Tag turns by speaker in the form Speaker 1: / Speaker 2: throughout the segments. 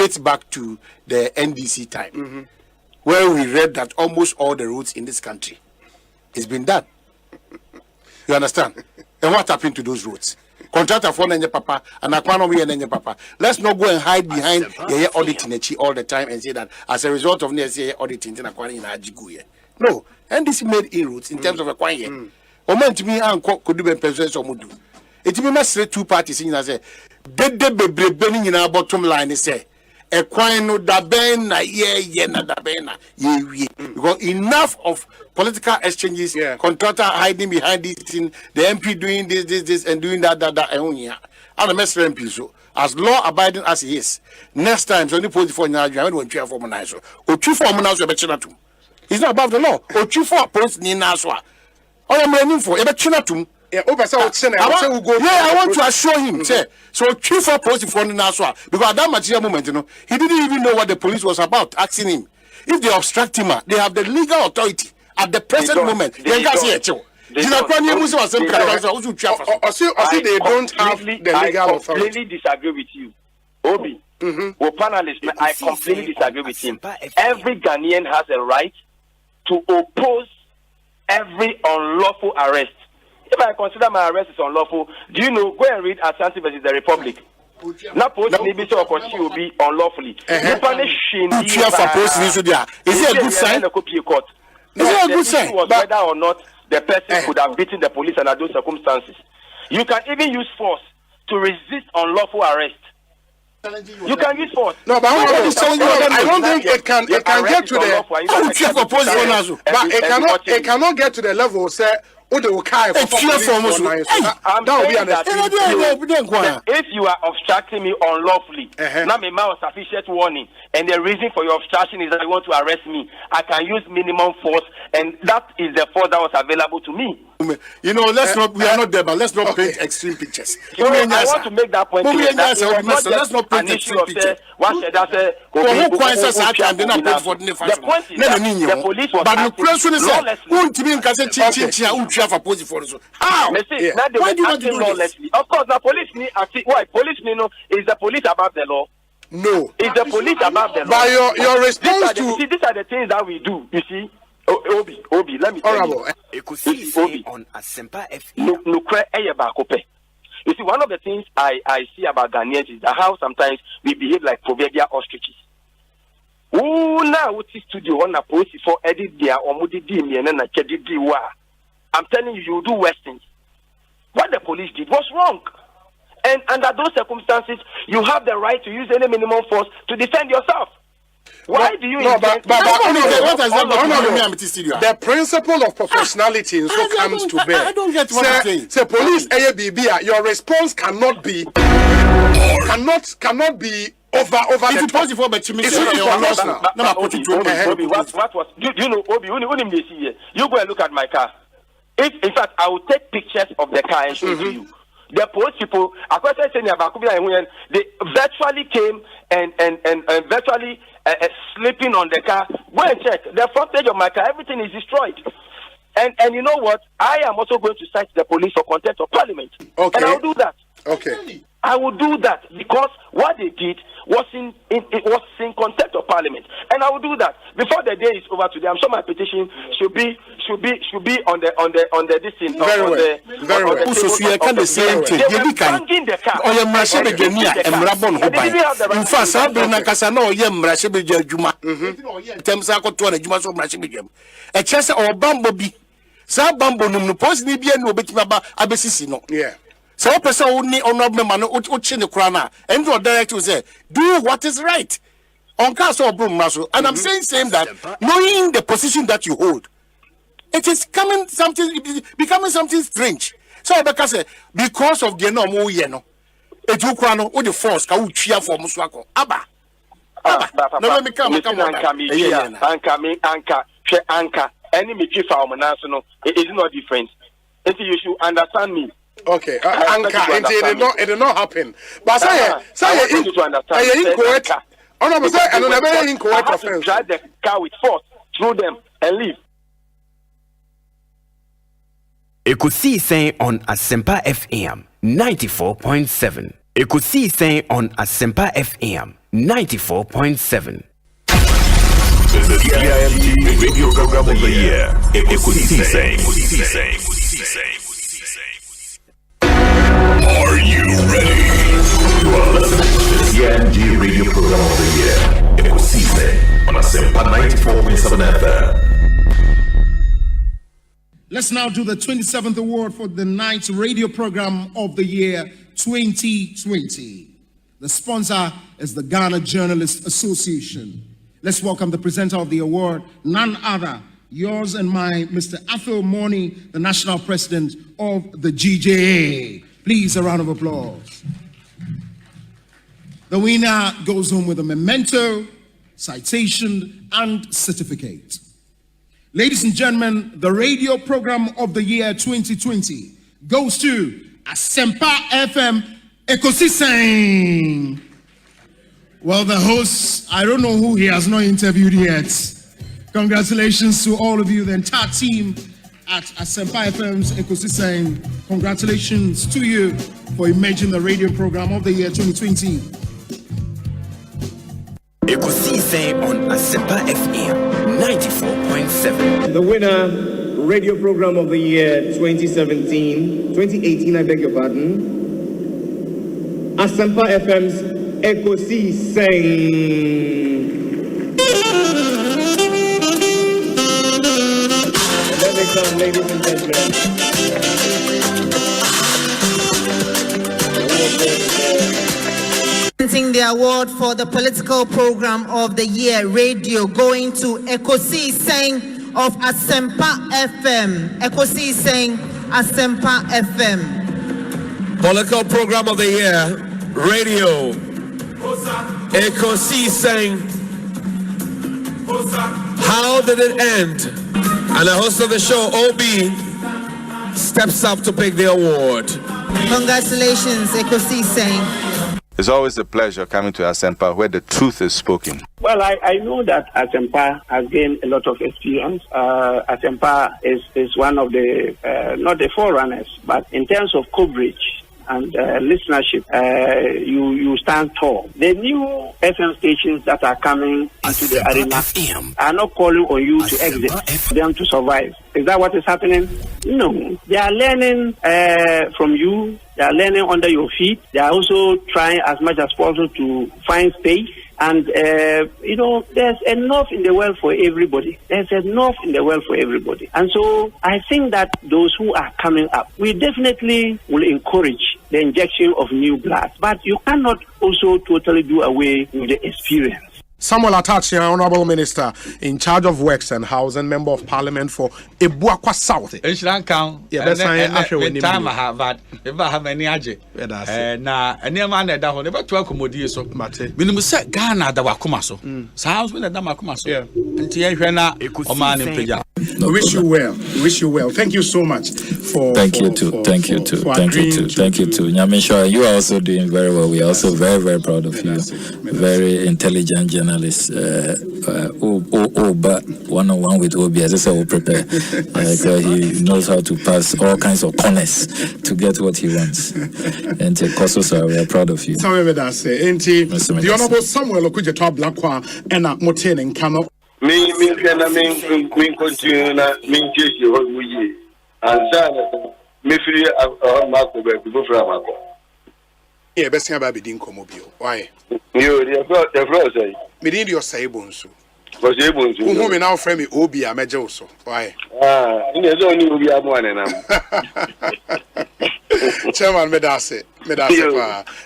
Speaker 1: dates back to the NDC time, where we read that almost all the roads in this country has been done. You understand? And what happened to those roads? Contractor for Nanya Papa and Aquano Nanya Papa. Let's not go and hide behind the auditing all the time and say that as a result of the auditing in Aquani in Ajiguye. No, NDC made inroads in terms of acquiring. Omen to me and could do pencils or mudu. It will be two parties in as a dead burning in our bottom line is say acquiring no dabena ye na dabena ye because enough of political exchanges, contractor hiding behind this thing, the MP doing this and doing that and yeah. And the Mr. MP so as law abiding as he is, next time so only post for now you won't cheer for Monazo or two for Monazo Betchinatum. It's not above the law. Or two for post Ninaswa. All I'm running for a Betchinatum. Yeah, I want to assure him, say, so chief for post for Ninaswa because at that material moment, you know, he didn't even know what the police was about, asking him. If they obstruct him, they have the legal authority at the present moment. They can't see it. They don't have the legal authority. I completely disagree with you, Obi. Well, panelists, I completely disagree with him. Every Ghanaian has a right to oppose every unlawful arrest. If I consider my arrest is unlawful, do you know? Go and read Asante versus the Republic. Now, post maybe so or she will be unlawfully. Is it a
Speaker 2: good sign?
Speaker 1: Is it a good sign?
Speaker 2: Whether or not the person could have beaten the police under those circumstances. You can even use force to resist unlawful arrest. You can use force.
Speaker 1: No, but I don't think it can get to the. But it cannot get to the level say. If you
Speaker 2: are obstructing me unlawfully, now my mouth sufficient warning, and the reason for your obstruction is that you want to arrest me, I can use minimum force, and that is the force that was available to me.
Speaker 1: You know, let's not. We are not there, but let's not paint extreme pictures.
Speaker 2: So I want to make that point.
Speaker 1: Let's not paint extreme pictures.
Speaker 2: The point is that the police was
Speaker 1: how?
Speaker 2: Why do you want to do lawlessly? Of course, the police need. Why police need? Is the police above the law?
Speaker 1: No.
Speaker 2: Is the police above the law?
Speaker 1: By your response to
Speaker 2: these are the things that we do. You see. Obi, let me tell you.
Speaker 3: Ekosiise On Asempa FM.
Speaker 2: You see, one of the things I see about Ghanaians is that how sometimes we behave like proverbial ostriches. Now what is studio on a post for edit there or mudidi and then a chedidi wa. I'm telling you, you do worse things. What the police did was wrong. And under those circumstances, you have the right to use any minimum force to defend yourself. Why do you
Speaker 1: the principle of professionality so comes to bear.
Speaker 2: I don't get what you're saying.
Speaker 1: Say police your response cannot be over
Speaker 2: if you pause for but you what was you know Obi you go and look at my car. If in fact I will take pictures of the car and show it to you. The post people, they virtually came and virtually sleeping on the car. Go and check the frontage of my car. Everything is destroyed. And you know what? I am also going to cite the police for contempt of parliament.
Speaker 1: Okay.
Speaker 2: And I will do that.
Speaker 1: Okay.
Speaker 2: I will do that because what they did was in contempt of parliament, and I will do that before the day is over today. I'm sure my petition should be on the this thing.
Speaker 1: Very well.
Speaker 2: So you can the same thing. They were banging the car.
Speaker 1: In fact, I don't know because I know you mrashe Juma. Temsa ko to na Juma so mrashe Juma. E chese o bambo bi. Sa bambo no post ni bia no betima ba abesisi no.
Speaker 2: Yeah.
Speaker 1: So person only honorable man uchi ne krana and your director say do what is right on cast or broom maso and I'm saying same that knowing the position that you hold it is becoming something strange so because of the normal no eju krano o the force ka utwia for muswako aba no me come
Speaker 2: anka any me chief for naso no it is not different until you should understand me.
Speaker 1: Okay, it did not happen. But say incorrect. Oh no, but say another incorrect offense.
Speaker 2: Drive the car with force through them and leave.
Speaker 3: Ekosiise On Asempa FM 94.7. Ekosiise On Asempa FM 94.7.
Speaker 4: The DIMG Radio Program of the Year. Ekosiisen. Are you ready? You are listening to the DIMG Radio Program of the Year. Ekosiisen on Asempa 94.7 FM.
Speaker 5: Let's now do the 27th award for the Night Radio Program of the Year 2020. The sponsor is the Ghana Journalists Association. Let's welcome the presenter of the award, none other, yours and mine, Mr. Athol Morny, the national president of the GJA. Please, a round of applause. The winner goes home with a memento, citation, and certificate. Ladies and gentlemen, the radio program of the year 2020 goes to Asempa FM Ekosiisen. Well, the host, I don't know who he has not interviewed yet. Congratulations to all of you, the entire team at Asempa FM's Ekosiisen. Congratulations to you for emerging the radio program of the year 2020.
Speaker 3: Ekosiisen on Asempa FM 94.7.
Speaker 6: The winner, radio program of the year 2018, I beg your pardon. Asempa FM's Ekosiisen. Let me come, ladies and gentlemen.
Speaker 7: The award for the political program of the year radio going to Ekosiisen of Asempa FM. Ekosiisen Asempa FM.
Speaker 8: Political program of the year radio Ekosiisen. How did it end? And the host of the show, OB, steps up to pick the award.
Speaker 7: Congratulations, Ekosiisen.
Speaker 9: It's always a pleasure coming to Asempa where the truth is spoken.
Speaker 10: Well, I know that Asempa has gained a lot of experience. Asempa is one of the, not the forerunners, but in terms of coverage and listenership, you stand tall. The new FM stations that are coming into the arena are not calling on you to exit, them to survive. Is that what is happening? No. They are learning from you. They are learning under your feet. They are also trying as much as possible to find space. And, there's enough in the world for everybody. There's enough in the world for everybody. And so I think that those who are coming up, we definitely will encourage the injection of new blood. But you cannot also totally do away with the experience.
Speaker 1: Samuel Atachi, Honorable Minister in charge of Works and Housing, Member of Parliament for Ebuakwa South.
Speaker 11: Yeah, that's time I have that. If I have any aje, na any man that down never to accommodate so. Minimum set Ghana that wakuma so. Sounds when the Damakuma so. And Tiana, a man in Peja.
Speaker 1: Wish you well. Wish you well. Thank you so much for.
Speaker 12: Thank you too. Thank you too. Nyamisha, you are also doing very well. We are also very, very proud of you. Very intelligent journalist. But one-on-one with Obi, as I said, will prepare. He knows how to pass all kinds of corners to get what he wants. And Kososo, we are proud of you.
Speaker 1: The Honorable Samuel Okuja to Blakwa and Moten and Kano.
Speaker 13: Me continue na me chase you what we and me free Marco be for Marco.
Speaker 1: Yeah, best thing about being Comobio. Why?
Speaker 13: You the floor say.
Speaker 1: Me didn't your say Bonsu.
Speaker 13: Was able to.
Speaker 1: Who now frame me Obi a major also. Why?
Speaker 13: In the zone you be a one and
Speaker 1: Chairman Medase,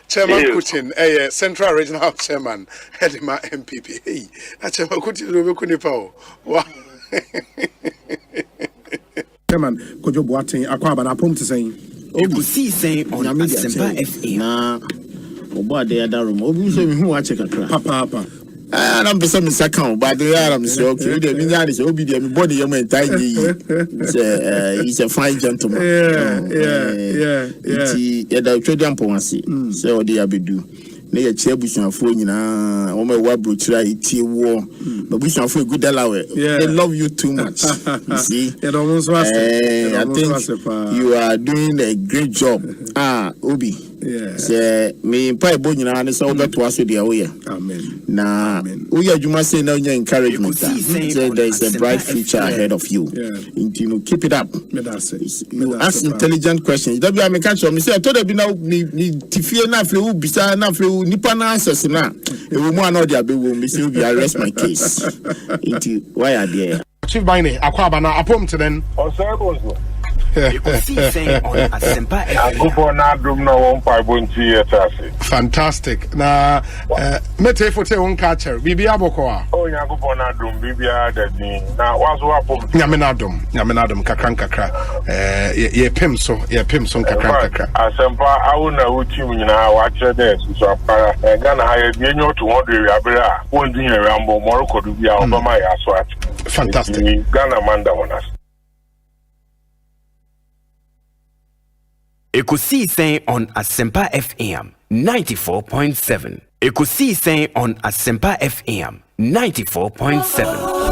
Speaker 1: Chairman Kutin, Central Regional Chairman, Hedima MPP. Hey, Chairman Kutin Rubikunipo. Chairman, could you boating Aquaba and Apum to say?
Speaker 3: Ekosiisen on Asempa FM.
Speaker 14: Oba de adarum. Obi so me hu a check akra.
Speaker 1: Papa.
Speaker 14: And I'm person second, but the I'm so okay. The mean is Obi de me body your entire he's a fine gentleman. Yeah. The trade for once. So they abedu. Na chebusuafo nyina o me wa brochira itie wo babusuafo good dalawe. They love you too much. You see, I think you are doing a great job. Obi, Say me pa bo nyina ne so beto aso dia wo ye.
Speaker 5: Amen.
Speaker 14: Na wo ye adwuma say na your encouragement. Say there is a bright future ahead of you. You know, keep it up. You ask intelligent questions. That be I catch me say I told you now ni tifie na afle wo bisa na afle nipa na answers na. E wo mu ana dia be wo me say we arrest my case. Why are there?
Speaker 1: Chief Bine, akwaba na apom to then.
Speaker 13: Osei Bonsu.
Speaker 3: Ekosiisen On Asempa FM.
Speaker 13: Agobo na drum na won pa bonti etase.
Speaker 1: Fantastic. Na mete fote won catcher. Bibi aboko a.
Speaker 13: Oh Agobo na drum bibia dadin. Na wazo apom.
Speaker 1: Nyame na dom kakra. Ye pem so kakra.
Speaker 13: Asempa awu na wutim nyina wa kire dey so apara. Gana ha ye bi enyo to 100 abere a. Won din ye rambo moroko du bia obama ya so at.
Speaker 1: Fantastic.
Speaker 13: Ghana manda wonas.
Speaker 3: Ekosiisen On Asempa FM 94.7. Ekosiisen On Asempa FM 94.7.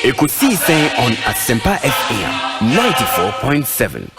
Speaker 3: Ekosiisen On Asempa FM 94.7.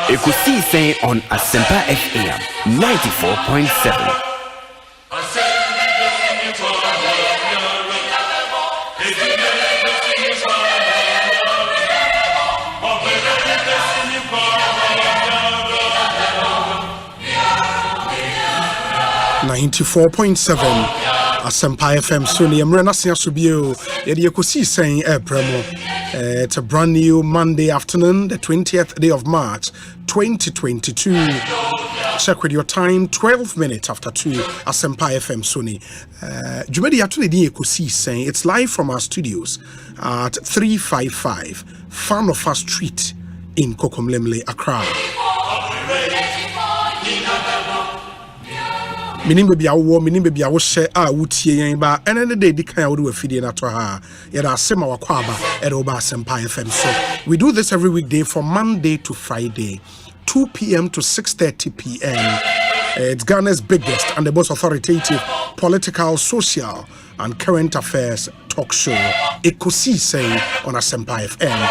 Speaker 3: Ekosiisen on Asempa FM 94.7.
Speaker 5: Asempa FM Sony Emrena Siasubio Yedi Ekosiisen Premo. It's a brand new Monday afternoon, the 20th day of March 2022. Check with your time, 12 minutes after 2. Asempa FM Sony. Jumedi Atuni Ekosiisen. It's live from our studios at 355 Fanofa Street in Kokomlemle, Accra. Minim baby awo share wutie yen ba ene de di kan wo afidie na to ha ye da asema wakwaba e do ba Asempa FM. So we do this every weekday from Monday to Friday, 2 p.m. to 6:30 p.m. It's Ghana's biggest and the most authoritative political, social and current affairs talk show, Ekosiisen on Asempa FM.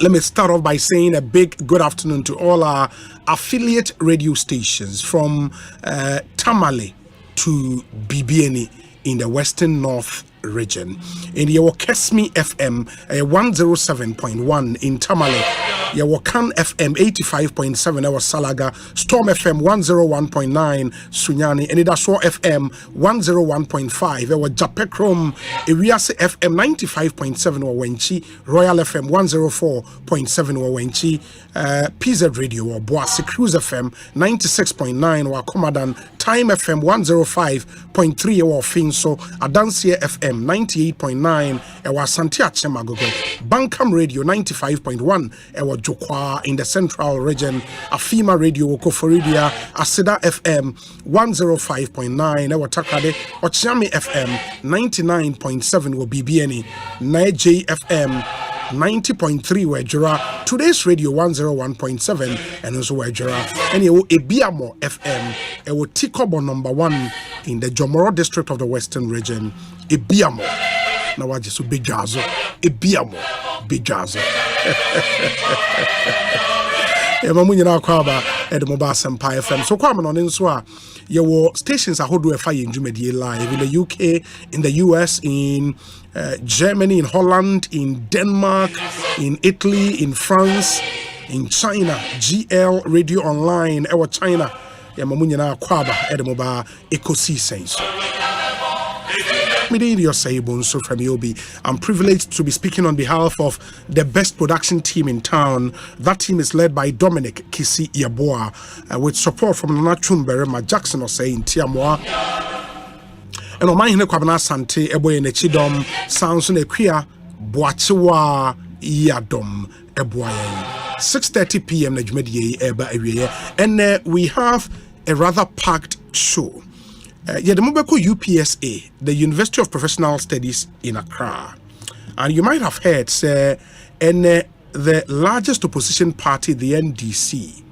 Speaker 5: Let me start off by saying a big good afternoon to all our affiliate radio stations from Tamale to BBNE in the Western North region. In your Kesmi FM 107.1 in Tamale, your Kan FM 85.7 our Salaga, Storm FM 101.9 Sunyani, and Idasho FM 101.5 our Japekrom, Iriase FM 95.7 or Wenchi, Royal FM 104.7 or Wenchi, PZ Radio or Boise Cruise FM 96.9 or Commandant, Time FM 105.3 or Finso, Adansia FM 98.9 our Santia Chemagogo, Bankam Radio 95.1 our Jokwa in the Central region, Afima Radio Koforidia, Aseda FM 105.9 our Takade, Ochami FM 99.7 or BBNE, Naij FM 90.3 where Jura, today's radio 101.7 and also where Jura, and you Ebiamo FM, our Tikobo number 1 in the Jomoro district of the Western region, Ebiamo. Now I just big jazz, Ebiamo, big jazz. Emamunyina kwaba Edmoba Asempa FM. So kwame no nso your stations are hodo efa yen dwumadi live in the UK, in the US, in Germany, in Holland, in Denmark, in Italy, in France, in China. GL Radio Online ewa China. Emamunyina kwaba Edmoba Ekosiisen. Bonsu from Yobi. I'm privileged to be speaking on behalf of the best production team in town. That team is led by Dominic Kisi Yaboa, with support from Nana Chumberema Jackson Osei in Tiamoa. And on my hine kwabana sante eboye nechidom sounds on equia boachewa yadom eboye 6:30 p.m. najumedi eba ewiye. And we have a rather packed show. The Mobeko UPSA, the University of Professional Studies in Accra. And you might have heard, the largest opposition party, the NDC,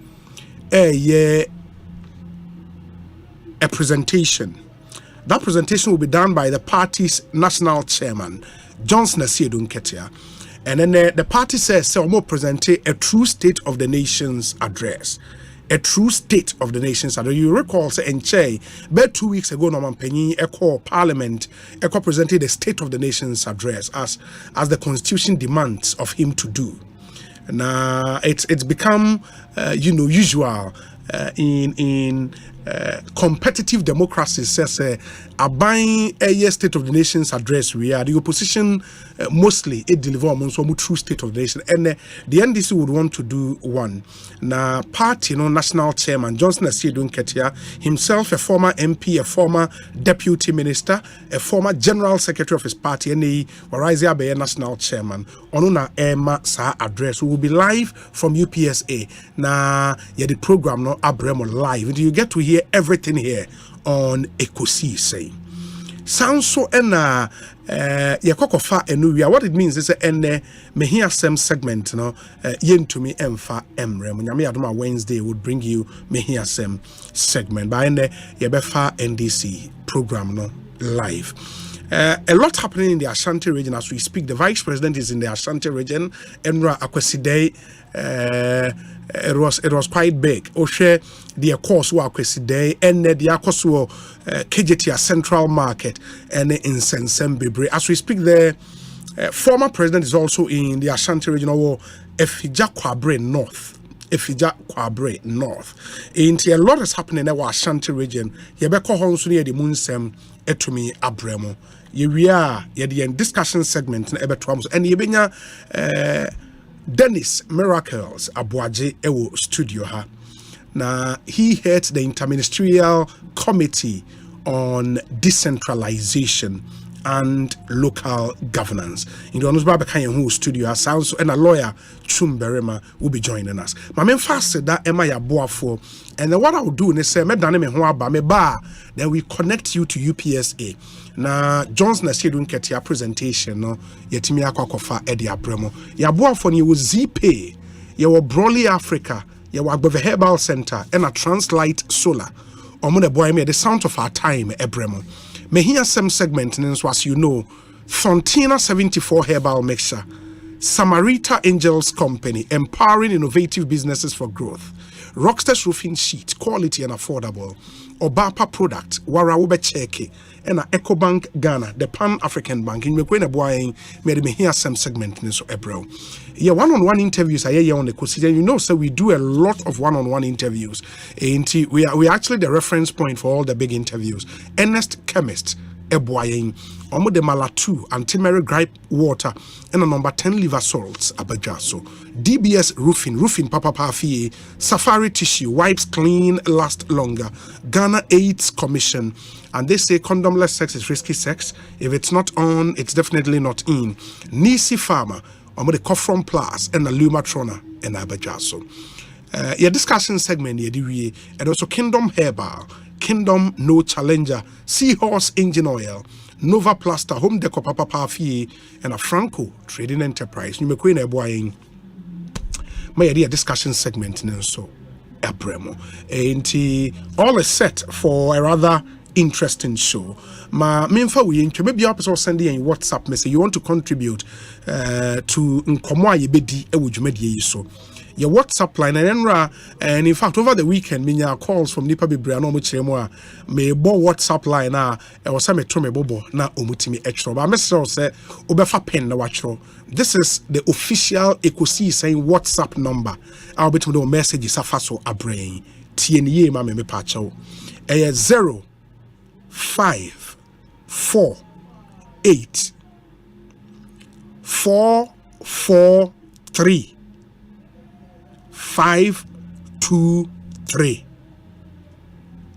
Speaker 5: a presentation. That presentation will be done by the party's national chairman, Johnson Asiedu Nketia. And then the party says, so we'll present a true state of the nation's address. A true state of the nation's address. You recall, say, Enche, about 2 weeks ago, Norman Penny, Parliament, presented the state of the nation's address as the constitution demands of him to do. Now, it's become, usual in competitive democracy says a buying a state of the nation's address. We are the opposition mostly it deliver on some true state of the nation, and the NDC would want to do one. Now, party, national chairman Johnson Asiedu Nketia, himself a former MP, a former deputy minister, a former general secretary of his party, and he Warizia Bay national chairman. Onuna Emma Sa address will be live from UPSA. Now, the program no Abremo live, and you get to hear everything here on Ekosiise. Sounds so yakokofa enuwia. What it means is mehi asem segment yentumi emfa emre. Nyame adoma Wednesday would bring you mehi asem segment. By yebefa NDC program live. A lot happening in the Ashanti region as we speak. The vice president is in the Ashanti region. Enra Akweside. It was quite big. Oshe the course wa Akweside and the Akoso KJT Central Market and in Sensembebre. As we speak, the former president is also in the Ashanti region or Efija Kwabre North. A lot is happening in the Ashanti region. Yebeko honso ne the munsem etumi abremo. We are the discussion segment na ebetwam and yebenya Dennis Miracles Abuaje ewo studio ha. Now he heads the Interministerial Committee on Decentralization and Local Governance. In the Honorable Babakanyan studio sounds and a lawyer Chumberema will be joining us. My main fast said that Emma Yaboafo, and then what I will do is say me dane me ho aba me ba, then we connect you to UPSA. Na Johnson Asiedu Nketia presentation no yetimi akwakofa edi abremo. Yaboafo ni wo ZPay, ye wo Broly Africa, ye wo Agbove Herbal Center and a Translight Solar. Omo boy me the sound of our time ebremo. Me hear some segment as you know, Fontina 74 Herbal Mixture, Samarita Angels Company, empowering innovative businesses for growth, Rockstars Roofing Sheet, quality and affordable, Obapa Product, Wara Ube Cheke, and EcoBank Ghana, the Pan-African Bank. In Mekwena Boying, made me hear some segment in so April. Yeah, one-on-one interviews I hear on the Ekosiise. You know, so we do a lot of one-on-one interviews. And we are actually the reference point for all the big interviews. Ernest Chemist, Eboying, Omo de Malatu, anti-Mary gripe water, and a number 10 liver salts, Abajaso. DBS roofing, Papa Pafi, Safari tissue, wipes clean, last longer. Ghana AIDS Commission, and they say condomless sex is risky sex. If it's not on, it's definitely not in. Nisi Farmer, Omo de Kofron Plus, and the Lumatrona, and Abajaso. Your discussion segment, and also Kingdom Herbal, Kingdom No Challenger, Seahorse Engine Oil, Nova Plaster, Home Deco Papa Pafi, and a Franco Trading Enterprise. You may queen a boying my idea discussion segment and so Abremo. And all is set for a rather interesting show. Ma memfa we into maybe episode sending a WhatsApp message. You want to contribute to Nkomo Yebedi Ewujumedi so. Your WhatsApp line and in fact over the weekend minya calls from Nipa Bibra no muchiremo me bo WhatsApp line e was me to me bobo na omutimi extra but message say obefa pen na watchro. This is the official Ekosiise WhatsApp number. I'll be to the message safaso abrain TNE ma me pacho 0548 443 523.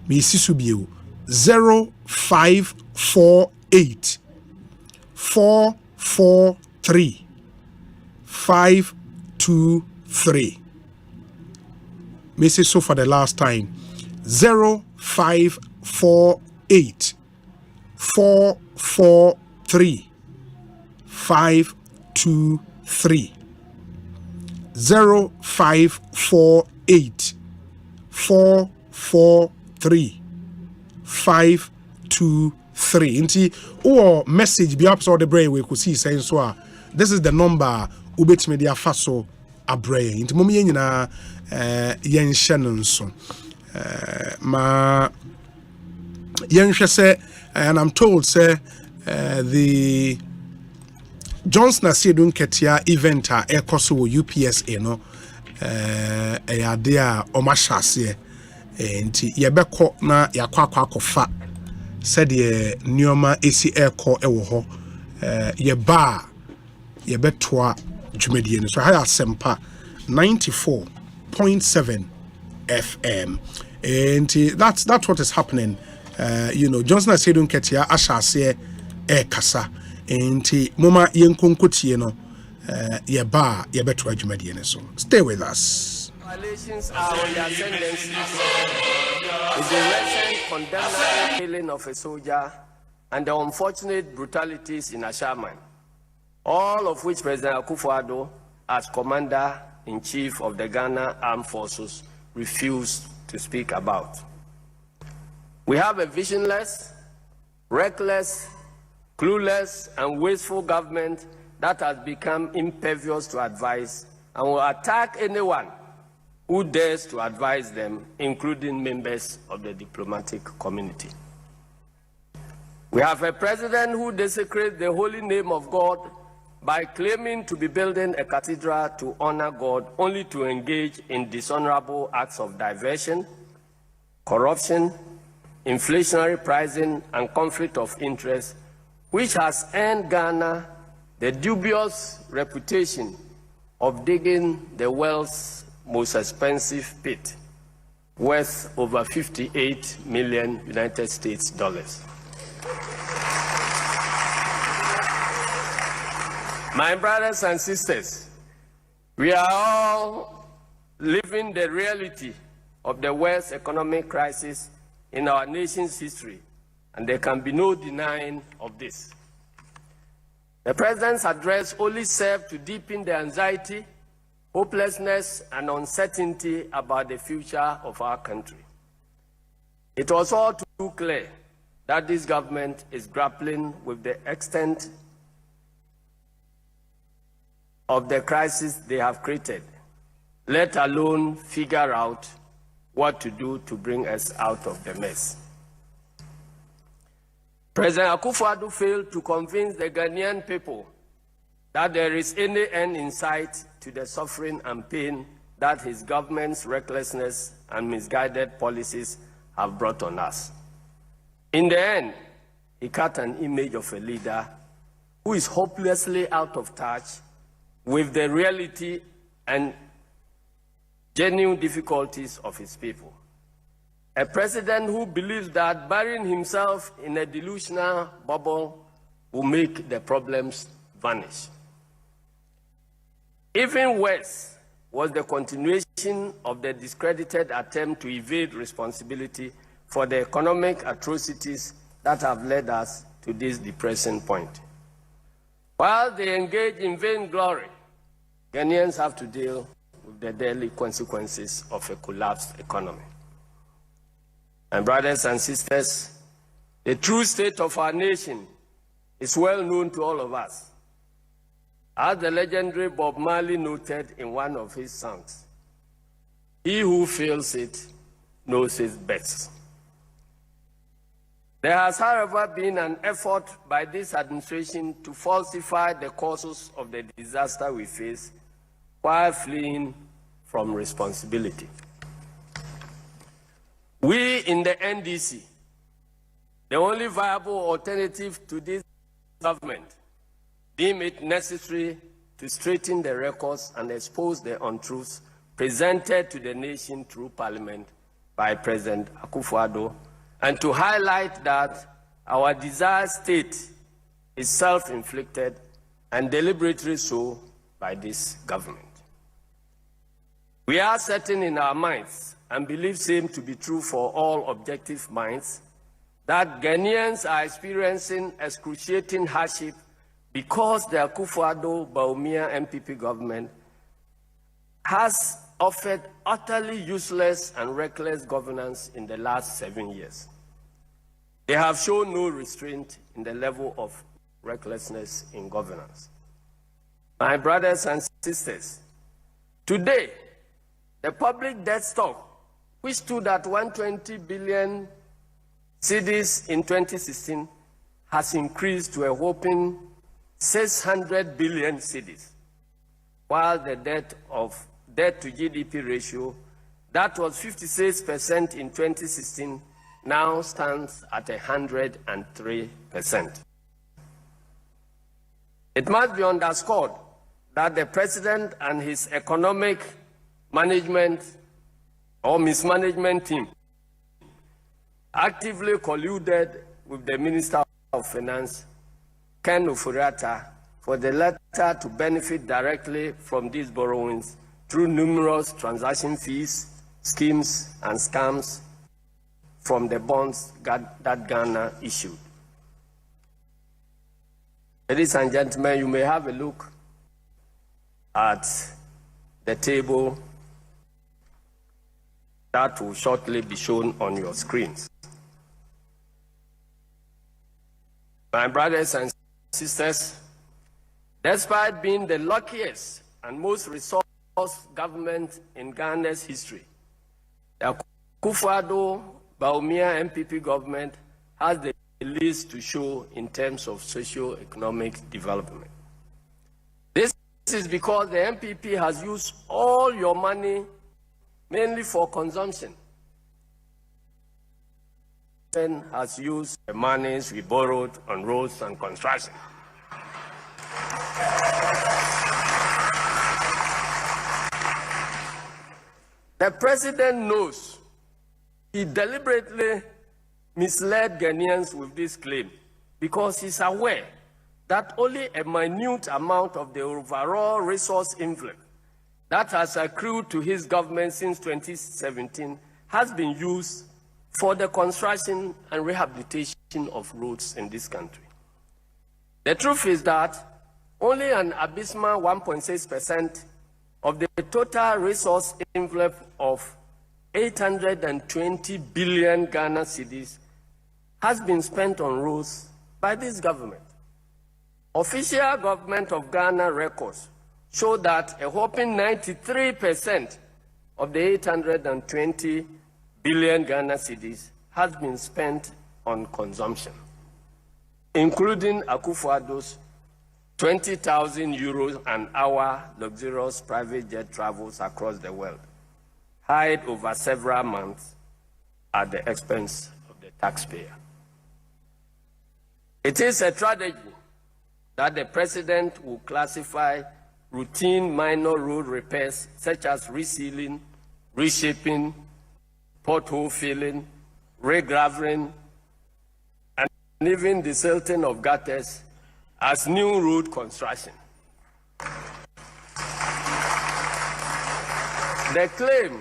Speaker 5: Misi Subio 0548 443 523. Missy so for the last time 0548 443 523. 0548 443 523. Inti or message be up so the brain we could see saying so. This is the number ubet media faso abrain. Inti mumi yena yen shannon so. Ma yen say, and I'm told say the Johnson Asidun Ketia event ekoso UPSA no there omashase nti yebekọ na yakwa akofa said ye nneoma esi eko ewo ho yeba yebetoa dwumadie no so ha Asempa 94.7 FM and that's what is happening. Johnson Asidun Ketia ashase kasa enti moma yenkonkotie no yeba yebeto adwumadie ne so. Stay with us.
Speaker 15: Violations are on the ascendancy. Is the recent condemnable killing of a soldier and the unfortunate brutalities in Ashaman, all of which President Akufo-Addo, as Commander-in-Chief of the Ghana Armed Forces, refused to speak about. We have a visionless, reckless, clueless, and wasteful government that has become impervious to advice and will attack anyone who dares to advise them, including members of the diplomatic community. We have a president who desecrates the holy name of God by claiming to be building a cathedral to honor God, only to engage in dishonorable acts of diversion, corruption, inflationary pricing, and conflict of interest, which has earned Ghana the dubious reputation of digging the world's most expensive pit, worth over 58 million United States dollars. My brothers and sisters, we are all living the reality of the worst economic crisis in our nation's history, and there can be no denying of this. The President's address only served to deepen the anxiety, hopelessness, and uncertainty about the future of our country. It was all too clear that this government is grappling with the extent of the crisis they have created, let alone figure out what to do to bring us out of the mess. President Akufo-Addo failed to convince the Ghanaian people that there is any end in sight to the suffering and pain that his government's recklessness and misguided policies have brought on us. In the end, he cut an image of a leader who is hopelessly out of touch with the reality and genuine difficulties of his people. A president who believes that burying himself in a delusional bubble will make the problems vanish. Even worse was the continuation of the discredited attempt to evade responsibility for the economic atrocities that have led us to this depressing point. While they engage in vain glory, Ghanaians have to deal with the daily consequences of a collapsed economy. And brothers and sisters, the true state of our nation is well known to all of us. As the legendary Bob Marley noted in one of his songs, he who feels it knows it best. There has, however, been an effort by this administration to falsify the causes of the disaster we face while fleeing from responsibility. We in the NDC, the only viable alternative to this government, deem it necessary to straighten the records and expose the untruths presented to the nation through Parliament by President Akufo-Addo, and to highlight that our desired state is self-inflicted and deliberately so by this government. We are certain in our minds, and believe same to be true for all objective minds, that Ghanaians are experiencing excruciating hardship because the Akufo-Addo-Bawumia MPP government has offered utterly useless and reckless governance in the last 7 years. They have shown no restraint in the level of recklessness in governance. My brothers and sisters, today, the public debt stock, which stood at 120 billion cedis in 2016, has increased to a whopping 600 billion cedis, while the debt to GDP ratio, that was 56% in 2016, now stands at 103%. It must be underscored that the president and his economic management or mismanagement team actively colluded with the Minister of Finance, Ken Ofori-Atta, for the latter to benefit directly from these borrowings through numerous transaction fees, schemes, and scams from the bonds that Ghana issued. Ladies and gentlemen, you may have a look at the table that will shortly be shown on your screens. My brothers and sisters, despite being the luckiest and most resourceful government in Ghana's history, the Akufo-Addo-Bawumia MPP government has the least to show in terms of socio-economic development. This is because the MPP has used all your money mainly for consumption. And has used the monies we borrowed on roads and construction. The president knows he deliberately misled Ghanaians with this claim because he's aware that only a minute amount of the overall resource envelope that has accrued to his government since 2017 has been used for the construction and rehabilitation of roads in this country. The truth is that only an abysmal 1.6% of the total resource envelope of 820 billion Ghana cedis has been spent on roads by this government. Official government of Ghana records show that a whopping 93% of the 820 billion Ghana cedis has been spent on consumption, including Akufo-Addo's 20,000 euros an hour luxurious private jet travels across the world, hired over several months at the expense of the taxpayer. It is a tragedy that the president will classify routine minor road repairs such as resealing, reshaping, pothole filling, regraveling, and even the silting of gutters as new road construction. The claim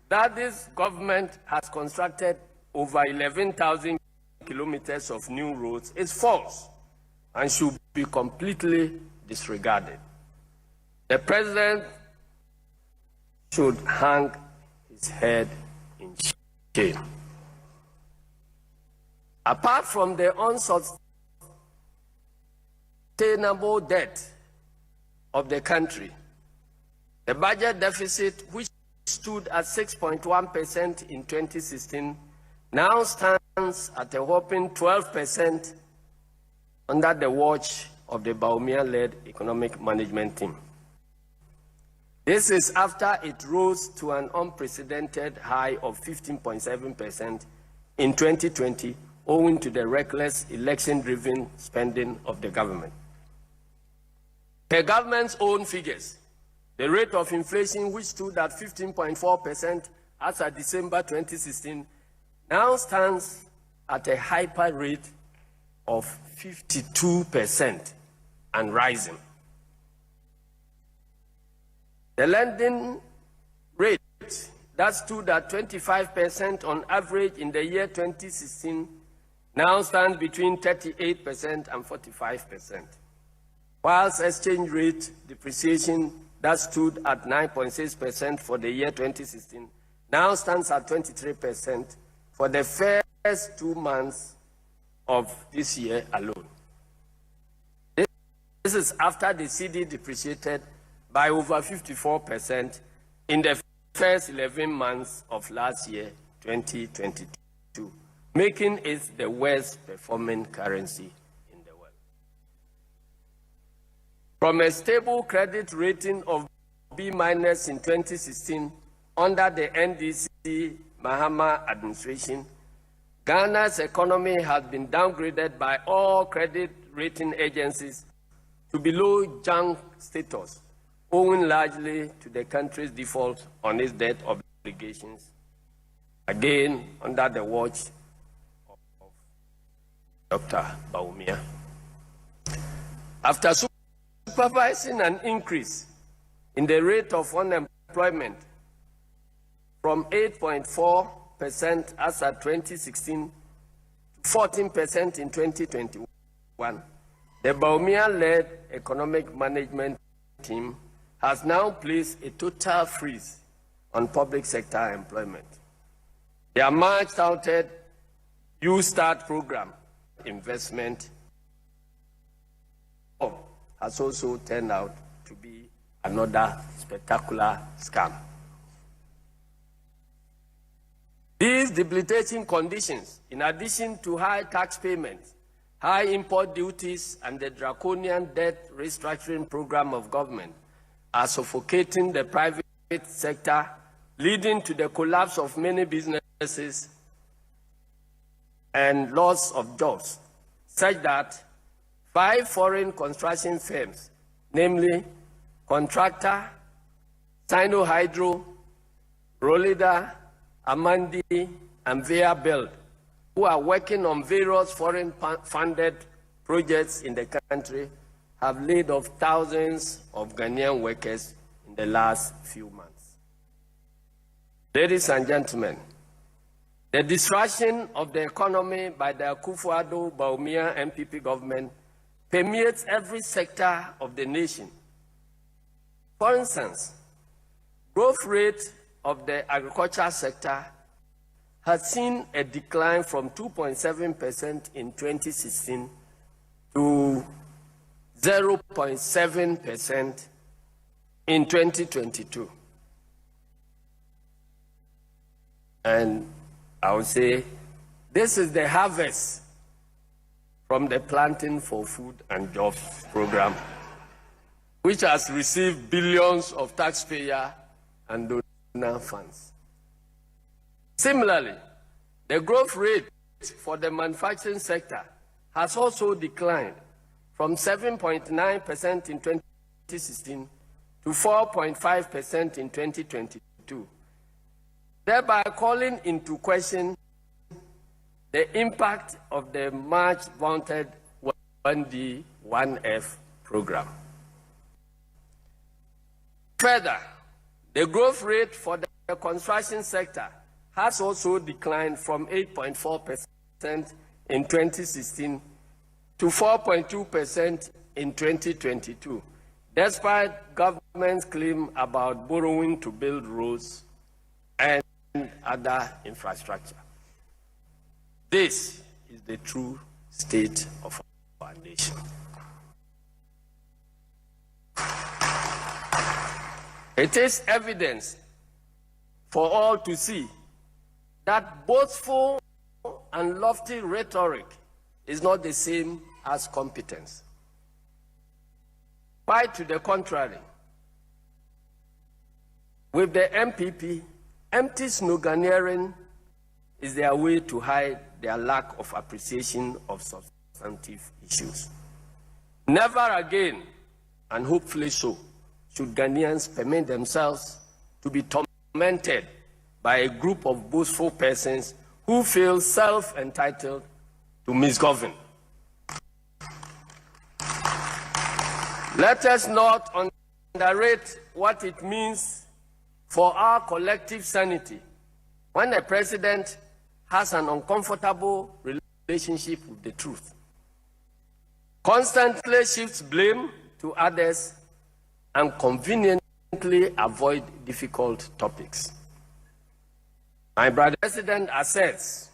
Speaker 15: that this government has constructed over 11,000 kilometers of new roads is false and should be completely disregarded. The president should hang his head in shame. Apart from the unsustainable debt of the country, the budget deficit, which stood at 6.1% in 2016, now stands at a whopping 12% under the watch of the Bawumia-led economic management team. This is after it rose to an unprecedented high of 15.7% in 2020, owing to the reckless election-driven spending of the government. Per government's own figures, the rate of inflation, which stood at 15.4% as of December 2016, now stands at a hyper rate of 52% and rising. The lending rate that stood at 25% on average in the year 2016 now stands between 38% and 45%, whilst exchange rate depreciation that stood at 9.6% for the year 2016 now stands at 23% for the first 2 months of this year alone. This is after the CD depreciated by over 54% in the first 11 months of last year, 2022, making it the worst performing currency in the world. From a stable credit rating of B- in 2016 under the NDC Mahama administration, Ghana's economy has been downgraded by all credit rating agencies to below junk status, owing largely to the country's default on its debt obligations, again under the watch of Dr. Bawumia. After supervising an increase in the rate of unemployment from 8.4% as at 2016 to 14% in 2021, the Bawumia-led economic management team has now placed a total freeze on public sector employment. Their much-touted U-Start program investment has also turned out to be another spectacular scam. These debilitating conditions, in addition to high tax payments, high import duties, and the draconian debt restructuring program of government, are suffocating the private sector, leading to the collapse of many businesses and loss of jobs, such that 5 foreign construction firms, namely Contractor, Sino Hydro, Rolida, Amandi, and Via Build, who are working on various foreign-funded projects in the country, have laid off thousands of Ghanaian workers in the last few months. Ladies and gentlemen, the destruction of the economy by the Akufo-Addo Bawumia MPP government permeates every sector of the nation. For instance, growth rate of the agricultural sector has seen a decline from 2.7% in 2016 to 0.7% in 2022. And I would say this is the harvest from the Planting for Food and Jobs program, which has received billions of taxpayer and donor funds. Similarly, the growth rate for the manufacturing sector has also declined from 7.9% in 2016 to 4.5% in 2022, thereby calling into question the impact of the much vaunted 1D, 1F program. Further, the growth rate for the construction sector has also declined from 8.4% in 2016 to 4.2% in 2022, despite government's claim about borrowing to build roads and other infrastructure. This is the true state of our nation. It is evidence for all to see that boastful and lofty rhetoric is not the same as competence. Quite to the contrary, with the MPP, empty sloganeering is their way to hide their lack of appreciation of substantive issues. Never again, and hopefully so, should Ghanaians permit themselves to be tormented by a group of boastful persons who feel self-entitled to misgovern. Let us not underrate what it means for our collective sanity when a president has an uncomfortable relationship with the truth, constantly shifts blame to others, and conveniently avoid difficult topics. My brother president asserts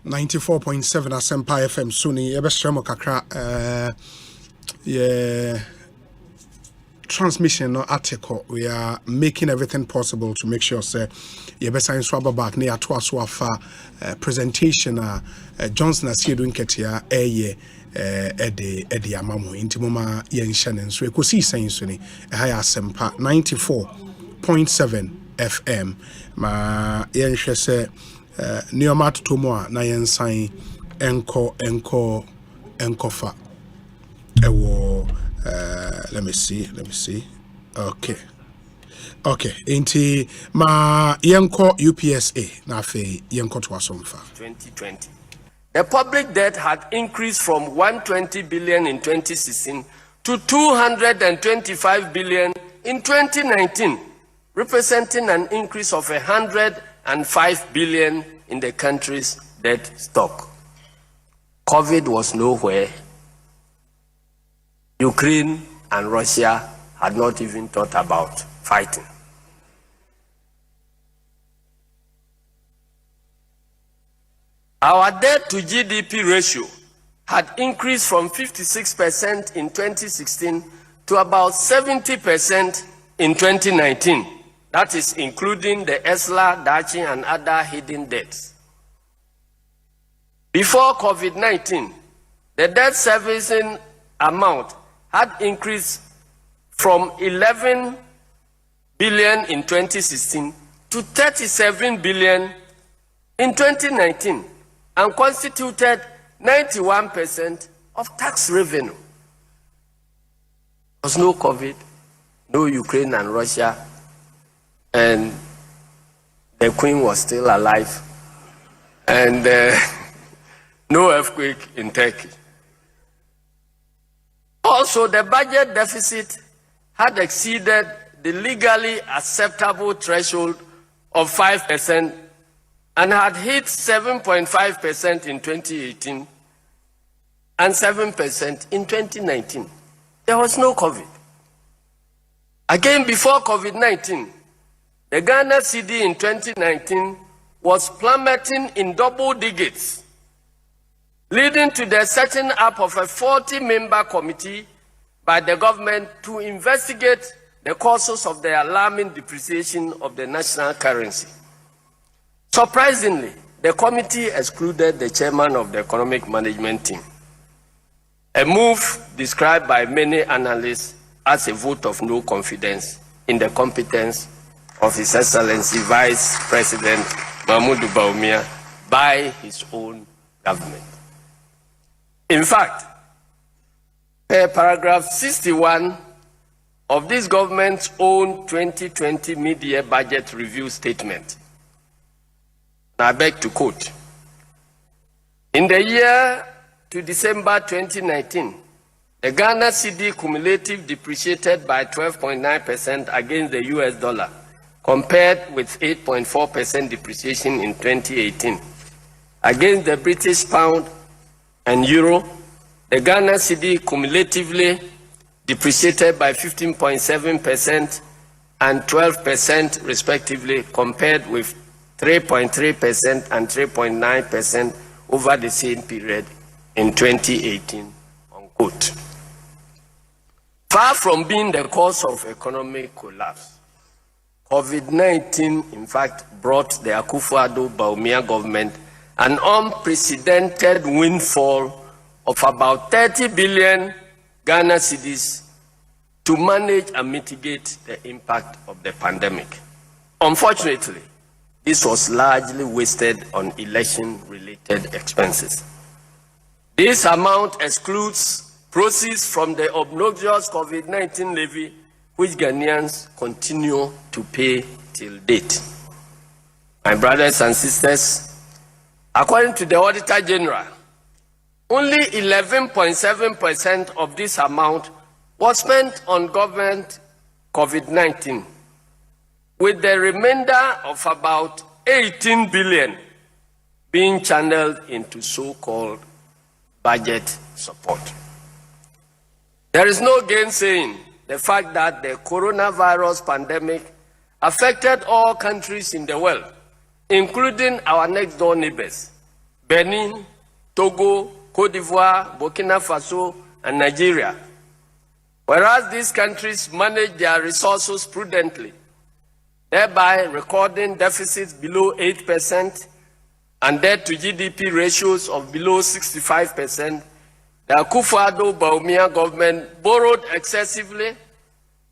Speaker 5: 94.7 Asempa FM Suni Ebeshremo Kakra transmission or article. We are making everything possible to make sure say Yebesa swaba back near Twasswafa presentation Johnson as here doing ketia Eddie Amamu Intimoma Yen Shannon so Ekosiisen Suni Haya Asempa 94.7 FM ma yen hwese Neoma Tomoa na yen sign enkofa ewo let me see okay inti ma yenko UPSA na fe yenko to asomfa
Speaker 15: 2020. The public debt had increased from 120 billion in 2016 to 225 billion in 2019, representing an increase of 105 billion in the country's debt stock. COVID was nowhere. Ukraine and Russia had not even thought about fighting. Our debt to GDP ratio had increased from 56% in 2016 to about 70% in 2019. That is including the ESLA, Dachi, and other hidden debts. Before COVID-19, the debt servicing amount had increased from 11 billion in 2016 to 37 billion in 2019 and constituted 91% of tax revenue. There was no COVID, no Ukraine and Russia, and the Queen was still alive, and no earthquake in Turkey. Also, the budget deficit had exceeded the legally acceptable threshold of 5% and had hit 7.5% in 2018 and 7% in 2019. There was no COVID. Again, before COVID-19, the Ghana cedi in 2019 was plummeting in double digits, leading to the setting up of a 40-member committee by the government to investigate the causes of the alarming depreciation of the national currency. Surprisingly, the committee excluded the chairman of the economic management team, a move described by many analysts as a vote of no confidence in the competence of His Excellency Vice President Mahmoud Bawumia by his own government. In fact, paragraph 61 of this government's own 2020 mid-year budget review statement, I beg to quote, in the year to December 2019, the Ghana cedi cumulative depreciated by 12.9% against the US dollar, compared with 8.4% depreciation in 2018. Against the British pound and euro, the Ghana cedi cumulatively depreciated by 15.7% and 12% respectively, compared with 3.3% and 3.9% over the same period in 2018, unquote. Far from being the cause of economic collapse, COVID-19, in fact, brought the Akufo-Addo Bawumia government an unprecedented windfall of about 30 billion Ghana cedis to manage and mitigate the impact of the pandemic. Unfortunately, this was largely wasted on election-related expenses. This amount excludes proceeds from the obnoxious COVID-19 levy, which Ghanaians continue to pay till date. My brothers and sisters, according to the Auditor General, only 11.7% of this amount was spent on government COVID-19, with the remainder of about 18 billion being channeled into so-called budget support. There is no gainsaying the fact that the coronavirus pandemic affected all countries in the world, including our next door neighbors, Benin, Togo, Cote d'Ivoire, Burkina Faso, and Nigeria. Whereas these countries manage their resources prudently, thereby recording deficits below 8% and debt to GDP ratios of below 65%, the Akufo-Addo-Bawumia government borrowed excessively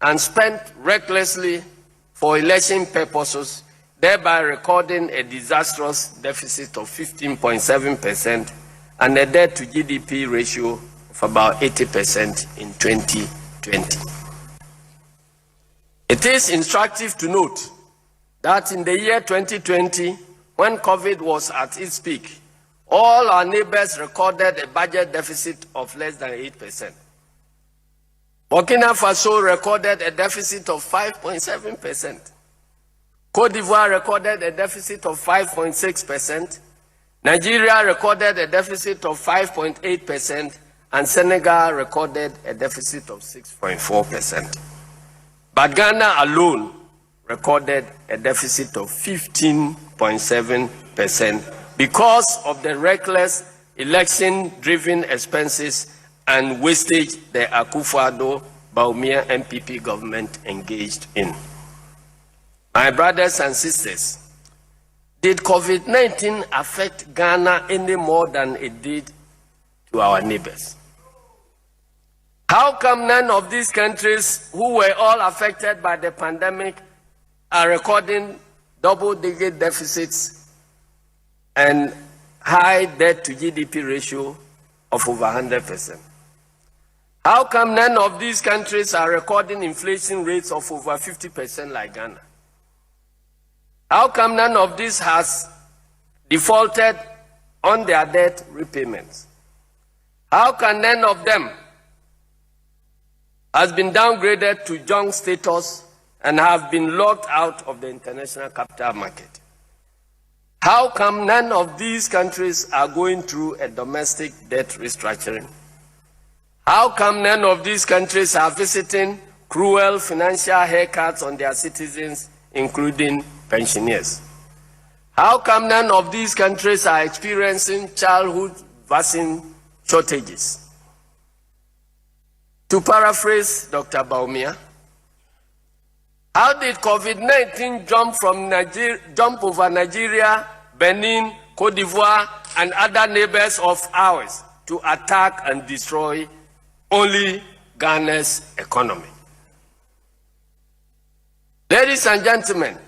Speaker 15: and spent recklessly for election purposes, thereby recording a disastrous deficit of 15.7% and a debt to GDP ratio of about 80% in 2020. It is instructive to note that in the year 2020, when COVID was at its peak, all our neighbors recorded a budget deficit of less than 8%. Burkina Faso recorded a deficit of 5.7%. Cote d'Ivoire recorded a deficit of 5.6%. Nigeria recorded a deficit of 5.8%. And Senegal recorded a deficit of 6.4%. But Ghana alone recorded a deficit of 15.7% because of the reckless election-driven expenses and wastage the Akufo-Addo-Bawumia NPP government engaged in. My brothers and sisters, did COVID-19 affect Ghana any more than it did to our neighbors? How come none of these countries who were all affected by the pandemic are recording double-digit deficits and high debt to GDP ratio of over 100%? How come none of these countries are recording inflation rates of over 50% like Ghana? How come none of these has defaulted on their debt repayments? How can none of them has been downgraded to junk status and have been locked out of the international capital market? How come none of these countries are going through a domestic debt restructuring? How come none of these countries are visiting cruel financial haircuts on their citizens, including pensioners? How come none of these countries are experiencing childhood vaccine shortages? To paraphrase Dr. Bawumia, how did COVID-19 jump over Nigeria, Benin, Cote d'Ivoire, and other neighbors of ours to attack and destroy only Ghana's economy? Ladies and gentlemen,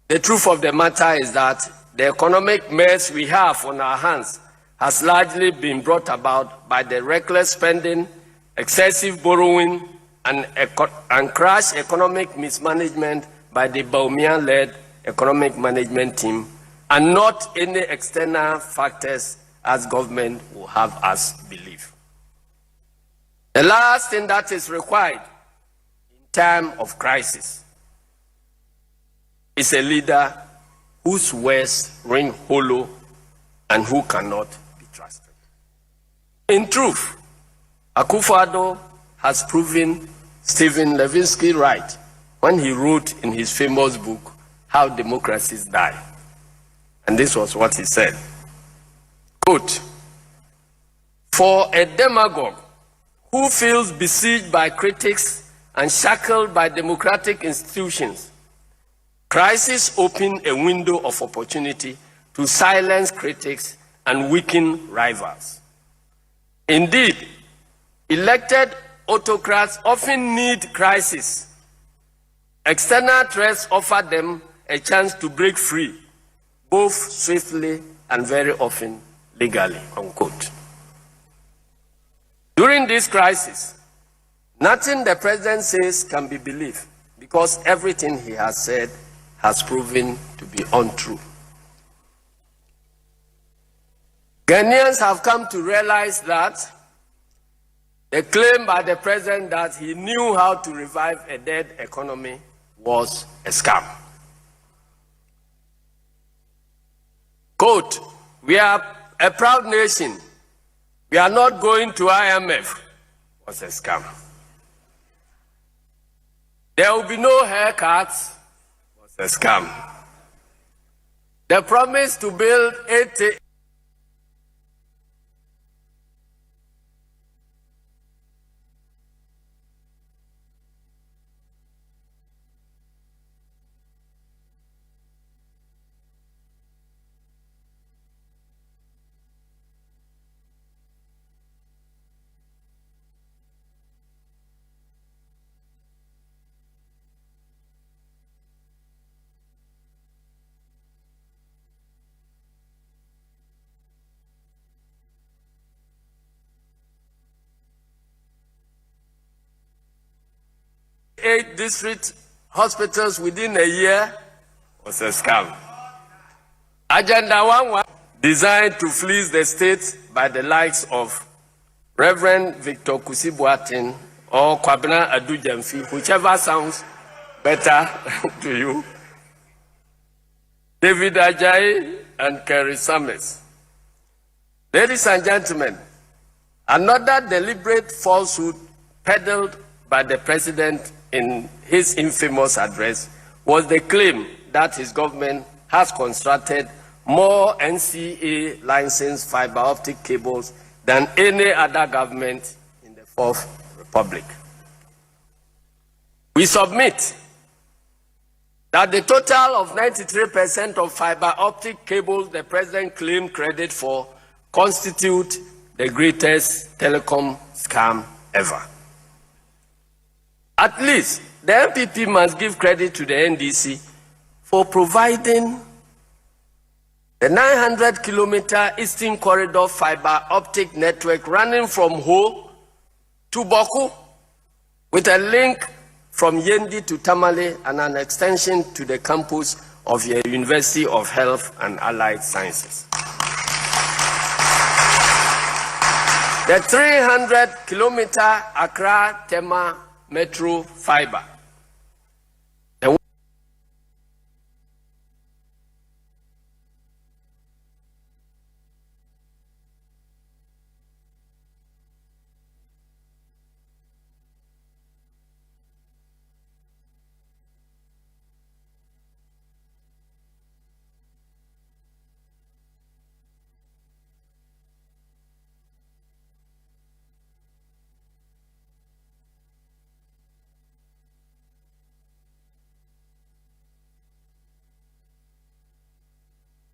Speaker 15: the truth of the matter is that the economic mess we have on our hands has largely been brought about by the reckless spending, excessive borrowing, and crash economic mismanagement by the Bawumia-led economic management team, and not any external factors as government will have us believe. The last thing that is required in time of crisis is a leader whose words ring hollow and who cannot be trusted. In truth, Akufo-Addo has proven Stephen Levinsky right when he wrote in his famous book, How Democracies Die. And this was what he said. Quote, "For a demagogue who feels besieged by critics and shackled by democratic institutions, crisis open a window of opportunity to silence critics and weaken rivals. Indeed, elected autocrats often need crisis. External threats offer them a chance to break free, both swiftly and very often legally," unquote. During this crisis, nothing the president says can be believed because everything he has said has proven to be untrue. Ghanaians have come to realize that the claim by the president that he knew how to revive a dead economy was a scam. Quote, "We are a proud nation. We are not going to IMF," was a scam. "There will be no haircuts," was a scam. The promise to build 80 8 district hospitals within a year was a scam. Agenda 1 was designed to fleece the state by the likes of Reverend Victor Kusibuatin or Kwabena Adu-Jamfi, whichever sounds better to you, David Ajayi and Kerry Summers. Ladies and gentlemen, another deliberate falsehood peddled by the president in his infamous address was the claim that his government has constructed more NCA licensed fiber optic cables than any other government in the Fourth Republic. We submit that the total of 93% of fiber optic cables the president claimed credit for constitute the greatest telecom scam ever. At least the MPP must give credit to the NDC for providing the 900-kilometer Eastern Corridor fiber optic network running from Ho to Boku with a link from Yendi to Tamale and an extension to the campus of the University of Health and Allied Sciences. The 300-kilometer Accra-Tema Metro fiber.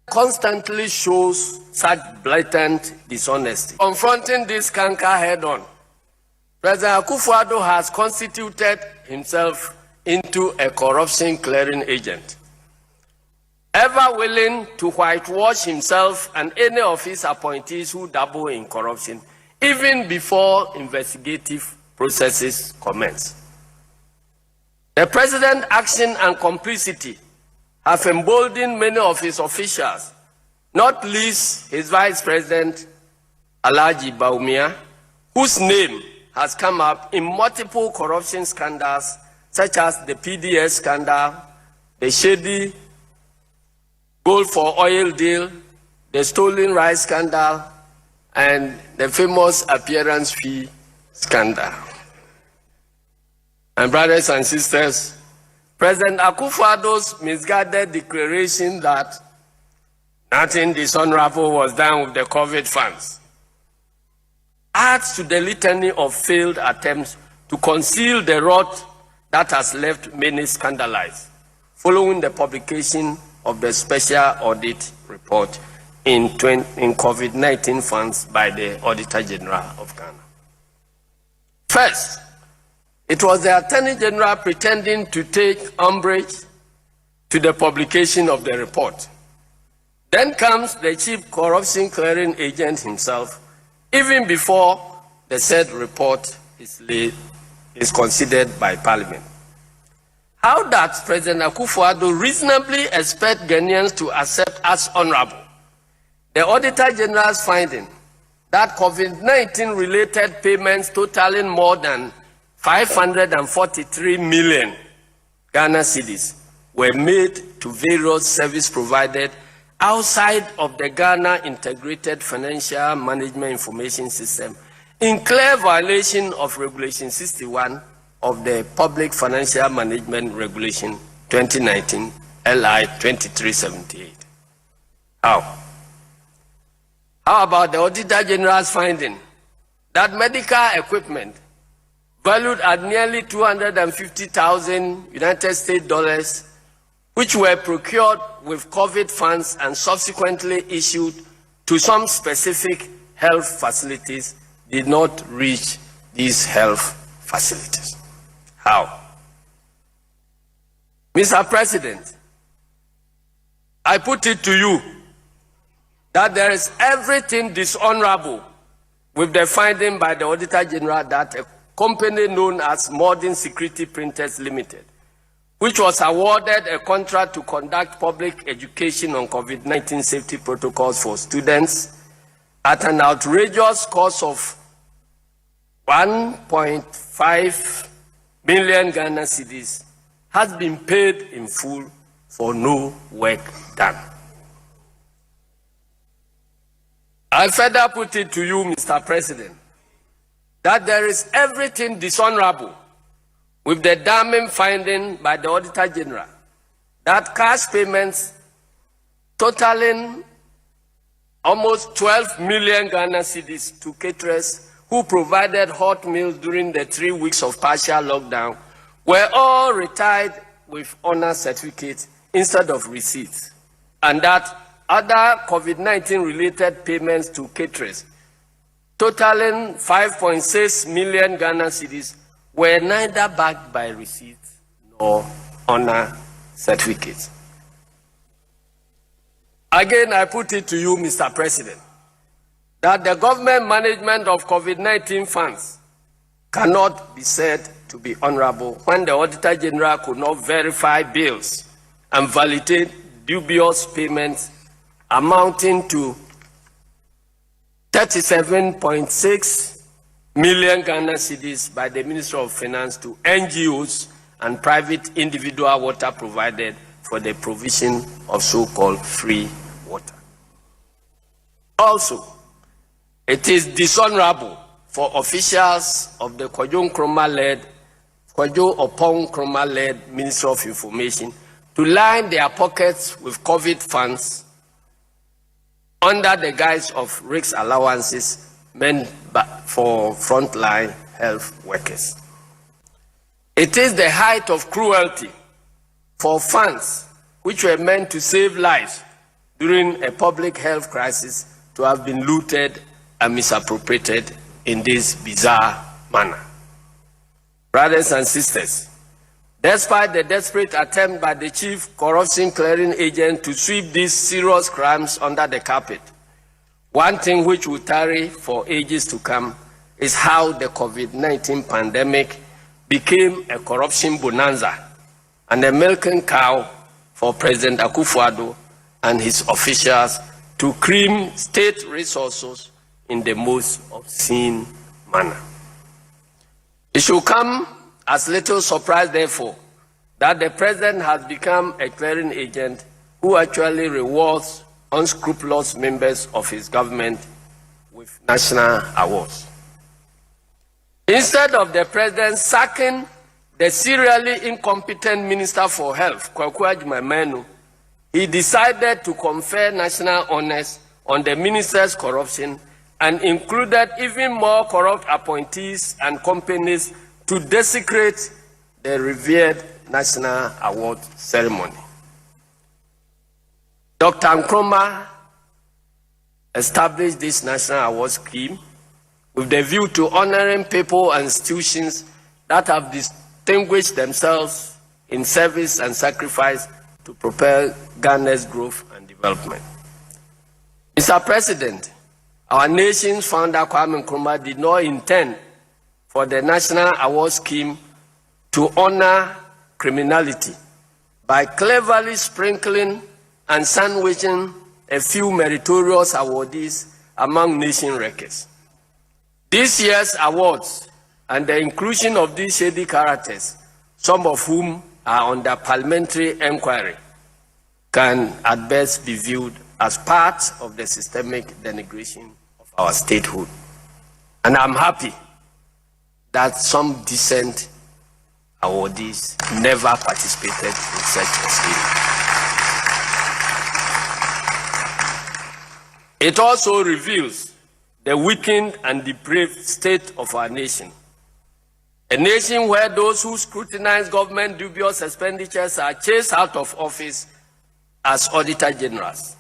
Speaker 15: Constantly shows such blatant dishonesty. Confronting this canker head-on, President Akufo-Addo has constituted himself into a corruption clearing agent, ever willing to whitewash himself and any of his appointees who dabble in corruption, even before investigative processes commence. The president's action and complicity have emboldened many of his officials, not least his Vice President, Alhaji Bawumia, whose name has come up in multiple corruption scandals, such as the PDS scandal, the shady gold for oil deal, the stolen rice scandal, and the famous appearance fee scandal. And brothers and sisters, President Akufo-Addo's misguided declaration that nothing dishonorable was done with the COVID funds adds to the litany of failed attempts to conceal the rot that has left many scandalized following the publication of the special audit report in COVID-19 funds by the Auditor General of Ghana. First, it was the Attorney General pretending to take umbrage to the publication of the report. Then comes the chief corruption clearing agent himself, even before the said report is considered by Parliament. How does President Akufo-Addo reasonably expect Ghanaians to accept as honorable the Auditor General's finding that COVID-19 related payments totaling more than 543 million Ghana cedis were made to various service providers outside of the Ghana Integrated Financial Management Information System in clear violation of Regulation 61 of the Public Financial Management Regulation 2019 LI 2378. How? How about the Auditor General's finding that medical equipment valued at nearly 250,000 United States dollars, which were procured with COVID funds and subsequently issued to some specific health facilities, did not reach these health facilities? How? Mr. President, I put it to you that there is everything dishonorable with the finding by the Auditor General that company known as Modern Security Printers Limited, which was awarded a contract to conduct public education on COVID-19 safety protocols for students at an outrageous cost of 1.5 million Ghana cedis, has been paid in full for no work done. I further put it to you, Mr. President, that there is everything dishonorable with the damning finding by the Auditor General that cash payments totaling almost 12 million Ghana cedis to caterers who provided hot meals during the 3 weeks of partial lockdown were all retired with honor certificates instead of receipts, and that other COVID-19 related payments to caterers totaling 5.6 million Ghana cedis were neither backed by receipts nor honor certificates. Again, I put it to you, Mr. President, that the government management of COVID-19 funds cannot be said to be honorable when the Auditor General could not verify bills and validate dubious payments amounting to 37.6 million Ghana cedis by the Ministry of Finance to NGOs and private individual water provided for the provision of so-called free water. Also, it is dishonorable for officials of the Kwajo Opong Nkrumah-led Ministry of Information to line their pockets with COVID funds under the guise of risk allowances meant for frontline health workers. It is the height of cruelty for funds which were meant to save lives during a public health crisis to have been looted and misappropriated in this bizarre manner. Brothers and sisters, despite the desperate attempt by the chief corruption clearing agent to sweep these serious crimes under the carpet, one thing which will tarry for ages to come is how the COVID-19 pandemic became a corruption bonanza and a milking cow for President Akufo-Addo and his officials to cream state resources in the most obscene manner. It should come as little surprise, therefore, that the President has become a clearing agent who actually rewards unscrupulous members of his government with national awards. Instead of the President sacking the serially incompetent Minister for Health, Kwaku Agyeman, he decided to confer national honors on the minister's corruption and included even more corrupt appointees and companies to desecrate the revered national award ceremony. Dr. Nkrumah established this national award scheme with the view to honoring people and institutions that have distinguished themselves in service and sacrifice to propel Ghana's growth and development. Mr. President, our nation's founder Kwame Nkrumah did not intend for the national award scheme to honor criminality by cleverly sprinkling and sandwiching a few meritorious awardees among nation wreckers. This year's awards and the inclusion of these shady characters, some of whom are under parliamentary inquiry, can at best be viewed as part of the systemic denigration of our statehood. And I'm happy that some decent awardees never participated in such a scheme. It also reveals the weakened and depraved state of our nation. A nation where those who scrutinize government dubious expenditures are chased out of office as Auditor Generals,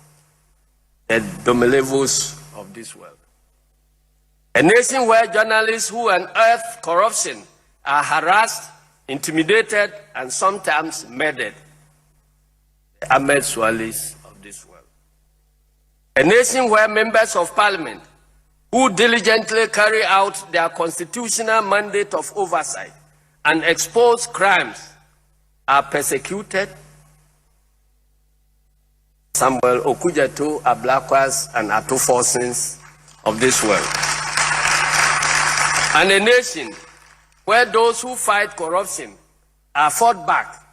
Speaker 15: the Domelevos of this world. A nation where journalists who unearth corruption are harassed, intimidated, and sometimes murdered, the Ahmed Swalis of this world. A nation where members of parliament who diligently carry out their constitutional mandate of oversight and expose crimes are persecuted. Samuel Okujato, Ablakwas, and Atoforsons of this world. And a nation where those who fight corruption are fought back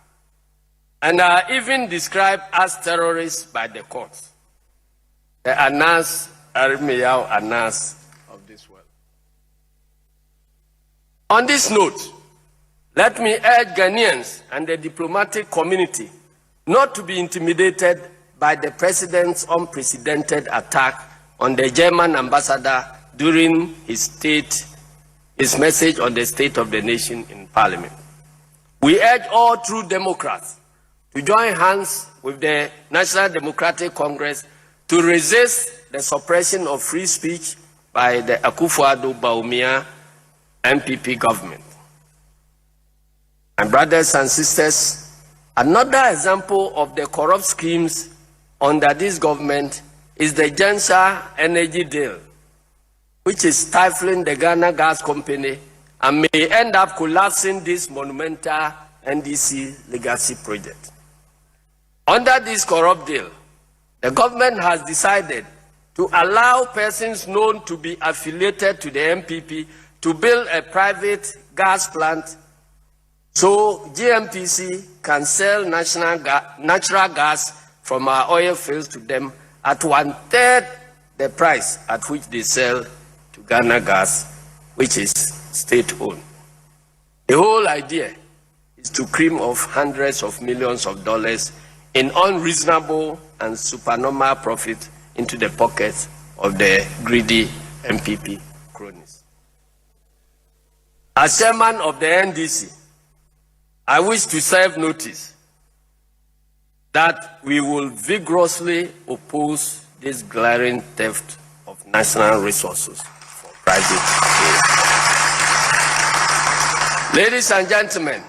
Speaker 15: and are even described as terrorists by the courts. The Anas Arimiyao Anas of this world. On this note, let me urge Ghanaians and the diplomatic community not to be intimidated by the president's unprecedented attack on the German ambassador during his message on the state of the nation in Parliament. We urge all true Democrats to join hands with the National Democratic Congress to resist the suppression of free speech by the Akufo-Addo-Bawumia MPP government. My brothers and sisters, another example of the corrupt schemes under this government is the Gensa energy deal, which is stifling the Ghana Gas Company and may end up collapsing this monumental NDC legacy project. Under this corrupt deal, the government has decided to allow persons known to be affiliated to the MPP to build a private gas plant so GMPC can sell natural gas from our oil fields to them at 1/3 the price at which they sell to Ghana Gas, which is state-owned. The whole idea is to cream off hundreds of millions of dollars in unreasonable and supernormal profit into the pockets of the greedy MPP cronies. As chairman of the NDC, I wish to serve notice that we will vigorously oppose this glaring theft of national resources for private gain. Ladies and gentlemen,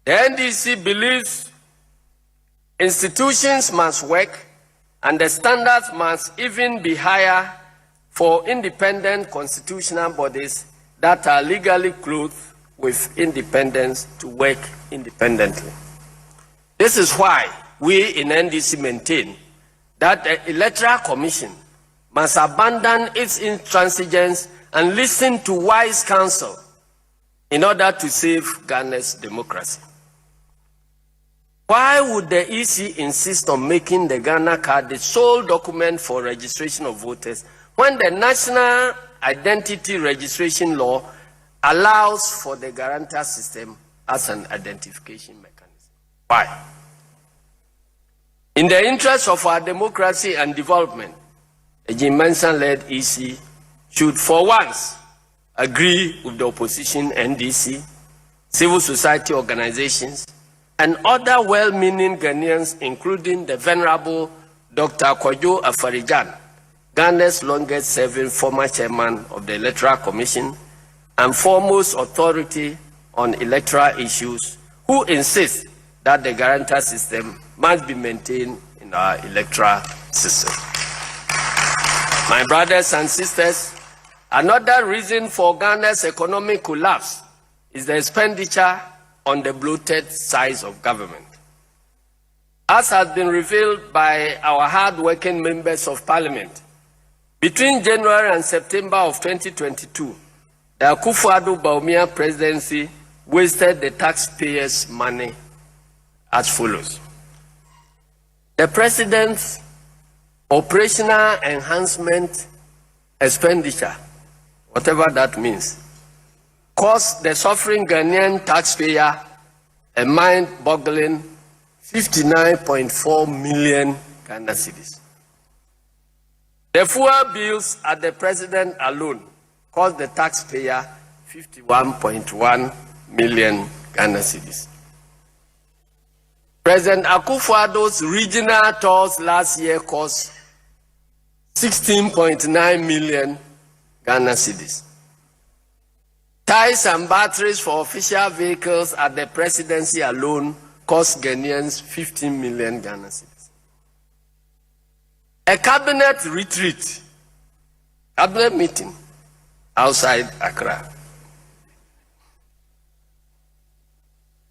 Speaker 15: the NDC believes institutions must work and the standards must even be higher for independent constitutional bodies that are legally clothed with independence to work independently. This is why we in NDC maintain that the Electoral Commission must abandon its intransigence and listen to wise counsel in order to save Ghana's democracy. Why would the EC insist on making the Ghana card the sole document for registration of voters when the National Identity Registration Law allows for the guarantor system as an identification mechanism? Why? In the interest of our democracy and development, the Jim Manson-led EC should for once agree with the opposition NDC, civil society organizations, and other well-meaning Ghanaians, including the Venerable Dr. Kwadwo Afarijan, Ghana's longest-serving former chairman of the Electoral Commission and foremost authority on electoral issues, who insists that the guarantor system must be maintained in our electoral system. My brothers and sisters, another reason for Ghana's economic collapse is the expenditure on the bloated size of government. As has been revealed by our hard-working members of parliament, between January and September of 2022, the Akufo-Addo-Bawumia presidency wasted the taxpayers' money as follows. The president's operational enhancement expenditure, whatever that means, cost the suffering Ghanaian taxpayer a mind-boggling 59.4 million Ghana cedis. The fuel bills at the president alone cost the taxpayer 51.1 million Ghana cedis. President Akufo-Addo's regional tours last year cost 16.9 million Ghana cedis. Tires and batteries for official vehicles at the presidency alone cost Ghanaians 15 million Ghana cedis. A cabinet retreat cabinet meeting outside Accra.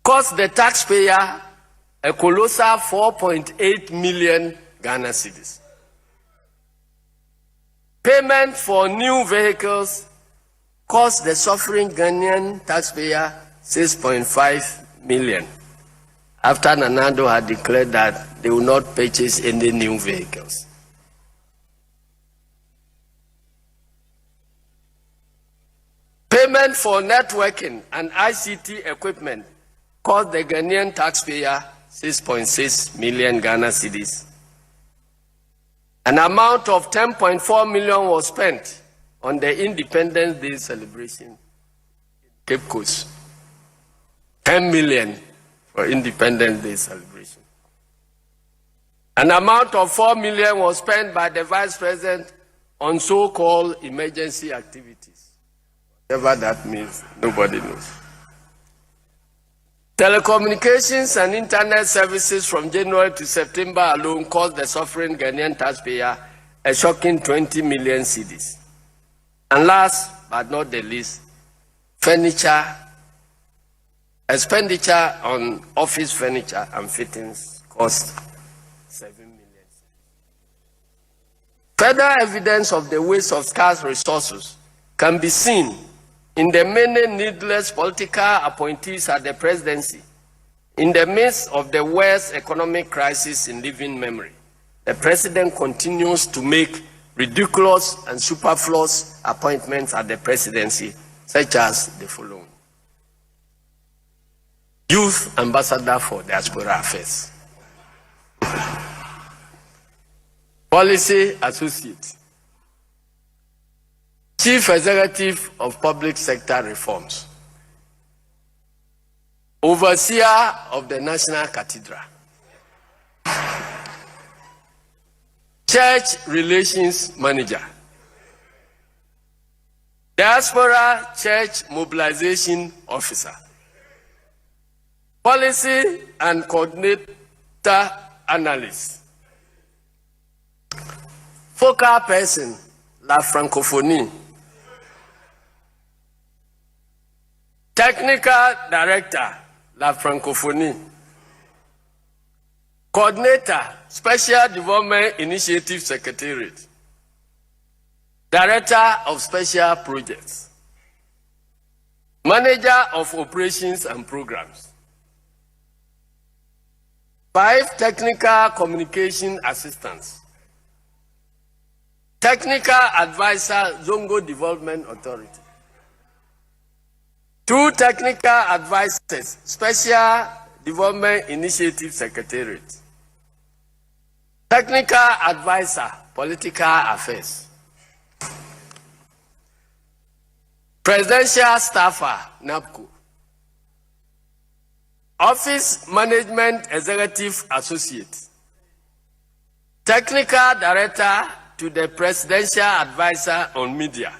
Speaker 15: Cost the taxpayer a colossal 4.8 million Ghana cedis. Payment for new vehicles cost the suffering Ghanaian taxpayer 6.5 million. After Nanado had declared that they will not purchase any new vehicles. Payment for networking and ICT equipment cost the Ghanaian taxpayer 6.6 million Ghana cedis. An amount of 10.4 million was spent on the Independence Day celebration in Cape Coast. 10 million for Independence Day celebration. An amount of 4 million was spent by the Vice President on so-called emergency activities. Whatever that means, nobody knows. Telecommunications and internet services from January to September alone cost the suffering Ghanaian taxpayer a shocking 20 million cedis. And last but not the least, furniture, expenditure on office furniture and fittings cost 7 million. Further evidence of the waste of scarce resources can be seen in the many needless political appointees at the presidency. In the midst of the worst economic crisis in living memory, the president continues to make ridiculous and superfluous appointments at the presidency, such as the following. Youth Ambassador for Diaspora Affairs. Policy Associate. Chief Executive of Public Sector Reforms. Overseer of the National Cathedral. Church Relations Manager. Diaspora Church Mobilization Officer. Policy and Coordinator Analyst. Focal Person, La Francophonie. Technical Director, La Francophonie. Coordinator, Special Development Initiative Secretariat. Director of Special Projects. Manager of Operations and Programs. 5 Technical Communication Assistants. Technical Advisor, Zongo Development Authority. 2 Technical Advisors, Special Development Initiative Secretariat. Technical Advisor, Political Affairs. Presidential Staffer, NAPCO. Office Management Executive Associate. Technical Director to the Presidential Advisor on Media.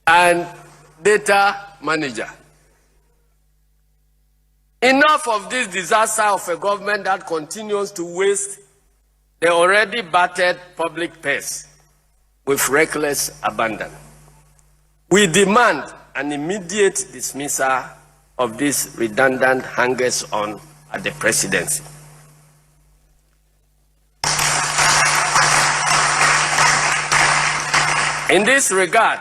Speaker 15: And Data Manager. Enough of this disaster of a government that continues to waste the already battered public purse with reckless abandon. We demand an immediate dismissal of these redundant hangers-on at the presidency. In this regard,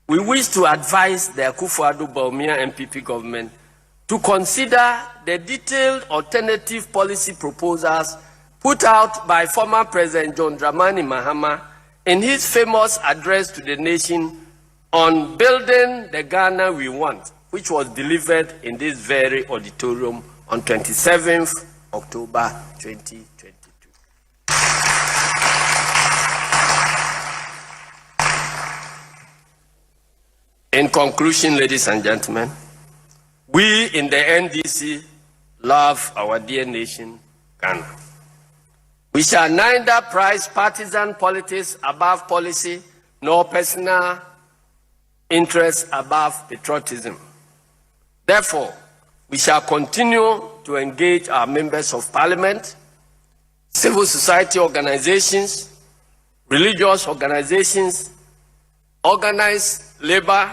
Speaker 15: we wish to advise the Akufo-Addo-Bawumia MPP government to consider the detailed alternative policy proposals put out by former President John Dramani Mahama in his famous address to the nation on building the Ghana we want, which was delivered in this very auditorium on 27th October 2022. In conclusion, ladies and gentlemen, we in the NDC love our dear nation, Ghana. We shall neither prize partisan politics above policy, nor personal interests above patriotism. Therefore, we shall continue to engage our members of parliament, civil society organizations, religious organizations, organized labor,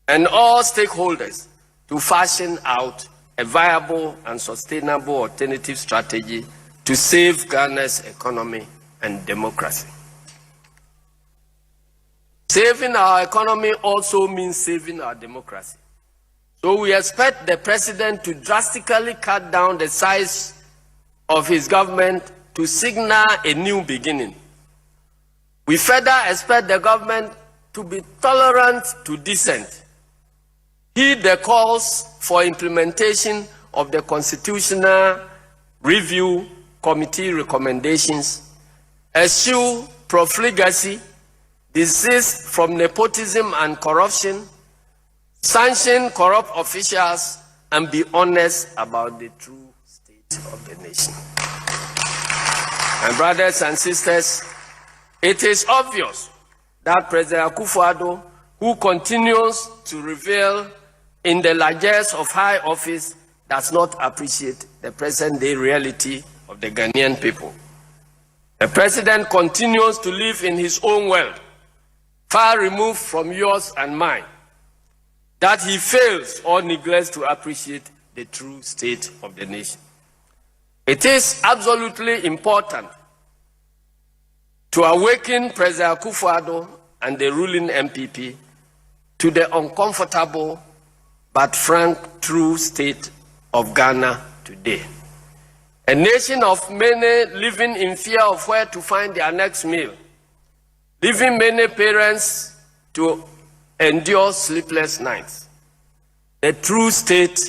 Speaker 15: and all stakeholders to fashion out a viable and sustainable alternative strategy to save Ghana's economy and democracy. Saving our economy also means saving our democracy. So we expect the president to drastically cut down the size of his government to signal a new beginning. We further expect the government to be tolerant to dissent, heed the calls for implementation of the Constitutional Review Committee recommendations, eschew profligacy, desist from nepotism and corruption, sanction corrupt officials, and be honest about the true state of the nation. My brothers and sisters, it is obvious that President Akufo-Addo, who continues to revel in the largesse of high office, does not appreciate the present-day reality of the Ghanaian people. The president continues to live in his own world, far removed from yours and mine, that he fails or neglects to appreciate the true state of the nation. It is absolutely important to awaken President Akufo-Addo and the ruling MPP to the uncomfortable but frank true state of Ghana today. A nation of many living in fear of where to find their next meal, leaving many parents to endure sleepless nights. The true state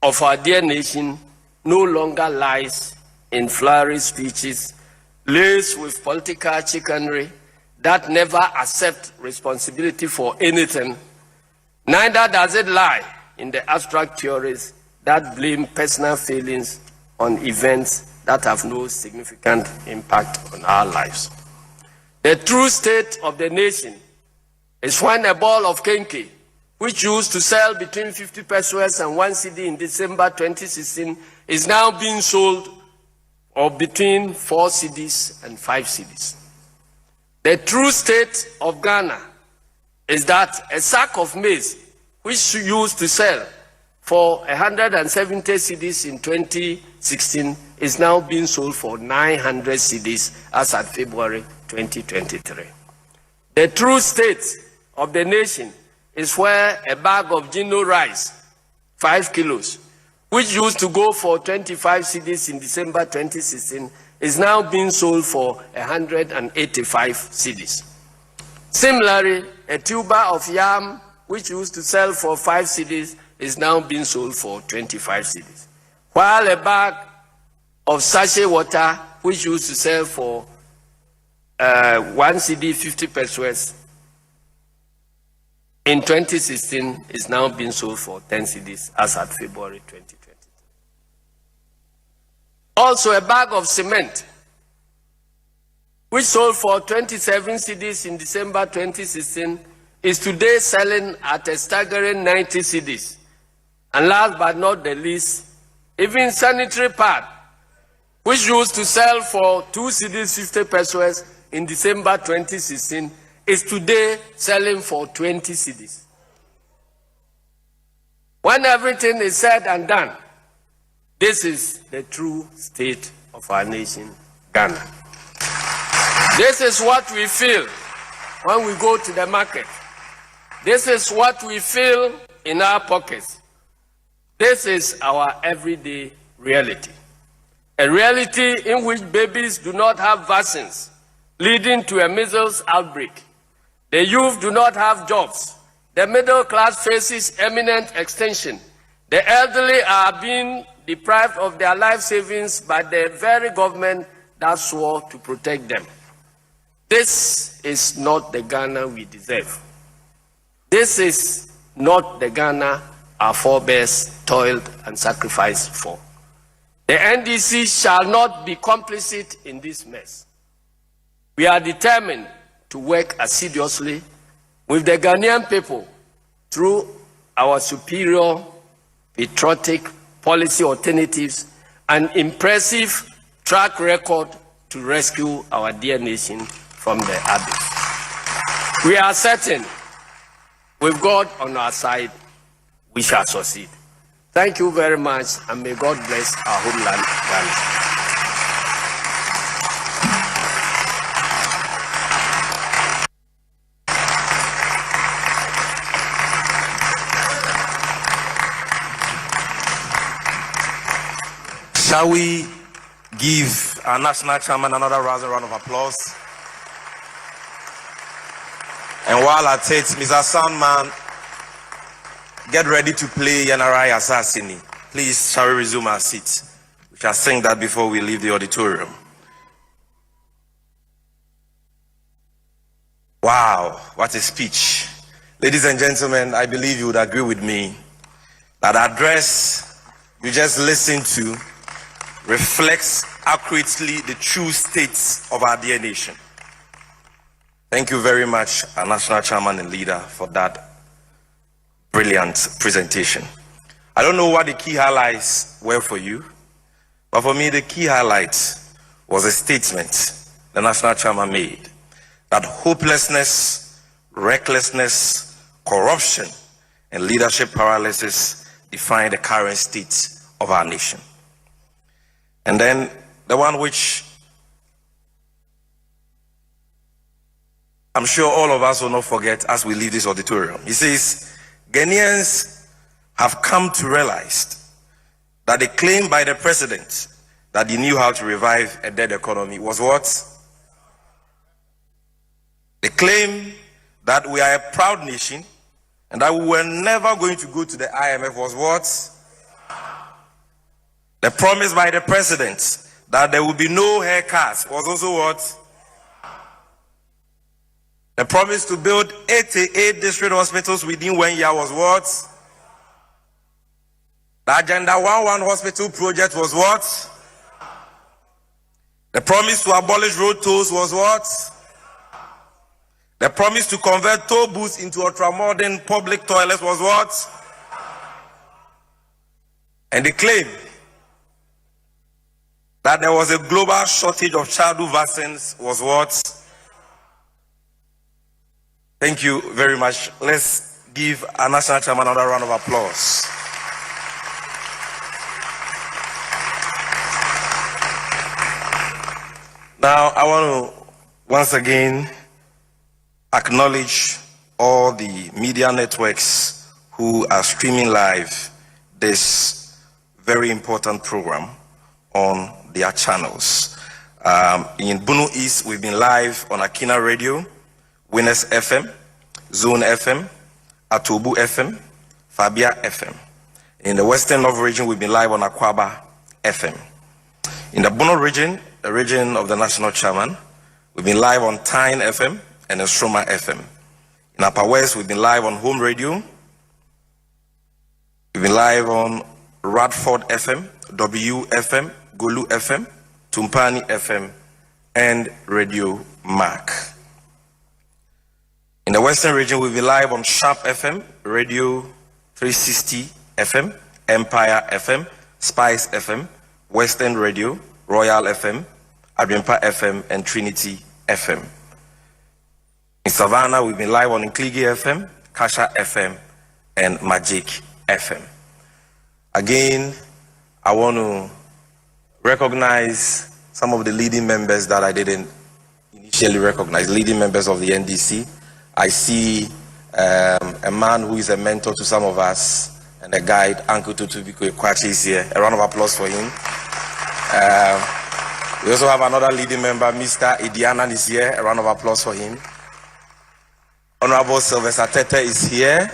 Speaker 15: of our dear nation no longer lies in flowery speeches laced with political chicanery that never accept responsibility for anything. Neither does it lie in the abstract theories that blame personal feelings on events that have no significant impact on our lives. The true state of the nation is when a ball of kenkey, which used to sell between 50 pesos and 1 cedi in December 2016, is now being sold or between 4 cedis and 5 cedis. The true state of Ghana is that a sack of maize, which used to sell for 170 cedis in 2016, is now being sold for 900 cedis as at February 2023. The true state of the nation is where a bag of Gino rice, 5 kilos, which used to go for 25 cedis in December 2016, is now being sold for 185 cedis. Similarly, a tuber of yam, which used to sell for 5 cedis, is now being sold for 25 cedis. While a bag of sachet water, which used to sell for 1 cedi 50 pesos in 2016, is now being sold for 10 cedis as at February 2020. Also, a bag of cement, which sold for 27 cedis in December 2016, is today selling at a staggering 90 cedis. And last but not the least, even sanitary pad, which used to sell for 2 cedis 50 pesos in December 2016, is today selling for 20 cedis. When everything is said and done, this is the true state of our nation, Ghana. This is what we feel when we go to the market. This is what we feel in our pockets. This is our everyday reality. A reality in which babies do not have vaccines, leading to a measles outbreak. The youth do not have jobs. The middle class faces imminent extinction. The elderly are being deprived of their life savings by the very government that swore to protect them. This is not the Ghana we deserve. This is not the Ghana our forebears toiled and sacrificed for. The NDC shall not be complicit in this mess. We are determined to work assiduously with the Ghanaian people through our superior, patriotic policy alternatives and impressive track record to rescue our dear nation from the abyss. We are certain, with God on our side, we shall succeed. Thank you very much, and may God bless our homeland, Ghana.
Speaker 16: Shall we give our national chairman another round of applause? And while at it, Mr. Soundman, get ready to play Yanarai Assassini. Please, shall we resume our seats? We shall sing that before we leave the auditorium. Wow, what a speech. Ladies and gentlemen, I believe you would agree with me that address you just listened to reflects accurately the true states of our dear nation. Thank you very much, our national chairman and leader, for that brilliant presentation. I don't know what the key highlights were for you, but for me the key highlight was a statement the national chairman made that hopelessness, recklessness, corruption, and leadership paralysis define the current state of our nation. And then the one which I'm sure all of us will not forget as we leave this auditorium. He says, Ghanaians have come to realize that the claim by the president that he knew how to revive a dead economy was what? The claim that we are a proud nation and that we were never going to go to the IMF was what? The promise by the president that there will be no haircuts was also what? The promise to build 88 district hospitals within 1 year was what? The Agenda 11 hospital project was what? The promise to abolish road tolls was what? The promise to convert toll booths into ultra-modern public toilets was what? And the claim that there was a global shortage of childhood vaccines was what? Thank you very much. Let's give our national chairman another round of applause. Now, I want to once again acknowledge all the media networks who are streaming live this very important program on their channels. In Bunu East, we've been live on Akina Radio, Winners FM, Zone FM, Atobu FM, Fabia FM. In the Western North region, we've been live on Akwaba FM. In the Bono region, the region of the national chairman, we've been live on Tyne FM and Estroma FM. In Upper West, we've been live on Home Radio. We've been live on Radford FM, WFM, Gulu FM, Tumpani FM, and Radio Mark. In the Western region, we'll be live on Sharp FM, Radio 360 FM, Empire FM, Spice FM, Western Radio, Royal FM, Adwempa FM, and Trinity FM. In Savannah, we've been live on Nkligi FM, Kasha FM, and Magic FM. Again, I want to recognize some of the leading members that I didn't initially recognize, leading members of the NDC. I see a man who is a mentor to some of us and a guide, Uncle Tutubiko Ekwachi is here. A round of applause for him. We also have another leading member, Mr. Idianan is here. A round of applause for him. Honorable Sylvester Tete is here.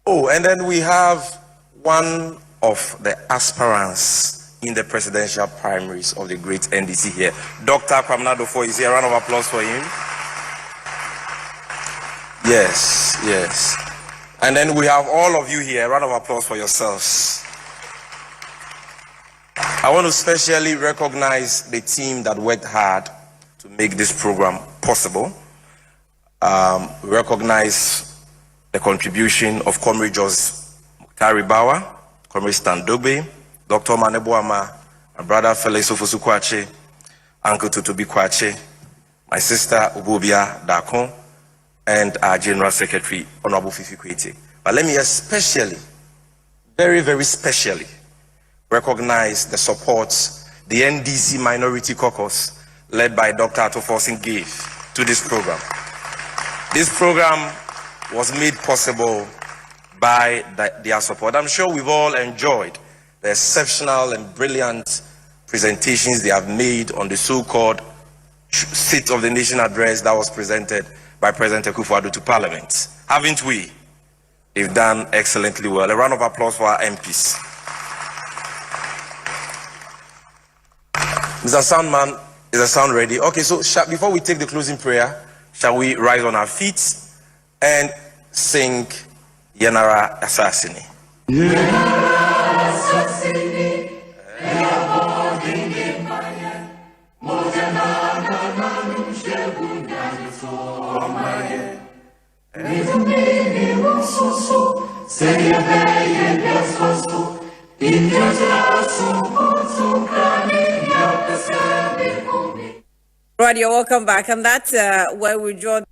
Speaker 16: Oh, and then we have one of the aspirants in the presidential primaries of the great NDC here. Dr. Kwamna Dofo is here. A round of applause for him. Yes, yes. And then we have all of you here. A round of applause for yourselves. I want to specially recognize the team that worked hard to make this program possible. Recognize the contribution of Comrade Jos Muktari-Bawa, Comrade Stan Dobe, Dr. Manebuama, my brother Felix Ofusukwache, Uncle Tutubi Kwache, my sister Ububia Dakon, and our General Secretary, Honorable Fifi Kwete. But let me especially, very, very specially, recognize the support the NDC Minority Caucus, led by Dr. Ato Forson, gave to this program. This program was made possible by their support. I'm sure we've all enjoyed the exceptional and brilliant presentations they have made on the so-called State of the Nation address that was presented by President Akufo-Addo to Parliament. Haven't we? They've done excellently well. A round of applause for our MPs. Mr. Soundman, is the sound ready? Okay, so before we take the closing prayer, shall we rise on our feet and sing Yenara Assassini?
Speaker 17: Right, you're welcome back, and that's where we draw.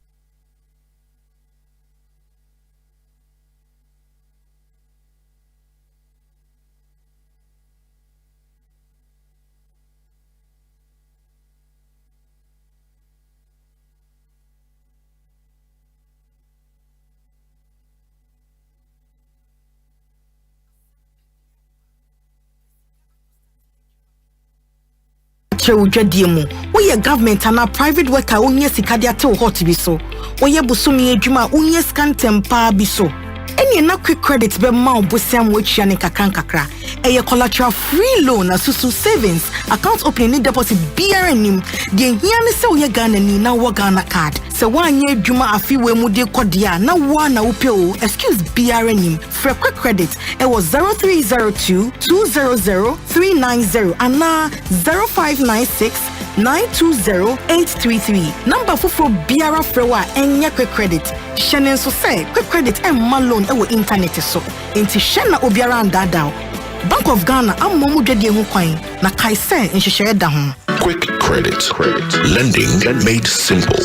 Speaker 18: We government and a private worker onye sikadia te hot biso. Oye busumi edwuma onye scan tempa biso. Any na quick credit be ma obosiam wechia ne kakra. Eye collateral free loan asusu savings account opening deposit BRNim. De hia ne se oye Ghana ni na wo Ghana card. Se wanye edwuma afi we mu de kodia na wa na upe o excuse BRNim. For quick credit it was 0302 200 390 and na 0596 920-833. Number for Biara Frewa and quick credit. Shannon so say quick credit and malone ewo internet so. Inti Shanna Obiara and Dadao. Bank of Ghana am momu dedi hu kwan na kai say in share da ho.
Speaker 4: Quick credit. Lending made simple.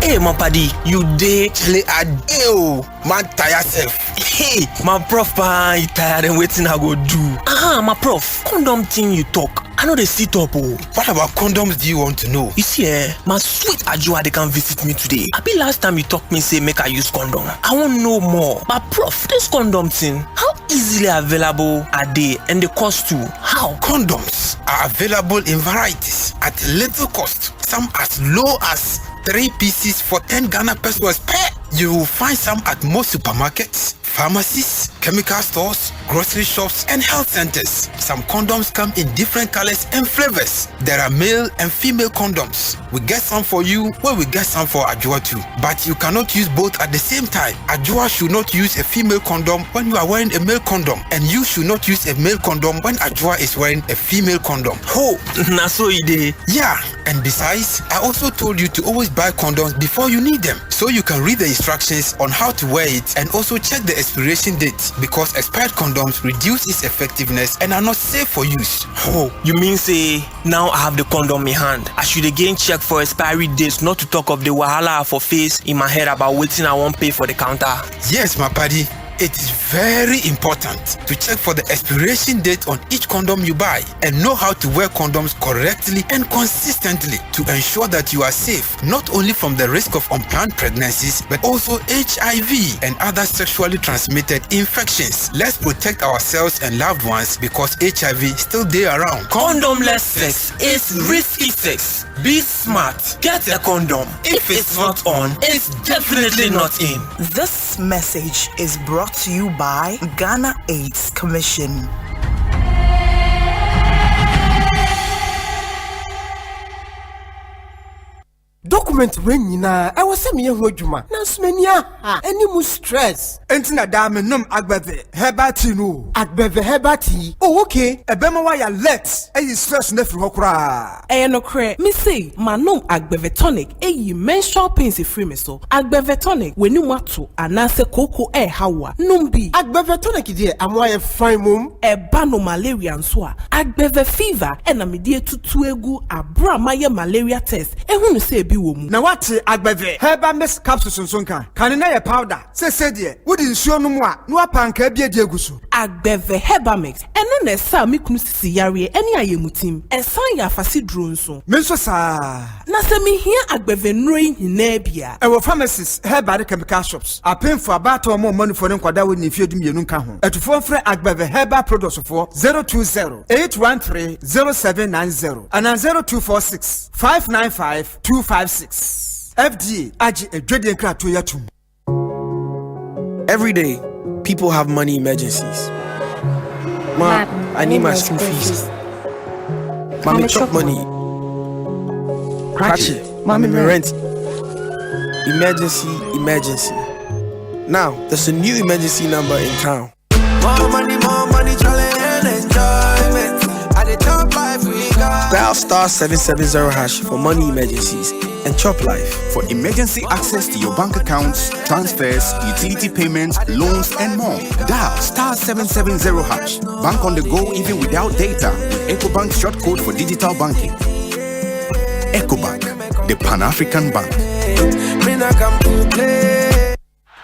Speaker 19: Hey, my paddy, you dey chile a deal. Man, tire self. Hey, my prof, you tired and waiting I go do. My prof, condom thing you talk. I know they sit up. Oh. What about condoms do you want to know? You see, my sweet Ajua, they can visit me today. I be last time you talk me say make I use condom. I want know more. But prof, this condom thing, how easily available are they and the cost too? How?
Speaker 20: Condoms are available in varieties at little cost. Some as low as 3 pieces for 10 Ghana pesos per. You will find some at most supermarkets, pharmacies, chemical stores, grocery shops, and health centers. Some condoms come in different colors and flavors. There are male and female condoms. We get some for you, where we get some for Ajua too. But you cannot use both at the same time. Ajua should not use a female condom when you are wearing a male condom, and you should not use a male condom when Ajua is wearing a female condom.
Speaker 19: Oh, na so ide.
Speaker 20: Yeah, and besides, I also told you to always buy condoms before you need them, so you can read the instructions on how to wear it and also check the expiration date, because expired condoms reduce its effectiveness and are not safe for use.
Speaker 19: Oh, you mean say now I have the condom in hand, I should again check for expiry dates, not to talk of the wahala for face in my head about waiting I won't pay for the counter?
Speaker 20: Yes, my buddy. It is very important to check for the expiration date on each condom you buy and know how to wear condoms correctly and consistently to ensure that you are safe, not only from the risk of unplanned pregnancies, but also HIV and other sexually transmitted infections. Let's protect ourselves and loved ones, because HIV still there around.
Speaker 19: Condomless sex is risky sex. Be smart. Get a condom. If it's not on, it's definitely not in.
Speaker 21: This message is brought to you by Ghana AIDS Commission.
Speaker 2: document renyina e wo se me ho adwuma na so mani aha any mu stress entina da me nom agbeve hebati no agbeve hebati oh okay ebema wa ya let e stress na firi ho kura
Speaker 22: no kre me say manom agbeve tonic menstrual pains free me so agbeve tonic weni mu ato anase koko hawa numbi
Speaker 2: agbeve tonic die amoye fine mum
Speaker 22: ba no malaria nso a agbeve fever na me die tutu egu abra maye malaria test ehunu se bi wo mu
Speaker 2: na wate agbeve herbal mix capsules nso kan na ye powder se die wodi nsuo no mu a no apanka bia die eguso
Speaker 22: agbeve herbal mix eno na sa me kunu sisi yare eni ayemutim esan ya afase duro nso
Speaker 2: me nso sa
Speaker 22: na se me hia agbeve nro hina bia
Speaker 2: ewo pharmacies herbal chemical shops apemfo abato mo manufo ne nkwada wo ne fiedum yenu nka ho etufo frɛ agbeve herbal products for 020-813-0790 and 0246-595-256 FDA agi edwede nkrato yatum.
Speaker 19: Every day, people have money emergencies. Ma, I need my school fees. Mommy chop money. Crash it. Mommy rent. Emergency. Now, there's a new emergency number in town.
Speaker 23: More money, challenge and enjoyment. At the top life we got.
Speaker 19: Dial *770# for money emergencies and chop life.
Speaker 24: For emergency access to your bank accounts, transfers, utility payments, loans, and more. Dial *770#. Bank on the go even without data with EcoBank short code for digital banking. EcoBank, the Pan-African Bank.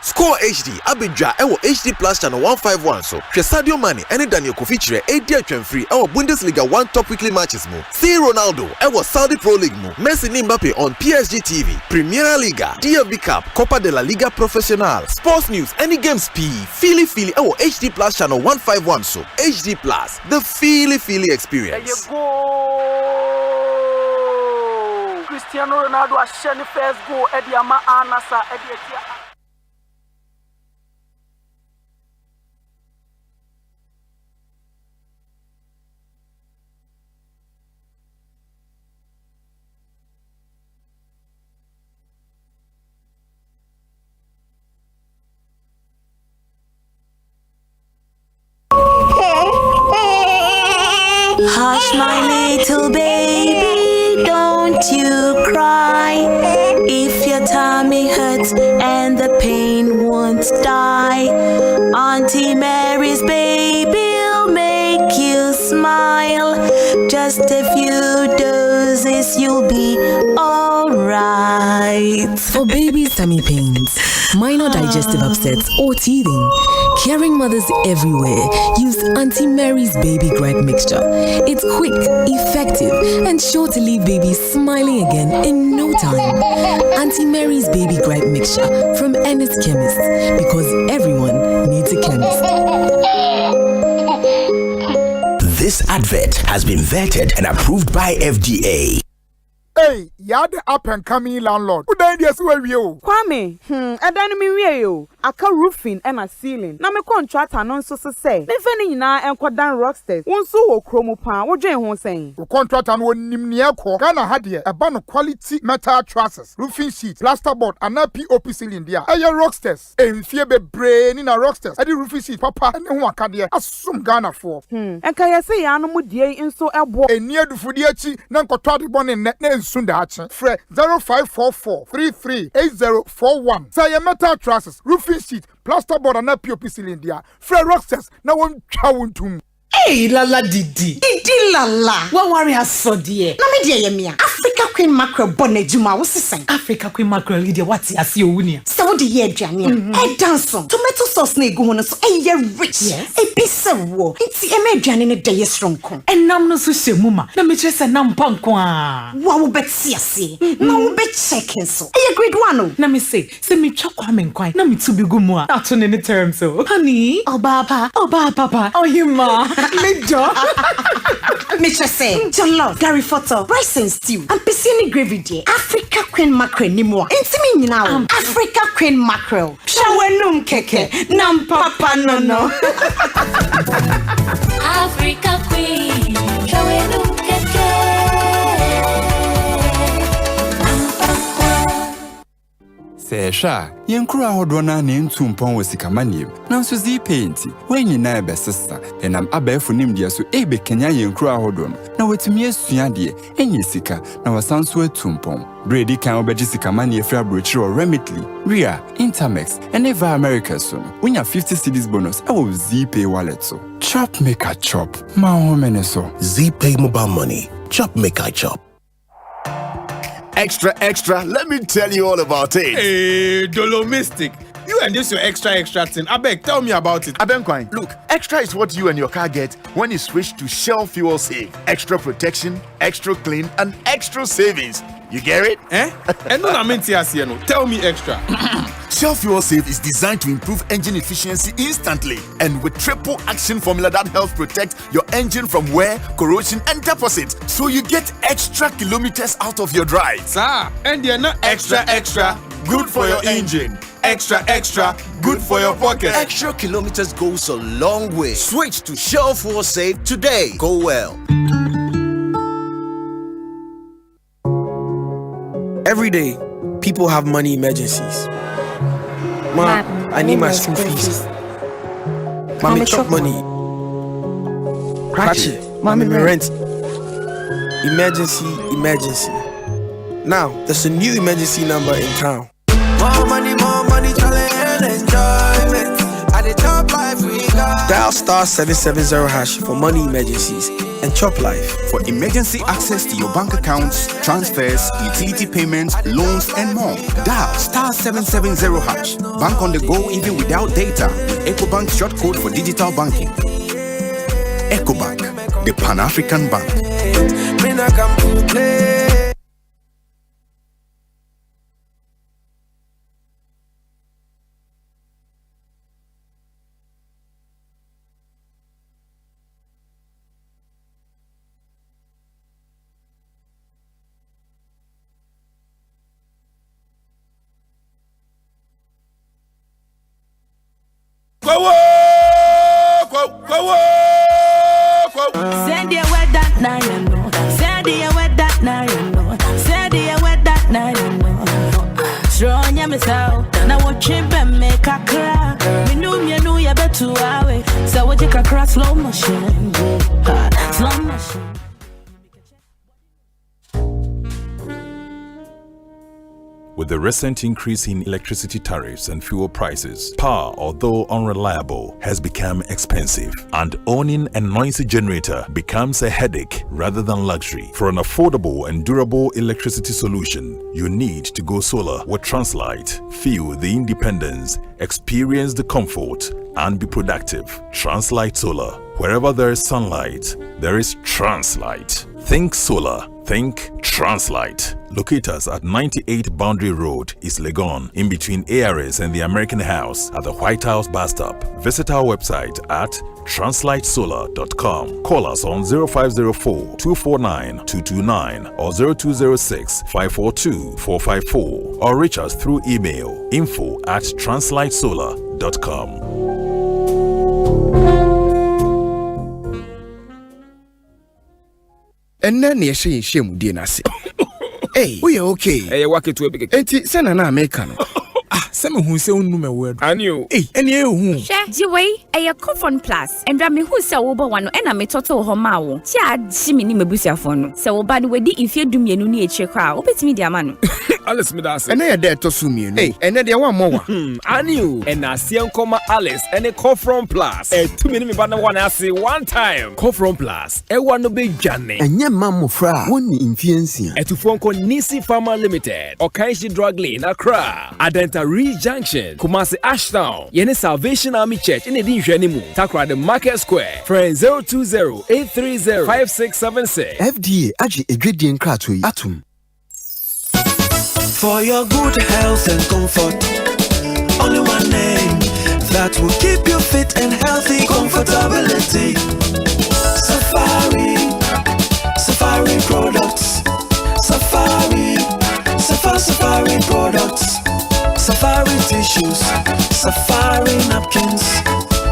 Speaker 25: Score HD Abidja ewo HD Plus channel 151 so hwe Sadio Mane ene Daniel Kofi chire edi atwamfiri ewo Bundesliga 1 top weekly matches mu. See Ronaldo ewo Saudi Pro League mu. Messi ni Mbappe on PSG TV, Premier Liga, DFB Cup, Copa de la Liga Profesional, Sports News, any games P. Fili ewo HD Plus channel 151 so HD Plus, the Fili experience.
Speaker 26: There you go. Cristiano Ronaldo a shiny first goal Eddie Ama Anasa Eddie.
Speaker 27: Hush, my little baby, don't you cry. If your tummy hurts and the pain won't die, Auntie Mary's baby'll make you smile. Just a few doses, you'll be alright.
Speaker 28: For babies' tummy pains, minor digestive upsets, or teething, caring mothers everywhere use Auntie Mary's Baby Gripe Mixture. It's quick, effective, and sure to leave babies smiling again in no time. Auntie Mary's Baby Gripe Mixture from Ennis Chemist, because everyone needs a chemist.
Speaker 3: This advert has been vetted and approved by FDA.
Speaker 29: Hey, you're the up and coming landlord. Who died yesterday?
Speaker 30: Kwame, I done me we aka roofing and a ceiling. Na me contract anon so say. Me feni na enko dan rocksters. Wonso wo kromo pan, wo dwen ho sen.
Speaker 29: The contract an won nim ne ekọ. Ghana ha de e ba no quality metal trusses, roofing sheet, plasterboard and POP ceiling dia. Eye rocksters. Enfie bebre ni na rocksters. E di roofing sheet papa ne ho aka de asum Ghana for.
Speaker 30: Enka ye say ya no mu die nso ebo.
Speaker 29: Eni adufudi achi na nkoto ade bone ne nsunda achi. Fre 0544 338041. Say metal trusses, roofing sheet, plasterboard and POP ceiling dia. Fre rocksters na won twa wontum.
Speaker 31: Hey, lala didi lala. What worry has so dear? Na me dear yemia. Africa Queen Mackerel bonnet juma wo sesen. Africa Queen Mackerel dear what as you wunia. So the year aduane. E dance tomato sauce na egu ho no so e rich. Yes. E bi se wo. Nti e me aduane ne de yesronko. Enam no so hye ma. Na me kire se nam panko a. Wa wo beti ase. Na wo be check so. E grade 1 o. Na me say me twa kwa me nkwan. Na me tu bi gu mu a. Ato ne term so. Honey, oba papa. Oh you ma. Mr. Say, John Love, Gary Photo, rice and stew, and piscine gravy dear. Africa Queen Mackerel ni more. Intimate now. Africa Queen Mackerel. Shawenum keke. Nam papa no.
Speaker 27: Africa Queen. Shawenum keke.
Speaker 1: Esha, Yankura Hodwana name to Mpon was Sikamanium, Nanso Z painty, when you neighbor sister, and I'm abe for Nimdia so Ebe Kenya Yankura Hodon. Now it's me Suyadia, and Yesika, now a sound sweat tumpon. Brady can obey Jessica Mania Fabric or Remitly, Ria, Intermex, and Eva America soon. When you're 50 cedis bonus, I will Z pay wallet so. Chop make a chop, my home so.
Speaker 3: Z pay mobile money, chop make I chop.
Speaker 4: Extra, extra, let me tell you all about it.
Speaker 5: Hey, Dolomistic. You and this your extra thing. Abeg, tell me about it.
Speaker 4: Abenquine, look, extra is what you and your car get when you switch to Shell Fuel Save. Extra protection, extra clean, and extra savings. You get it?
Speaker 5: And no, I mean no. Tell me extra.
Speaker 4: Shell Fuel Save is designed to improve engine efficiency instantly and with triple action formula that helps protect your engine from wear, corrosion, and deposit. So you get extra kilometers out of your drive.
Speaker 5: Sir, and you're not extra, good for your engine. Extra, good for your pocket.
Speaker 3: Extra kilometers goes a long way. Switch to Shell Fuel Save today. Go well.
Speaker 19: Every day, people have money emergencies. Ma, I need my school fees. Mommy chop money. Crash it. Mommy rent. Emergency. Now, there's a new emergency number in town.
Speaker 23: More money, challenge and enjoyment. At the top life we got.
Speaker 19: Dial *770# for money emergencies and chop life.
Speaker 24: For emergency access to your bank accounts, transfers, utility payments, loans, and more. Dial *770#. Bank on the go even without data with EcoBank short code for digital banking. EcoBank, the Pan-African Bank.
Speaker 23: Me not come to play.
Speaker 27: Send you where that now you know. Send you where that now you know. Send you where that now you know. Strong ya myself. Now what chip and make a cry. Me know you better away. So what you can cross slow motion. Slow motion.
Speaker 6: With the recent increase in electricity tariffs and fuel prices, power, although unreliable, has become expensive, and owning a noisy generator becomes a headache rather than luxury. For an affordable and durable electricity solution, you need to go solar with Translight. Feel the independence, experience the comfort, and be productive. Translight Solar. Wherever there is sunlight, there is Translight. Think solar. Think Translight. Locate us at 98 Boundary Road, East Legon, in between ARS and the American House at the White House bus stop. Visit our website at translightsolar.com. Call us on 0504-249-229 or 0206-542-454 or reach us through email info@translightsolar.com.
Speaker 2: And then you say shame dinner. Hey, we are okay.
Speaker 5: Hey, walk it to a big.
Speaker 2: Enti send an American.
Speaker 5: Some who say no word. I knew.
Speaker 2: Hey, and you
Speaker 27: share Jiway, a Coffon Plus, and Rami who sell over one and I may total homao. Chad, Jimmy Mebusia phone. So, by the way, if you do me a new check out, open me their man.
Speaker 5: Alice Midas,
Speaker 2: and I dare to sue me. Hey, and then there one more.
Speaker 5: I knew. And I see Alice and a Coffron Plus. A 2 minute banner one I see one time. Coffron Plus, a one of big Johnny.
Speaker 7: And your mamma fra, one influence.
Speaker 5: A to phone call Nisi Pharma Limited, or Kaishi Drug Lane, Accra, Adenta Junction, Kumasi Ashtown, Yene Salvation Army Church in Edinjanimu, Takra the Market Square, friend 020-830-5676.
Speaker 7: FDA, Aji Egredien Kratui, Atum.
Speaker 23: For your good health and comfort, only one name that will keep you fit and healthy. Comfortability. Safari products. Safari products. Safari tissues, Safari napkins,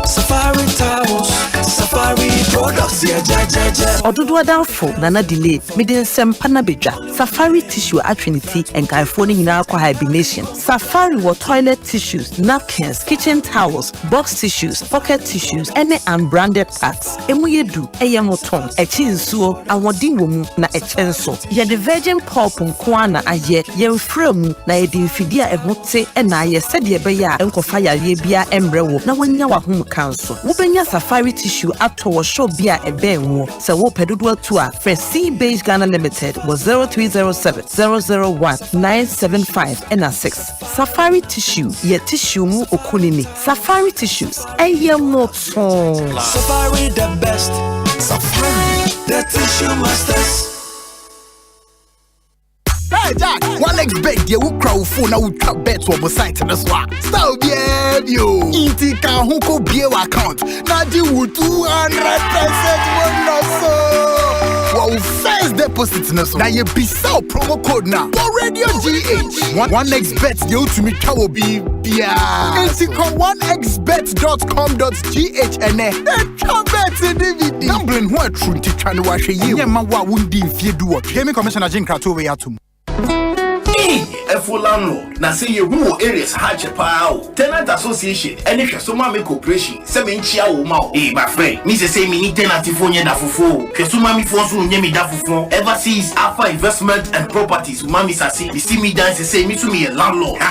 Speaker 23: Safari towels, Safari products.
Speaker 31: Odudu adamfo nana delay mede nsɛmpa na bedwa Safari tissue atrinity and California nyinaa kwa hibernation. Safari wɔ toilet tissues, napkins, kitchen towels, box tissues, pocket tissues, any unbranded packs. Emu yedu eye moton echi nsuo awɔden wɔ mu na ekyɛ nso. Yɛde virgin pulp nko na ayɛ yɛmfrɛ mu na yɛde mfidi a ɛho te na ayɛ sɛdeɛ ɛbɛyɛ a nkɔfa yareɛ bia embrɛ wo na wanya wahom kanso. Wobɛnya Safari tissue atɔ wɔ shop bia ɛbɛn wo. Sɛ wo pɛdodo atu a frɛ C-Base Ghana Limited was 0307 001 975 and 6. Safari tissue ye tissue mu okunini. Safari tissues eye moton.
Speaker 23: Safari the best. Safari the tissue masters.
Speaker 4: Hey Jack, one expect you will crowd phone now with trap bets on the site and the swap. Style yeah, you. Inti ka huko bio account. Now you would 200% one so. Wow, first deposit na so. Now you be so promo code now. For Radio GH. One expect you to me will be yeah. Inti ka onexbet.com.gh and trap bets in DVD. Gambling what true to try to wash a year. Yeah, man, what wouldn't if you do what? Gaming Commissioner Jim Krato way out to.
Speaker 8: A full landlord. Now say you who areas hardship tenant association and if so mama corporation 7 chia wo ma. Eh my friend, me say me need tenant phone da fofo. Keso mama phone so nyemi da fofo. Ever since Alpha Investment and Properties mama say me see me dance say me to me a landlord.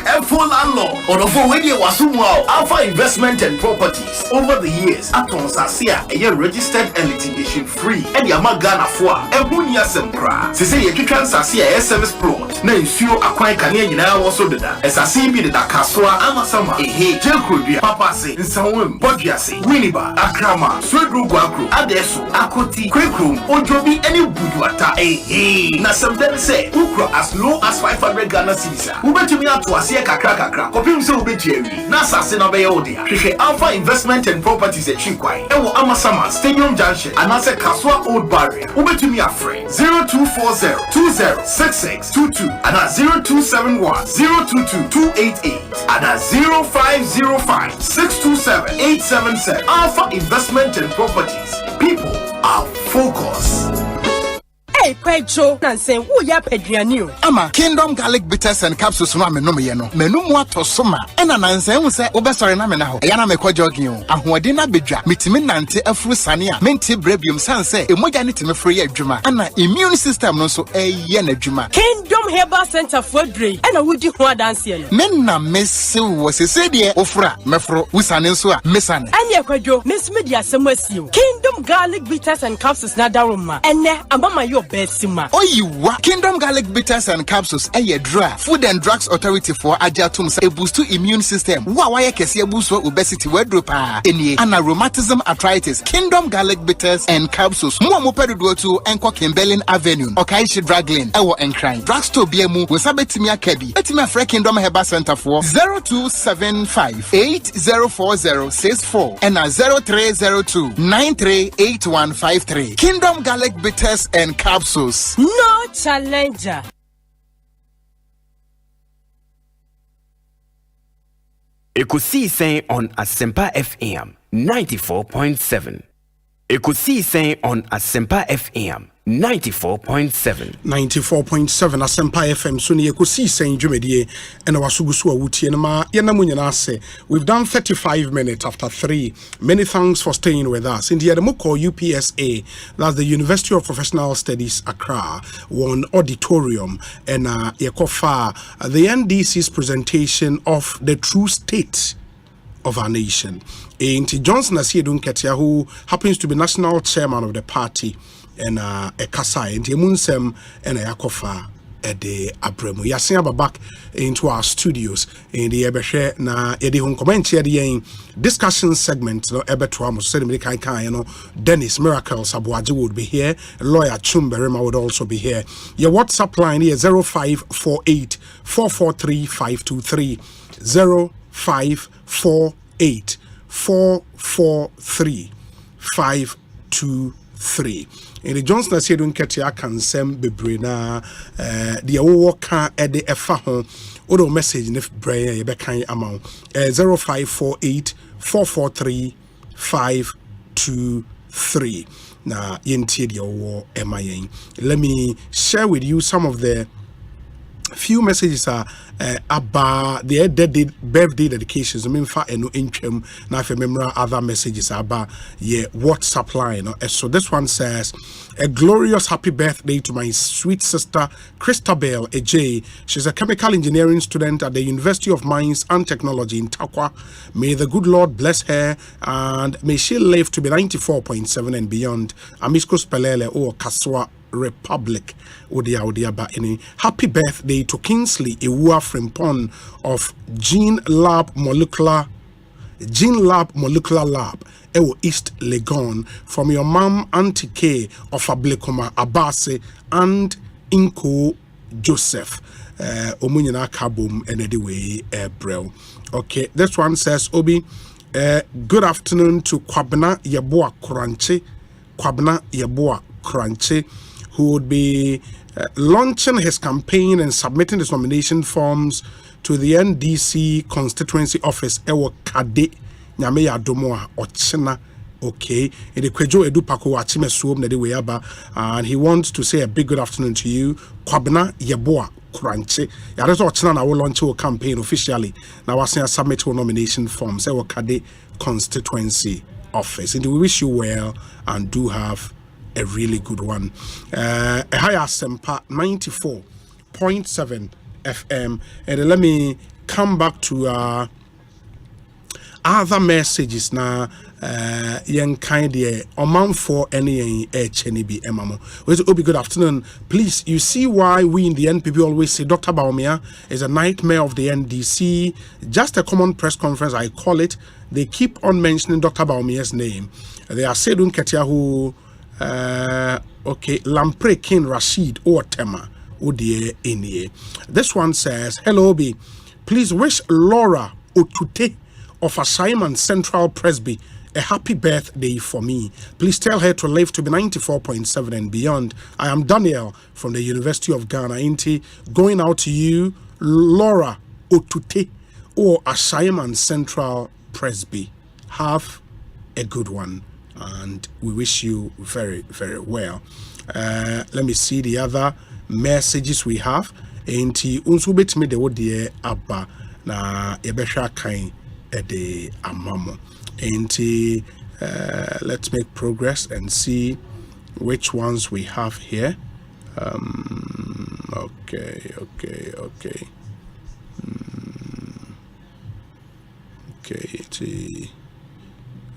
Speaker 8: A full landlord or the phone wey was Alpha Investment and Properties over the years aton sasia a registered and litigation free and ya magana for e hunya sempra. Say you can sasia SMS plot. Na nsio akwan kane nyina wo deda esase bi deda kasoa amasama ehe jekrobia papa se nsawem bodwiase winiba akrama swedrugu akro adeso akoti kwekrum ojobi any buduata ehe na something say ukro as low as 500 Ghana cedis ubetumi ato ase kakra kopim se ubetiawi na asase na beye odia hwehwe Alpha Investment and Properties echikwai ewo amasama Stadium Junction anase kasoa Old Barrier ubetumi afre 0240 206622 and at 0271 022 288 and at 0505 627 877. Alpha Investment and Properties. People are focused.
Speaker 31: Hey, Pedro, Nansen, who ya Pedrianu?
Speaker 4: Ama Kingdom Garlic Bitters and Capsules no me no yeno. Menu mo to soma. Ena Nansen wo se obesore na me na ho. Eya na me kwajogin o. Ahoɔden na bedwa. Metimi nante afuru sane a menti brebium sanse emoja ne timi free adwuma. Ana immune system no so eye na adwuma.
Speaker 31: Kingdom Herbal Center for Dre. Ena wudi ho adanse no.
Speaker 4: Men na mese wo se de ofura mefro wusane nso a mesane.
Speaker 31: Anya kwadwo mesme dia asɛm Kingdom Garlic Bitters and Capsules na daroma. Ene amama yo Besima.
Speaker 4: Oyiwa Kingdom Garlic Bitters and Capsules dra Food and Drugs Authority for Ajatum say boost to immune system. Wa kesi boost for obesity wedropa. Eni ana rheumatism arthritis. Kingdom Garlic Bitters and Capsules. Mo pedudo to enko Kimberlin Avenue. Okaishi Drug Lane. Ewo Enkran. Drugstore biemu we sabetimi akabi. Betimi afre Kingdom Herbal Center for 0275 804064 and 0302 938153. Kingdom Garlic Bitters and Capsules.
Speaker 31: No challenger.
Speaker 9: Ekosiisen On Asempa FM 94.7. Ekosiisen On Asempa FM 94.7
Speaker 10: Asempa FM so ne Ekosiisen dwumedie ena wasugusu awutie na ma yenamu nyina ase. We've done 35 minutes after 3. Many thanks for staying with us. In the Edemoko UPSA, that's the University of Professional Studies Accra, one auditorium and yekofa the NDC's presentation of the true state of our nation. Auntie Johnson Asiedun Ketia, who happens to be national chairman of the party, and Ekasa and Munsem and Yakofa at the Abremu. Yasin back into our studios in the Ebeshe na Edi Hon comment here the discussion segment no Ebetwa Muslim Dennis Miracles Abuaji would be here, lawyer Chumberima would also be here. Your WhatsApp line here 0548 443 523 0548 443 523. In the Johnson said don't get ya can send bebrina the worker at the efa odo message if brain be kan amount 0548 443 523 3. Na yentie de owo emayen. Let me share with you some of the few messages are about their birthday dedications. I mean, for no income. Now, if you remember other messages about WhatsApp line. So this one says, a glorious happy birthday to my sweet sister Christabel AJ. She's a chemical engineering student at the University of Mines and Technology in Takwa. May the good Lord bless her and may she live to be 94.7 and beyond. Amisko Spelele or Kaswa Republic. Happy birthday to Kingsley Iwua Frimpon of Gene Lab Molecular Lab East Legon, from your mom Auntie K of Ablekoma Abase and Inko Joseph. Omunyana Kabum and anyway Brel. Okay, this one says Obi, good afternoon to Kwabena Yeboa Kranche, who would be launching his campaign and submitting his nomination forms to the NDC constituency office Ewo Kade Nyameya Domoa Ochina. Okay, in the Kwejo Edu Pako Achime Suom Nede Weyaba, and he wants to say a big good afternoon to you, Kwabena Yeboa Kranche. Yarezo Ochina na will launch a campaign officially. Now I say submit your nomination forms Ewo Kade constituency office. And we wish you well and do have a really good one. Asempa 94.7 FM. And let me come back to other messages now. Young kind amount for any HNB Emamo. Obi, good afternoon. Please, you see why we in the NPP always say Dr. Baumia is a nightmare of the NDC. Just a common press conference, I call it. They keep on mentioning Dr. Baumia's name. They are Sedun Ketia who okay, Lampre King Rashid or Tema Udie Inie. This one says, hello Obi, please wish Laura Otute of Assignment Central Presby a happy birthday for me. Please tell her to live to be 94.7 and beyond. I am Daniel from the University of Ghana. Inti, going out to you, Laura Otute or Assignment Central Presby. Have a good one. And we wish you very, very well. Let me see the other messages we have. Enti unsu betime de wodie aba na yebehwa kan ede amamo. Enti let's make progress and see which ones we have here. Okay.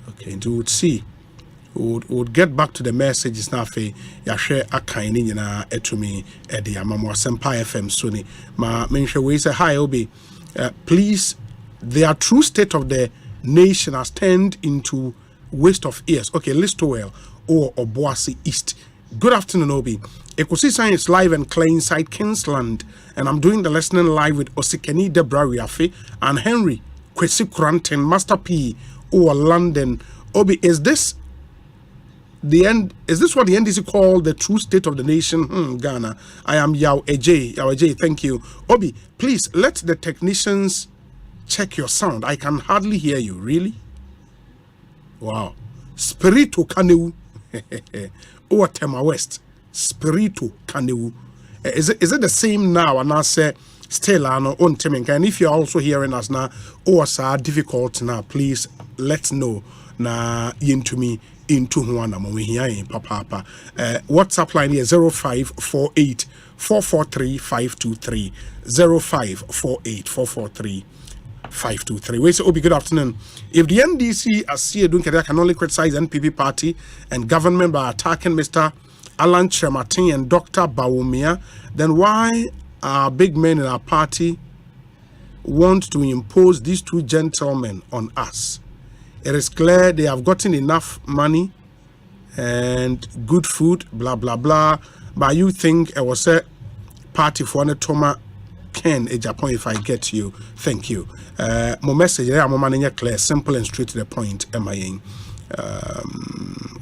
Speaker 10: Okay, do see. Would get back to the messages now. Ya share a kind in etumi edi amamo Asempa FM Sony. Ma mention we say hi Obi. Please, the true state of the nation has turned into waste of years. Okay, Listowell or Obuasi East. Good afternoon, Obi. Ekosiisen is live and clear inside Kingsland, and I'm doing the listening live with Osikeni Debra Riafe and Henry Kwesi Kuranten, Master P or London. Obi, is this what the NDC called the true state of the nation? Ghana. I am Yao AJ, thank you. Obi, please let the technicians check your sound. I can hardly hear you, really? Wow. Spiritu Kaneu. Or Tema West. Spiritu Kaneu. Is it the same now? And I say Stella no on Temenka. And if you're also hearing us now, or are difficult now, please let's know. Na into me into one papa. WhatsApp line here 0548 443 523 0548 443 523. We say Obi, good afternoon. If the NDC as see doing can only criticize NPP party and government by attacking Mr. Alan Chematin and Dr. Baumia, then why are big men in our party want to impose these two gentlemen on us? It is clear they have gotten enough money and good food, blah, blah, blah. But you think I was a party for an Toma Ken a Japan if I get you. Thank you. My message there, I'm managing clear, simple and straight to the point.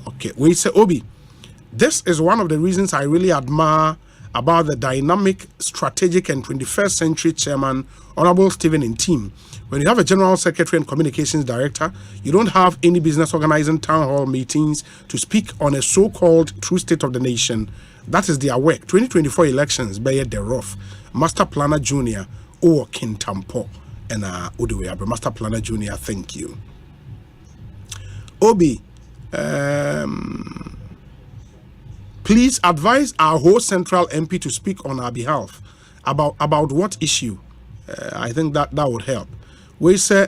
Speaker 10: Okay, we say Obi. This is one of the reasons I really admire about the dynamic, strategic, and 21st century chairman, Honorable Stephen and team. When you have a general secretary and communications director, you don't have any business organizing town hall meetings to speak on a so-called true state of the nation. That is their work. 2024 elections, Bayer the Rough, Master Planner Junior, or Kintampo, and Uduwe Master Planner Junior, thank you. Obi, please advise our whole central MP to speak on our behalf about what issue. I think that would help. We say,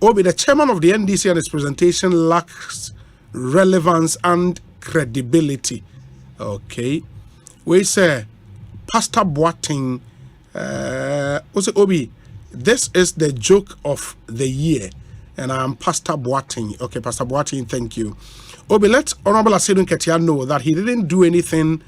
Speaker 10: Obi, the chairman of the NDC and his presentation lacks relevance and credibility. Okay. We say, Pastor Boating, Obi, this is the joke of the year. And I'm Pastor Boating. Okay, Pastor Boating, thank you. Obi, let Honorable Asedun Ketia know that he didn't do anything.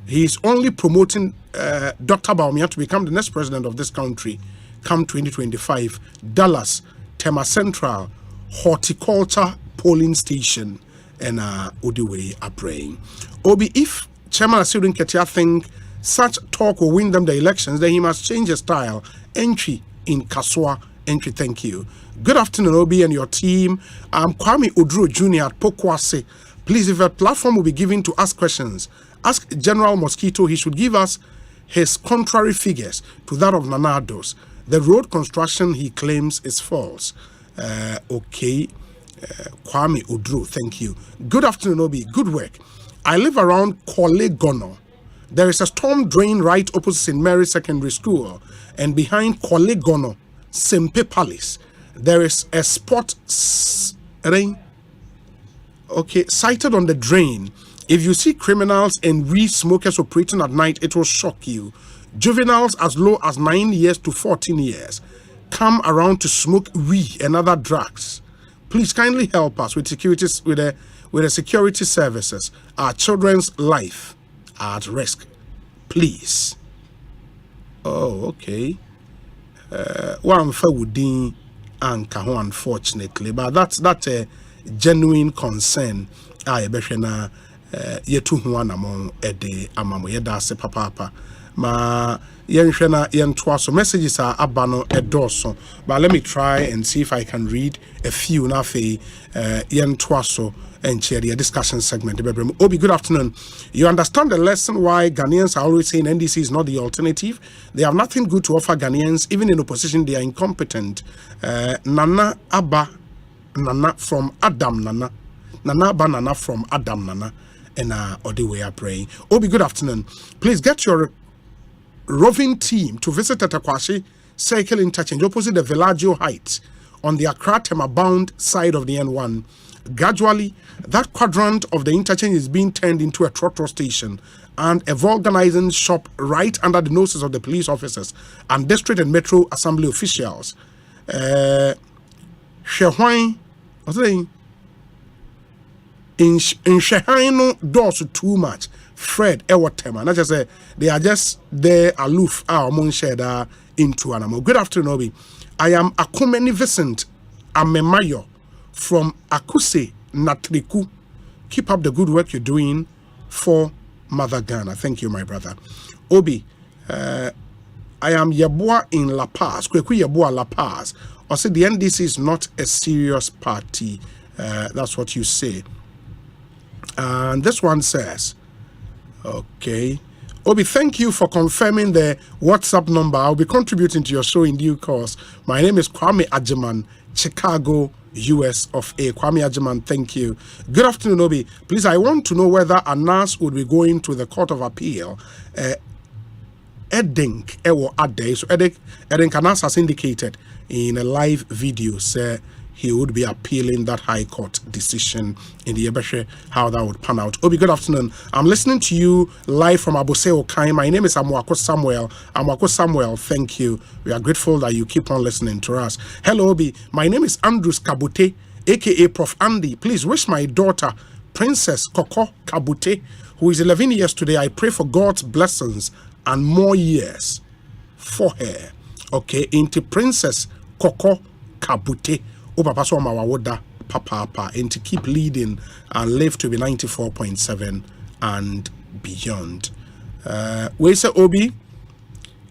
Speaker 10: He's only promoting Dr. Baumia to become the next president of this country come 2025. Dallas, Tema Central, Horticulture Polling Station, and Udiwe are praying. Obi, if Chairman Asedun Ketia think such talk will win them the elections, then he must change his style. Entry in Kaswa. Entry, thank you. Good afternoon, Obi and your team. I'm Kwame Oduro Jr. at Pokwase. Please, if a platform will be given to ask questions, ask General Mosquito. He should give us his contrary figures to that of Nanados. The road construction he claims is false. Okay. Kwame Oduro, thank you. Good afternoon, Obi. Good work. I live around Kolegono. There is a storm drain right opposite St. Mary's Secondary School, and behind Kolegono, Sempe Palace, there is a spot sighted on the drain. If you see criminals and weed smokers operating at night, it will shock you. Juveniles as low as 9 years to 14 years come around to smoke weed and other drugs. Please kindly help us with the security services. Our children's life are at risk. Please. Oh, okay. One for Woodin and Kaho, unfortunately, but that's a genuine concern. I beshena yetu huana among ede amamo yeda se papa ma yenhwena yentwa so messages are abano edoso, but let me try and see if I can read a few na fe yentwa so and share the discussion segment. Obi, good afternoon. You understand the lesson why Ghanaians are always saying NDC is not the alternative? They have nothing good to offer Ghanaians. Even in opposition, they are incompetent. Nana Abba Nana from Adam Nana. Nana Abba Nana from Adam Nana. And Odiwe are praying. Obi, good afternoon. Please get your roving team to visit Tatakwashi Cycle Interchange opposite the Villaggio Heights on the Accra Tema bound side of the N1. Gradually, that quadrant of the interchange is being turned into a trotro station and a vulcanizing shop right under the noses of the police officers and district and metro assembly officials. Shehwine, what's the name? In Shehino doors too much. Fred Ewatema. Not just say they are just there aloof. Our Monsheda into animal. Good afternoon, Obi. I am Akumeni Vincent Amemayo from Akuse Natriku. Keep up the good work you're doing for Mother Ghana. Thank you, my brother. Obi, I am Yabua in La Paz. Kweku Yabua La Paz. I said the NDC is not a serious party. That's what you say. And this one says, okay. Obi, thank you for confirming the WhatsApp number. I'll be contributing to your show in due course. My name is Kwame Ajiman, Chicago, US of A. Kwame Ajiman, thank you. Good afternoon, Obi. Please, I want to know whether Anas would be going to the Court of Appeal. Edink, Ewo Ade. So Edink Anas has indicated in a live video, say he would be appealing that High Court decision in the Ebeshe, how that would pan out. Obi, good afternoon. I'm listening to you live from Abose Okai. My name is Amwako Samuel. Amwako Samuel, thank you. We are grateful that you keep on listening to us. Hello, Obi. My name is Andrews Kabute, aka Prof. Andy. Please wish my daughter, Princess Koko Kabute, who is 11 years today. I pray for God's blessings and more years for her. Okay, into Princess Koko Kabute. Papa so mawawoda papa and to keep leading and live to be 94.7 and beyond. We say Obi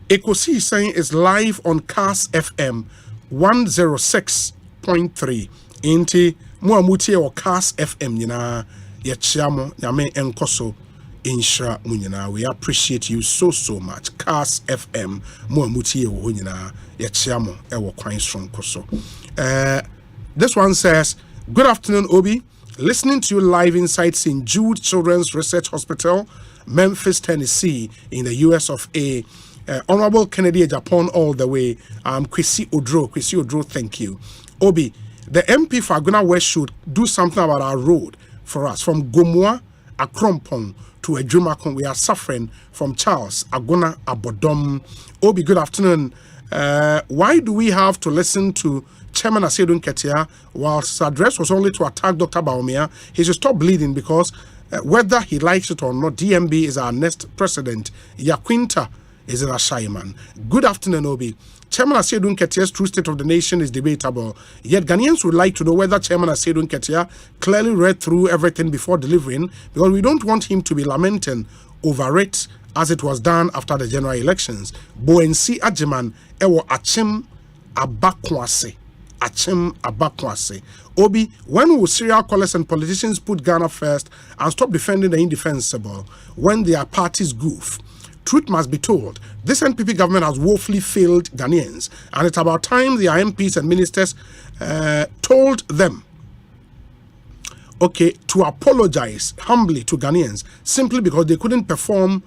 Speaker 10: Ekosiisen is live on Cars FM 106.3 inti mo amutie o Cars FM nyina ye chiamo nyame enkoso insha munyina. We appreciate you so much. Cars FM mo amutie wo nyina ye chiamo e wo kwan strong koso. This one says, good afternoon Obi, listening to you live inside St. Jude Children's Research Hospital, Memphis, Tennessee in the US of A. Honorable Kennedy Japan all the way. Kwesi Odro, thank you. Obi, the MP for Aguna West should do something about our road for us from Gomoa, Akrompong to Ejumakon. We are suffering from Charles Aguna Abodom. Obi, good afternoon. Why do we have to listen to Chairman Asedun Ketia whilst his address was only to attack Dr. Baumia? He should stop bleeding because whether he likes it or not, DMB is our next president. Yaquinta is a shy man. Good afternoon, Obi. Chairman Asedun Ketia's true state of the nation is debatable. Yet Ghanaians would like to know whether Chairman Asedun Ketia clearly read through everything before delivering, because we don't want him to be lamenting over it as it was done after the general elections. Boensi Ajiman ewo achim abakwase. Obi, when will serial callers and politicians put Ghana first and stop defending the indefensible when their parties goof? Truth must be told, this NPP government has woefully failed Ghanaians, and it's about time their MPs and ministers told them, to apologize humbly to Ghanaians simply because they couldn't perform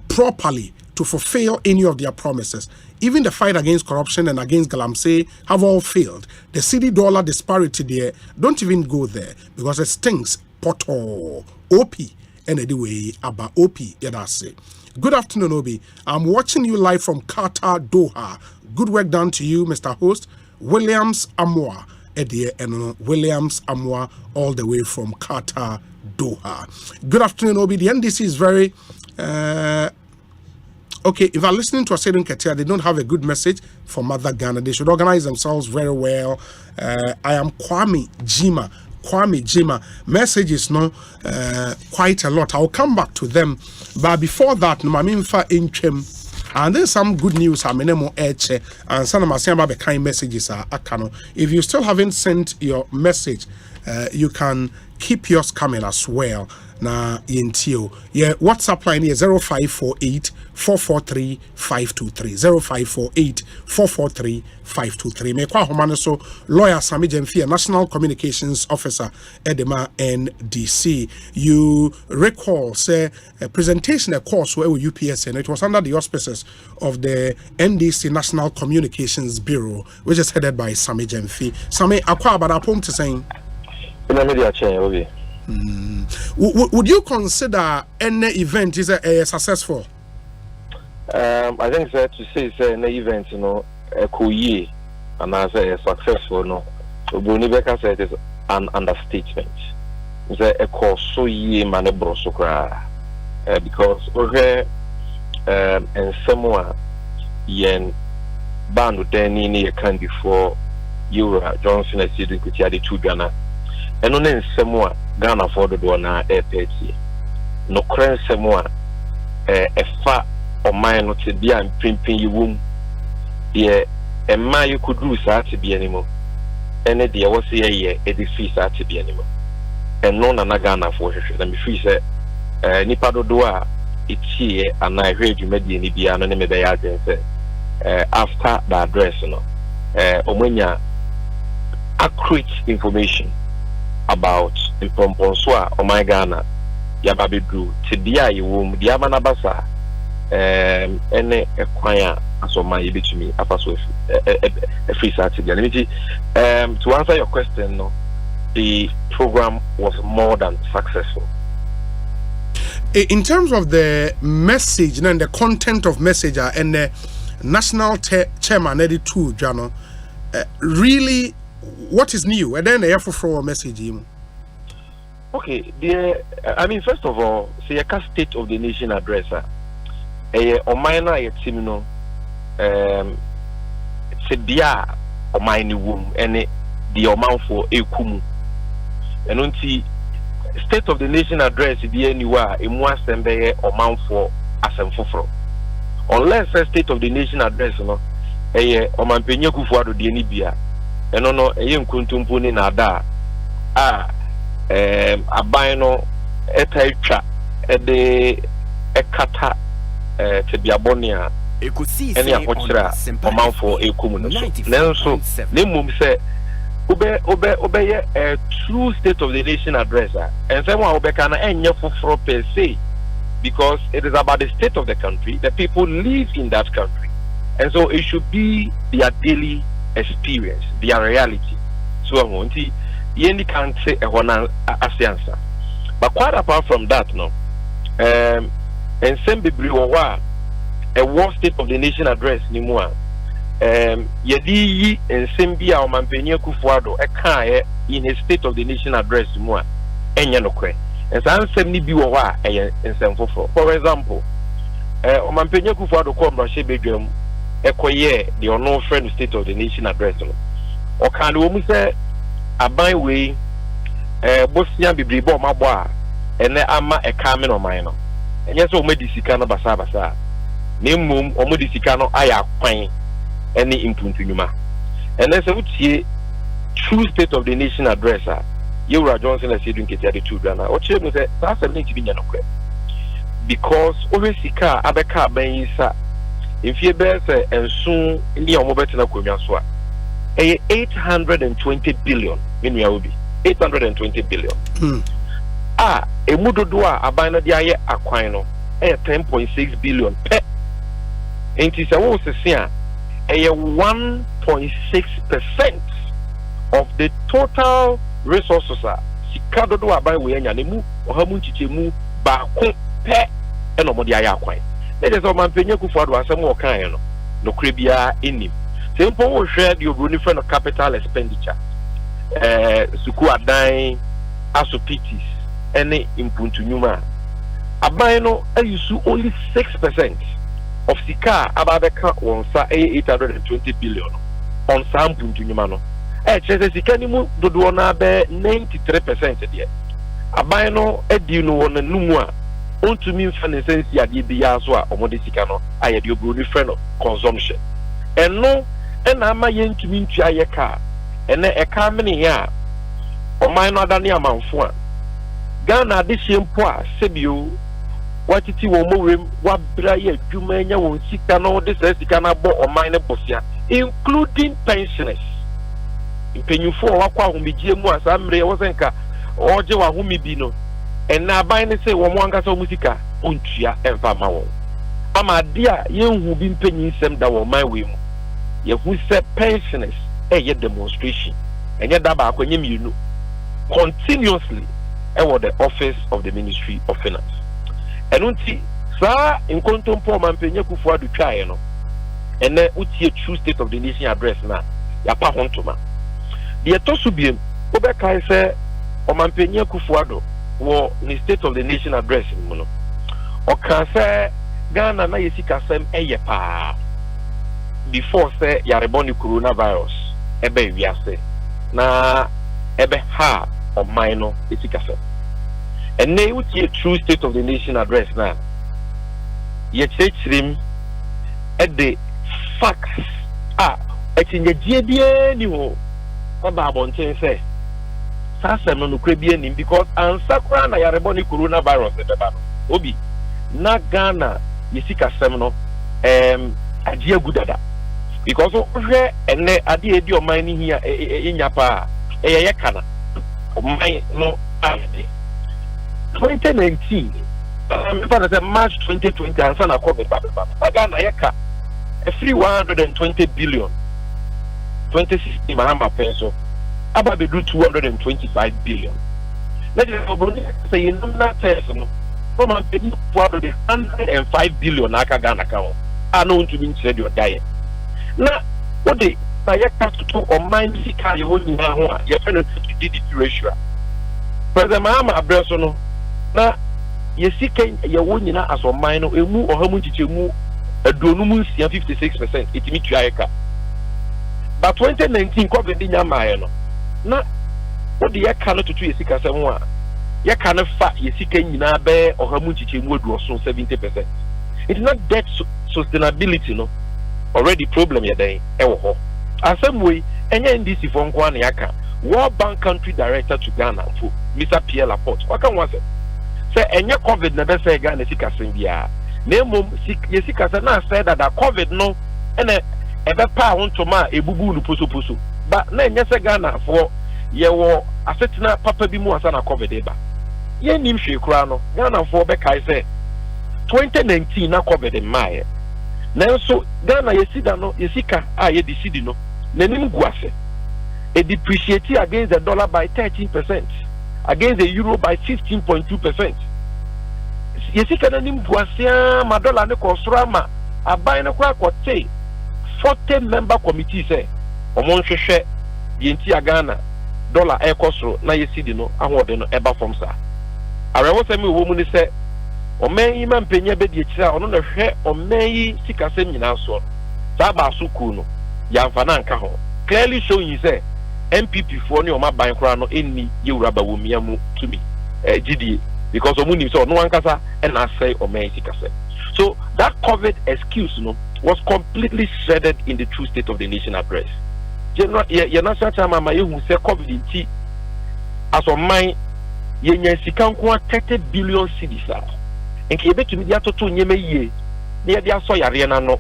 Speaker 10: properly to fulfill any of their promises. Even the fight against corruption and against Galamsey have all failed. The cedi-dollar disparity there, don't even go there because it stinks. Poto, OP, and anyway, about OP, say. Good afternoon, Obi. I'm watching you live from Qatar, Doha. Good work done to you, Mr. Host. Williams Amwa, Williams Amwa, all the way from Qatar, Doha. Good afternoon, Obi. The NDC is very... if I'm listening to Asedun Ketia, they don't have a good message for Mother Ghana. They should organize themselves very well. I am Kwame Jima. Messages quite a lot. I'll come back to them. But before that, Mamimfa Inchem. And there's some good news. I'm in more edge and some of my kind messages are akano. If you still haven't sent your message, you can keep yours coming as well. Na yentio. Yeah, WhatsApp line is 0548 443 523. 0548 443 523. Mekwa homane so lawyer Sami Jemfia, National Communications Officer Edema NDC. You recall say a presentation a course where UPS and it was under the auspices of the NDC National Communications Bureau, which is headed by Sami Jemfi. Sami akwa badapom to saying would you consider any event is a successful?
Speaker 11: I think that to say any event, a coye and as a successful, no, Bonibeka said it is an understatement. It's a course so ye manebro so cry because okay, and somewhere yen band with any near can before Euro Johnson as you could the two Ghana. And only somewhere Ghana for the one airport. No crane somewhere a far or mine not to be and pimping you womb. Dear, and my you could lose that to be anymore. And dear was a year, a defeat that to be anymore. And none an Ghana for her. Let me free say, Nipado Dua, it's here, and I heard you made the Nibia and name the agency after the address, Omenia accurate information about Bonsu or my Ghana, Yababidu, Tidia, you womb, Diamanabasa, any acquire as on my to me, a free Saturday. To answer your question, no, the program was more than successful.
Speaker 10: In terms of the message and the content of message and the national chairman, Eddie Two, Jano, really. What is new? And then I have for a message.
Speaker 11: Okay, I mean, first of all, say a State of the Nation addresser. O minor team no, say dia o minor womb and the amount for a kumu. And until State of the Nation address, the anywhere in one sembe amount for asemfoforo unless a state of the nation address no Omampenye Kufuado de ni bia eno no nkuntumpo ni na da aban no etaitwa de ekata tebiabonia eni apochira omanfo ekumu no nenso nemum se obe a true state of the nation address and say one obeka na enye foforo per se because it is about the state of the country, the people live in that country, and so it should be their daily experience, their reality. So I want to you can't say a one answer. But quite apart from that, no, and same be a war state of the nation address ni more. Yedi and Sembia or Mampenye Kufuado a in his state of the nation address more enyanokwe. And some semi be wa and some for example, Mampenye Kufuado come Russia bedroom Ekoye the unknown friend state of the nation address. Or can we say a by way Bosnia Bibribo Mabwa and the ama a carmen or minor. And yes, O Medicicano Basabasa. Name or Medicicano Aya Pine. Any impuntunuma. And as I would say, true state of the nation addresser, you were Johnson as you drink it at the 2 Ghana. Or Chairman said, that's a need to be Yanokwe. Because always the car, Abeka Benisa, if you bear and soon in the Omobetana Kumiaswa, 820 billion in Yaobi, 820 billion. A Mudodua, a binary aquino, 10.6 billion. Ain't it a was a 1.6% of the total resources Sikado do abai we anya nemu ohamu chichemu ba ko pe enomodi aya kwan let us Mampenye Kufuado asem wo kan no krebia enim sempo wo hwe de obroni friend of capital expenditure suku adan asopitis ene impuntunyuma abai no ayusu only 6% of Sika Ababeka on sa 820 billion on some puntunyuma no chese Sika ni mu dodo na be 93% there aban no edi no won numu a ontumi mfa ne sensi ade bia so a omode Sika no aye de obroni friend of consumption eno na ama ye ntumi ntua ye ka ene e ka mene ya oman no adane amanfo a Ghana de shempo a sebio watiti wo mowrem wabra ye adwuma nya won Sika no de Sika na bo oman ne bosia including pensioners impenyufo wakwa ahomegye mu asamre wo senka oje wa homebi no enna aban ne se wo mo anka so musika ontua emfa ma won ama dia ye hu bi mpenyisem da wo man we mu ye hu se pensioners ye demonstration enye da ba akwenye mienu continuously the office of the Ministry of Finance. Enunti sa inkontompo Mampenye Kufuado twae no ene utie true state of the nation address na ya pa hontoma de etosu biem obeka se Mampenye Kufuado wo ni state of the nation address mu no o ka se Ghana na yesika sem eye pa before say yareboni coronavirus ebe wiase na ebe ha o minor yesika sem and they would see a true state of the nation address now. Yet, him at the facts. It's in the GBA new. What about say? Sasem no Caribbean because Ansakra na yareboni coronavirus at the battle. Obi, na Ghana, Yesika Semino, Adia Gudada. Because over and Adia dio mining here in Yapa, Yakana. My no idea. 2019, March 2020, and Sana Kobe Ghana Yaka, a free 120 billion. 2016, Mahama peso, Ababe do 225 billion. Let us say, in that person, from a big part of the 105 billion Naka Ghana account, are known to be said your diet. Now, what they Sayaka to talk on mind, Sika, you wouldn't know, you're trying to DDP ratio. President Mahama Abresono. Na yesika yawo nyina aso man no emu ohamu chichemu aduonumu 56% etimi tuayeka but 2019 covid di nyamaye no na odi yeka no tutu yesika semu a yeka no fa yesika nyina be ohamu chichemu aduoso 70% It's not debt sustainability, no. Already problem ya day. Same way, any NDC for Nkwane World Bank Country Director to Ghana for Mr. Pierre Laporte. What can one say? Say any COVID never say Ghana sika sembia. Nemo sika na said that COVID no and ebe pa won to ma ebubu lu pusu. But na nya say Ghana for ye wo asetina papa bi mu asa na COVID eba. Ye nim hwe kura no Ghana for be kai say 2019 na COVID mae. Nanso Ghana yesida no yesika ye decide no nanim guase. It depreciated against the dollar by 13%, against the euro by 15.2%. Yesika nanim guase ma dollar ne kosrama aban ne kwa kote 40 member committee say omon hwehwe yenti Ghana dollar e kosro na yesidi no ahode no eba from sa. Arewo semi wo mu ni say omen yi mampenya be die kira ono na hwe omen yi sikasem nyina so sa ba so ku no yamfa na nka ho clearly showing you say MPP for ni o ma ban kra no enni yewura ba wo miamu to me GD because omu ni so no ankasa and I say omen sikasem. So that COVID excuse no was completely shredded in the true state of the nation address. General ye national chairman ma yehu say COVID inti as o man ye nya sika nko 30 billion cedis nke ebetumi dia toto nyeme yie na ye dia so yare na no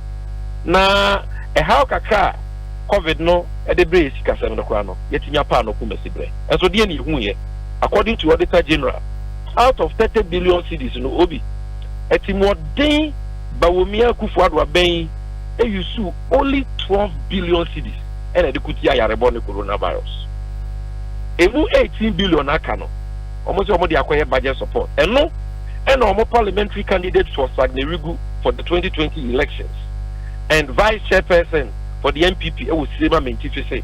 Speaker 11: na how kakra COVID no e de bre sika sem no kra no yetinya pa no kuma sibre enso de ni hu ye according to Auditor General out of 30 billion cedis no obi etimodin bawomia kufuadwa ben e yusu only 12 billion cedis ene de kutia yare bo ne coronavirus emu 18 billion aka no almost de akoye budget support eno and our parliamentary candidate for Sagnerigu for the 2020 elections and vice chairperson for the MPP e wo sema mentife say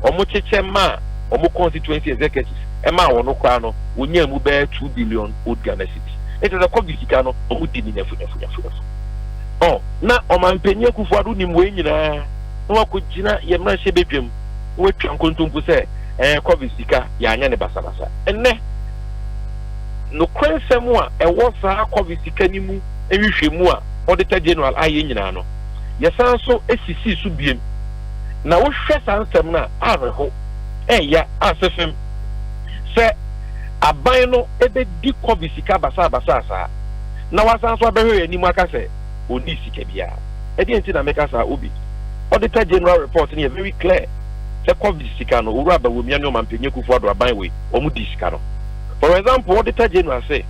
Speaker 11: omo chechema omo constituency executives e ma wono kwa no wonya mu be 2 billion old Ghana cedis it is a COVID no omo di ni nefu oh na o mampenye kufuadu ni mwe nyina no akogina ye mra hye bedwam wo twa nkontompu say COVID sika ya anya ne basabasa enne no kwensem a ewo saa COVID sika ni mu ehwehwemu a Auditor General aye nyina no yesan so esisi su biem na wo hwɛ saa nsɛm na areho ya asefem sɛ aban no ebedi COVID sika basabasa saa na wasan so abɛhwɛ anim aka sɛ oni sika bia edi enti na meka saa obi Auditor General report ni very clear sɛ COVID sika no owura ba wo mia no mampenye kufuado aban we omu di sika no. For example, Auditor General say,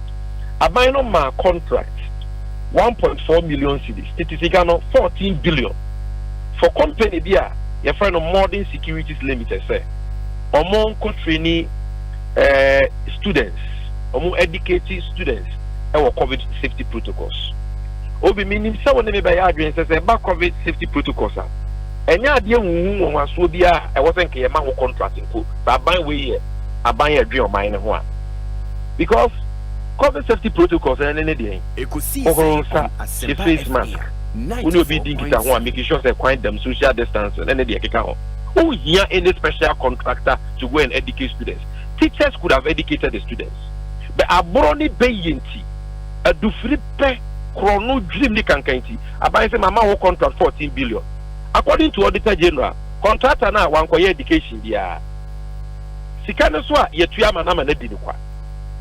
Speaker 11: Abino ma contract 1.4 million cedis. It is 14 billion. For company dia, your friend of Modern Securities Limited say, among training students, among educated students, our COVID safety protocols. Obi meaning someone may buy address says about COVID safety protocols. And ya dear who was so dear, I wasn't care about contracting. So I buy way, I buy a dream of mine one. Because COVID safety protocols and any day, Ekosiise face mask. We will be doing it making sure they quiet them social distance and any day. Who here any special contractor to go and educate students? Teachers could have educated the students, but a brony bayinti, a do free pay chrono dream ni kankanti. About say mama who contract 14 billion. According to Auditor General, contractor na one koye education dia. Sikana swa yetuya manama na dinukwa.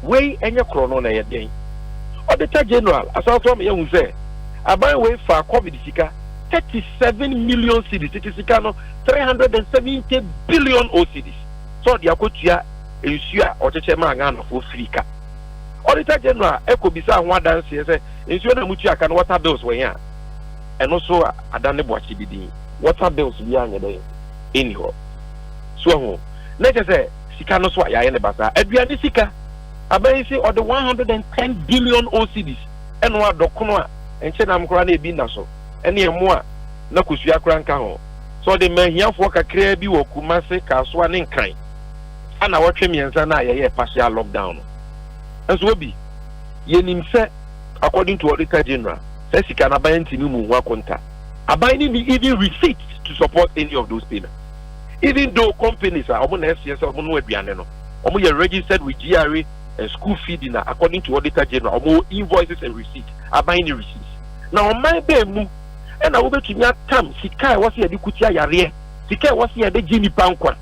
Speaker 11: Way any chrono na yeden. Auditor General, as I told me, you say, I buy way for COVID sika 37 million cedis. It is no 370 billion cedis. So the akotia ensure or chema for free ka. Auditor General, Ekobisa one dance say, ensure na mutia can water bills we here. And also adane boachi bidi. Water bills we are anyhow. So let's say sika no so ya ne basa. Aduane sika Abai say or the 110 billion cedis and what dokono and chenam kra na ebi na so ene emo na kusua kra nka ho so the man here for kakra bi wo Kumase Kasoa ne nkan ana wotwe miensa na ye partial lockdown and so bi yenim se according to Auditor General say sika na ban ntimi mu ho akonta abai ni be even receipts to support any of those payments even though companies are omo na SCS omo no aduane no omo ye registered with GRA and school feeding according to Auditor General, more invoices and receipts are buying the receipts.
Speaker 12: na ɔman bɛɛ mu ɛna wobɛtumi atam sika a wɔsi yɛde kutia yareɛ sika a wɔsi yɛde gye nipa nkwa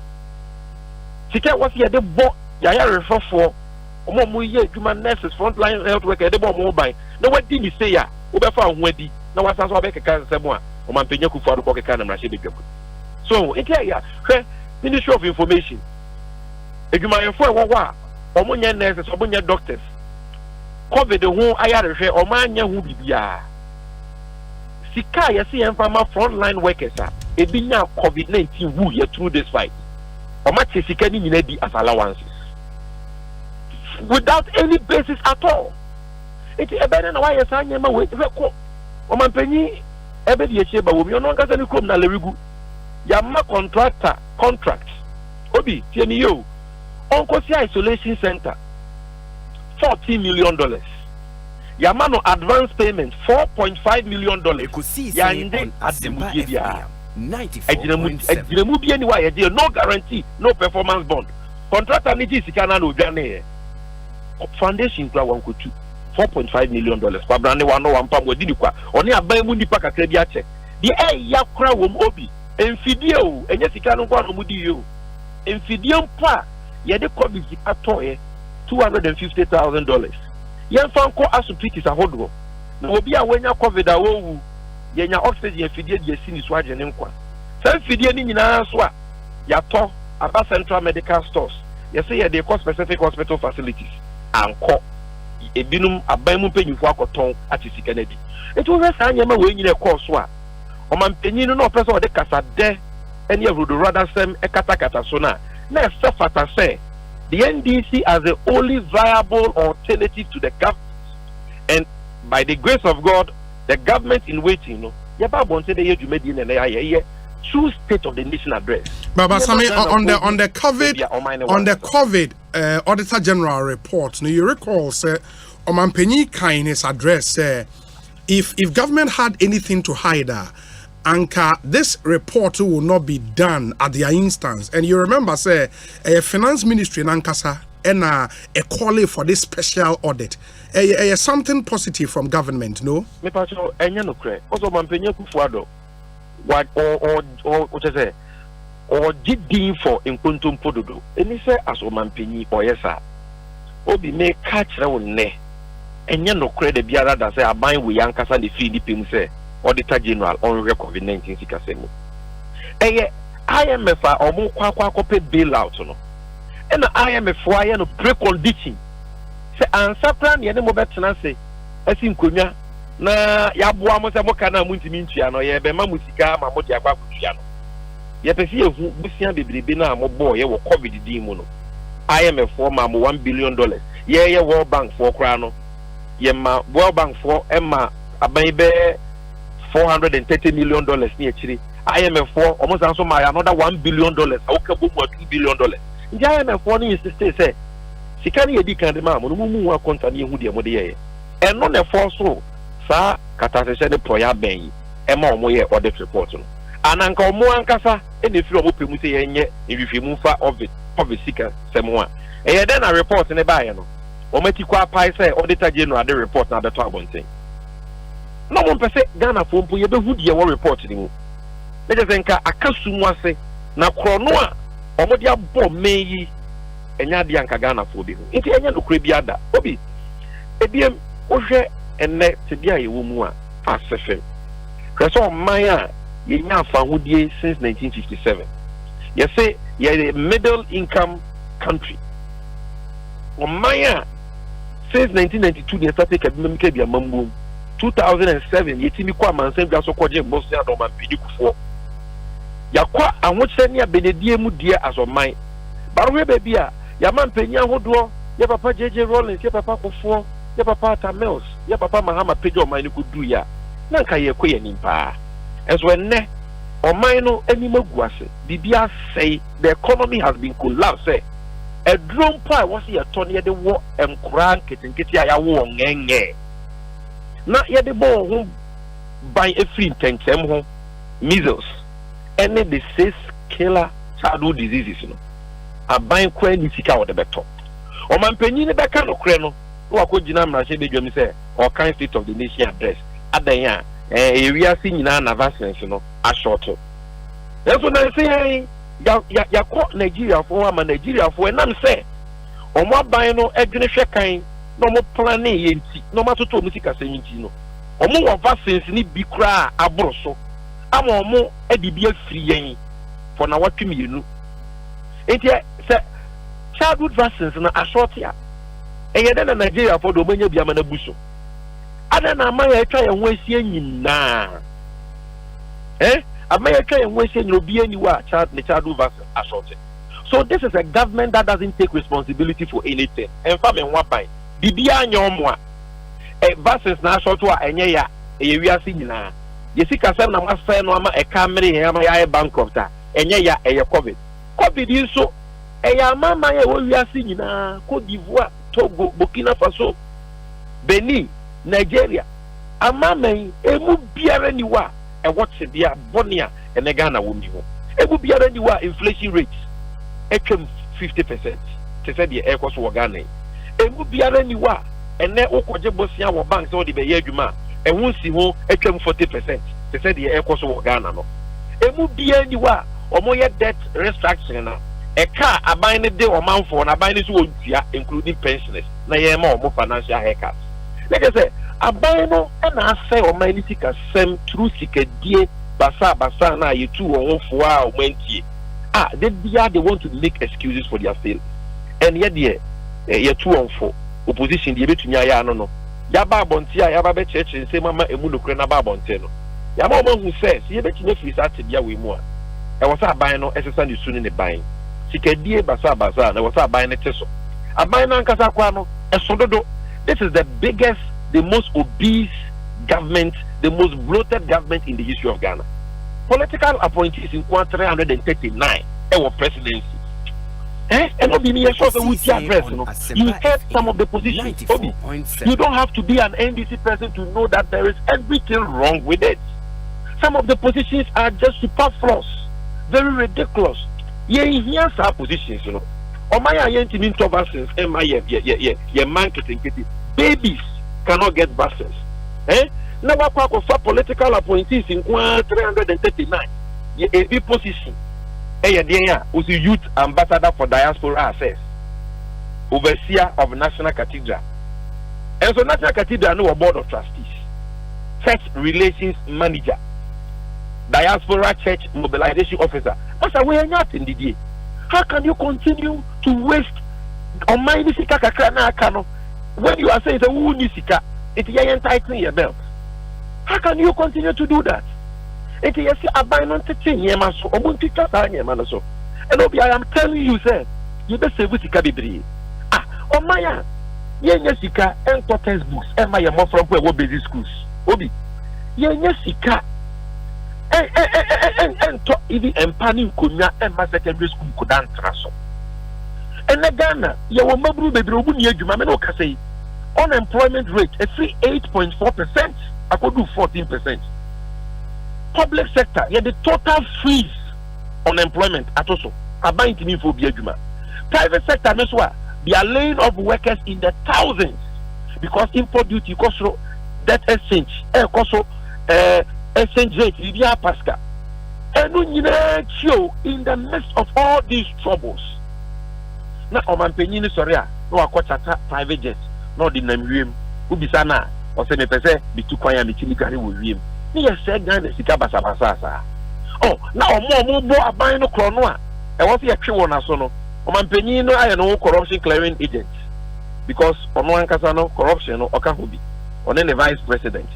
Speaker 12: sika a wɔsi yɛde bɔ yayarefofoɔ ɔmo yɛ adwuma nurses frontline health worker yɛde bɔ ɔmo ban na wadi ni sei a wobɛfa ho adi na wasa so wabɛkeka nsɛm a ɔmampanya kufu ado kɔkeka na mmarahyɛ badwam so nti ayɛ hwɛ Ministry of Information adwumayɛfo a wɔwɔ a ɔmo nyɛ nurses ɔmo nyɛ doctors COVID ho ayarehwɛ ɔmo anyɛ ho bibiara sika a yɛsi yɛn fa ma frontline workers a ebi nya COVID-19 wu yɛ through this fight ɔmo ate sika ni nyina di as allowances without any basis at all. It is better than why you're saying, "I'm wait for a penny." Every year, but we are not going to come na lerigu. Yama contract. Obi, tell me you. Onkosia Isolation Center, $14 million. Yamano advance payment, $4.5 million.
Speaker 9: Ekosiisen On Asempa FM
Speaker 12: 94.7. No guarantee, no performance bond. Contractor needs sikana no jane. Foundation kwa wankutu $4.5 million. Kwa brande wano wampa mwedini kwa. Oni abaye mundi paka kredi ache. Di yakura wom obi. Enfidie o. Enye sikana kwa nomudi yo. Enfidie mpa. Yede COVID atoye $250,000. Yen fanko asupiti sa hodro. Na obi a wenya COVID a wowu. Yenya oxygen enfidie di esini swaje ne nkwa. Sa enfidie ni nyina so a yato aba Central Medical Stores. Yese ye de specific hospital facilities. Anko ebinum aban mu penyifo akoton ati sika na di enti wo sa anyama we nyine course a omampanyin no opese o de kasade ene avrodo rather sem ekatakata so na efata say the NDC as the only viable alternative to the government, and by the grace of God the government in waiting no yeba bonte de yedumedi na ya true state of the nation address.
Speaker 10: Baba Sami, on the COVID Auditor General report, now you recall, sir, Omampenyi kindness address, if government had anything to hide, Anka, this report will not be done at their instance. And you remember, sir, a finance ministry in Ankasa and a calling for this special audit. Something positive from government, no?
Speaker 12: Me pacho enya no kre. Also Omampenyi kufuado. What or did for in Kuntum Pododo. And he said, as Omampenyi or yesa, Obi may catch round ne. And you no credit biara that say, I bind with Yankasa the Philippines, say, Auditor General on COVID-19 Sikasemu. And IMF or more quack bailout, no. And the IMF why no break condition. Say, answer plan, the animal better say, as in Kunya. Na ya bua mo se mo kana muntimi ntua no ye be ma musika ma mo dia kwa kutua no ye pesi ehu busia bebrebe na mo bo ye wo COVID din mu no IMF for ma mo $1 billion ye World Bank for kra no ye ma World Bank for emma aban be $430 million ni akiri IMF for almost also ma another $1 billion awukabu mo $2 billion nja IMF for ni insist say sika ni edi kan de ma mo no mu wa konta ni ehu de mo de ye eno na for so sa katasese de proya ben ema omo ye audit report no ananka omo ankasa e ne firi omo pemu se yenye ewifimu fa of sika semo a e den na report ne ba ye no omo ti kwa pai say Auditor General de report na beto abonten no mo pese Ghana fo mpo ye be hu de wo report ni mu ne je senka akasu mu ase na krono a omo de abo meyi enya de anka Ghana fo bi nti enya no kure bi ada obi ebiem ohwe enne tibia ye wo mu a asefem kreso man a ye nya fa hodie since 1957 you say ye middle income country man a since 1992 they started academic bia mambu 2007 yetimi kwa mansen gwa so koje boss ya do man pidikufo yakwa anwoche ne abenedie mu die asoman barwe baby a ya man panya hodo ya papa JJ Rollins ya papa kofo ya papa Tamels ya papa Mahama pejo omani ku du ya na nka ye koye nimpa enso enne omani no animagu ase bibia say the economy has been collapsed a drone pa was ya ton ye de wo enkran ketenketi ya wo ngenge na ye de bo ho ban efri tenkem ho measles any the 6 killer childhood diseases no aban kwa ni sika wo de beto o mampanyi ne beka no kre no wako jina mrashe bedwam say or kind state of the nation address adanya area si nyina na vaccines no a short. Eso na say ya ko Nigeria for ama Nigeria for enam say omo aban no edwene hwekan no mo plan na yenti no matoto mu sika sanyinti no omo wa vaccines ni bi kra aboro so ama omo edibi afiri yen for na watwe mienu enti say childhood vaccines na a short ya eyede na Nigeria for do manya bi ama na buso ada na ama ya twa yen wasie nyina Amaya try and waste no be anywhere childhood vaccine assaulted. So this is a government that doesn't take responsibility for anything. And family one by Bibia nyomwa vaccines na assault wa enye ya wiase nyina. Yesi kasem na mafa no ama e camera ama ya bankrupt enye ya COVID. COVID so ya mama ya wo wiase nyina Côte d'Ivoire, Togo, Burkina Faso, Benin, Nigeria. Amama emu biara ni wa what's the Bonia and Ghana would be. It would be anywhere inflation rates. 50%. To say the air cost Ghana. It would be anywhere and then Okojabosia or banks or the Bayajuma and won't see more 40%. To say the air cost Ghana. It would be anywhere or more debt restriction. A car a buying a day or month for a buying would including pensioners. Now more financial haircuts. Like I say, Abano and I say or my little sem through sika die basa na you 2 or 1 4 or 20. They want to make excuses for their failures. And yet ye 2 or 4 opposition the to nya no. Yaba bontia yaba be church and say mama emulu kre na ba bonteno. Yaba mo who says ye be tine free start bia we mu a. E was aban no exercise the sunu ne ban. Sika die basa na was aban ne teso. Aban na nkasa kwa no esododo. This is the biggest, the most obese government, the most bloated government in the history of Ghana. Political appointees in 339 our presidency. And not be me a short address. You have some of the positions. You don't have to be an NDC person to know that there is everything wrong with it. Some of the positions are just superfluous, very ridiculous. Here's our positions, you know. Oh my into vaccines, my marketing babies cannot get vaccines. Never part of political appointees in 339. A big position. Was the youth ambassador for diaspora affairs, overseer of National Cathedral. And so National Cathedral no board of trustees, church relations manager, diaspora church mobilization officer. That's we are not in the day. How can you continue to waste on my nisika kakana kano when you are saying the who nisika it is tightening your belt? How can you continue to do that? It is a binary thing, Yamaso, or Muntika, Yamanaso. And Obi, I am telling you, sir, you best say Wusika Bibri. Oh, Maya, Yasika, and textbooks, and my more from where basic schools. Obi, Yasika, and even Empani Kunya and my secondary school could answer. And the Ghana, you will Mabru Bedrobu near Jumameno say unemployment rate is 8.4%. I could do 14%. Public sector, the total freeze on employment at also. Private sector, they are laying off workers in the thousands because import duty cost debt exchange, exchange rate, Pascal. And in the midst of all these troubles. Now, I'm paying sorry, no, I got private jets, no, the name, Ubisana, or say, be too quiet, with him. Yes, said Ghana Sika Basa. Oh, now more buying no chronoa. I was here one as no. On Penino, I know corruption clearing agents because on one casano corruption or Okahubi on any vice president.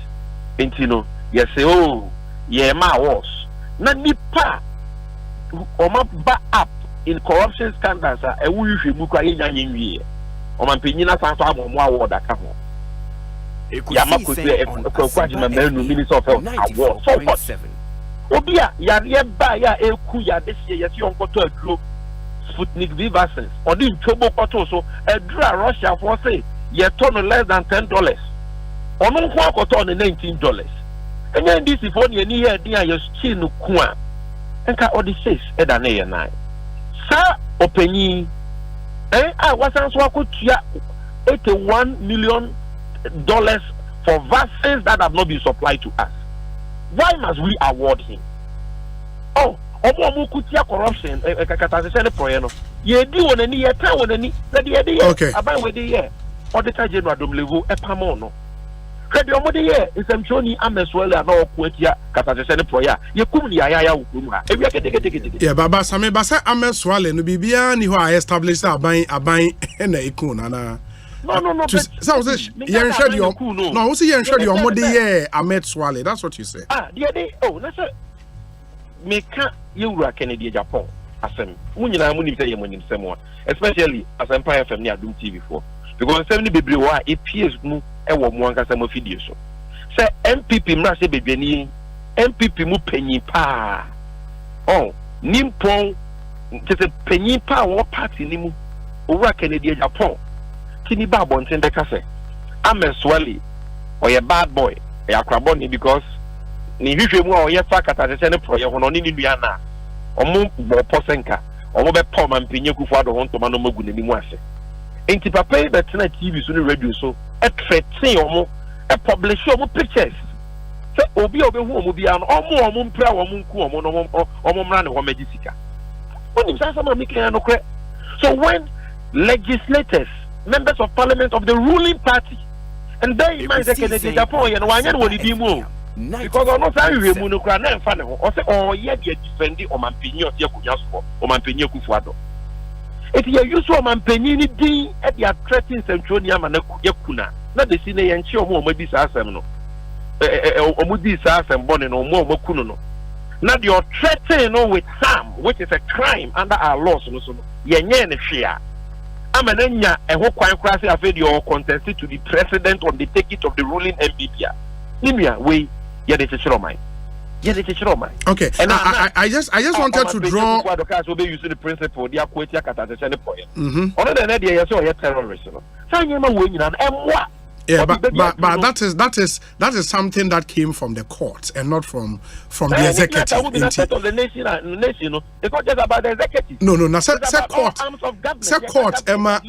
Speaker 12: Intino, yes, oh, yeah, my was not nipa or my back up in corruption scandals. I will use Muka in year. On Penina Sanfa more word that come on. Ekosiise On Asempa
Speaker 5: Minister of Health Award.
Speaker 12: 94.7. Obia, ya ba ya eku ya this year yesi on koto adro Sputnik V vaccines. Odi nchobo koto so adra Russia for say ye turn less than $10. Onu kwa koto on $19. Enya ndisi for ni here dia ye skin no ku a. Enka odi 6 eda na ye 9. Sa openyi wasan so akotua $81 million for vaccines that have not been supplied to us. Why must we award him? Oh, Omo corruption,
Speaker 10: okay.
Speaker 12: Auditor General Domlevo, Epamono. Credit on the year is Amchoni Ameswell and all Quetia Catasene Proya. You couldn't Yaya Ukuma.
Speaker 10: Yeah, Baba Same Basa Ameswell no Bibiani who I established a buying and a ikuna.
Speaker 12: No.
Speaker 10: So you're insured your no, who's you're insured your mother year Ahmed Swale. That's what you say.
Speaker 12: That's a make you Kennedy Japan. Asem. Munina Munim say Munim Samoa, especially Asempa FM near Doom TV 4. Because 70 baby wa appears mu ewo mu anka samo video so say MPP mra se baby ni MPP mu panyi pa oh nimpon tete panyi pa wo party ni mu owura Kennedy Japan kini ba bonten de ka se ameswali or a bad boy e akrabo ni because ni hwehwe mu a oye fa katatese ne proye ho no ni nua na omo bo posenka omo be pom ampenye kufu ado ho ntoma no magu ni mu ase. Enti papa e betena TV so ne radio so e threaten omo e publish omo pictures se obi hu omo bia no omo mpra omo nku omo no omo mra ne ho magisika oni say some make no kre. So when legislators, members of parliament of the ruling party, and they might say Kennedy Japan and why not be more because I'm not saying we no kra na mfa ne ho o say oh ye dey defend o mampinyo tie kunyaso o mampinyo kufuado. If you use one penny din at the threatening Centronia Yakuna, not the senior and show more maybe Sassam, Omudi Sassam Bonnie no more Mokuno. Not your threatening with harm, which is a crime under our laws. Yen share. I'm an enya and who quite crassy afraid you're contested to the president on the ticket of the ruling MPP. Nimia, we yet it's a mine.
Speaker 10: Okay, and I just wanted to draw.
Speaker 12: The principle, they are quite a other than that, they are terrorism.
Speaker 10: Yeah, but that is something that came from the court and not from the executive.
Speaker 12: Of the nation, it's not just about the executive.
Speaker 10: No. Now, say court, Emma.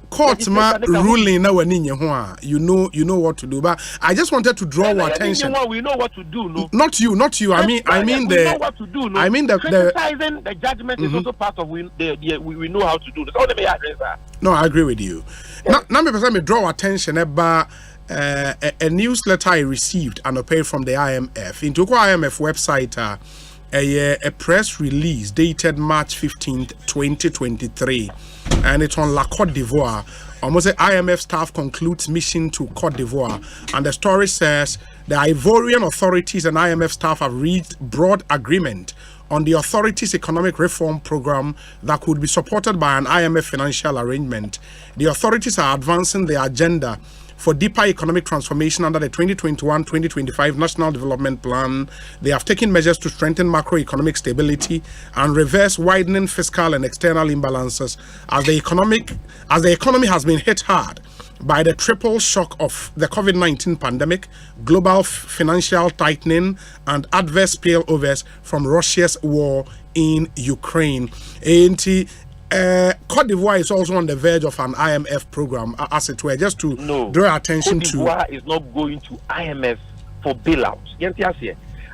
Speaker 10: Court ma ruling now when you know what to do. But I just wanted to draw our attention.
Speaker 12: We know what to do. No,
Speaker 10: not you. I mean the.
Speaker 12: We know what to do. No?
Speaker 10: I mean the
Speaker 12: criticizing the judgment is also part of we know how to do this.
Speaker 10: No, I agree with you. Now me draw attention about a newsletter I received and I paid from the IMF. Into the IMF website, a press release dated March 15th, 2023, and it's on La Côte d'Ivoire. Almost the IMF staff concludes mission to Côte d'Ivoire, and the story says the Ivorian authorities and IMF staff have reached broad agreement on the authority's economic reform program that could be supported by an IMF financial arrangement. The authorities are advancing the agenda for deeper economic transformation under the 2021-2025 National Development Plan. They have taken measures to strengthen macroeconomic stability and reverse widening fiscal and external imbalances as the economy has been hit hard by the triple shock of the COVID-19 pandemic, global financial tightening, and adverse spillovers from Russia's war in Ukraine. Côte d'Ivoire is also on the verge of an IMF program, as it were, just to draw attention to.
Speaker 12: Côte d'Ivoire is not going to IMF for bailout.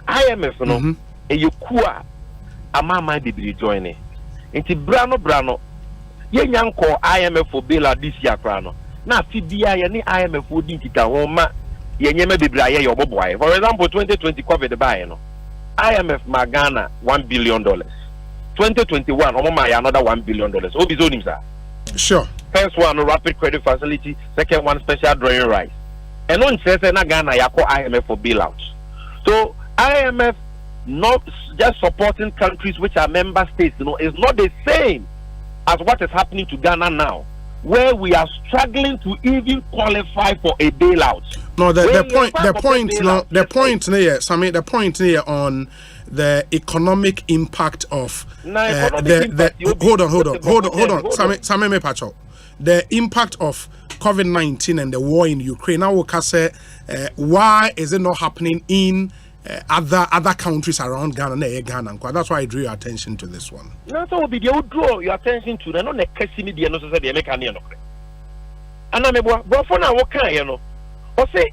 Speaker 12: IMF, no, you kua amama be joining. Into brano, yenyanko IMF for bailout this year, crano. Na FIBIA yani IMF wodi kita woma yenyeme bebraya yo boboy. For example, 2020 COVID buy no. IMF magana $1 billion. 2021 omo ma another $1 billion. Obi zonim sir.
Speaker 10: Sure.
Speaker 12: First one rapid credit facility, second one special drawing rights. And on says na Ghana ya call IMF for bailout. So IMF not just supporting countries which are member states, is not the same as what is happening to Ghana now, where we are struggling to even qualify for a bailout.
Speaker 10: No, the point here on the economic impact of hold on, Sammy me pacho. The impact of COVID-19 and the war in Ukraine. Now we can say why is it not happening in other countries around Ghana? That's why I drew your attention to this one.
Speaker 12: No, so be you draw your attention to the no nekasi media no say the make an no. And I'm for now what can Osei,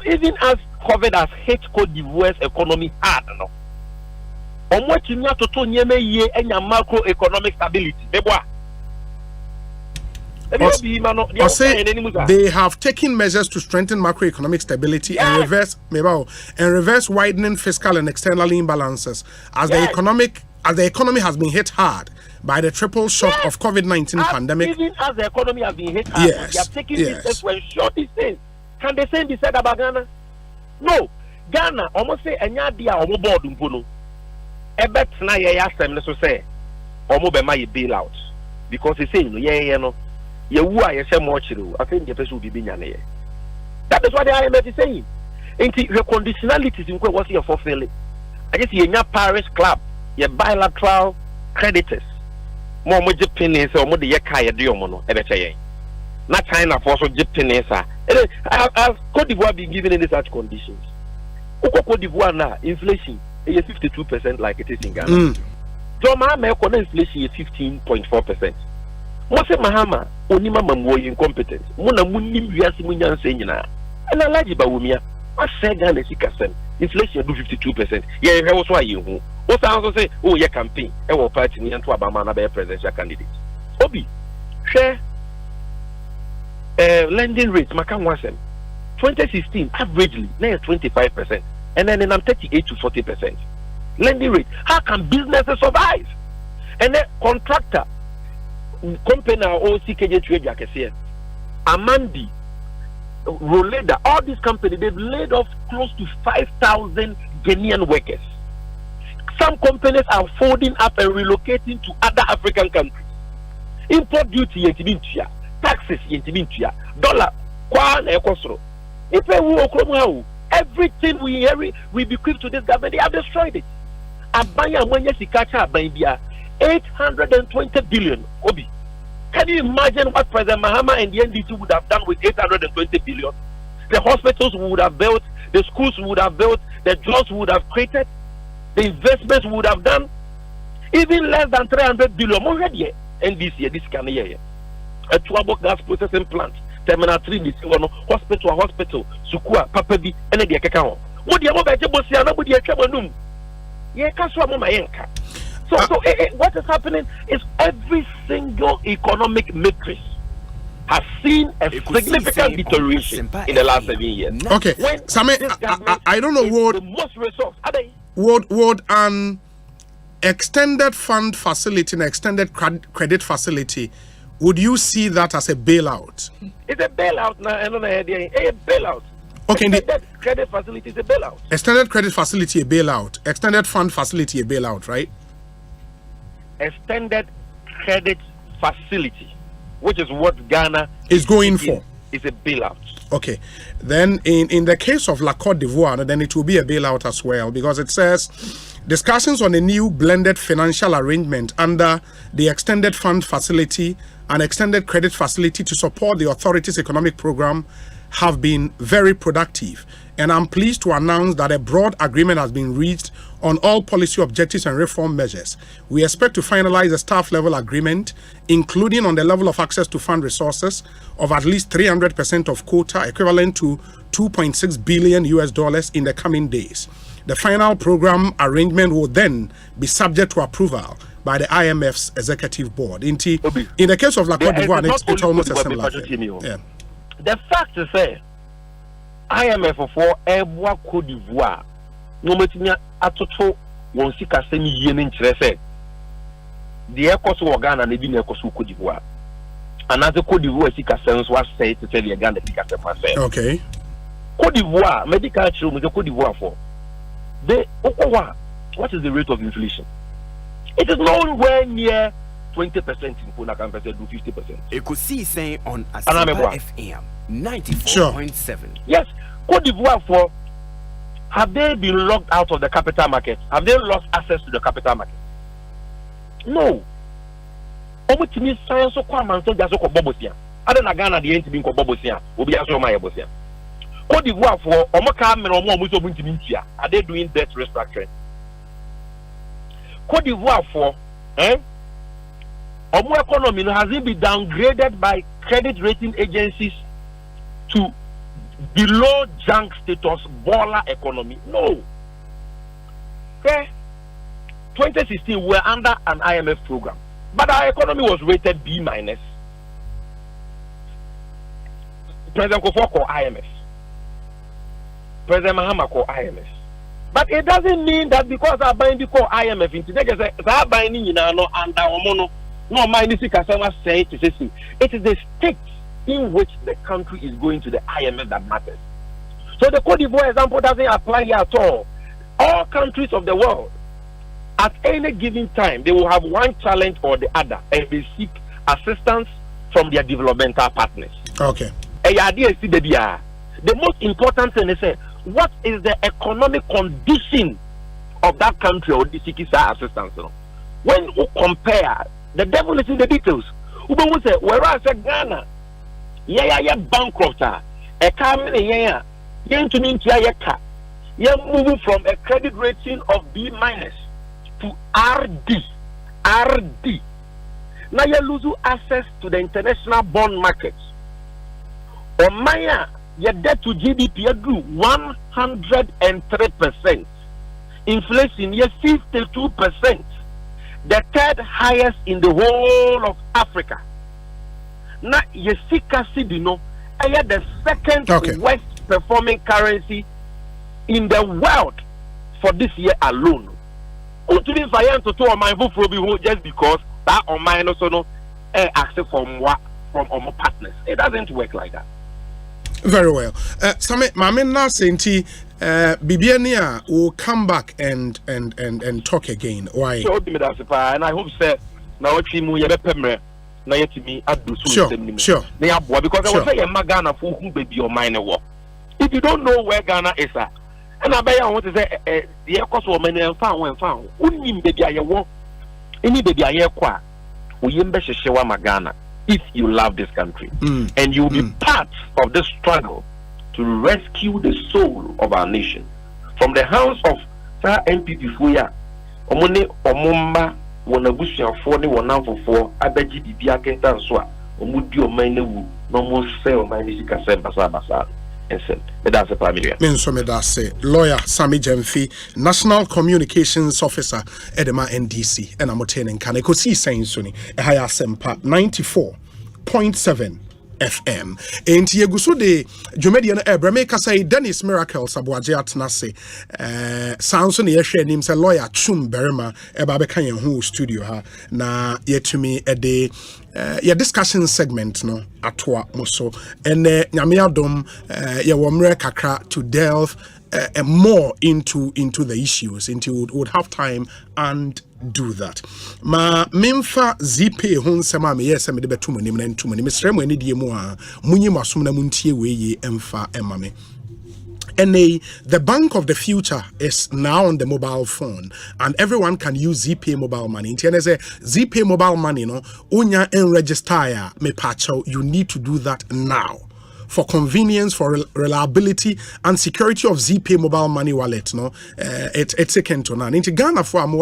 Speaker 12: even as COVID has hit Cote d'Ivoire's economy hard, no. On what you need to do, you may and your macroeconomic stability.
Speaker 10: They have taken measures to strengthen macroeconomic stability and reverse widening fiscal and external imbalances as the economy has been hit hard by the triple shock of COVID-19 pandemic.
Speaker 12: Even as the economy has been hit hard, they have taken measures to ensure these things. Can the same be said about Ghana? No. Ghana almost say enya dia omo board mpono. Ebet na ye asem so say omo be ma ye bail out because he say no no. I think the person will be being. That is what the IMF is saying. The conditionalities in what you are fulfilling. I guess you're not Paris Club, your bilateral creditors. More pennies or more the Yakaya Diomono, not China for so pennies. Has Cote d'Ivoire been given any such conditions? Cote d'Ivoire now, inflation is 52% like it is in Ghana. Joma American inflation is 15.4%. Mose Mahama onima mamwo incompetent muna munni wiase munya nsenya na alaji ba wumia ase Ghana sikasem inflation do 52%. Ye hwe wo so aye hu wo san so say oh ye campaign e wo party ni ento abama na be presidential candidate obi hwe lending rate maka wasem 2016 averagely na 25% and then I'm 38 to 40% lending rate. How can businesses survive? And then contractor company or CKJ trade here. Amandi, Roleda, all these companies, they've laid off close to 5,000 Ghanaian workers. Some companies are folding up and relocating to other African countries. Import duty yentibintia, taxes yentibintia, dollar, kwan ekosro. Everything we bequeath to this government, they have destroyed it. Abaya mwenye sikacha abaibia. 820 billion. Obi, can you imagine what President Mahama and the NDC would have done with 820 billion? The hospitals we would have built, the schools we would have built, the jobs we would have created, the investments we would have done. Even less than 300 billion already. And this year, this kind of year, a 12 gas processing plant, Terminal 3, this one, hospital, Sukua, Papabi, and the Kakao. What do you want to say? Nobody a trouble. Yeah, Kaswa So what is happening is every single economic matrix has seen a significant deterioration in the last 7 years.
Speaker 10: Okay, Same, I don't know would an extended fund facility, an extended credit facility, would you see that as a bailout?
Speaker 12: It's a bailout now. A bailout.
Speaker 10: Okay,
Speaker 12: extended credit facility is a bailout.
Speaker 10: Extended credit facility a bailout. Extended fund facility a bailout, right?
Speaker 12: Extended credit facility, which is what Ghana
Speaker 10: is going for,
Speaker 12: is a bailout.
Speaker 10: Okay, then in the case of La Côte d'Ivoire, then it will be a bailout as well, because it says discussions on a new blended financial arrangement under the extended fund facility and extended credit facility to support the authority's economic program have been very productive, and I'm pleased to announce that a broad agreement has been reached on all policy objectives and reform measures. We expect to finalize a staff-level agreement, including on the level of access to fund resources of at least 300% of quota, equivalent to $2.6 billion in the coming days. The final program arrangement will then be subject to approval by the IMF's executive board. In the case of La Côte d'Ivoire, it's almost a similar thing. Yeah.
Speaker 12: The fact is that IMF for Ebwa Côte d'Ivoire no metinya atoto won sika semi yene nkyerɛ the ekoso wo Ghana na bi na ekoso Côte d'Ivoire anaze Côte d'Ivoire sika sense was say to tell the Ghana sika sense.
Speaker 10: Okay.
Speaker 12: Côte d'Ivoire medical true me Côte d'Ivoire for they what is the rate of inflation? It is nowhere near 20% in Puna can do 50%.
Speaker 23: Ekosiisen On Asempa FM 94.7.
Speaker 12: Yes, Côte d'Ivoire for have they been locked out of the capital market? Have they lost access to the capital market? No. Omutimi science so kwa manso jaso ko bobosia. Ada na Ghana de enti bi ko bobosia. Obi aso ma yebosia. Côte d'Ivoire for omoka me omo omuso muntimi ntia. Are they doing debt restructuring? Côte d'Ivoire for Omo economy has it been downgraded by credit rating agencies to below junk status baller economy. No. Okay. 2016 we were under an IMF program, but our economy was rated B-. President Kofo called IMF. President Mahama called IMF. But it doesn't mean that because our buying call IMF in today, our buying no under Omono, no mind say it is the state in which the country is going to the IMF that matters. So the Cote d'Ivoire example doesn't apply here at all. All countries of the world, at any given time, they will have one challenge or the other, and they seek assistance from their developmental partners.
Speaker 10: Okay.
Speaker 12: The most important thing is what is the economic condition of that country or the seeking assistance. When you compare, the devil is in the details. Whereas Ghana, bankrupt, you're moving from a credit rating of B- to RD. Now you lose access to the international bond markets. Or Maya, your debt to GDP grew 103%. Inflation is 52%. The third highest in the whole of Africa. Now you see Casidino, the second worst performing currency in the world for this year alone. Just because that or mine also no access from partners. It doesn't work like that.
Speaker 10: Very well. Same Mamina Senti Bibiania will come back and talk again. Why?
Speaker 12: And I hope that now what you move na yet me adu so
Speaker 10: sure.
Speaker 12: Because I was saying Ghana for who baby your mind work. If you don't know where Ghana is at, and I want to say the cost of money and found unim baby I walk any baby I kwa uyembe shewa Ghana if you love this country and you will be part of this struggle to rescue the soul of our nation from the hands of MPP Fuya omone omomba wona busuafo ne wona fofo abaji bibia kentan so a omudi omanewu no mo se omani sika se basa ensen that's a family
Speaker 10: men so me da say lawyer Sami Jemfi, National Communications Officer Edema NDC and amotene kan Ekosiisen so ni ehaya Asempa 94.7 FM. Enti yeguso de dwomedi na ebrame kasai Dennis Miracles aboaje atnase sanso ne yehwe anim se lawyer Chum Berima eba be kan ye ho studio ha na yetumi ede your discussion segment no atoa moso ene nyame adom ye wo mre kakra to delve more into the issues into would have time and do that. Ma memfa zipe hon sema me yes me de beto manim na nto manim srem ani die mu a munyi masom na muntie we ye emfa emame. NA, the bank of the future is now on the mobile phone, and everyone can use ZPay mobile money. ZPay mobile money, no, unya and register me pacho. You need to do that now. For convenience, for reliability and security of ZPay mobile money wallet, no, it's second to none. In Ghana for in the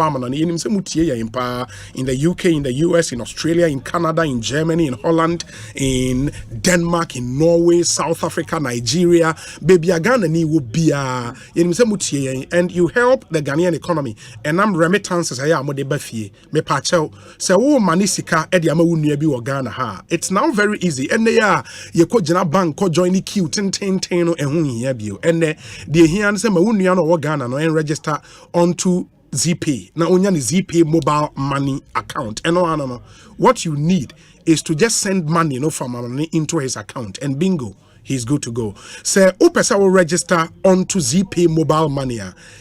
Speaker 10: UK, in the US, in Australia, in Canada, in Germany, in Holland, in Denmark, in Norway, South Africa, Nigeria, baby Ghana ni will be and you help the Ghanaian economy. And I'm remittances I am de bafie me pacho say oh manisika e de ama wunua bi wo Ghana ha. It's now very easy. And they are ye ko gina bank ko join the queue ten no ehun hia bio ene de hia no say ma wunua no wo Ghana no en register onto ZPay na onya ne ZPay mobile money account no what you need is to just send money from money into his account and bingo he's good to go. Say upesa will register onto ZPay mobile money.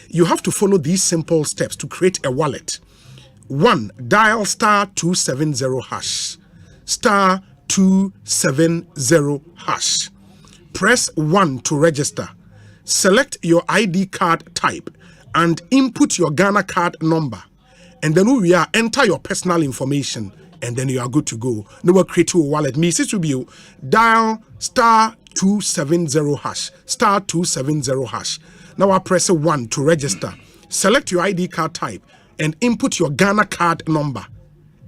Speaker 10: You have to follow these simple steps to create a wallet. 1. Dial *270 hash. *270 hash. Press 1 to register. Select your ID card type and input your Ghana card number. And then we are enter your personal information and then you are good to go. No more create a wallet. Me sit to be dial *270 hash. *270 hash. Now I press 1 to register. Select your ID card type and input your Ghana card number.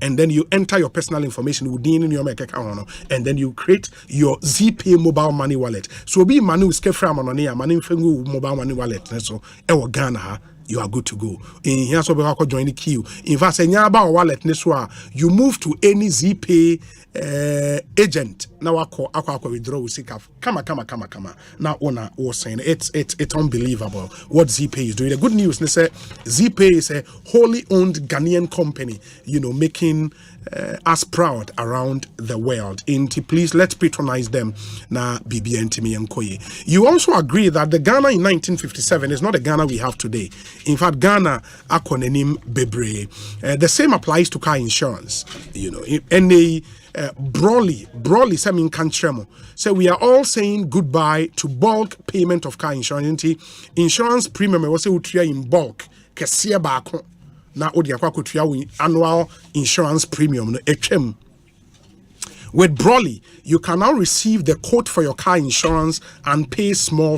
Speaker 10: and then you enter your personal information within your account, and then you create your ZPay mobile money wallet. So be manu skefra manonia manu fengu mobile money wallet. So ewa Ghana, you are good to go. In here, so we join the queue. In fact, say nyaba wallet neswa, you move to any ZPay agent. Now I withdraw usika. Kama. Now owner was saying it's unbelievable what ZPay is doing. The good news, they say ZPay is a wholly owned Ghanaian company, making us proud around the world. Please let's patronize them. Na BBNTM and Koye. You also agree that the Ghana in 1957 is not the Ghana we have today. In fact, Ghana akonenim bebre. The same applies to car insurance. Any broadly semin kantremo. So we are all saying goodbye to bulk payment of car insurance. Insurance premium was in bulk. Kesia bako. Na odi akwa kutua annual insurance premium no HM. With Broly, you can now receive the quote for your car insurance and pay small.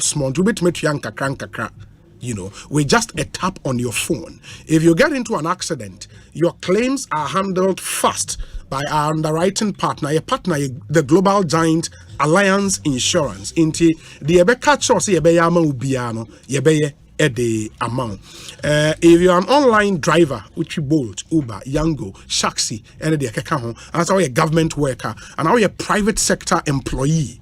Speaker 10: With just a tap on your phone. If you get into an accident, your claims are handled fast by our underwriting partner, the global giant Alliance Insurance. Inti the Ebeka Chose Yebeyama Ubiano, Yebeye the amount. If you're an online driver, which you Bolt, Uber, Yango, Shaxi, and the Kekahon, and so you're a government worker, and now you're a private sector employee.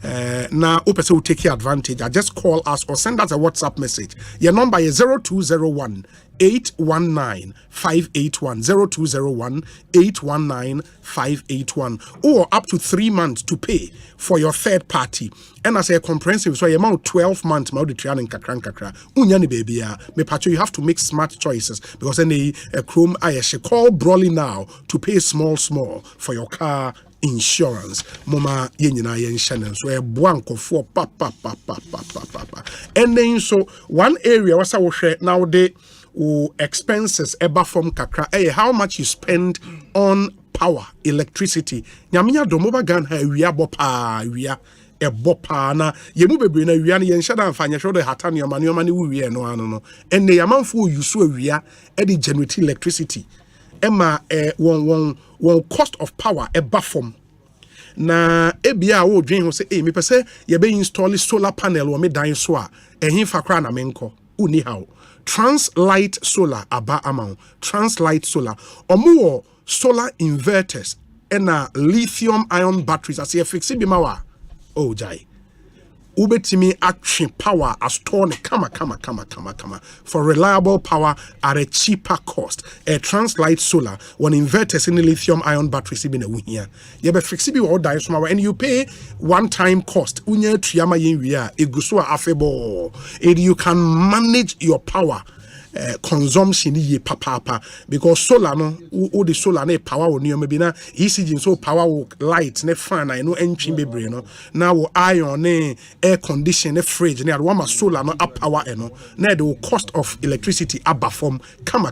Speaker 10: Now, Opesa will take your advantage. Just call us or send us a WhatsApp message. Your number is 0201 819 581 0201 819 581, or up to 3 months to pay for your third party. And as a comprehensive, so amount 12 months, unyani baby, me pacho, you have to make smart choices because any Chrome I call Broly now to pay small for your car insurance. Mama yenyina yenshanen so e bwanko for pa. And then so one area was I share now the expenses eba from kakra how much you spend on power, electricity. Nyamia domoba gan ha wia bopa wia e bopa na yemu bebre na wia na yenshada mfanya shodo hata ne omani wu wia no and the amanfo yusu wia e di generate electricity ema one cost of power eba from na ebia wo dwen ho say me pese ye be install solar panel wo me dan so a ehin fakra na menko uni how Translight Solar aba amount. Translight Solar omo solar inverters and lithium ion batteries as ye fixi bi mawa oh jai ubetimi action power as store kama for reliable power at a cheaper cost. A Translight Solar one inverters in the lithium ion batteries in a here you be flexible or die and you pay one-time cost unya triama yenwia egusua afebo and you can manage your power consumption ye papa because solar no o the solar na power on you maybe na ECG so power light na fan I know entry bebre no now wo iron na air condition na fridge na one solar no up power no na the cost of electricity above from kama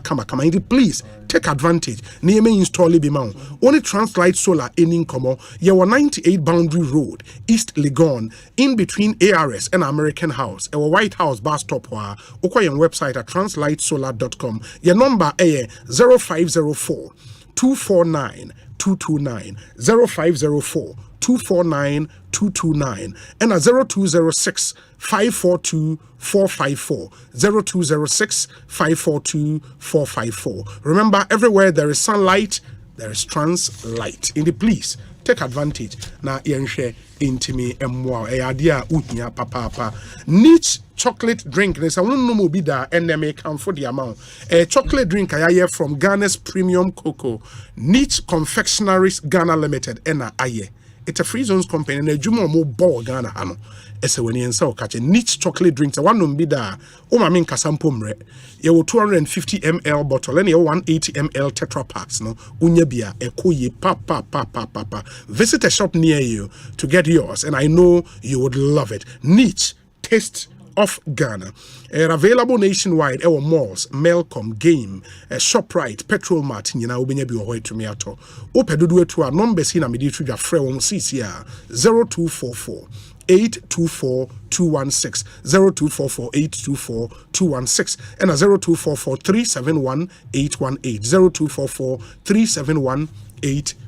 Speaker 10: please take advantage na me install be ma only Translight Solar in Nkomo ye 98 Boundary Road East Legon in between ARS and American House our White House bus stop wa okoye website at translightsolar.com. Your number is 0504 249 229 0504 249 229 and a 0206 542 454 0206 542 454. Remember, everywhere there is sunlight, there is Translight. In the please take advantage. Na yenshare intimi emwa eyadia unya papa. Niche chocolate drink. There's a one no be there and they may come for the amount. A chocolate drink I hear from Ghana's premium cocoa. Niche Confectionaries Ghana Limited. Ena aye. It's a free zones company. And a jumo mo bo Ghana ano. Ese when you say catch a niche chocolate drinks. A one no be there. O ma min kasampomre. You 250 ml bottle and you 180 ml Tetra packs. No unya bia ekoye papa. Visit a shop near you to get yours, and I know you would love it. Niche taste of Ghana. Available nationwide. Our malls, Melcom, Game, ShopRite, Petrol Mart. You know, we be ahoy to me at all. Opedudu to our numbers in a meditri free on CCR 0244 0244824-216, 0244-824-216, and 0244-371-818, 0244-371-818.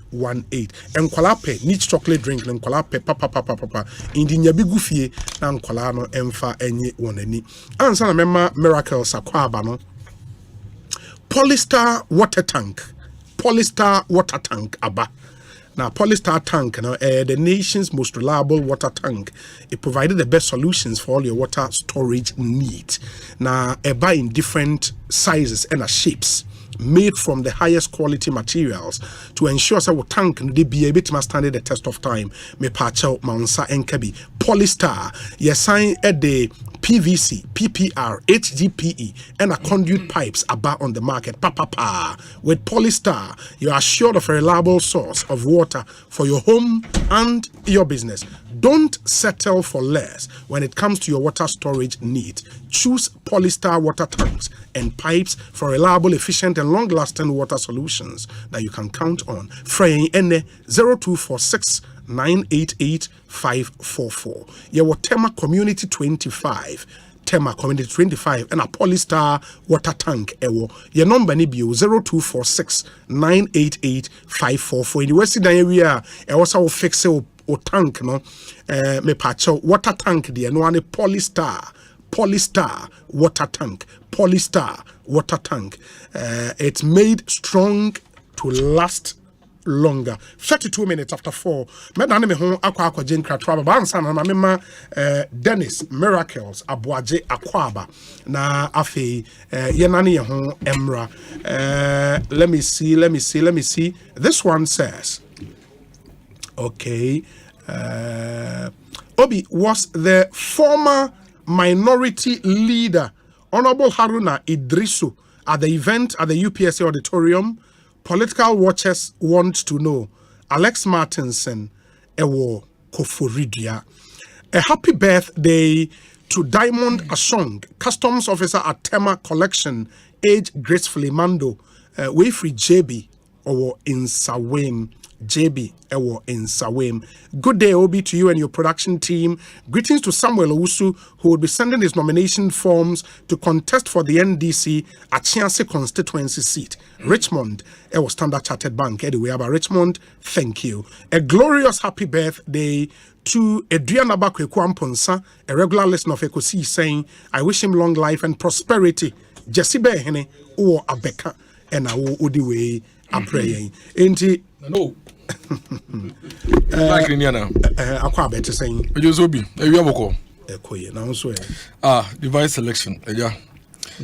Speaker 10: Enkwala pe niche chocolate drink enkwala pe papa indi nyabi gufie na enkwala no emfa enye wonani ansa na mema miracles akwaba no Polystar water tank aba. Now, Polystar tank, the nation's most reliable water tank. It provided the best solutions for all your water storage needs. Now, buy in different sizes and shapes, made from the highest quality materials to ensure that our tank they be able to stand the test of time. Me pacha mansa enkabi Polystar. Yes, sign at the PVC, PPR, HDPE, and conduit pipes about on the market. With Polystar, you are sure of a reliable source of water for your home and your business. Don't settle for less when it comes to your water storage needs. Choose Polystar water tanks and pipes for reliable, efficient, and long-lasting water solutions that you can count on. Frey N 0246 988-544. Your Tema Community 25. Tema Community 25 and a Polystar water tank. Your number ni bio 0246 988-544. In the Western area, I also fix o tank no. Me pacho water tank there. No one Polystar water tank. Polystar water tank. It's made strong to last longer. 32 minutes after 4. Medane me hon akwa Jane Kratwa ba ansa na mema Dennis Miracles Aboaje Akwaba na afi yenane ye hon emra. Let me see. This one says, okay, Obi was the former minority leader Honorable Haruna Idrisu at the event at the UPSA auditorium. Political watchers want to know Alex Martinson Ewo Koforidia. A happy birthday to Diamond Ashong, customs officer at Tema Collection, age gracefully Mando, Wayfree JB or in Sawem. JB Ewo in Sawem. Good day, Obi, to you and your production team. Greetings to Samuel Owusu, who will be sending his nomination forms to contest for the NDC at Chianse constituency seat. Richmond, Ewo Standard Chartered Bank. Anyway, about Richmond, thank you. A glorious happy birthday to Adriana Bakwe, a regular listener of Ekosiisen, saying, I wish him long life and prosperity. Jesse Behene, or Abeka, and I will Udiwe, a praying. No.
Speaker 13: Like Indiana.
Speaker 10: Aqua better saying,
Speaker 13: you will be a Yaboko.
Speaker 10: Device
Speaker 13: selection.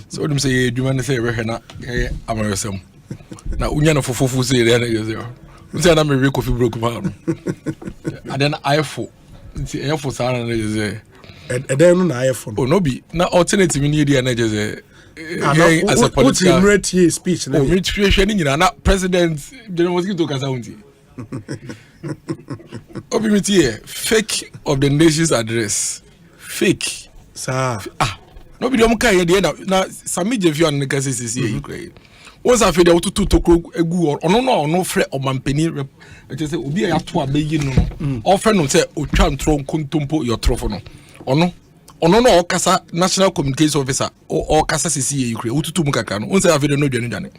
Speaker 13: So, them say, do you say, Rehena, Amarism? Now, Union for Fufu say, there is there. We said, I'm a real coffee broke down. And then I for the Air Force is there. And then I for no be now alternative in the energy. As a political
Speaker 10: speech,
Speaker 13: President Mosquito Kasaunti. Obimiti fake of the nation's address. Fake.
Speaker 10: Sir.
Speaker 13: Nobody now Sami Jeff on the cases here. Once I feel to egu or no fret or mampeni just say Obi a to abeyi no. Offer no say o twan tron kontumpo your trofono. Ono no kasa national communications officer or kasa CCA Ukraine ututu mukaka no unse afede no dwane dwane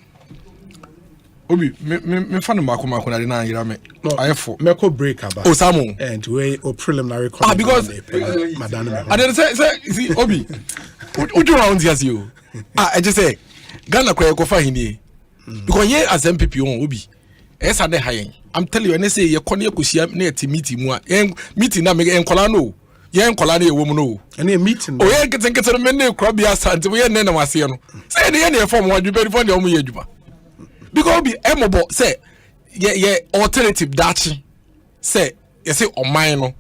Speaker 13: Obi me fa no mako na de na yira me ayefo
Speaker 10: meko break aba
Speaker 13: Samu
Speaker 10: and we o preliminary
Speaker 13: because
Speaker 10: madam
Speaker 13: and then say see Obi uju round here you I just say Ghana ko fa hini because ye as MPP on Obi esa de hayen I'm telling you and say ye kone ekosia na eti meeting mu a meeting na me enkola no yen kola na ewom no
Speaker 10: ene meeting
Speaker 13: o yen kete me na ekura bia sante we yen na wase no say de yen e form wadwe be for de o mo ye adwuma because be emobo say ye alternative dachi say ye say oman no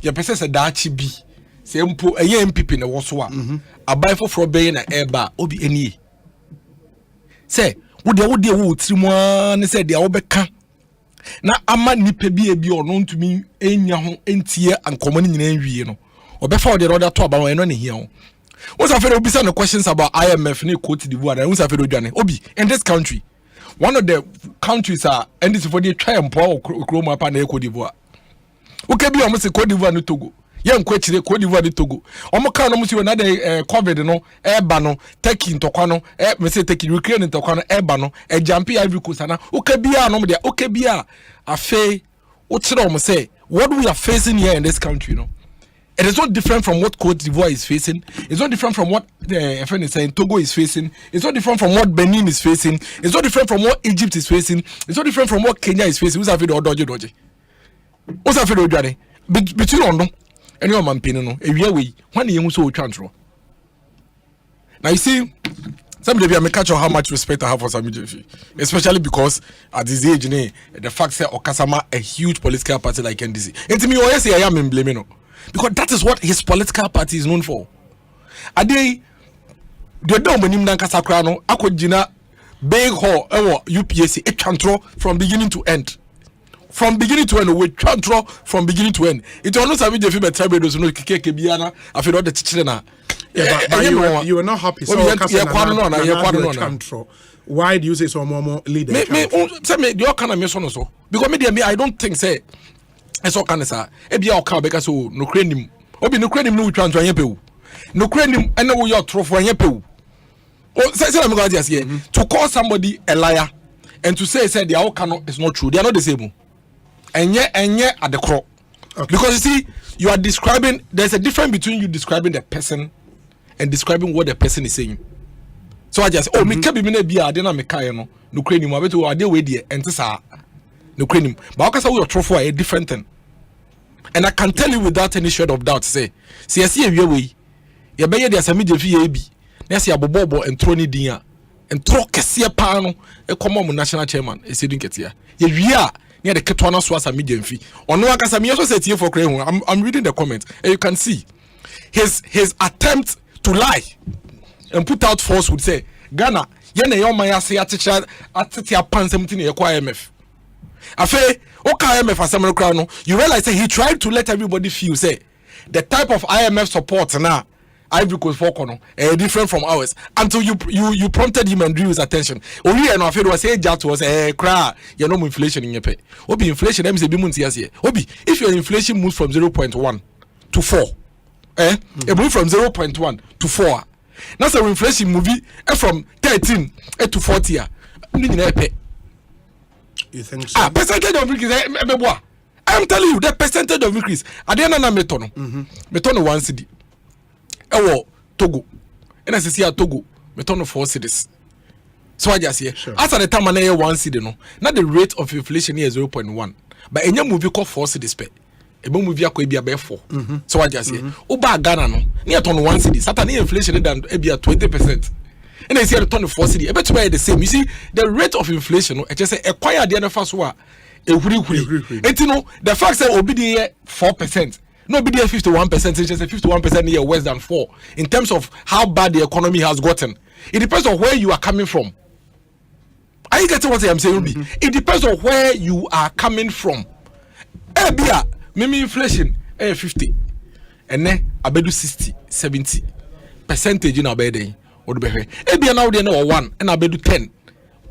Speaker 13: ye pese say dachi bi say mpo eye MPP na wo so a abai foforo be na eba obi eni say wo de wo trimu ne say de wo beka na ama nipa bi ono ntumi enya ho entie ankomo nyina nwie no obefa de order to aba no ne hia ho once after obisa no questions about IMF ne Cote d'Ivoire once after odwane obi in this country one of the countries are and this for the try and power Chroma pa na Cote d'Ivoire okay bi o mo se Cote d'Ivoire no Togo Yem kwechire Cote d'Ivoire de Togo. Omo ka no musi we na de COVID no eba no Turkey ntokwa no me say Turkey Ukraine ntokwa no eba no jampi Ivory Coast na ukebia no de ukebia afa o kire o say what we are facing here in this country, you know, it is not different from what Cote d'Ivoire is facing. It's not different from what the FN is saying Togo is facing. It's not different from what Benin is facing. It's not different from what Egypt is facing. It's not different from what Kenya is facing. Who's afraid of dodgy? Who's afraid of Johnny? Between on and your man pinning no, a way when you so transfer. Now you see, some of you catch on how much respect I have for Sammy Jefi, especially because at this age, the fact that Okasama a huge political party like NDC. And to me, I say I am in blaming. Because that is what his political party is known for. Ade the don't mean Nankasa Krano, Akojina, Big Hall, UPSC, a control from beginning to end. From beginning to end, we control from beginning to end. It will not have been the film Tabedos, no Kebiana, I feel all the Chichena.
Speaker 10: Yeah, but you were not happy. So why do you say so more leader?
Speaker 13: Me, your kind of mission also. Because me, I don't think say. Eso kan sa e bia o ka be ka so no kranim obi no kranim no twanto anya pewu no kranim ene wo your trofo anya pewu o say na me go just here to call somebody a liar and to say the outcome is not true. They are not the same. Enye at the crop. Because you see, you are describing, there's a difference between you describing the person and describing what the person is saying. So I just me can be be a dena me kai no kranim abeto ade we die ente sa no kranim. But okasa we trofo a different thing. And I can tell you without any shred of doubt say see a we ye be ye de asami de fi bi na se abobobo entro ni din a entro kese pa no e komo mu national chairman e sedin ketia ye wi a near the ketwana so asami de mfi ono akasa me so say tie for kra hu. I'm reading the comments and you can see his attempt to lie and put out false would say Ghana ye na yo man ase atecha atetia pansem tin ye kwa IMF afa okay IMF asem kra no you realize say he tried to let everybody feel say the type of IMF support now Ivory Coast for kono different from ours until you prompted him and drew his attention. Only and after was say that was cry you know inflation in your pay. Obi inflation them say be months here. Obi if your inflation moves from 0.1 to 4 it move from 0.1 to 4. Now so inflation movie from 13 to 40
Speaker 10: you think so?
Speaker 13: Percentage of increase I'm telling you the percentage of increase at the end of metono metono 1 cedi ewo Togo and as see Togo metono 4 cedis. So I just here as at the time na 1 cedi no now the rate of inflation here is 0.1 but enya movie call 4 cedis per ebe movie akọ ebia be 4. So I just here oba Ghana no near ton 1 cedi satan inflation than ebia 20%. And I see a ton of 4 cedi ebe to be the same. You see the rate of inflation no just say acquire the other first one and you know the fact that obi dey 4%. No, be there 51%. It's just a 51% here worse than 4 in terms of how bad the economy has gotten. It depends on where you are coming from. Are you getting what I'm saying? It depends on where you are coming from. Bia, maybe inflation 50, and then abedu 60, 70 percentage in abede. What be here? Bia now they know 1 and abedu 10.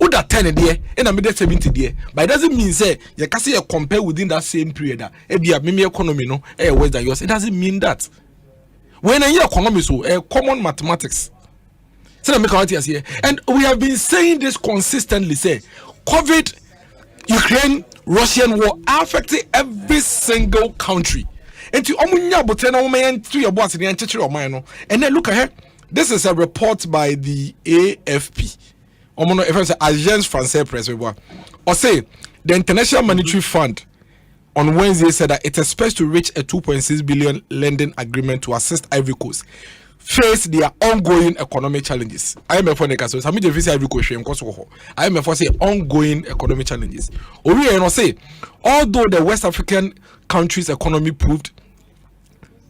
Speaker 13: Oda 10 there and I made 70 there. But it doesn't mean say you can see you compare within that same period. Ebia maybe economy no worse than yours. It doesn't mean that. When a year economy so common mathematics. So I make out here. And we have been saying this consistently. Say COVID, Ukraine, Russian war affecting every single country. And to omunya botena woman to your boss in the entity of mine. And then look ahead. This is a report by the AFP. Agence Française Presse Osei, the International Monetary Fund on Wednesday said that it expects to reach a 2.6 billion lending agreement to assist Ivory Coast face their ongoing economic challenges. IMF so some of the Ivory Coast IMF say ongoing economic challenges. Say although the West African country's economy proved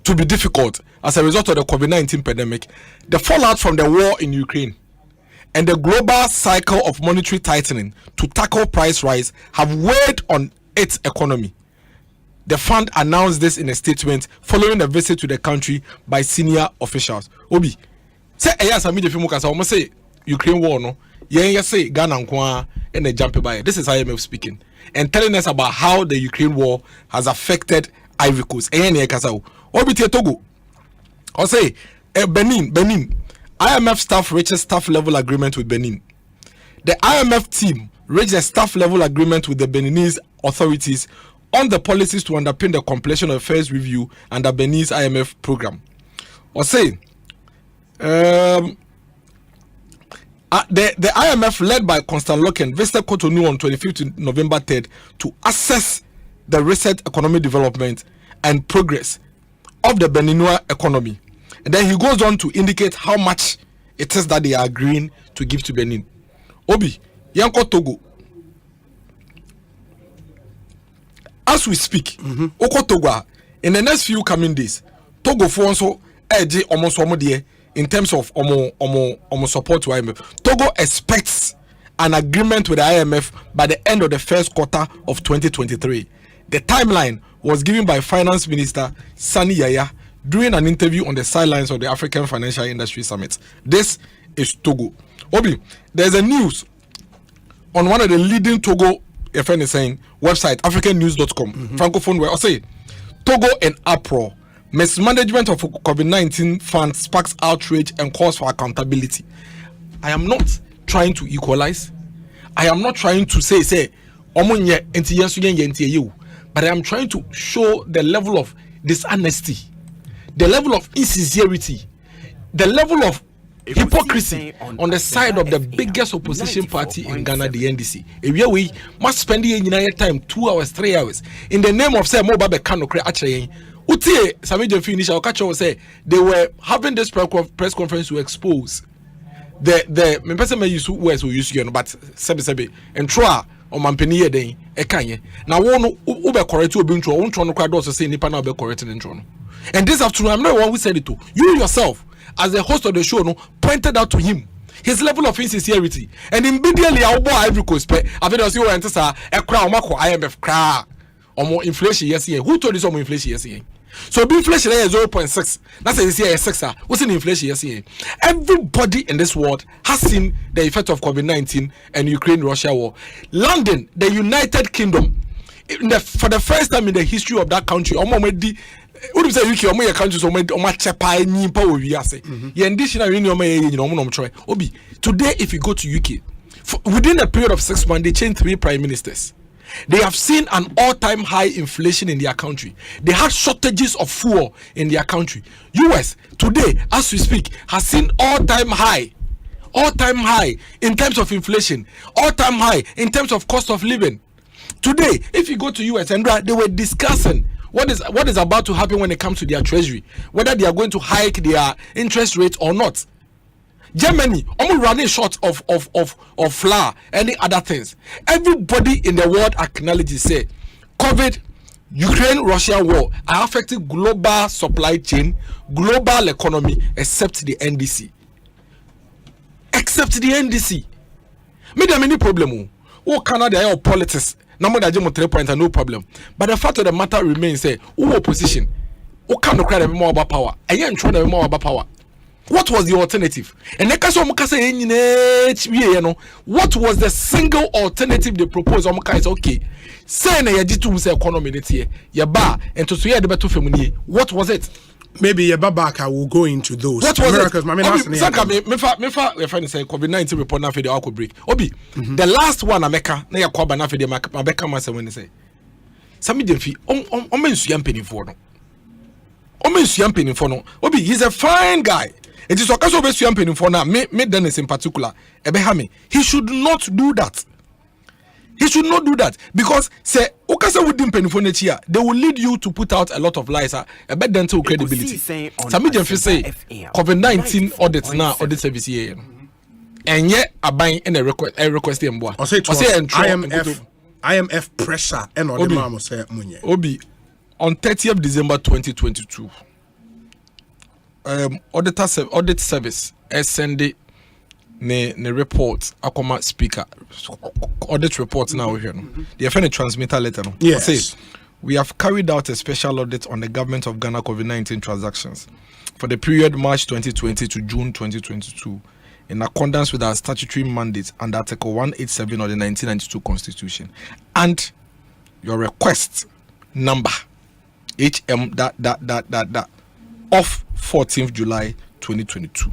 Speaker 13: to be difficult as a result of the COVID-19 pandemic, the fallout from the war in Ukraine and the global cycle of monetary tightening to tackle price rise have weighed on its economy. The fund announced this in a statement following a visit to the country by senior officials. Obi, say almost say Ukraine war no, say Ghana and the jump by. This is IMF speaking and telling us about how the Ukraine war has affected Ivory Coast. Obite Togo. Osei, Benin. IMF staff reaches staff level agreement with Benin. The IMF team reached a staff level agreement with the Beninese authorities on the policies to underpin the completion of affairs review under Benin's IMF program. Osei, the IMF, led by Constant Loken, visited Cotonou on 25th November 3rd to assess the recent economic development and progress of the Beninois economy. And then he goes on to indicate how much it is that they are agreeing to give to Benin. Obi, Yanko Togo. As we speak, Oko Togo, in the next few coming days, Togo for also almost in terms of support to IMF. Togo expects an agreement with the IMF by the end of the first quarter of 2023. The timeline was given by Finance Minister Sani Yaya during an interview on the sidelines of the African Financial Industry Summit. This is Togo. Obi, there's a news on one of the leading Togo, your friend is saying, website, africannews.com, francophone, where I say Togo in uproar. Mismanagement of COVID-19 funds sparks outrage and calls for accountability. I am not trying to equalize. I am not trying to say, but I am trying to show the level of dishonesty, the level of insincerity, the level of hypocrisy on the side of the biggest opposition party in Ghana, the NDC. We must spend the entire time 2 hours, 3 hours in the name of say mobile kano kre actually. Utie Samijo finish our catch say they were having this press conference to expose the me person may use words we use but sebe and try on mampeni den e kanye na won ube correct obi ntro won tro no kwa do so say nipa na ube correct ntro no. And this afternoon, I'm not the one who said it to you yourself, as the host of the show, pointed out to him his level of insincerity. And immediately, our boy Ivory Coast, I've been also a crown, IMF cry, or more inflation. Yes, who told you some inflation? Yes, so be inflation is 0.6. That's a 6. What's in inflation? Yes, everybody in this world has seen the effect of COVID-19 and Ukraine-Russia war. London, the United Kingdom, for the first time in the history of that country, would say UK omo countries omo chepa nyimpa we ase ye additional union obi today. If you go to UK within a period of 6 months, they changed 3 prime ministers. They have seen an all-time high inflation in their country. They had shortages of fuel in their country. US today, as we speak, has seen all-time high in terms of inflation, all-time high in terms of cost of living. Today, if you go to US and they were discussing what is about to happen when it comes to their treasury, whether they are going to hike their interest rate or not. Germany almost running short of flour and other things. Everybody in the world acknowledges say COVID, Ukraine, Russia war are affecting global supply chain, global economy, except the NDC. Me there many problem. Oh, Canada or politics. Number that 3 points and no problem. But the fact of the matter remains say who opposition, who can't cry more about power. I ain't trying to more about power. What was the alternative? And what was the single alternative they proposed? Okay, say na yajitu say economy netie ya ba and to say the better family. What was it?
Speaker 10: Maybe Babaka will go into those.
Speaker 13: What was
Speaker 10: America's,
Speaker 13: it?
Speaker 10: Me
Speaker 13: say COVID-19 report na for the outbreak. Obi, the last one America na ya kwaba na for the America man say when they say. Sami demfi omensu yampeni for no. Omensu yampeni for no. Obi, he's a fine guy. It is okaso be yampeni for na me Dennis in particular. Ebehame, he should not do that. He should not do that because say okasa wouldn't penny for next year. They will lead you to put out a lot of lies. About dental credibility. Sami Jemfi say COVID-19 audits now audit service here. And yet a buying and a request him boy.
Speaker 10: IMF pressure and all the mama say munye.
Speaker 13: Obi on 30th December 2022. Audit service SND ne report akoma speaker audit report now here no the FN transmitter letter no.
Speaker 10: Yes.
Speaker 13: Say we have carried out a special audit on the government of Ghana COVID-19 transactions for the period March 2020 to June 2022 in accordance with our statutory mandate under Article 187 of the 1992 Constitution and your request number HM of 14th July 2022.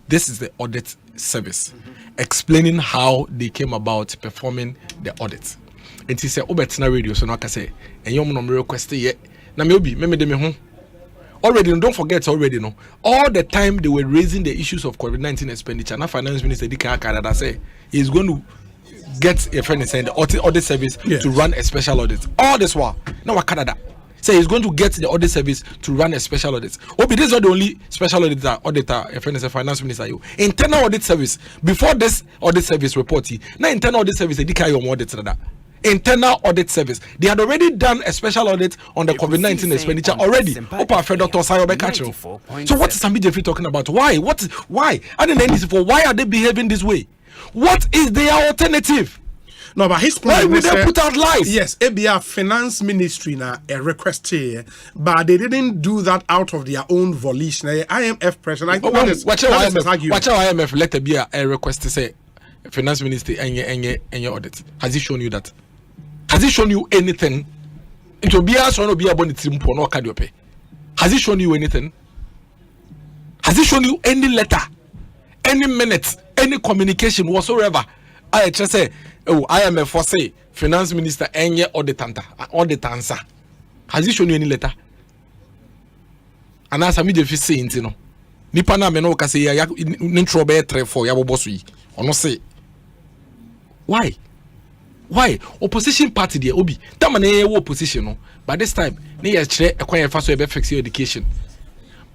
Speaker 13: This is the audit service explaining how they came about performing the audit. It is a Obetina radio, so no can say, and you no request yet. Na me obi me dem ho. Already, don't forget already no. All the time they were raising the issues of COVID-19 expenditure. Now Finance Minister Dika Canada say he's going to get a friend saying the audit service to run a special audit. All this while, now Canada say he's going to get the audit service to run a special audit. Obi, this is not the only special auditor, a friend is a finance minister. You internal audit service before this audit service report. Now internal audit service Dika your audit that. Internal audit service. They had already done a special audit on the COVID-19 expenditure already. So what is Sambi Jeffrey talking about? Why? Why? I didn't end this for. Why are they behaving this way? What is their alternative?
Speaker 10: No, but his point.
Speaker 13: Why would they put out lies?
Speaker 10: Yes, ABR Finance Ministry na a request here, but they didn't do that out of their own volition. IMF pressure. I think
Speaker 13: watch out IMF let there be a request to say Finance Ministry and your audit. Has he shown you that? Has he shown you anything? It will be us or be a bonnet no cadiope. Has he shown you anything? Has he shown you any letter, any minute, any communication whatsoever? I just say, oh, I am a for say Finance Minister and your auditor. Has he shown you any letter? And as I immediately saying, you know, Nipana meno kasi ya nintro be 3-4 ya bobosui. Ono say. Why? Opposition party there obi. That man e opposition no. By this time, ne ye kire ekwan fa so e be fix your education.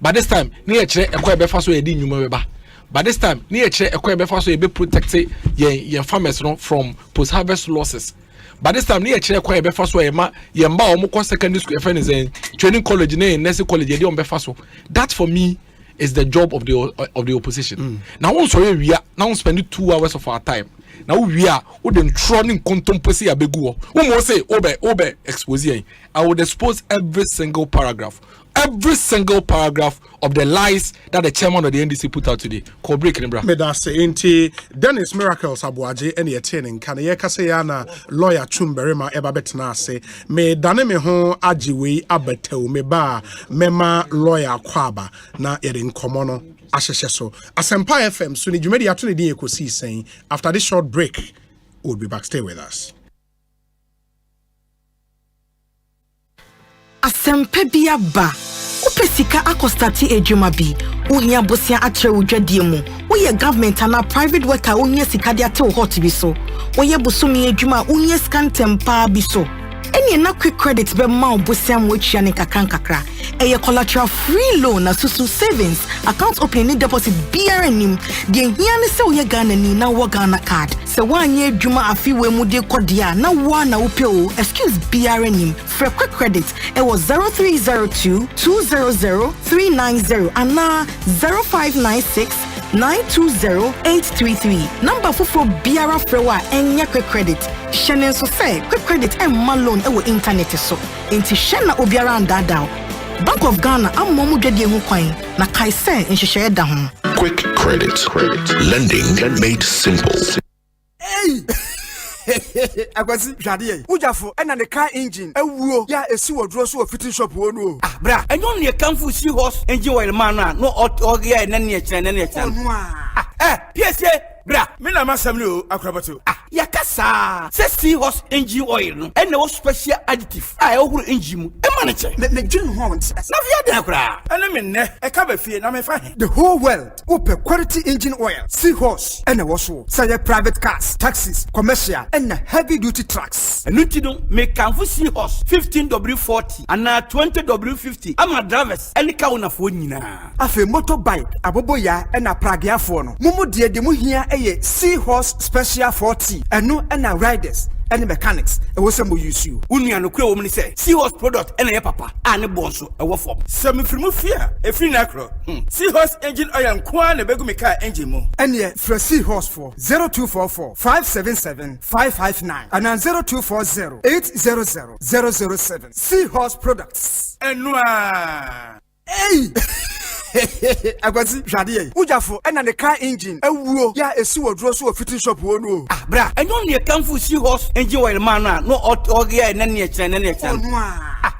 Speaker 13: By this time, ne ye kire ekwan be fa so e di nyuma be ba. By this time, ne ye kire ekwan be fa so e be protect your farmers no from post harvest losses. By this time, ne ye kire ekwan be fa so e ma ye mba o mo secondary school friend is training college ne nursing college e di on be fa so. That for me is the job of the opposition. Now once we are now spending 2 hours of our time. Now we are wouldn't trolling contemplacy abegu. We must say obe expose. I would expose every single paragraph of the lies that the chairman of the NDC put out today. Ko break ni bra.
Speaker 10: Me da say enti Dennis Miracles Abuaje ene yetenin kan ye kase ya na lawyer Chumberema eba betena ase me dane me ho agiwe abetew me ba mema lawyer kwaba na yede nkomo no ahyehye so. Asempa FM so ni dwumedi ato ne din Ekosiisen. After this short break, we'll be back. Stay with us.
Speaker 31: Asempa bia ba upesika akostati ejuma bi uhia bosia atre udwadie mu woye government ana private worker uhia sika dia te hot bi so woye bosumi ejuma uhia scan tempa bi so eni na quick credit be ma bosia mo atwa ne kakra eye collateral free loan na susu savings account opening deposit BRNim de hia ne se woye Ghana ni na wo Ghana card se wanye ejuma afiwe mu de kodia na wo na wo pe o excuse BRNim for quick credit it was 0302 200 390 and na 0596 920-833. Number for Biara Frewa and quick credit. Shannon so say quick credit and malone ewo internet so. Inti Shanna Obiara and Dadao. Bank of Ghana am momu dedi hu kwan na kai say in share da ho.
Speaker 14: Quick credit. Lending made simple.
Speaker 2: Hey! Akwasi jade ujafo ena ne car engine ewuo ya esi wodro so fitting shop wo no
Speaker 15: bra enyo ne kamfu si horse engine oil man no ogia na ne kire PSA bra me na masam no akrabato yakasa se horse engine oil no ena wo special additive ehuru engine mu e ma ne kire
Speaker 2: ne gin ho won na
Speaker 15: via den akra ene me ne e ka ba fie na me fa
Speaker 2: the whole world open quality engine oil seahorse ena wo so say private cars taxis commercial and heavy duty trucks.
Speaker 15: Enutido make canfu seahorse 15W40 and 20W50. Ama drivers any car una fo nyina.
Speaker 2: Afe motorbike aboboya and pragiafo no. Mumu de mu hia eye seahorse special 40 eno and riders and mechanics e wo sem use you.
Speaker 15: Unua no kure wo mni say seahorse product and ye papa ane bonsu e wo form. Sem frimu fia e free na kro. Seahorse engine oil kwa na begu me car engine mo.
Speaker 2: Ene fra seahorse for 0244 577 559 and 0240 800 007. Seahorse products.
Speaker 15: Enua.
Speaker 2: Hey! Akwasi jade ujafo ena ne car engine ewuo ya esi wodro so fitting shop wo no
Speaker 15: bra enyo ne kamfu seahorse engine oil man no ogia na ne kire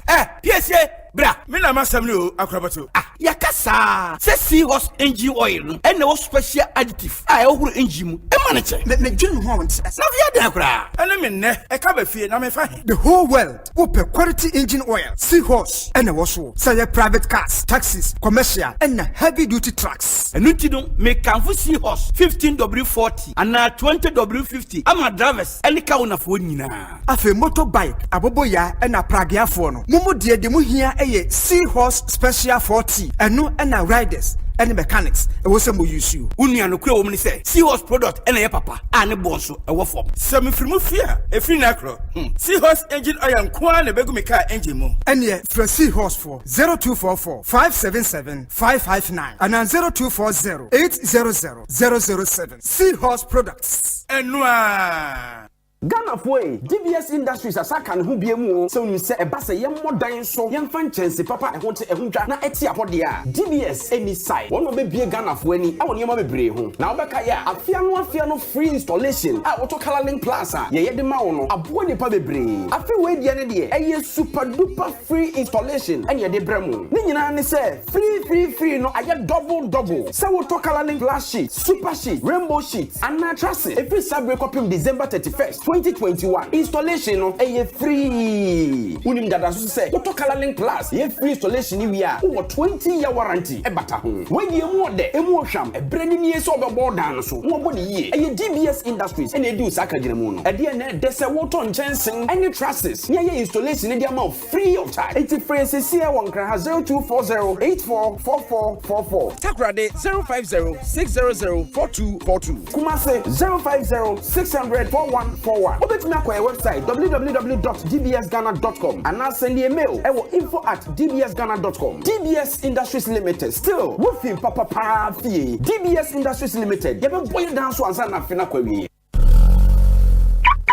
Speaker 15: PSA bra me na masam no akrabato yakasa se seahorse engine oil no and no special additive I ohuru engine mu e ma ne che
Speaker 2: me dwun ho won
Speaker 15: na via den akra ene me ne e ka ba fie na me fa
Speaker 2: the whole world open quality engine oil seahorse and wo so say private cars taxis commercial and heavy duty trucks
Speaker 15: enu ti no me kanfo seahorse 15W40 and 20W50 ama drivers any ka una fo nyina
Speaker 2: afi motorbike aboboya and pragiafo no mumu de mu hia eye seahorse special 40 enu and riders and mechanics e wo sem use you
Speaker 15: unua no kura wo mni say seahorse product ene ye papa ane bonso e wo fom sem frimu fia e free na kro seahorse engine oil nko na begu me car engine mu
Speaker 2: ene from seahorse for 0244 577 559 and 0240 800 007 seahorse products
Speaker 15: enua
Speaker 16: Ghana foi DBS Industries asaka ne ho biemu so nim se eba se ye modan so ye mfa nchense papa e ho te ehundwa na eti apode a DBS any side wono be bie Ghana fo ani a woni ma bebre ho na obeka ya afia no free installation a woto Colorlink Plus a ye de ma wo no abo nipa bebre afi we die ne de eye super duper free installation and ye de bremu ni nyina ne se free no aye double se woto Colorlink Plus sheet super sheet rainbow sheet and mattresses every sabre copy December 31st 2021 installation no free unim dada so say woto Colorlink Plus ye free installation ni wi a wo 20-year warranty e bata ho we ye mu de emu hwam e brani ni so obebo dan so wo body ye DBS Industries and edu saka gina mu no e de na de se woto nchensen any trusses ye installation ni de am free of charge it's free se won kra 0240844444
Speaker 15: takrade 050-600-4242
Speaker 16: kumase 050-600-4141 Obetumi akwa website www.dbsghana.com and send a mail info@dbsghana.com. DBS Industries Limited still wofin papa fie. DBS Industries Limited ye be boy down so ansa na fina kwa wi.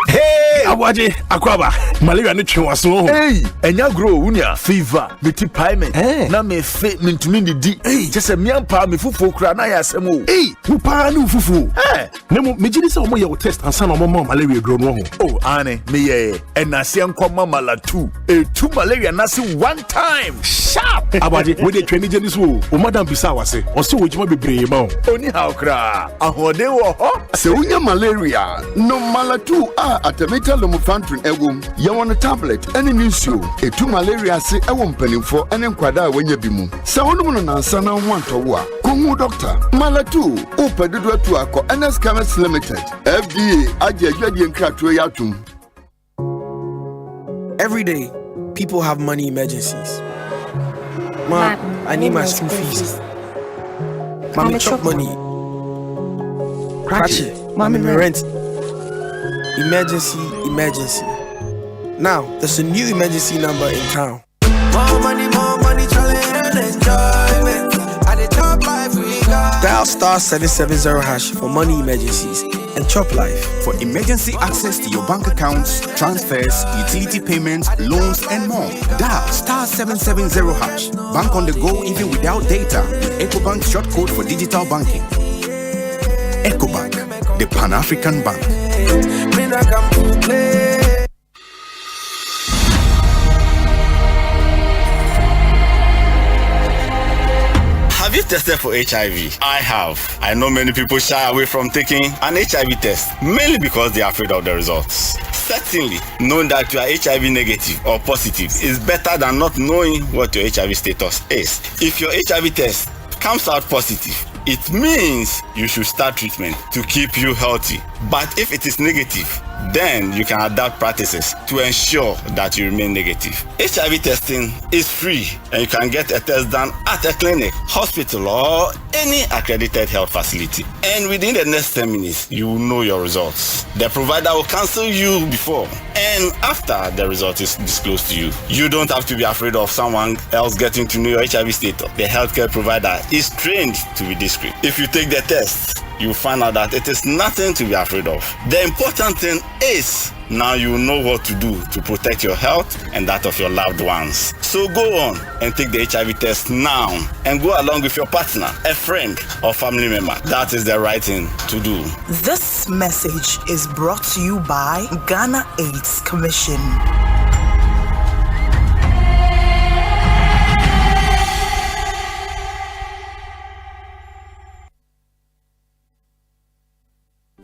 Speaker 4: Hey, Awaje, Akwaba, malaria no twenwaso. Hey, enya grow unia fever, meti payment. Na me fe mintumi di. Hey, just me ampa me fufu kra na ya asemo. Hey, wo pa na fufu. Eh, nemu me gidi se omo ye wo test ansa na omo malaria grow no ho. Oh, ane, me ye. Enase enkoma malatu. Tu malaria na se one time. Sharp. Awaje, we dey training jeni so. O madam bisa wase. O se wo jima bebre ma o. Oni how kra. Ahode wo ho.
Speaker 17: Se unya malaria, no malatu Atemeta lomufantrin egum ye won tablet ene nsuo etu malaria se ewo mpanimfo ene nkwada a wanya bi mu se wonum no nansa na ho antowo a kohu doctor malatu upedudu atu akọ NS Chemist Limited FDA agye nkrato ya atum.
Speaker 19: Every day people have money emergencies. Ma, I need my school fees. Mommy chop money. Crash it. Mommy rent. Emergency. Now, there's a new emergency number in town.
Speaker 23: More money, challenge and enjoyment. At the top life we got.
Speaker 19: Dial *770# for money emergencies and chop life.
Speaker 24: For emergency access to your bank accounts, transfers, utility payments, loans, and more. Dial *770#. Bank on the go even without data with Ecobank short code for digital banking. Ecobank, the Pan-African Bank.
Speaker 18: Have you tested for HIV? I have. I know many people shy away from taking an HIV test, mainly because they are afraid of the results. Certainly, knowing that you are HIV negative or positive is better than not knowing what your HIV status is. If your HIV test comes out positive, it means you should start treatment to keep you healthy. But if it is negative, then you can adapt practices to ensure that you remain negative. HIV testing is free and you can get a test done at a clinic, hospital, or any accredited health facility. And within the next 10 minutes, you will know your results. The provider will cancel you before and after the result is disclosed to you. You don't have to be afraid of someone else getting to know your HIV status. The healthcare provider is trained to be discreet. If you take the test, you find out that it is nothing to be afraid of. The important thing is now you know what to do to protect your health and that of your loved ones. So go on and take the HIV test now and go along with your partner, a friend, or family member. That is the right thing to do.
Speaker 20: This message is brought to you by Ghana AIDS Commission.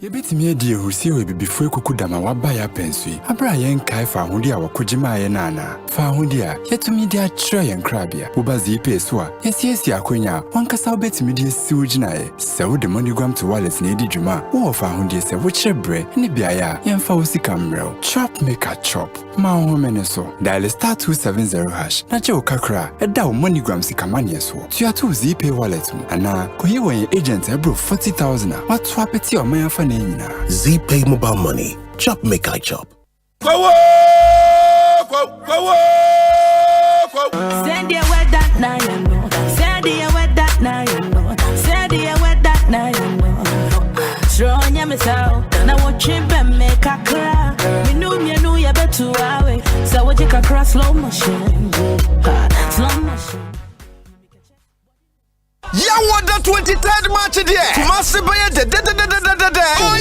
Speaker 1: Yebetimi edi ehusi we bibifo ekuku dama waba ya pensui. Abra yen kai fa hundi a wakojima ye nana. Fa hundi a yetumi di atra yen krabia. Ubazi ipe so a yesiesi akonya wankasa obetimi di esiwujina ye. Se wo de money gram to wallet na edi dwuma. Wo fa hundi se wo chebre ni biaya yemfa wo sika mrel. Chop make a chop. Ma ho mene so. Dial *270#. Na je okakra eda wo money gram sika mane so. Tua to zipe wallet mu. Ana koye wen agent ebro 40,000. What swap it your man for
Speaker 14: Z-Pay mobile money. Chop make I chop.
Speaker 23: Send the word that now you know. Send the word that now you know. Send the word that now you know. Strong ya misao. Na wochimbe make a cry. We know you better away. So we take a cross slow motion. Slow motion.
Speaker 2: What the 23rd match there? Massive oh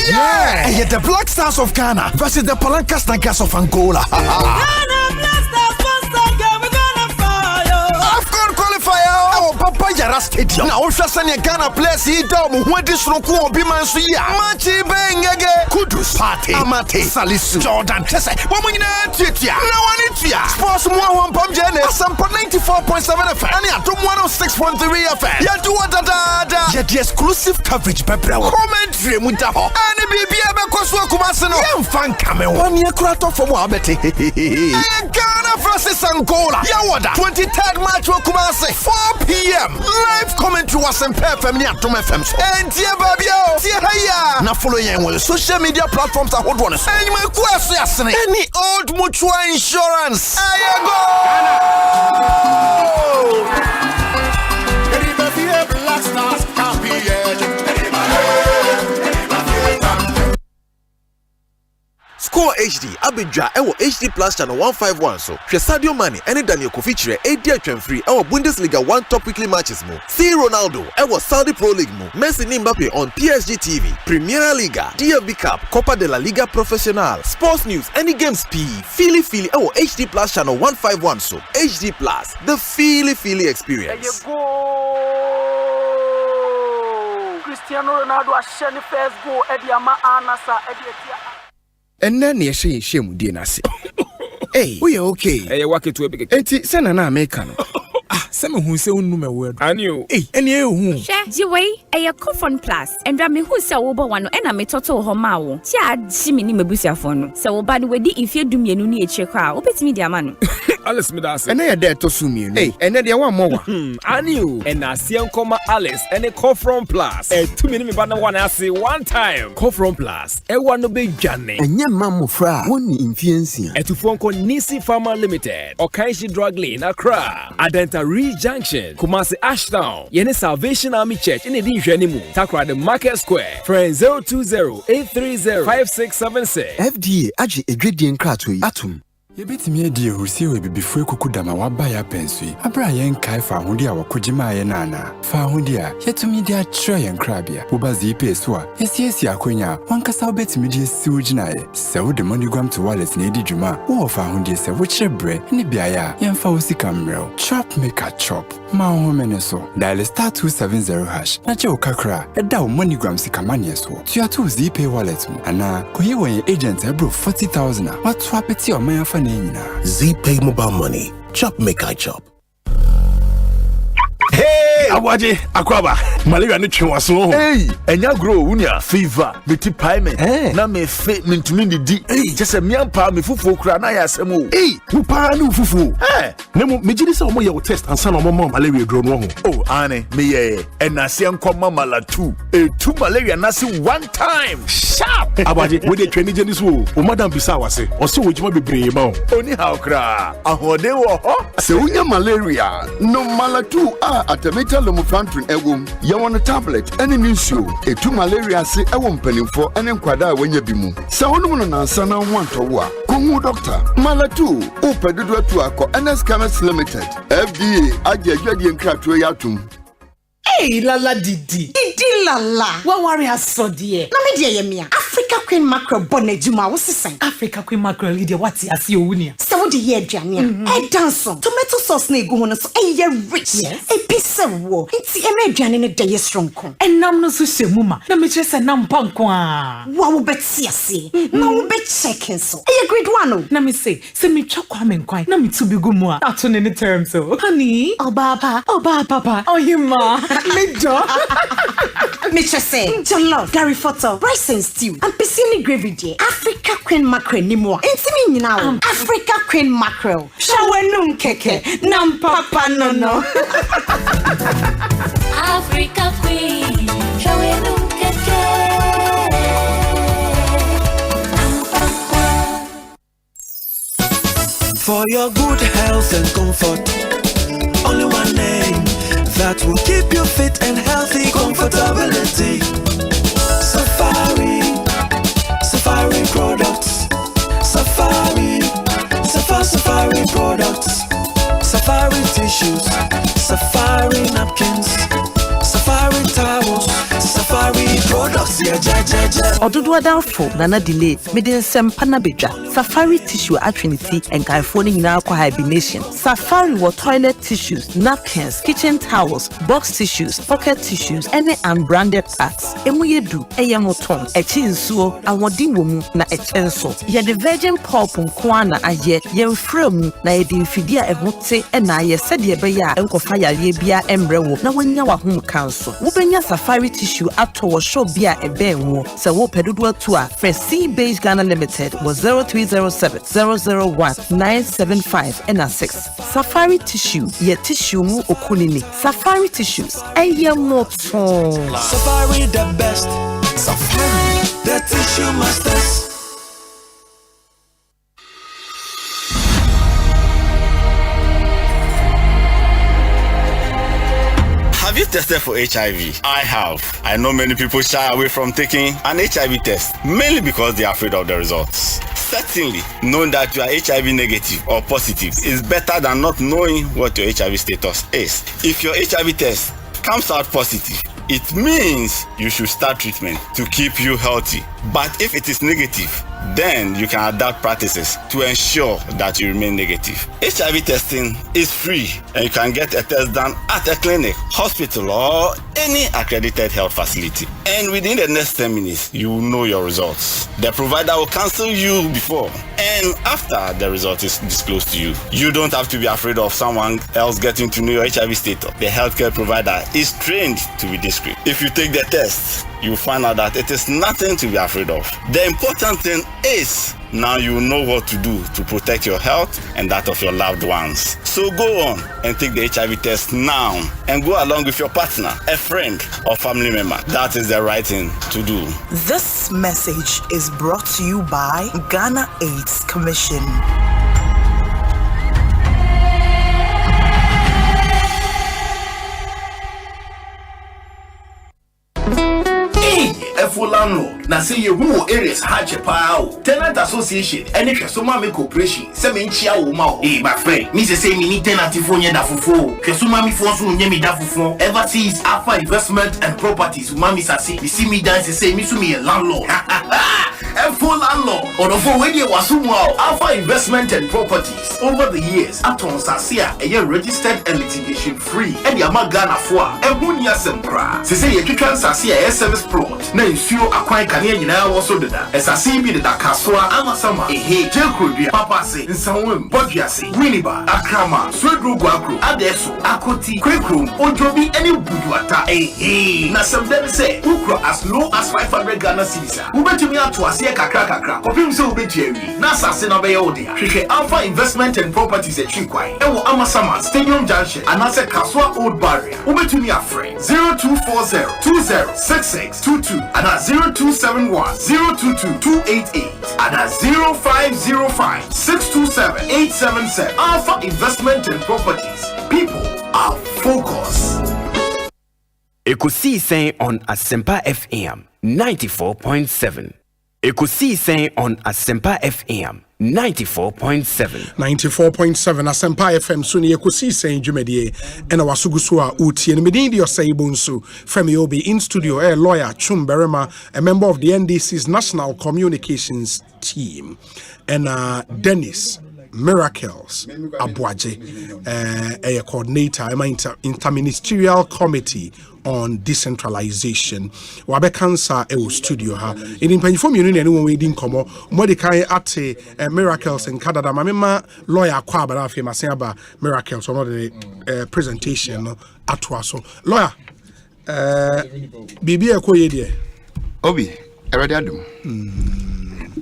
Speaker 2: yeah! And yet the Black Stars of Ghana versus the Palancas Nagas of Angola. Ghana Black Stars first game, we're gonna fire. AFCON qualifier. Oh, Papa Yara Stadium. Now, if you're Ghana players, you don't want this Roku or Bimansuya. Machi Bengage, Kudus Party, Amate, Salisu, Jordan, Tessa, Womina, Titia, Nawantia, Sports Mwam Pamjane, Asempa 94.7 FM, and Yatum 106.3 FM. Yadu Dada, yet the exclusive coverage, Pepper, commentary, Mutaho, and the baby Abakoswa Kumasano, young fan camel, 1 year crato from Wabete. Ghana versus Angola, Yawada, 23rd match, Kumase, 4 p.m. Live commentary was in FM near Tom FM. And Tia Babio, Tia Haya. Now follow you on social media platforms are hot ones. And you may question any old mutual insurance.
Speaker 3: Score HD Abidja ewo HD Plus channel 151 so. Hwe Sadio Mane ene Daniel Kofi chire edi atwamfiri ewo Bundesliga 1 top weekly matches mo. See Ronaldo ewo Saudi Pro League mo. Messi ni Mbappe on PSG TV, Premier Liga, DFB Cup, Copa de la Liga Profesional. Sports news, any games P. Fili ewo HD Plus channel 151 so. HD Plus, the Fili experience.
Speaker 6: There you go. Cristiano Ronaldo a shiny first goal Eddie Ama Anasa Eddie.
Speaker 2: And then you say, Dinner. Hey, we are okay. Hey, walk it to a big. Send an American.
Speaker 13: Some who say no word.
Speaker 2: I knew. Hey, and you.
Speaker 21: Share, Jiway, a Coffon Plus, and Rami who saw over one and a metoto homao. Chad, Simini Mebusia phone. So, by the way, if you do me a new check out, open me their man.
Speaker 2: Alice Midas, and I dare to sue me. Hey, and then there one more.
Speaker 5: I knew. And I see Alice and a Coffron Plus. A 2 minute banner one I see one time. Coffron Plus, a one of big Johnny.
Speaker 7: And your mamma fra, one influence.
Speaker 5: A to phone call Nisi Pharma Limited, Okaishi Drug Lane, Accra, Adenta Junction, Kumasi Ashtown, Yene Salvation Army Church in the Dijanimu, Takra the Market Square, friend 020-830-5676.
Speaker 7: FDA Aji Egredien Kratui Atum.
Speaker 1: Yebetimi edi ehusi we bibifo ekuku dama waba ya pensui. Abra yen kai fa hundi a wakojima ye nana. Fa hundi a yetumi di atra yen krabia. Ubazi ipe so a yesiesi akonya wankasa obetimi di esiwujina ye. Se wo de money gram to wallet na edi dwuma. Wo fa hundi se wo chebre ni biaya yemfa wo sika mrel. Chop make a chop. Ma ho mene so. Dial *270#. Na je okakra eda wo money gram sika mane so. Tua to zipe wallet mu. Ana koye wen agent ebro 40,000. What swap it your man for
Speaker 14: Z-Pay mobile money. Chop make I chop.
Speaker 8: Hey, Awaje, Akwaba, malaria no twenwaso. Hey, enya grow unia fever, meti payment. Na me fe mentumi di. Hey, just me ampa me fufu kura na ya asemo. Hey, mu pa no fufu. Eh, nemu me gidi se omo ye wo test ansa na omo malaria dro no ho. Oh, ane, me ye. Enase enkoma mala 2. Tu malaria na se one time. Sharp. Awaje, we dey twani jeni so. O madam bisa wase. O se wo jima bebre ma o. Oni how kra. Ahode wo ho.
Speaker 17: Se unya malaria, no mala 2 Atemeta lomufantrin egum yawon tablet ene ninsio etu malaria se ewo mpanimfo ene nkwada a wanya bimu se honum no nansa na wantowo a kohu doctor malatu upedudu atu akọ NS Chemist Limited FDA agye nkrato yatum.
Speaker 31: Hey lala didi lala what worry asodie na me de ye mia Africa Queen Mackerel bonejuma wo sesen Africa Queen Mackerel de what asi owunia se wo the year Jania. I dance on tomato sauce ne go on so rich. Yes. A piece of war. It's a median in a day strong. And nam no so muma. Na me just a nam pankwa. Wow bet see. No bet checking so. A great one. Na me say me chokwa men kwai. Na me to be gumwa. Not on any terms so. Honey, oh papa, oh you ma. Me jo. Me just say jollof, Gary photo, rice and stew, and piscine gravy day. Africa Queen mackerel ni mo. Inti me now. Africa Queen mackerel. Shawenum keke. Nam papa no.
Speaker 23: Africa Queen. Shawenum keke.
Speaker 9: For your good health and comfort, only one name that will keep you fit and healthy. Comfortability. Safari products. Safari products. Safari tissues. Safari napkins. Safari towels. Safari products. Yeah.
Speaker 10: Odudu adafo nana delay. Meden Asempa na bedwa. Safari tissue atrinity and kaifoni nyina kwa hibernation. Safari wa toilet tissues, napkins, kitchen towels, box tissues, pocket tissues, any unbranded parts. Emu yedu eyemoton. Echi nsuo awodi womu na echenso. Ye the virgin pulp nkwana aye ye mfremu na ye di mfidia ehote na ye sede beya enkofa yare bia emrewo na wanya wa hum kanso. Wobenya Safari tissue ato wo show bia ebenwo. Se wo pedudu to a Fresh Base Ghana Limited was 0307 001 975 and 6. Safari tissue ye tissue mu okunini. Safari tissues eye moton.
Speaker 9: Safari the best. Safari the tissue masters.
Speaker 18: Have you tested for HIV? I have. I know many people shy away from taking an HIV test, mainly because they are afraid of the results. Certainly, knowing that you are HIV negative or positive is better than not knowing what your HIV status is. If your HIV test comes out positive, it means you should start treatment to keep you healthy. But if it is negative, then you can adapt practices to ensure that you remain negative. HIV testing is free and you can get a test done at a clinic, hospital, or any accredited health facility. And within the next 10 minutes, you will know your results. The provider will cancel you before and after the result is disclosed to you. You don't have to be afraid of someone else getting to know your HIV status. The healthcare provider is trained to be discreet. If you take the test, you find out that it is nothing to be afraid of. The important thing is now you know what to do to protect your health and that of your loved ones. So go on and take the HIV test now and go along with your partner, a friend, or family member. That is the right thing to do.
Speaker 20: This message is brought to you by Ghana AIDS Commission.
Speaker 8: Landlord na say you who areas hardship tenant association any Kesoma me corporation say me nchia wo ma o my friend me say me need tenant fo nya da fofo Kesoma me fo so nya me da fofo ever since Alpha Investment and Properties mami sase me see me dance say me so me a landlord full landlord or for when you was Alpha Investment and Properties over the years aton sasia a registered and litigation free and ya magana fo a hunya sempra say you twan sasia a service plot na nsio akwan kane nyina wo so deda esase bi deda kasoa amasama ehe jekodua papa se nsanwem bodwiase winiba akrama swedrugo akro adeso akoti kwekrom ojobi ene buduata ehe na semdem say ukro as low as 500 Ghana cedis ubetumi ato ase kakra kopim se ubetiawi na asase na be yode hwehwe Alpha Investment and Properties atwikwan ewo amasama Stadium Junction anase kasoa Old Barrier ubetumi afre 0240 206622 and at 0271 022 288 and at 0505 627 877. Alpha Investment and Properties. People are focused.
Speaker 11: Ekosiisen On Asempa FM 94.7. Ekosiisen On Asempa FM 94.7
Speaker 13: Asempa FM so ne Ekosiisen dwumadie ena wasuguso a utie ne medin di Osei Bonsu from Yobi in studio a lawyer Chumberema, a member of the NDC's National Communications team, and Dennis
Speaker 4: Miracles Abuaje, a coordinator, interministerial committee on decentralization. Wabe cancer studio ha. In inform you anyone waiting komo. Modikai ate Miracles in Canada. Mamma lawyer kwa bara fe masaba Miracles on the presentation atwa so. Lawyer bibi ekoye die.
Speaker 12: Obi, already adum.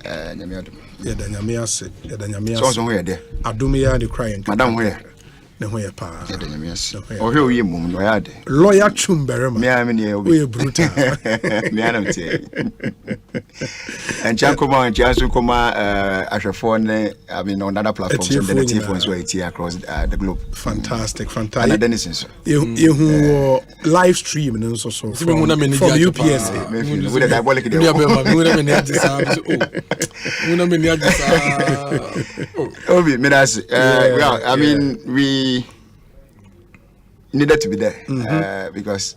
Speaker 12: Nyame adum.
Speaker 4: Yeah, the nyame ase. Yeah, the nyame ase.
Speaker 12: So where there?
Speaker 4: Adum ya the crying.
Speaker 12: Madam where?
Speaker 4: No where pa.
Speaker 12: Yeah, the nyame ase. Oh, here we mum no yade.
Speaker 4: Lawyer Chumberema.
Speaker 12: Me am ne obi.
Speaker 4: We brutal.
Speaker 12: Me anam tie. And Jankoma and Jasu Koma Ashafone, I mean on other platforms and the telephones where it's across the globe.
Speaker 4: Fantastic.
Speaker 12: And then it's
Speaker 4: you live stream and also so from UPS.
Speaker 12: With a diabolic Obi, well, I mean, we needed to be there because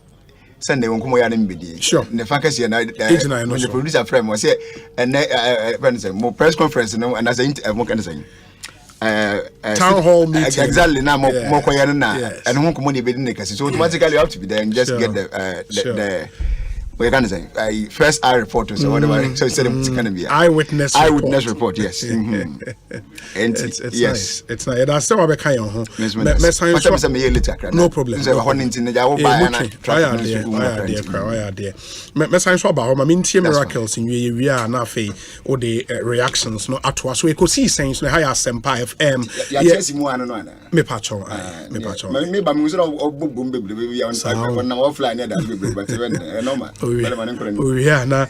Speaker 12: Sunday won't come here and be
Speaker 4: sure.
Speaker 12: The focus here now, the producer friend was here and more press conference, and as I
Speaker 4: town hall meeting
Speaker 12: exactly now more quiet and won't come on the so automatically you have to be there and just get the we're going to say first eye report or so whatever. So instead of it's going to be
Speaker 4: eyewitness report.
Speaker 12: Yes.
Speaker 4: And
Speaker 12: it's
Speaker 4: yes, it's not. That's still a kind of no problem. Message about I mean miracles in we are now or the reactions no atwa so Ekosiisen no high Asempa FM.
Speaker 12: Yes,
Speaker 4: me pacho
Speaker 12: me ba muzo obubum bebre on offline that normal.
Speaker 4: Yeah, na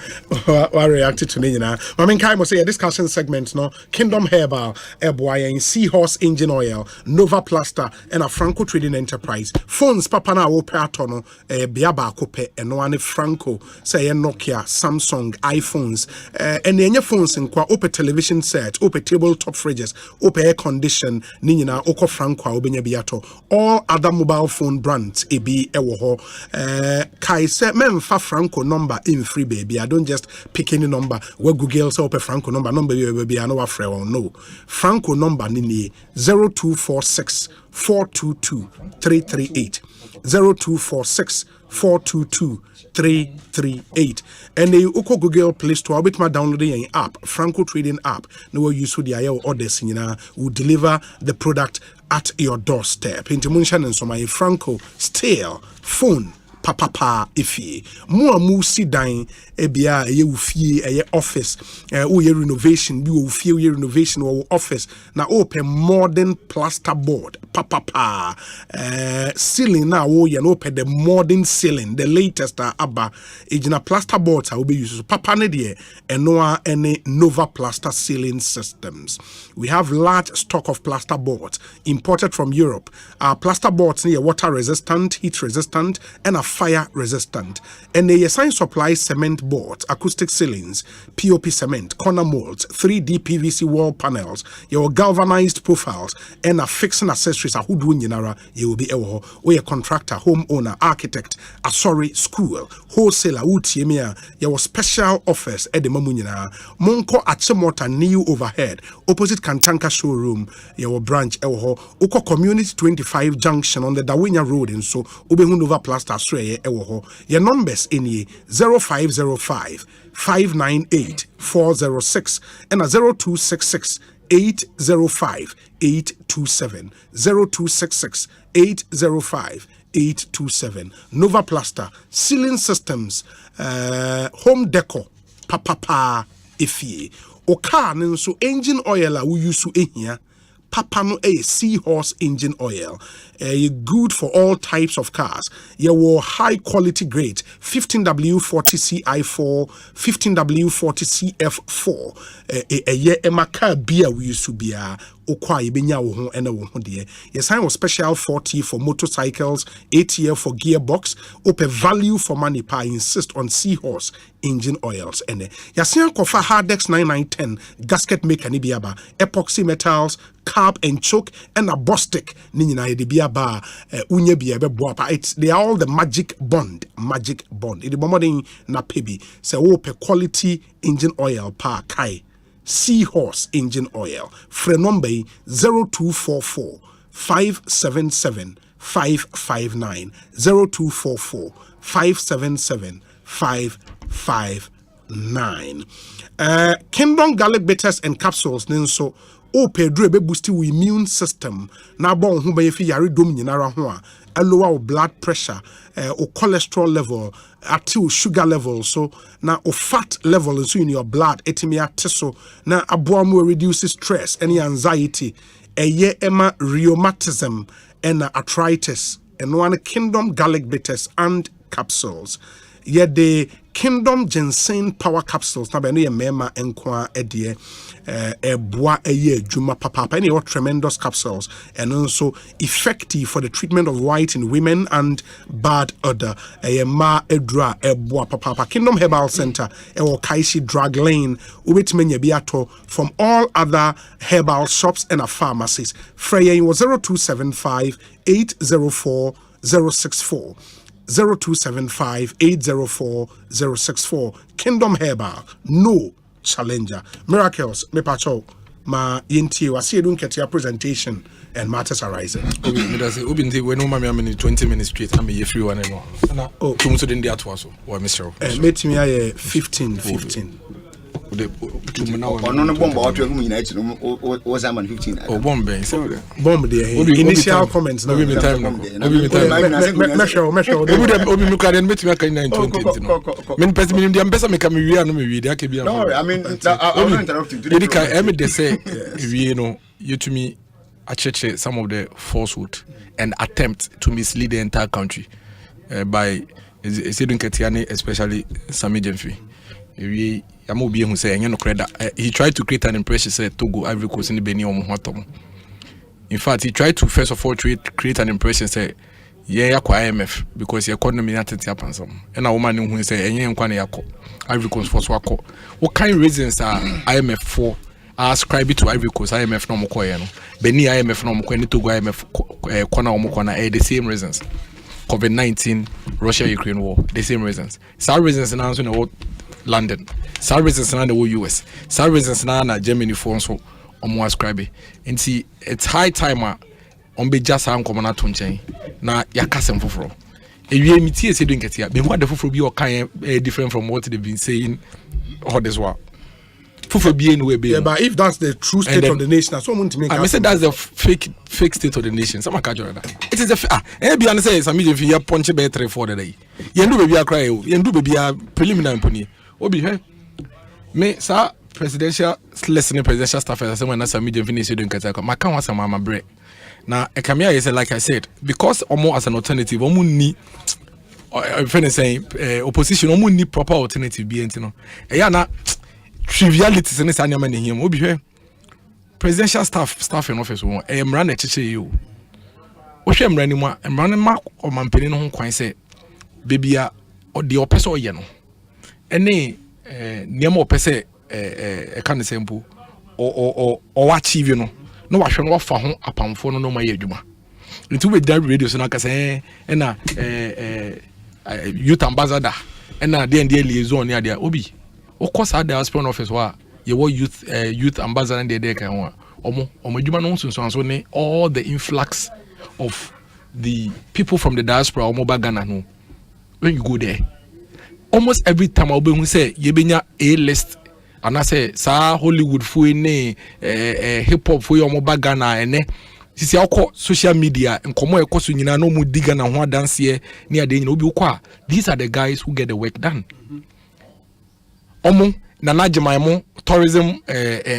Speaker 4: wa reacted to me na. I mean kai mo say a discussion segment no Kingdom Herbal, Eboyen, Seahorse Engine Oil, Nova Plaster and a Franco Trading Enterprise. Phones papa na wo peato no biaba kope eno ane Franco say Nokia, Samsung, iPhones and enye phones nkwa ope television set, ope tabletop fridges, ope air condition ni nyina oko Franco obenya biato. All other mobile phone brands ebi ewo ho kai say memfa Franco number in free baby. I don't just pick any number where Google say ope Franco number baby I know what no. Franco number nini 0246 422 338 0246 422 338 and the Uko Google Play Store bit my downloading an app Franco Trading app no use the IO orders will deliver the product at your doorstep into Munshan and so my Franco stale phone papa ifi mo amu si dan ebia ye ufie eye office ye renovation bi ufie ye renovation or office na open modern plaster board papa ceiling na wo ye no open the modern ceiling the latest aba ejina plaster boards will be used papa ne de eno any Nova plaster ceiling systems. We have large stock of plaster boards imported from Europe. Our plaster boards near water resistant, heat resistant and a fire resistant, and they assign supply cement boards, acoustic ceilings, POP cement, corner molds, 3D PVC wall panels, your galvanized profiles, and a fixing accessories. A hoodwinara, you will be a contractor, homeowner, architect, a school, wholesaler, utiemia, your special offers at the Mamunina, Monko Achimota new overhead, opposite Kantanka showroom, your branch, Oko Community 25 Junction on the Dawinya Road, and so Ubehunova Plaster Sray. Your numbers in 0505 598 406 and a 0266 805 827 0266 805 827. Nova Plaster ceiling systems, home decor papa ifie oka nso engine oil a we use ehia papa no a Seahorse engine oil. Good for all types of cars. Your high quality grade 15W40 CI4, 15W40 CF4. Emaka beer we used to be okwa ibenya wo ho ena wo ho de. Yes, I was special 40 for motorcycles, 8-year for gearbox, open value for money pa insist on Seahorse engine oils ene. Yasia kofa Hardex 9910 gasket maker ni biaba, epoxy metals, carb and choke and a bostic ni nyina de biaba unye biaba boapa. It's they are all the magic bond. It the bomoding na pebi. Se open quality engine oil pa kai Seahorse engine oil. Frenombe 0244 577 559 0244 577 559. Kingdom garlic bitters and capsules nenso o pedro be boost your immune system na bon ho be fi yare dom nyinara ho a lower blood pressure or cholesterol level at sugar level so na o fat level so in your blood etimi ateso na aboa mo reduce stress any anxiety eye ema rheumatism and arthritis and one Kingdom garlic bitters and capsules. Yet the Kingdom ginseng power capsules na be no ye mema enko edie boa eye juma papa any tremendous capsules and also effective for the treatment of white in women and bad odor ma edra boa papa. Kingdom Herbal Center Kaishi Drug Lane ubetmenye biato from all other herbal shops and pharmacies. Freya was 0275 804 064 0275 804 064. Kingdom Herbal, no challenger. Miracles, me pacho, ma yinti wasi edun ketia presentation and matters arising.
Speaker 13: Obi nti we no ma me 20 minutes straight am ye free one no. Na oh tumuso den dia to aso or Mr.
Speaker 4: Metimi aye 15.
Speaker 12: Ono no bomb out mu nyina echi no was am 15.
Speaker 13: Oh bomb ben say
Speaker 4: bomb there. Initial comments no
Speaker 13: me time no. Obi me ka den metimi aka 920 no. Men person me dem pesa me ka me wi anu me wi dia ka bia.
Speaker 12: No, I mean I will interrupt you.
Speaker 13: Did ka em dey say wi no you to me acheche some of the falsehood and attempt to mislead the entire country by Esidun Ketiani, especially Sami Jemfi. He tried to create an impression said Togo Ivory Coast in the Benin or Muhatom. In fact, he tried to first of all create an impression say IMF because the economy not happen some. And a woman who say Ivory Coast for Swako. What kind of reasons are IMF for? Ascribe it to Ivory Coast, IMF no Mokoyano, Benin IMF no Mokoyani Togo IMF Kona Omokona, the same reasons. COVID-19, Russia-Ukraine war, the same reasons. Some reasons now in the world London, some reasons now in the world US, some reasons now in Germany for so more ascribe. And see, it's high time on be just some common atunche. Na yakasem fufro. If you MT say doing get here, but what the fufro be or kind different from what they've been saying all this while.
Speaker 4: Yeah, but if that's the true state of the nation, that's someone to make.
Speaker 13: I said that's the fake state of the nation. Some catch that. It is a be honest. Some if you punch be 3-4 the day. You do baby a cry. You do baby a preliminary pony. Obi hey. Me sir presidential listening presidential staff as someone that's a medium finish doing kata. My can was a mama break. Now a camera is like I said because almost as an alternative, omu ni. If anything, opposition omu ni proper alternative. Be you know. Na. Trivialities in this animal in him will be here. Presidential staff in office won't run a chiche you. What I'm running more and running mark or man penny home coin say, baby, or the oppressor yeno. Any near more pese a kind of sample or achieve you know. No, I shall not for home upon phone no my yeduma. Into with that radio so I can say, and youth ambassador, and now the liaison near their obi. Of course, at the diaspora office, you were youth ambassador and the can all the influx of the people from the diaspora or mobile Ghana. No, when you go there, almost every time I'll be say you be a list, and I say, "Sir, Hollywood for hip hop for your mobile Ghana and sisi akọ social media nkomo ekoso nyina no mu diga na ho dance here near the obi ukwa. These are the guys who get the work done. Omo Nanajimaimu tourism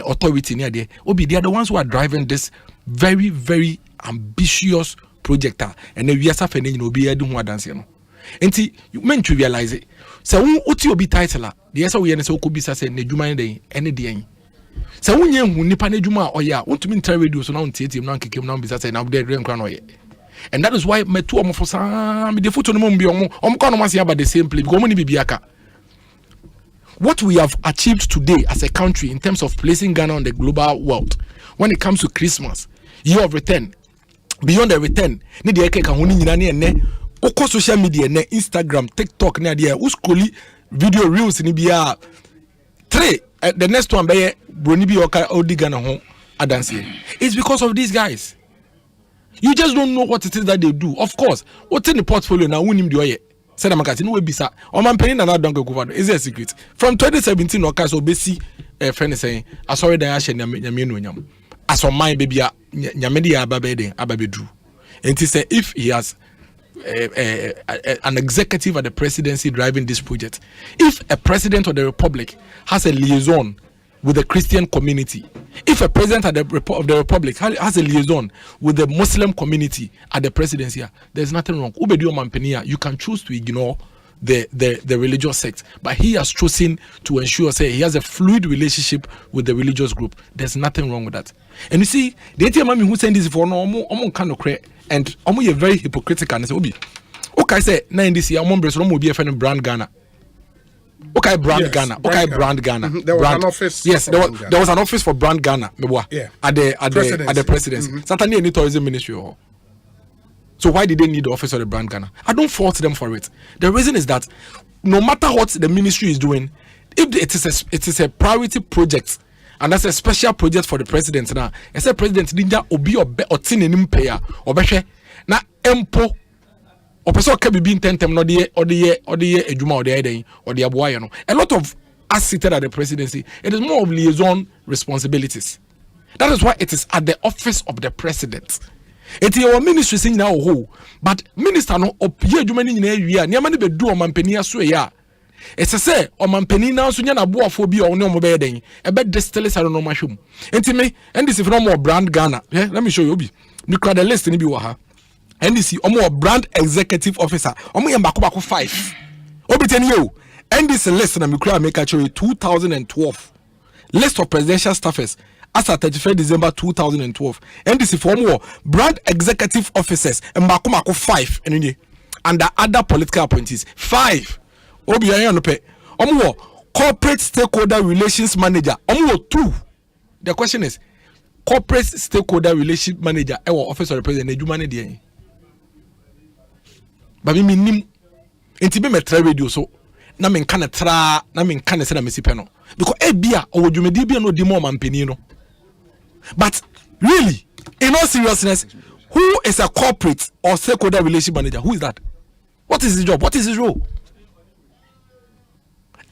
Speaker 13: authority near there. Obi, they are the ones who are driving this very, very ambitious project. And then we are suffering in Obi Edu dance. And see, you meant to realize it. So what you be title? The answer we are so could be say Nejuma day any day. So when you nipa Nejuma or ya want to mean radio so now team now kick him now be say now there grand crown. And that is why me two omo for some the photo no mo be omo kan no about the same place because money be biaka. What we have achieved today as a country in terms of placing Ghana on the global world when it comes to Christmas, year of return, beyond the return, need the eke kahuni nyinani ene, oko social media ne Instagram, TikTok ne adia, uscrolli video reels ni biya 3. The next one be broni bi oka odi Ghana ho adanse. It's because of these guys. You just don't know what it is that they do. Of course, what's in the portfolio now? We need to do. Said Amakati, no way bisa. On my penny na don't go is a secret. From 2017, okay, so basi friend saying, I saw the ash and nyam. As on my baby, nyamedia ababedru. And he said, if he has an executive at the presidency driving this project, if a president of the republic has a liaison with the Christian community, if a president of the republic has a liaison with the Muslim community at the presidency, there's nothing wrong. You can choose to ignore the religious sect, but he has chosen to ensure, say, he has a fluid relationship with the religious group. There's nothing wrong with that. And you see, the ATM who send this for no kind of create, and you're very hypocritical and say, Obi, okay, say, now in this year, will be a friend of brand Ghana. Okay, brand Ghana. Okay, brand Ghana.
Speaker 4: There was an office.
Speaker 13: Yes, there was an office for brand Ghana.
Speaker 4: Yeah.
Speaker 13: At the presidency. Certainly, any tourism ministry. So why did they need the office of the brand Ghana? I don't fault them for it. The reason is that no matter what the ministry is doing, if it is a priority project and that's a special project for the president now, it's a president ninja obi or tin in payer or beshe na empo. Or person can be tentem no the ejuma or the eden or the aboya no. A lot of us seated at the presidency, it is more of liaison responsibilities. That is why it is at the office of the president. It is our ministry saying now who, but minister no opie ejuma ni nyina wi a niam na be do o mampani aso ya. It's a say o mampani na so nya na boafo bi o ne o be eden e be distill sa no mahwem. Enti me and this if no more brand Ghana. Let me show you obi. Me credit the list ni bi wo ha. NDC omo brand executive officer omo ye mbako 5 obiteni yo NDC list na mikura make actually 2012 list of presidential staffers as at 31 December 2012 NDC for omo brand executive officers mbako 5 enye under other political appointees 5 obi yan no pe omo corporate stakeholder relations manager omo 2. The question is corporate stakeholder relations manager e office of the president ejuma ne de. But me nim enti be metra radio so na me nka na tra na me nka na se na mesipe no because bia o dwumedi bia no di mo mampani no. But really, in all seriousness, who is a corporate or stakeholder relationship manager? Who is that? What is his job? What is his role?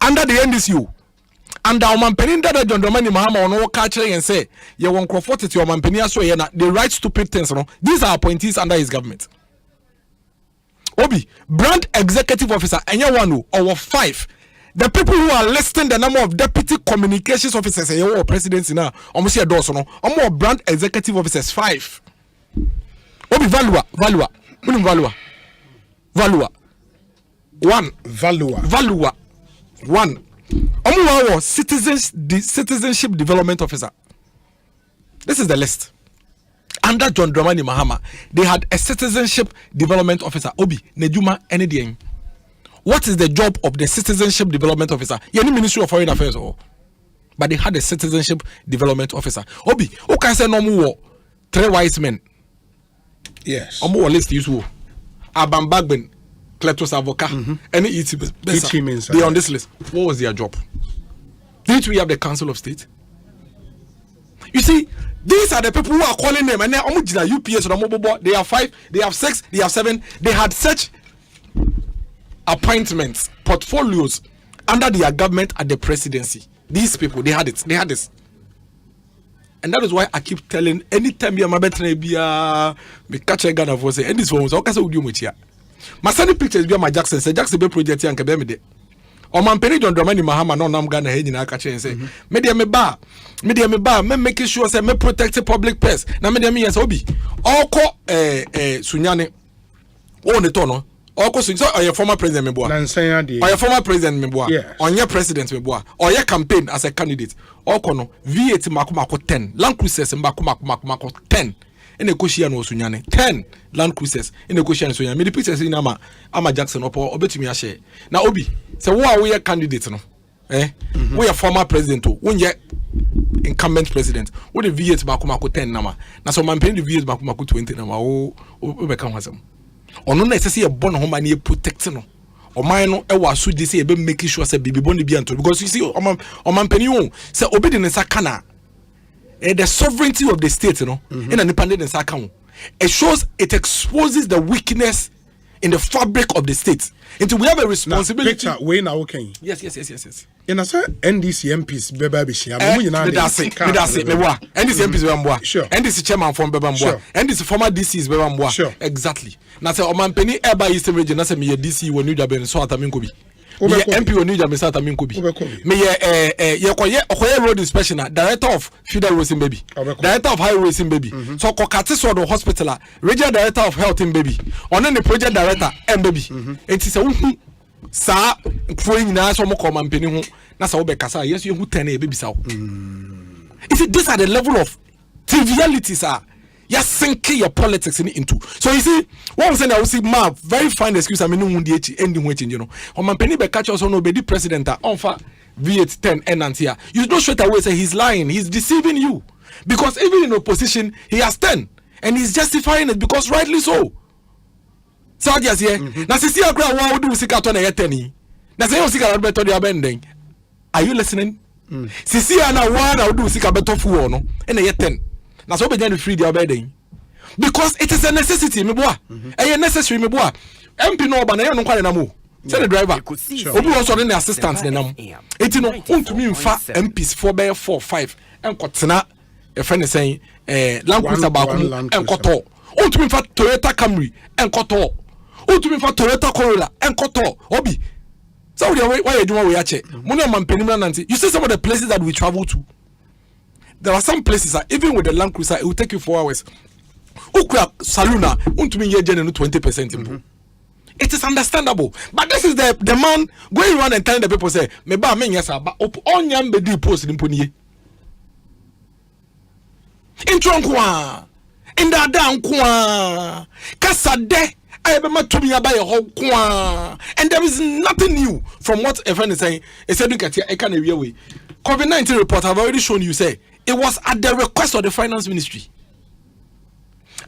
Speaker 13: Under the NDCU, under mampani that John Dramani Mahama on all culture and say ye won crofort to your mampani so ye na the right stupid things no. These are appointees under his government. Obi, brand executive officer, and you one or 5. The people who are listing the number of deputy communications officers and your presidency now, almost a dozen, or more brand executive officers 5. Obi, Valua. 1. Omo citizenship development officer. This is the list. Under John Dramani Mahama, they had a citizenship development officer. Obi, Nejuma, NDN. What is the job of the citizenship development officer? Any Ministry of Foreign Affairs, but they had a citizenship development officer. Obi, okay, say no more 3 wise men.
Speaker 4: Yes.
Speaker 13: Omo list you Abambagben, Kleptos Avoka, any ET. They are on this list. What was their job? Didn't we have the Council of State? You see, these are the people who are calling them, and they are UPS or mobile. They have 5, they have 6, they have 7. They had such appointments, portfolios under their government at the presidency. These people, they had it. They had this, and that is why I keep telling. Anytime you are my better, me catch a Ghana for say, and this one was okay. So we do much here. My sending pictures be my Jackson. Say Jackson be project here and be me there. O man peni John Dramani Mahama no nam Ghana he nyina catch and say me dey me ba me making sure say me protect public purse na me dey me yes obi oko sunyane o ne to no oko so your former president me boa or your former president me boa on your president me boa or your campaign as a candidate oko no V8 makomako 10 Land Cruisers makomako 10 ene koshia no sunyane 10 Land Cruisers ene koshia no sunyane me the pictures in ama Jackson opo obetumi a share na obi say wo are we candidate no we are former president o won ye incumbent president wo the V8 makomako 10 nama na so man pay the V8 makomako 20 nama o be kan wasem ono na sese ye bon ho ma na ye protect no Omano ewa su this ebe making sure say bibi boni bi anto because you see omampani won say obi de nsa kana the sovereignty of the state in a independent nsa kan. It shows, it exposes the weakness in the fabric of the state. Until we have a responsibility.
Speaker 4: Picture way now okay.
Speaker 13: Yes.
Speaker 4: In a say NDC MPs beba share.
Speaker 13: NDC MPs beba sure. NDC chairman from beba sure. NDC former DCs beba sure. Exactly. Now say omampani eba Eastern region na say me DC wonu jabe so atamin ko bi. Me MP wonu jabe so atamin ko bi. Me ye okoye road inspection director of feeder roads in baby. Director of highways in baby. So kokati so the hospital regional director of health in baby. Ono the project director in baby. It is a sa foreign na so mo omampani ho na sa wo be kasa yes you who 10 e baby sa. You see these are the level of trivialities you sink your politics into. So you see, what I'm saying, I will see ma very fine excuse. I mean, no ending waiting, you know. On my penny catch us on nobody president on fa V8 10 and here. You don't straight away say he's lying, he's deceiving you. Because even in opposition, he has 10 and he's justifying it because rightly so. So yes, yeah. Now see a crowd what do sika to na 10. Now say sika better the abending. Are you listening? See na one do sika better fu no and 10. Now so be free the abeding because it is a necessity me boa a necessary me boa MP no ba na ye no kware na mo say the driver obi won so the assistant na nam enti no untumi mfa MPs 4 enkotena e friend say Land Cruiser ba ko enkoto untumi mfa Toyota Camry enkoto untumi mfa Toyota Corolla enkoto obi so why you do we ache mo no man penim na nanti you see some of the places that we travel to. There are some places that even with the Land Cruiser, it will take you 4 hours. Ukra Saluna, untumi ye jene 20%. It is understandable. But this is the man going around and telling the people say, me ba me nyasa ba onyam be di post ni poniye. Intro nkwa. Inda da nkwa. Kasa de ayebe tumi aba ye ho kwa. And there is nothing new from what a friend is saying. He said look at here, I can way. COVID-19 report have already shown you say it was at the request of the finance ministry.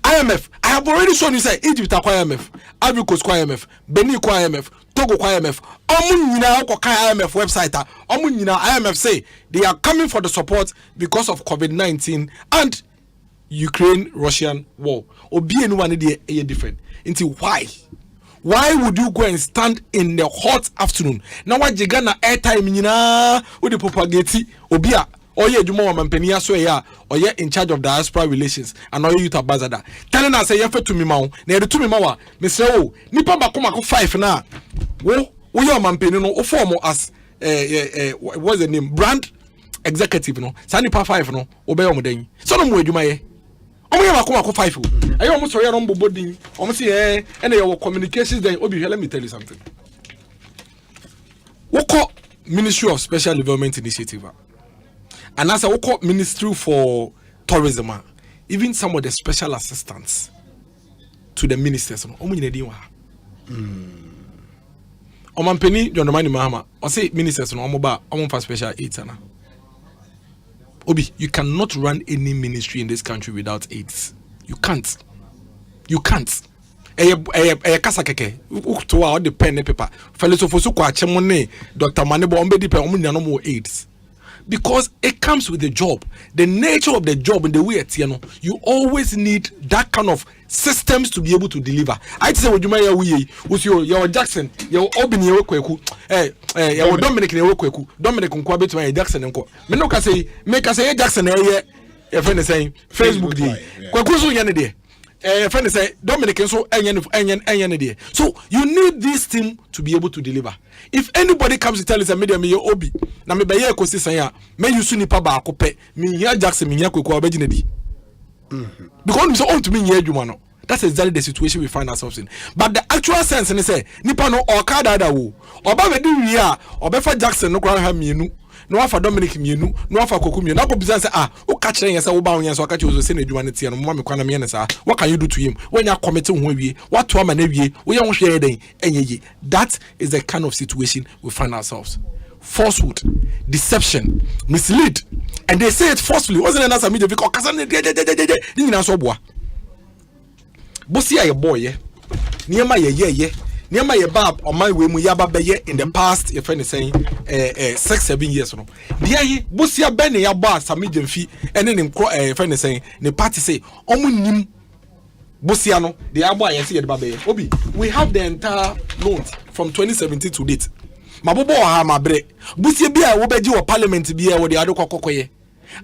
Speaker 13: IMF, I have already shown you say Egypt acquire IMF, Ivory Coast acquire IMF, Benin acquire IMF, Togo acquire IMF. Omunyina acquire IMF website. Omunyina IMF say they are coming for the support because of COVID-19 and Ukraine-Russian war. Obi anyone dey different. Into why? Why would you go and stand in the hot afternoon? Now what you gonna airtime nyina with the propagate obia oye adwuma wa mampania so ya oye in charge of diaspora relations and oye youth ambassador telling us say you fit to me ma na you to me ma wa me say o nipa ba ko 5 na wo ye mampani no o form as what's the name brand executive no sa nipa 5 no obey o modan so no mo adwuma ye omo ye makoma 5 ayo omo so ye no mbobodin omo say and your communications then obi let me tell you something. Woko Ministry of Special Development Initiative and as a Woko Ministry for Tourism, even some of the special assistants to the ministers omo nyina din wa omampeni John Mani Mahama o say ministers no omo ba omo for special aids na Obi, you cannot run any ministry in this country without aids. You can't. Kasa keke to all the pen and paper. Philosopher kwa chemone Dr. Manebo ombedi pe omunya no more aids. Because it comes with the job. The nature of the job and the way it's you always need that kind of systems to be able to deliver. I say what you may with your Jackson, your Obini Kweku, your Dominic Kweku, Dominic Nkwabe my Jackson and Co. Menoka say make us say Jackson a friend is saying Facebook day. Kwakuzu yanade. Friend is say Dominic and so enyan. So you need this team to be able to deliver. If anybody comes to tell us a media me obi na me baye Ekosiisen ya me yusu nipa ba akope me hia Jackson me hia Kweku obejinedi. Because we say to me here adwuma no. That's exactly the situation we find ourselves in. But the actual sense and say nipa no okada da wo oba be di wi a obefa Jackson no kwa ha mienu no afa Dominic mienu no afa Kweku mienu na go bizan say o ka kire yen say wo ba won yen so ka kire so say na adwuma ne tie no mo me kwa na me yen say what can you do to him when you commit ho awie what to ama na awie wo yen ho hwe den enyeje. That is the kind of situation we find ourselves. Falsehood, deception, mislead, and they say it forcefully. Wasn't an answer media because kasane ni na so boa. Bosi aye boy ye. Niema ye Niama ye bab on my way mu yaba beye in the past if anything 6-7 years no. Dia hi bosia ben ya ba sami jemfi ene ne if anything ne party say omu nim bosia no the abo ayense ye de ba beye. Obi, we have the entire loans from 2017 to date. Mabobo ha mabre. Bosia bia wo beji wo parliament bia wo de ade kokokoye.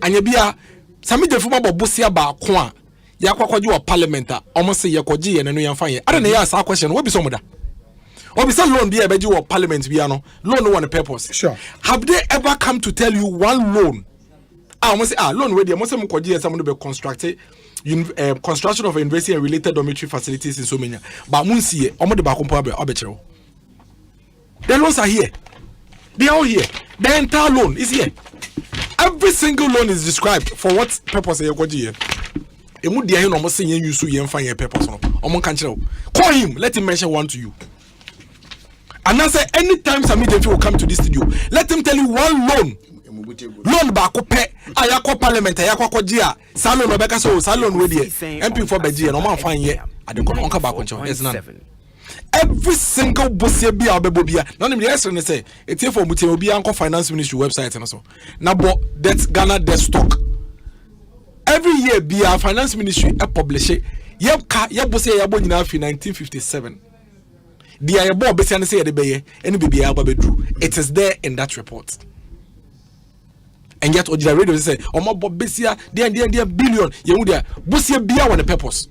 Speaker 13: Anya bia sami jemfi mabo bosia ba ko a ya kwakwaji wo parliament a omo se ye kwaji ye nenu yamfa ye. Ada ne ya sa question wo bi so moda. Obi say loan be beji wo parliament bia no. Loan no one purpose.
Speaker 4: Sure.
Speaker 13: Have they ever come to tell you one loan? Omo say loan we dey mo say mo kwaji ye some no be constructed construction of university and related dormitory facilities in so many. But munsi ye omo de ba kompo abe obechero. The loans are here. They are all here. The entire loan is here. Every single loan is described for what purpose you kwaji ye. Emu dia he no mo say yen use yen fan yen purpose no. Omo kan kire. Call him, let him mention one to you. And I say anytime Sammy will come to this studio, let him tell you one loan. Loan ba ko pe ayakwa parliament ayakwa kojia salon obeka so salon we dey MP for beji no man fan ye ade ko onka ba ko nche yes none. Every single bosie bia obebo bia no nim yes ne say etie for mutie obi anko finance ministry website and so na bo that Ghana debt stock every year bia finance ministry publish ye bosie ye bo nyina fi 1957 dia ye bo besia ne say ye de beye ene bibia ba bedru. It is there in that report. And yet Ojira Radio say omo bobesia dia billion yehu dia bosia bia on the purpose.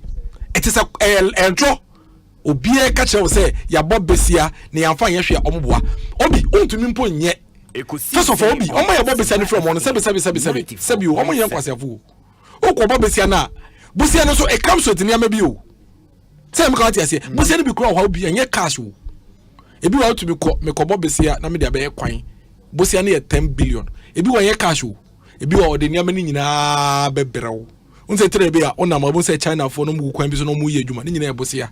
Speaker 13: It is a entro obia ka che say ya bobesia ne yamfa ye hwe omoboa obi ontumi mpo nye first of all obi omo ya bobesia ne from on sebi omo ye kwasefo okwo bobesia na bosia no so e comes with niam bi o say me ka wati ase bosia ne bi kro wa obi enye cash o ebi wa to me ko bobesia na me dia be kwan bosia ne 10 billion ebi wa ye cash o ebi wa ode niam ni nyina bebrɛw unse tere bi a ona ma bo say China fo no mu kwan bi so no mu ye adwuma ni nyina e bosia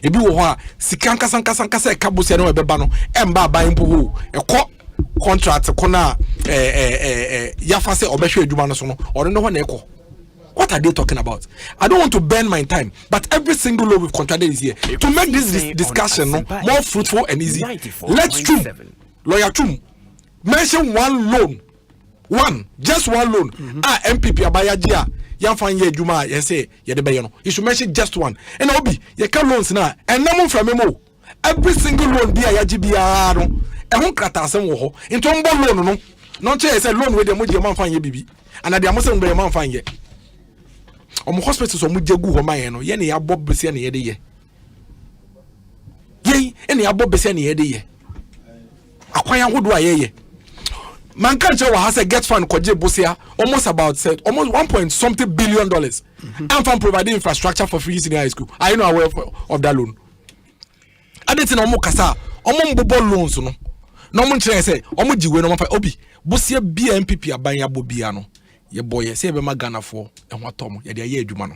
Speaker 13: ebi wo ho a sika nkasa ka bosia no ebeba no emba ban mpo ho ekɔ contract ko na yafa say obehwe adwuma no so no ore no ho na ekɔ. What are they talking about? I don't want to burn my time, but every single law we've contracted is here to make this discussion more fruitful and easy. Let's lawyer Chum mention one loan, just one loan. MPP abayajia yamfan ye juma ye say ye de be no. You should mention just one. And obi ye can loans na and no from memo. Every single loan be a yaji bia no. E ho krata asem wo ho. Into mbo loan no. No che say loan we de mo je manfan ye bibi. And de amosem be manfan ye. Omo hospitals omo jegu ho man no ye ne ya bob besia ne ye de ye. Ye ene ya bob besia ne ye de ye. Akwan ahodo ayeye. Man can't tell what has a get fund koje bosia almost about said almost $1.something billion. I'm from providing infrastructure for free senior high school. I know aware of that loan. I didn't know kasa omo mbobo loans no. No mo nkyere say omo jiwe no mafa obi bosia BNPP aban ya bobia no. Ye boy say be magana for e ho atom ye de aye adwuma no.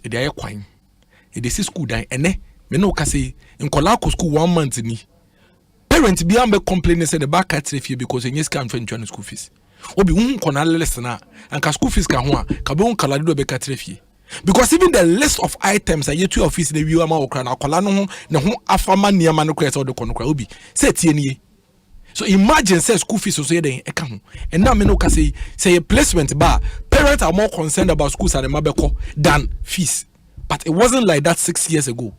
Speaker 13: E de aye kwan. E de school dan ene me no ka say nkola ko school 1 month ni. Parents be am be complaining say the back at fee because any scam for join school fees. Obi hu kona list na anka school fees ka ho a ka be hu kala do be ka fee. Because even the list of items that you two office the viewer ma okra na kola no ho ne ho afama niam no kra say do kono kra obi say tie nie. So imagine say school fees so den e ka ho. And now me no ka say a placement bar parents are more concerned about schools and mabeko than fees. But it wasn't like that 6 years ago.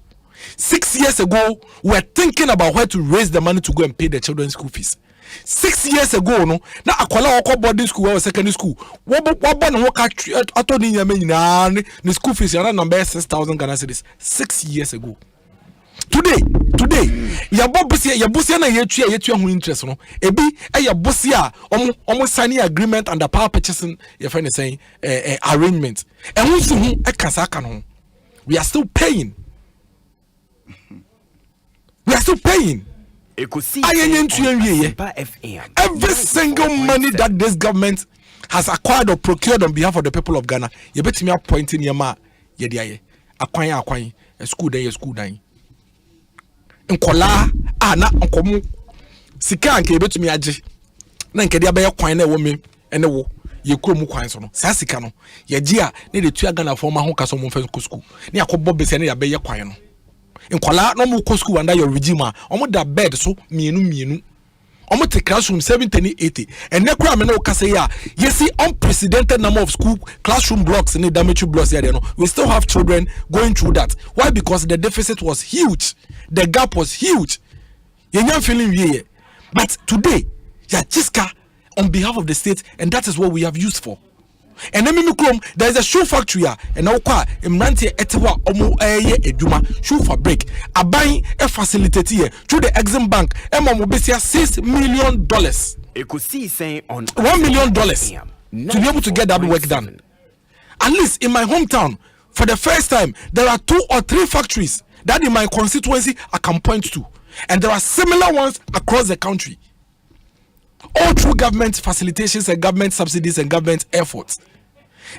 Speaker 13: 6 years ago, we were thinking about where to raise the money to go and pay the children's school fees. 6 years ago, no, na akwala wako boarding school or secondary school. Wabo no waka ato ni nyame nyina ni school fees yana number 6,000 Ghana cedis. 6 years ago. Today, ya bosia na yetua hu interest no. Ebi ya bosia omo signing agreement under power purchasing your friend is saying arrangement. And who so hu e kasa aka no. We are still paying. We are still paying. Every single money that this government has acquired or procured on behalf of the people of Ghana, you bet me appointing yama yediaye. Acquire a school day. Nkola na nkomu sika anke bet me age. Na nke dia be kwan na wo me ene wo ye kurom kwan so no. Sa sika no ye gia ne de tua Ghana for ma ho kaso mo fa school. Ne akobo bese ne ya be ye kwan no. nkwala no mo school under your regime omo da bed so mienu omo te classroom 70 80 and ne kura me no ka say you see unprecedented number of school classroom blocks in the dormitory blocks here no we still have children going through that. Why? Because the deficit was huge, the gap was huge. You're feeling here, but today ya jiska on behalf of the state, and that is what we have used for. And then there is a shoe factory and now Mranti Etewa Omo Eduma shoe fabric. A buying a facilitator here through the Exim Bank. Emma Mobesia $6 million.
Speaker 11: Ekosiisen On
Speaker 13: $1 million to be able to get that work done. At least in my hometown, for the first time, there are 2 or 3 factories that in my constituency I can point to, and there are similar ones across the country. All through government facilitations and government subsidies and government efforts.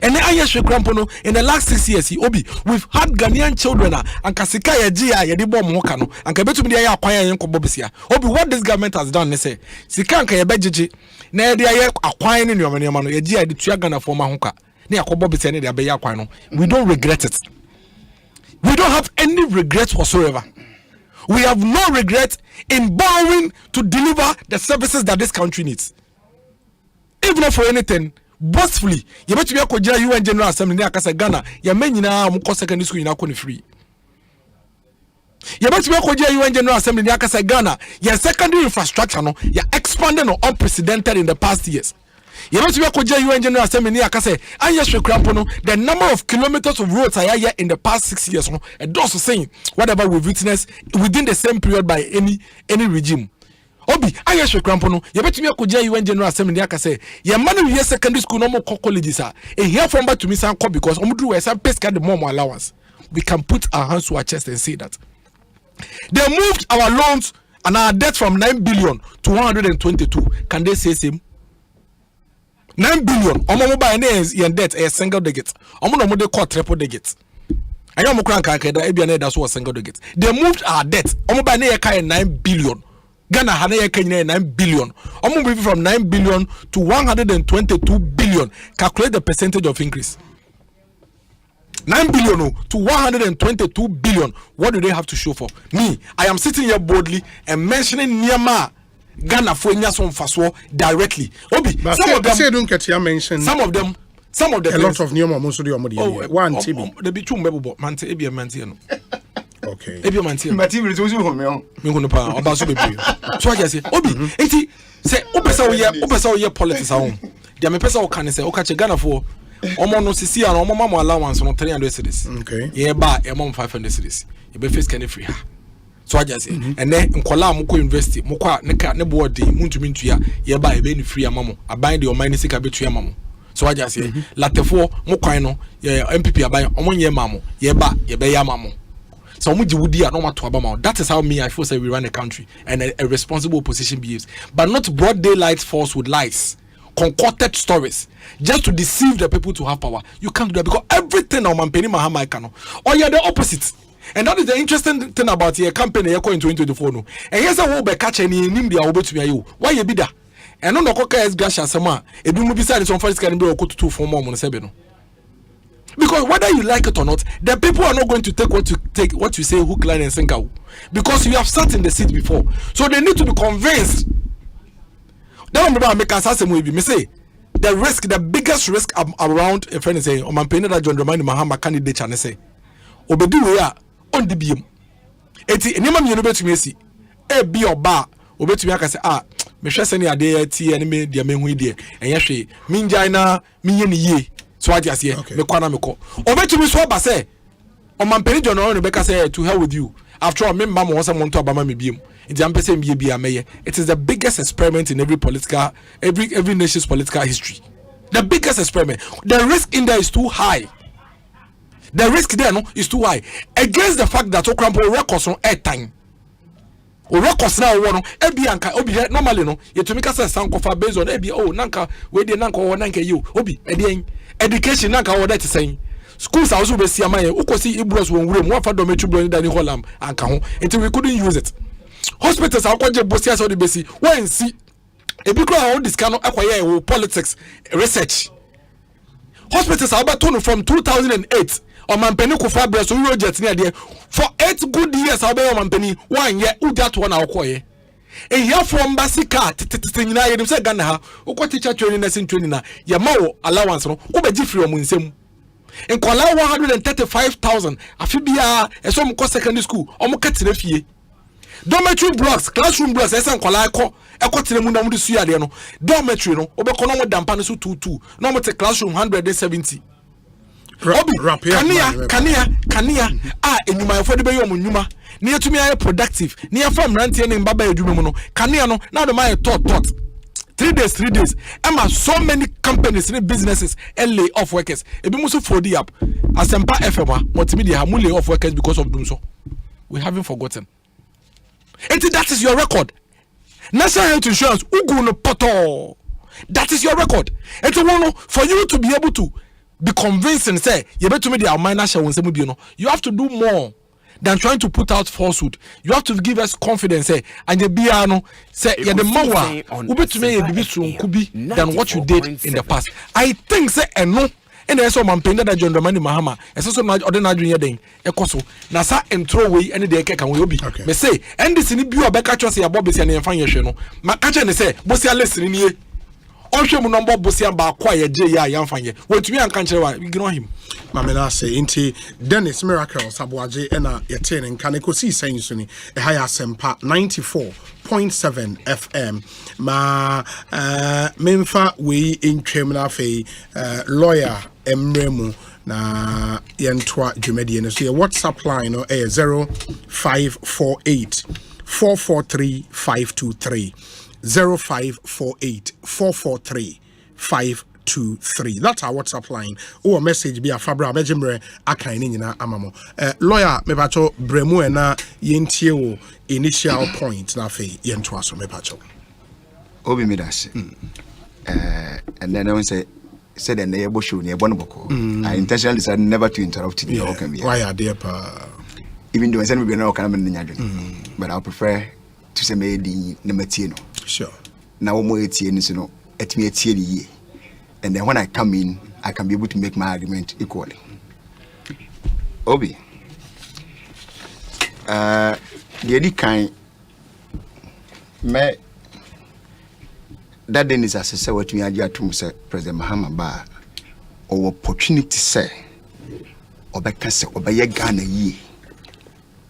Speaker 13: And then in the last 6 years, we've had Ghanaian children and Kasika Yajia Yadibo Mokano and Kabetu Media acquire Yankobobisia. What this government has done, they say, Sikanka Yabeji, Nadia acquiring your Maniamano, Yajia, the Triagana for Mahuka, near Kobobisia, the Abeyaquano. We don't regret it. We don't have any regrets whatsoever. We have no regret in borrowing to deliver the services that this country needs. If not for anything, boastfully, you bet me a UN General Assembly near Ghana, your men in our secondary school in our free. You bet me a UN General Assembly near Ghana, your secondary infrastructure, you're expanding or unprecedented in the past years. You know to be UN General Assembly near Kase, and yes, the number of kilometers of roads are here in the past 6 years, and also saying whatever we've witnessed within the same period by any regime. Obi, I yes, Crampono, you bet me a UN General Assembly near Kase, your man here secondary school no more colleges are a here from back to me some because Omudu has some pesca the more allowance. We can put our hands to our chest and say that they moved our loans and our debt from 9 billion to 122. Can they say same? 9 billion. Omo buy names in debt a single digit. Omo no de call triple digit. Ayo mo kran kan da ebia na da so single digit. They moved our debt. Omo buy na kai 9 billion. Ghana ha na kai 9 billion. Omo move from 9 billion to 122 billion. Calculate the percentage of increase. 9 billion to 122 billion. What do they have to show for? Me, I am sitting here boldly and mentioning Nyama Ghana for Nyason Faso directly. Obi,
Speaker 4: but some of them say don't get your mention.
Speaker 13: Some of them a
Speaker 4: lot of Nyama Musudi Omodi. One TB.
Speaker 13: The bitum bebo mante ebia mantiano.
Speaker 4: Okay.
Speaker 13: Ebia mantiano.
Speaker 12: Mati will do home.
Speaker 13: Me go no pa oba so bebre. So I just say Obi, eti say opesa we politics ahon. Dia me pesa o kan say o ka che Ghana for omo no sisi an omo mama allowance no 300 cedis.
Speaker 4: Okay.
Speaker 13: Ye ba e mom 500 cedis. E be face can free ha. So I just say, and then nkola mo ko university mo kwa ne board muntumi ntua ye ba e be ni free amamo aban de o mine sika betua amamo. So I just say latefo mo kwan no ye MPP aban omonye mamo ye ba ye be ya amamo. So mo jiwudi a no mato abama. That is how me I feel say we run a country and a responsible opposition behaves, but not broad daylight falsehood lies, concocted stories just to deceive the people to have power. You can't do that because everything on Mampeni Mahama Kano or you're the opposite. And that is the interesting thing about your campaign in 2024. No. And here's a whole be catch any Nimbia over to me. Why you be that? And on the coca is Gasha Sama, a do beside some first can be a to 2 for more on Sebeno. Because whether you like it or not, the people are not going to take what you say hook, line, and sinker. Because you have sat in the seat before. So they need to be convinced. That one make us ask me say the risk, the biggest risk around a friend is saying, oh, my penny that John Dramani Mahama candidate and say, Obedi we are on the beam. Eti enema mi no betumi asi. E bi oba obetumi aka say me hwese ne ade ti ene me dia me hu ide. Enye hwe mi njai na mi ye ne ye. So ati ase me kwa na me ko. Obetumi so ba say o mampeni John no be ka say to hell with you. After all, me mama won say monto abama me biem. Nti am pese me bia meye. It is the biggest experiment in every nation's political history. The biggest experiment. The risk in there is too high. The risk there is too high against the fact that Okrampo records on airtime. O records now one ebi anka obi normally no yetumika say sankofa based on ebi nanka we dey nanka o nanka you obi education nanka o that saying schools also be see amaye ukosi ibros won wure mo afa dormitory bro ni holam anka ho until we couldn't use it. Hospitals akwaje bosia so the besi when see ebi kro on this kind of akwaye politics research. Hospitals are about from 2008 o man peni ko fa bre so euro jet ne de for 8 good years how be o man peni one year u that one akoye e here from basika nyina ye dem say Ghana ha ukọ teacher training nursing training na ya ma wo allowance no ko be free o mu nsem en kola 135,000 afibia eso mo secondary school o mo katire fie dormitory blocks classroom blocks esa kola ekotire mu na mu su yade no dormitory no obekọ no mo dampa no so 22 no mo te classroom 170 kania enyuma yefo de be yom nyuma na yetumi aye productive na yefo mrantie ne mbaba edwuma mu no kania no na do my tot 3 days Emma, so many companies and businesses and lay off workers ebi muso for the app Asempa FM multimedia ha lay off workers because of doing so. We haven't forgotten. And that is your record. National Health Insurance ugu no poto. That is your record. And for you to be able to be convincing say you better media minor share when some you have to do more than trying to put out falsehood. You have to give us confidence, and the biano say yeah the more than what you did in the past. I think say no, and there's some man that John Romani Mahama, and so much ordinary day. Ekoso na sa intro way any day can we be. Me say, and this in the back catch us here Bobby and find your no. My catcher say, Bosia listening here. Onhwe mu number Bosia ba kwa ye je ya yamfanye. Wetumi anka nkyere wa ignore him.
Speaker 4: Mamena say inti Dennis Miracle Sabuaje ena yete ne nka ne kosi senso ni ehaya Asempa 94.7 FM ma memfa we intwem na afei lawyer Emremu na yentwa dwumadi ne so ye WhatsApp line no 0548 443 523 0548 443 523. That's our WhatsApp line. Or message be a Fabra Mejimre Akaini na Amamo. Lawyer Mebacho Bremu na Yentio initial point na fe Yentwaso Mebacho.
Speaker 12: Obi Midasi. And then I will say said the neighbor show near Bonboko. I intentionally decided never to interrupt you.
Speaker 4: Why are there pa?
Speaker 12: Even though I said we no kind of but I prefer to say me the Nematino.
Speaker 4: Sure.
Speaker 12: Now more ATN no at me ATN. And then when I come in, I can be able to make my argument equally. Obi, the other kind, me that then is as I say what we are to say President Mahama Ba or opportunity say or by cancer or by a Ghana ye,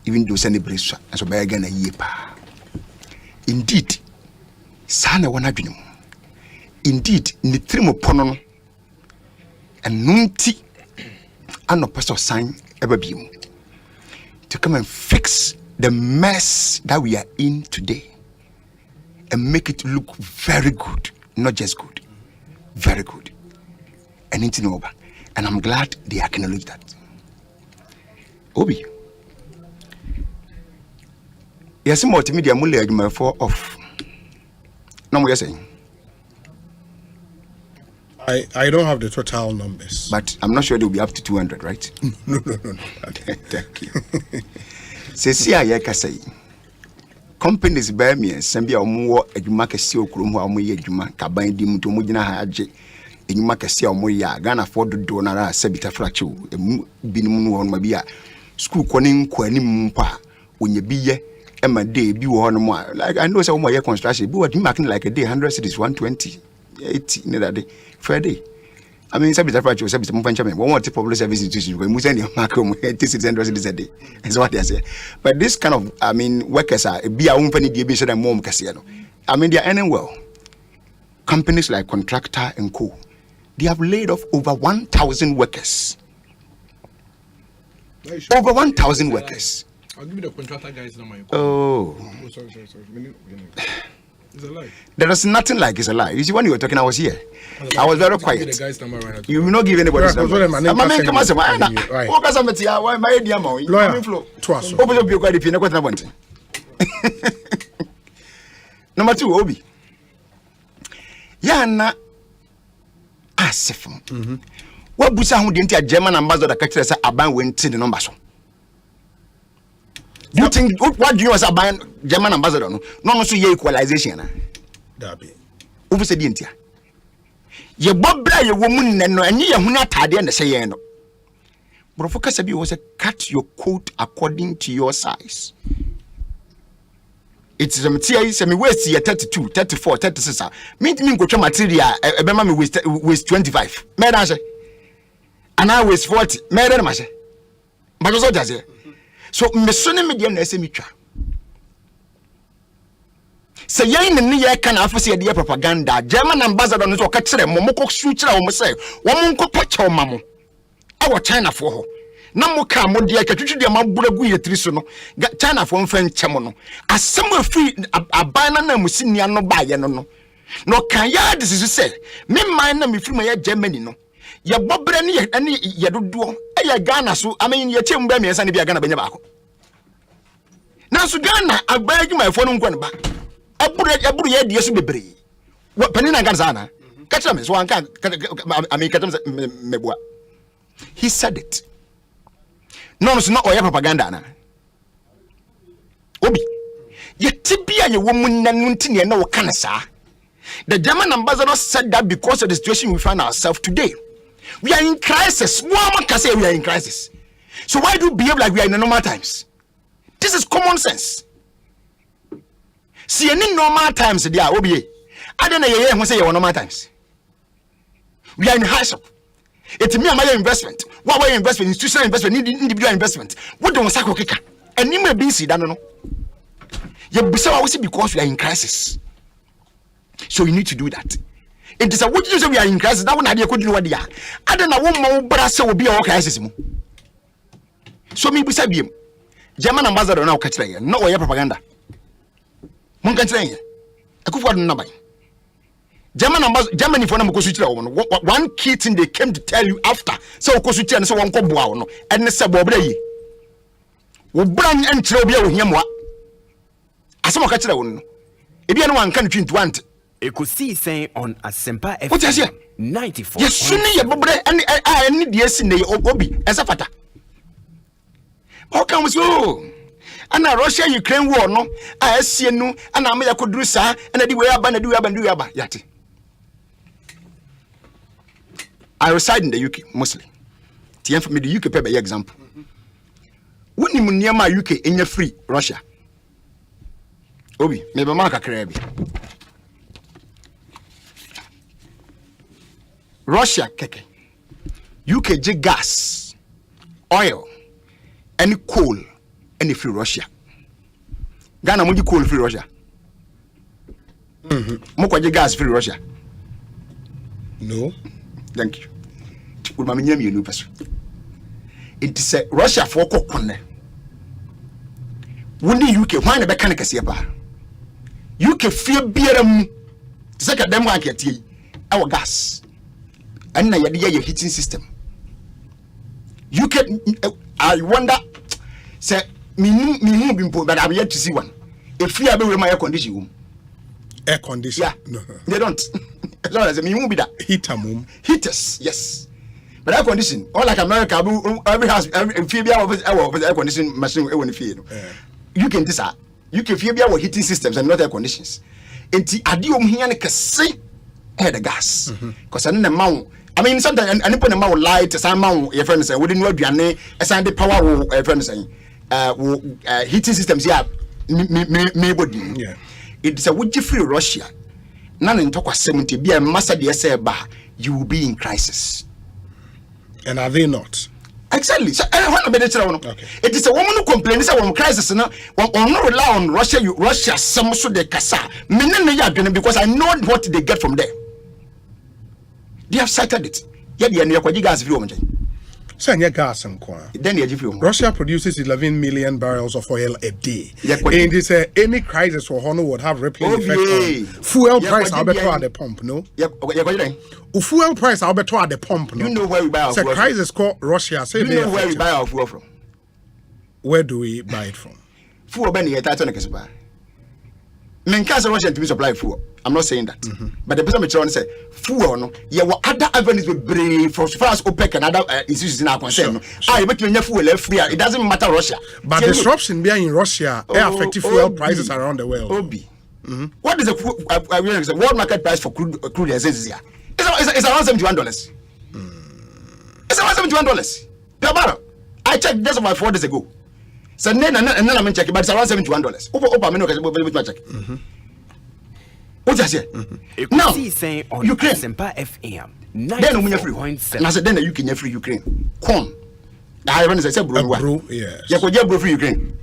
Speaker 12: even though send a brace as by a Ghana ye pa. Indeed, Sana wanadwino. Indeed, nitrimo pono and nunti and no person sign ever be to come and fix the mess that we are in today and make it look very good, not just good, very good. And it's over. And I'm glad they acknowledge that. Obi, yes, multimedia multi for off. No more saying.
Speaker 4: I don't have the total numbers.
Speaker 12: But I'm not sure they'll be up to 200, right?
Speaker 4: No.
Speaker 12: Okay, thank you. Say companies buy me and send me a more edumakasi okrum ho amoye eduma kaban di muto mo gina ha age edumakasi amoya Ghana for do donara sebita fracture emu binum no ma bia school konin kwani mpa onye biye ema day bi wo no mo like I know say wo ye construction bi what marking like a day 100 cities 120 80 in that day Friday. I mean, Sabita Fracho, Sabita Mufanchame, one more public service institution, we must send your Marco 80 cities a day. That's what they say. But this kind of, I mean, workers are be a company, and more Cassiano. I mean, they are earning well. Companies like Contractor and Co. They have laid off over 1,000 workers. Over 1,000 workers.
Speaker 13: I'll give you the contractor guys number.
Speaker 12: Oh.
Speaker 13: Sorry. It's a lie.
Speaker 12: There is nothing like it's a lie. You see, when you were talking, I was here. I was very quiet.
Speaker 13: The guy's number right now.
Speaker 12: You will not give anybody's number. Lawyer, number 2, Obi. Yana Asif. What Busa who didn't a German ambassador catcher say Aban went to the number so. You think what do you as a German ambassador? No, so ye equalization.
Speaker 4: Dabi.
Speaker 12: Who said India? Ye bobla ye woman and no, and ye huna tadi and say no. Brofoka sabi was a cut your coat according to your size. It's a material, say me waist 32, 34, 36. Me go to material, ebema me waist 25. Me dan say. And I waist 40. Me dan ma say. But so just say. So me sone me dey na say me twa. Say yen ne ye kan afose ye propaganda. German ambassador no so ka kire mo ko su kire wo mo say, wo mo nko pacha o mamo. E wo China fo ho. Na mo ka mo de katwitwi de maburagu ye tiri so no China fo mfa nkyem no asem afi aban na musinia no ba ye no kan ya disisu say me man na me firma ya Germany no ye bobre ne ye dodo e ya Ghana so amen ye chem ba me yesa ne bia Ghana banya ba ko na so Ghana agba adwuma fo no nkwa ne ba aburu ye die so bebre pani na Ghana sana kacha me so anka amen kacha me boa he said it. No, it's not oya propaganda na. Obi. Ye tibia ye woman na nunti ne na wo kanasa. The German ambassador said that because of the situation we find ourselves today. We are in crisis. Woman can say we are in crisis. So why do you behave like we are in the normal times? This is common sense. See any normal times there obi. I don't know ye who say you normal times. We are in hardship. It's me and my investment. What way investment? Institutional investment, individual investment. What don't sako kika? And you may be see that no. You be so because we are in crisis. So you need to do that. It is a what you say we are in crisis. That one idea could do what they are. I don't know one more brasa will be our crisis. So me be sabi German ambassador now catch like no way propaganda. Mon catch like I could no buy. Germany for na one key thing they came to tell you after so okosuti and so one ko boa no and say bobra yi wo bran enkyere obi a ohiamwa asem ka kire wo no e bia no wan kan twintwant
Speaker 11: Ekosiisen On Asempa
Speaker 12: FM
Speaker 11: 94.
Speaker 12: Yes suni ye bobra ani de esi ne obi ensa fata how come so ana Russia Ukraine war no a esie nu ana am yakoduru sa ana di we aba na di we aba yate. I reside in the UK mostly. TM for me the UK pay example. When you near my UK in your free Russia. Obi, maybe mark a crabby. Russia keke. UK j gas, oil, any coal, any free Russia. Ghana muji coal free Russia. Moko j gas free Russia.
Speaker 4: No.
Speaker 12: Thank you. It is a Russia for Kokone. Wouldn't UK why the mechanic is here? UK fear beer second them market our gas. And now your heating system. UK I wonder say me been but I'm yet to see one. If you have my air conditioning room.
Speaker 4: Air condition?
Speaker 12: Yeah. No. They don't. As long as me won't be that.
Speaker 4: Heater room.
Speaker 12: Heaters, yes. But air condition, all like America, every house, every air conditioning machine, you can this you can feel our heating systems and not air conditions. And the adium here can see the gas. Because I know I mean sometimes I put them out light, some amount your friends say wouldn't know the assign the power friends saying heating systems yeah yeah. It's a would you free Russia. None in talk 70 be a master de you will be in crisis.
Speaker 4: And are they not?
Speaker 12: Exactly. So it is a woman who complains about crisis no on not rely on Russia some so de kasa. Because I know what they get from there. They have cited it. Yet the Yakwaji gas view.
Speaker 4: Gas and Russia produces 11 million barrels of oil a day. And this any crisis for Honor would have rippling effect on fuel price. I'll bet at the pump, no? Fuel price. I'll bet at the pump, no?
Speaker 12: You know where we buy our fuel.
Speaker 4: It's a crisis called Russia. Say
Speaker 12: you know where we buy our fuel from.
Speaker 4: Where do we buy it from?
Speaker 12: Fuel Benny at Tatanaka. Russia to be supply fuel. I'm not saying that. But the person trying to say fuel no yeah what other avenues will bring for as far as OPEC and other issues in our concern. I bet you fuel free. It doesn't matter Russia.
Speaker 4: But disruption being in Russia affecting fuel prices around the world.
Speaker 12: What is the world market price for crude is here? It's around $71. It's around $71 per barrel. I checked just about 4 days ago. So then I'm checking, but it's around $71. Opa, me check. What I say? Now, Ukraine.
Speaker 11: Asempa FM.
Speaker 12: Then we are free. And I said, then you can free Ukraine. Corn. I even say bro.
Speaker 4: Yes.
Speaker 12: You could bro free Ukraine.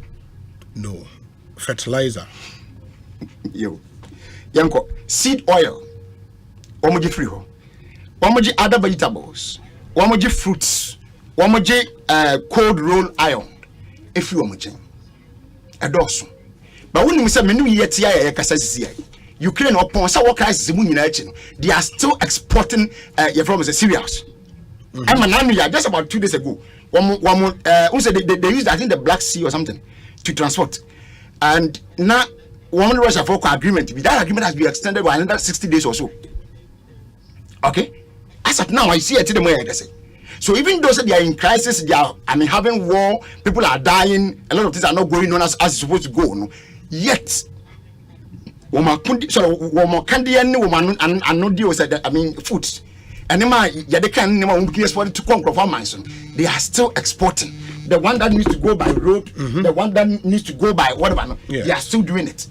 Speaker 4: No. Fertilizer.
Speaker 12: Yo. Yanko. Seed oil. Omoji free ho. Omoji other vegetables. Omoji fruits. Omoji cold roll iron. If you omoji. A dozen. But when you say menu yet here, Ukraine upon so what crisis they are still exporting from the cereals. I'm an just about 2 days ago. They used, I think, the Black Sea or something to transport. And now one Russia for agreement. That agreement has been extended by another 60 days or so. Okay? As of now, I see it in the way I say. So even though they are in crisis, they are having war, people are dying, a lot of things are not going on as it's supposed to go. No? Yet woman candy woman and no deal said foods. And they can to conquer. They are still exporting. The one that needs to go by road, the one that needs to go by whatever, they are still doing it.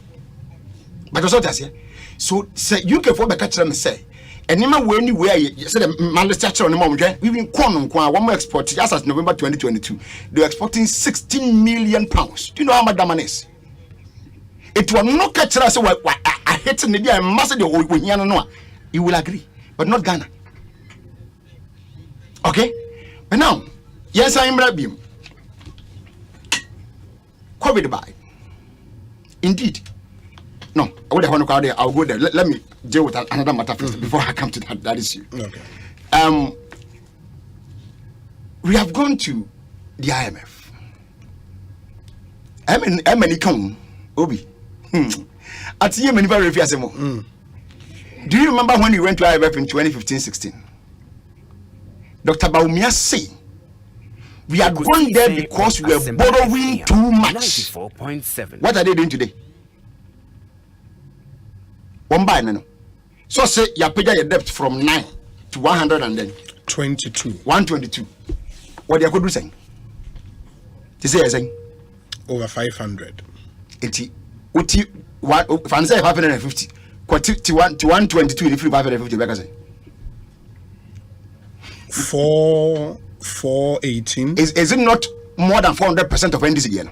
Speaker 12: But that's what I say. So say you can for the catch them say. And anywhere you said the manufacturer on the moment, even corn one more export just as November 2022. They're exporting 16 million pounds. Do you know how much that money is? It will not catch us. I hate the idea. I must say you will agree, but not Ghana. Okay, but now, yes, I am Rabim. COVID by. Indeed. No, I would have gone there. I'll go there. Let me deal with another matter first before I come to that issue. Okay. We have gone to the IMF. I'm an econ, Obi. At you, many very few. Do you remember when we went to IMF in 2015-16? Dr. Baumia say we are going there because we are borrowing too much.
Speaker 11: 94.7.
Speaker 12: What are they doing today? One by no. So say you pay your debt from 9 to 122. 122. What they could do saying? They say saying
Speaker 4: over 500.
Speaker 12: 80. If I say 550, to 122 if you 550 back say
Speaker 4: 418.
Speaker 12: Is it not more than 400% of NDC again?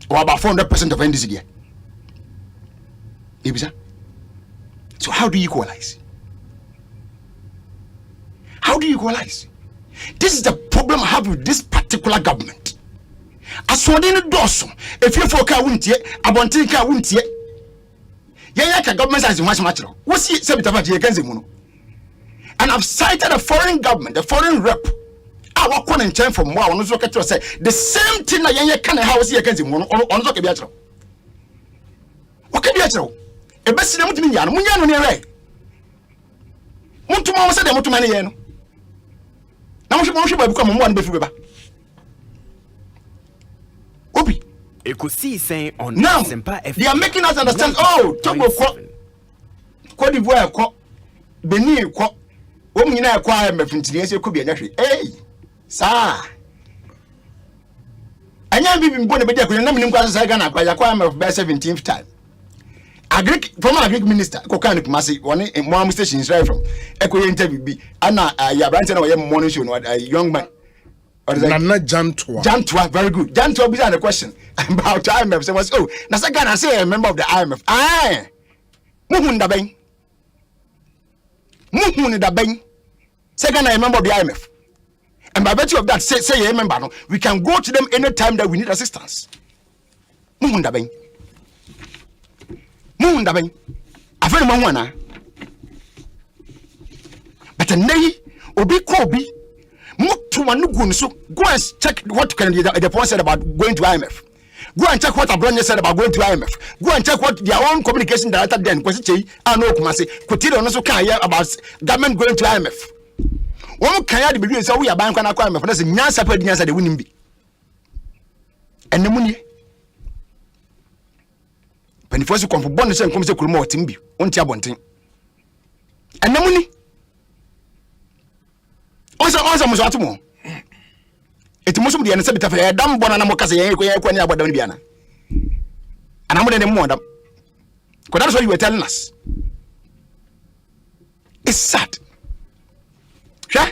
Speaker 12: Or about 400% of NDC again? So how do you equalize? How do you equalize? This is the problem I have with this particular government. As for the doors, if you folk are won't yet, Abontinka won't yet. Yaka government has much matter. What's it? And I've cited a foreign government, a foreign rep. I walk on and turn from one to say the same thing that you can house here against him on the what can you a best to me, Munyano near. Want to say them to money. Now she become one before. Obi.
Speaker 11: Ekosiisen On
Speaker 12: Asempa. They are making us understand. Oh, Togo Cote d'Ivoire, Benin, woman acquire me from today. Could be an entry. Hey, sir. And you have been born a bit of acquire by 17th time. Former Greek minister, Kokanik Masi, one more station is right from Echo interview. Anna, Yabranton or morning show, a young man.
Speaker 4: Nana Jantua, very good. Jantua began a question about IMF. So was Nasagan, I say a member of the IMF. Aye, Muhunda Bang. Muhunda Bang. Second, I remember the IMF. And by virtue of that, say a member, we can go to them anytime that we need assistance. Muhunda Bang. Muhunda Bang. A very one. But a nay, Obi Kobi. So go and check what the point said about going to IMF. Go and check what Abronya said about going to IMF. Go and check what their own communication director then could about government going to IMF. One can be so we are buying IMF. That's a nyasa per nyasa the winning be. And the money. When first you come for bonus and come to Kurmo Timbi, on Tiabonting. And the money. Also,
Speaker 12: It must be an acceptable damn bonana mocas and about Damiana. And I'm going to more. Because that's what you were telling us. It's sad. Yeah?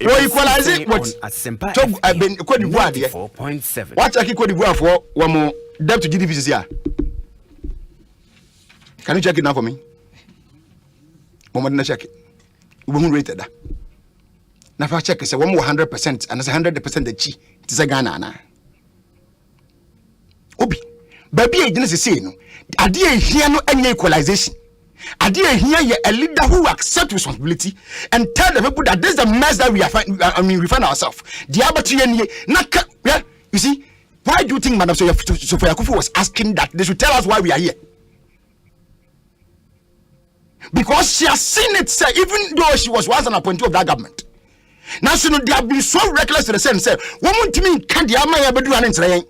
Speaker 12: Well, equalize it. What
Speaker 11: Asempa
Speaker 12: I've been quite
Speaker 11: 94.7.
Speaker 12: What I keep for one more debt to GDP this year. Can you check it now for me? Moment, check it. We won't rate that. Now, if I check, it's a 100%, and it's 100% the chi. It's a Ghana. Obi, baby, I didn't say no. I didn't hear no any equalization. I didn't hear a leader who accepts responsibility and tell the people that this is the mess that we find ourselves. The other you see, why do you think Madam Sophia Kufu was asking that they should tell us why we are here? Because she has seen it, sir, even though she was once an appointee of that government. Now, so they have been so reckless to the sense, say, woman to me can't the Amaya do an answer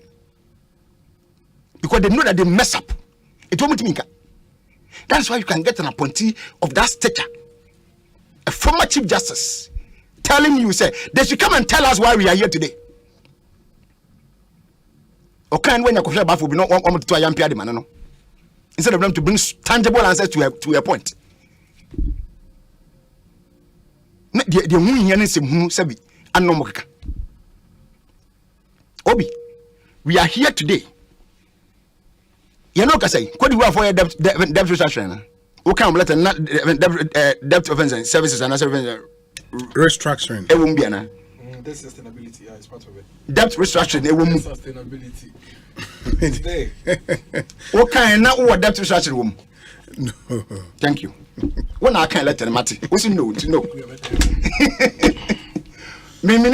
Speaker 12: because they know that they mess up. It won't me. That's why you can get an appointee of that stature, a former Chief Justice, telling you, say, they should come and tell us why we are here today. Okay, when you could about will be not want to a young piano, no. Instead of them to bring tangible answers to a point. The moon here is who sabi and no more. Obi, we are here today. You know, say, could you for debt restructuring? What kind of letter debt offense and services and
Speaker 4: restructuring?
Speaker 12: It won't be an
Speaker 13: Debt sustainability, yeah, it's part of it.
Speaker 12: Debt restructuring, it won't
Speaker 13: Sustainability.
Speaker 12: What kind of debt restructuring?
Speaker 4: No.
Speaker 12: Thank you. When I can't let them matter, what's you know to know? Me let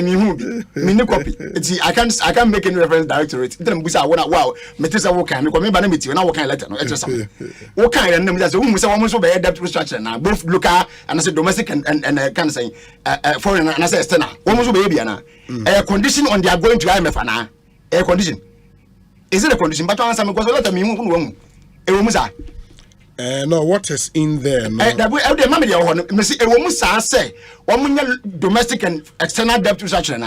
Speaker 12: me who me copy. I can't make any reference direct to it. Then we say wow, me tell say what kind because me ba na meet you na what kind letter no. It's some. What kind and them say we say one so be debt restructure na both local and I say domestic and kind of saying foreign and I say external. One so be bia na. A condition on they are going to IMF na. A condition. Is it a condition? But answer me because let me who e wo musa.
Speaker 4: No, what is in there? No.
Speaker 12: That we the mammy me see e wo musa say one domestic and external debt restructure na.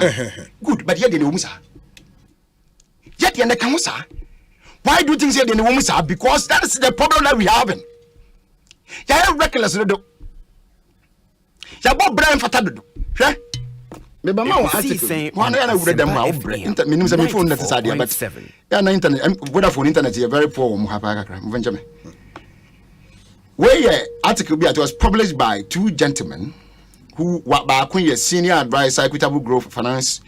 Speaker 12: Good, but yet they wo musa. Yet they can musa. Why do you think say they wo musa? Because that is the problem that we having. Ya reckless do. Ya bo brain fata do. Hwe? Me ba ma wa article. One na would them how brain. Minimum say me phone that is idea but. Yeah, na internet Vodafone internet is very poor mo ha pa kakra. Mo venture me. Where article it was published by two gentlemen who were senior advisor equitable growth finance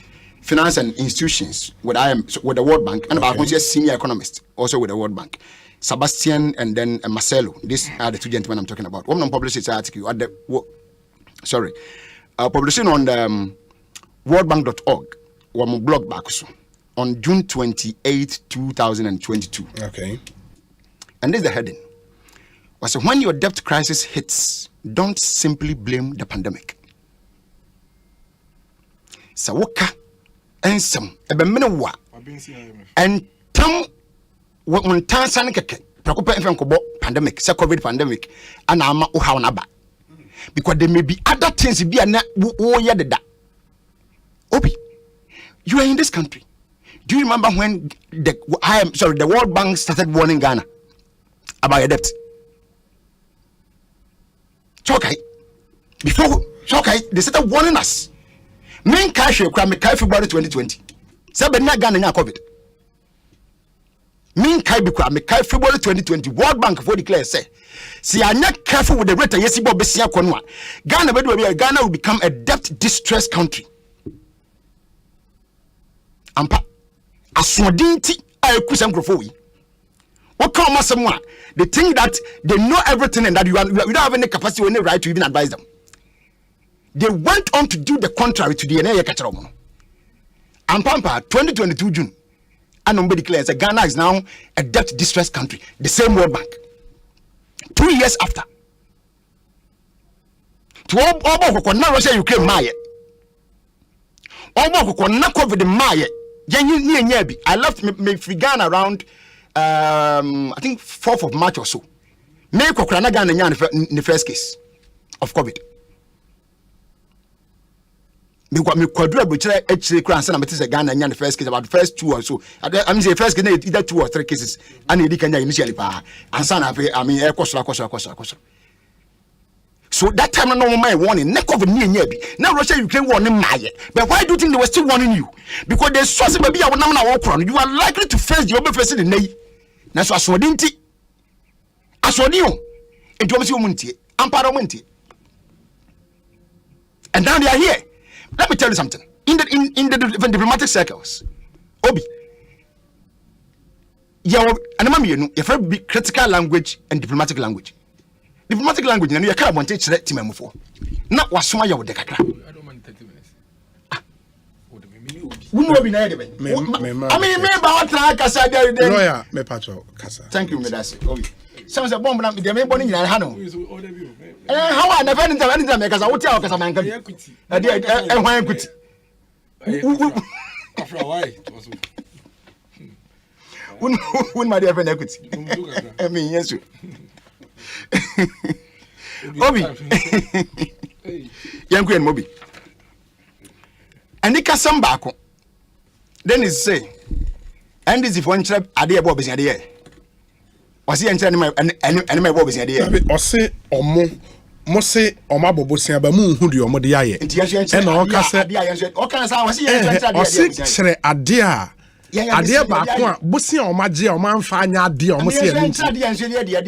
Speaker 12: and institutions with the World Bank and about senior economist also with the World Bank. Sebastian and then Marcelo. These are the two gentlemen I'm talking about. One of them published this article at the publishing on the worldbank.org one blog back on June 28, 2022.
Speaker 4: Okay.
Speaker 12: And this is the heading. Was when your debt crisis hits, don't simply blame the pandemic. Sawoka and some ebemenewa and tam when tansan keke preocupa enfenkobo pandemic, say COVID pandemic, and ama uhaw naba. Because there may be other things be na wo ye deda. Obi, you are in this country. Do you remember when the World Bank started warning Ghana about your debt? Okay. Before they started warning us. Main cash requirement February 2020. Sabe na Ghana nya COVID. Main kai requirement February 2020. World Bank for declare say, see are not careful with the rate yesi bo besia konwa. Ghana will become a debt distressed country. Ampa asodinti ayekusam krofo. What come on someone? They think that they know everything and that you don't have any capacity or any right to even advise them. They went on to do the contrary to the NAA Kacharomo. And Pampa, 2022 June, and nobody declares that Ghana is now a debt distressed country. The same World Bank. 2 years after. To all now Russia, Ukraine, Maya. All COVID, Maya. I left me Ghana around. I think 4th of March or so. Make Ghana in the first case of COVID. me kwadura bochire echire kran say na mete say Ghana nya the first case about the first 2 or so. I mean say first case either 2 or 3 cases and edi kanya initially pa ansa na I mean kwosra. So that time no my warning neck of near bi now Russia Ukraine warning my but why do you think they were still warning you? Because they saw say baby na walk around you are likely to face the other person in nay na so asodinti asodion enti o mse o muntie ampara muntie. And now they are here. Let me tell you something. In the diplomatic circles, Obi, you be critical language and diplomatic language. Diplomatic language, you can't want to teach them for. Not what some of the kakra.
Speaker 13: I don't mind 30 minutes.
Speaker 4: Lawyer, me patro, Kasa.
Speaker 12: Thank you, Medasi. Obi. Sounds a bomb. They may born in Hano. How I never anytime because I would tell because I'm angry. And why equity? When my dear friend equity. I mean, yes. Obi. Young Queen Moby. And the Casambako. Then is say, and this if one trap idea Bob is idea. Was he entering my enemy Bob is idea?
Speaker 4: Osei mo se oma bobosia ba mu hu de omo de aye e na oka se chere ade a ade ba ko a bosia oma je oma mfa anya ade omo se ani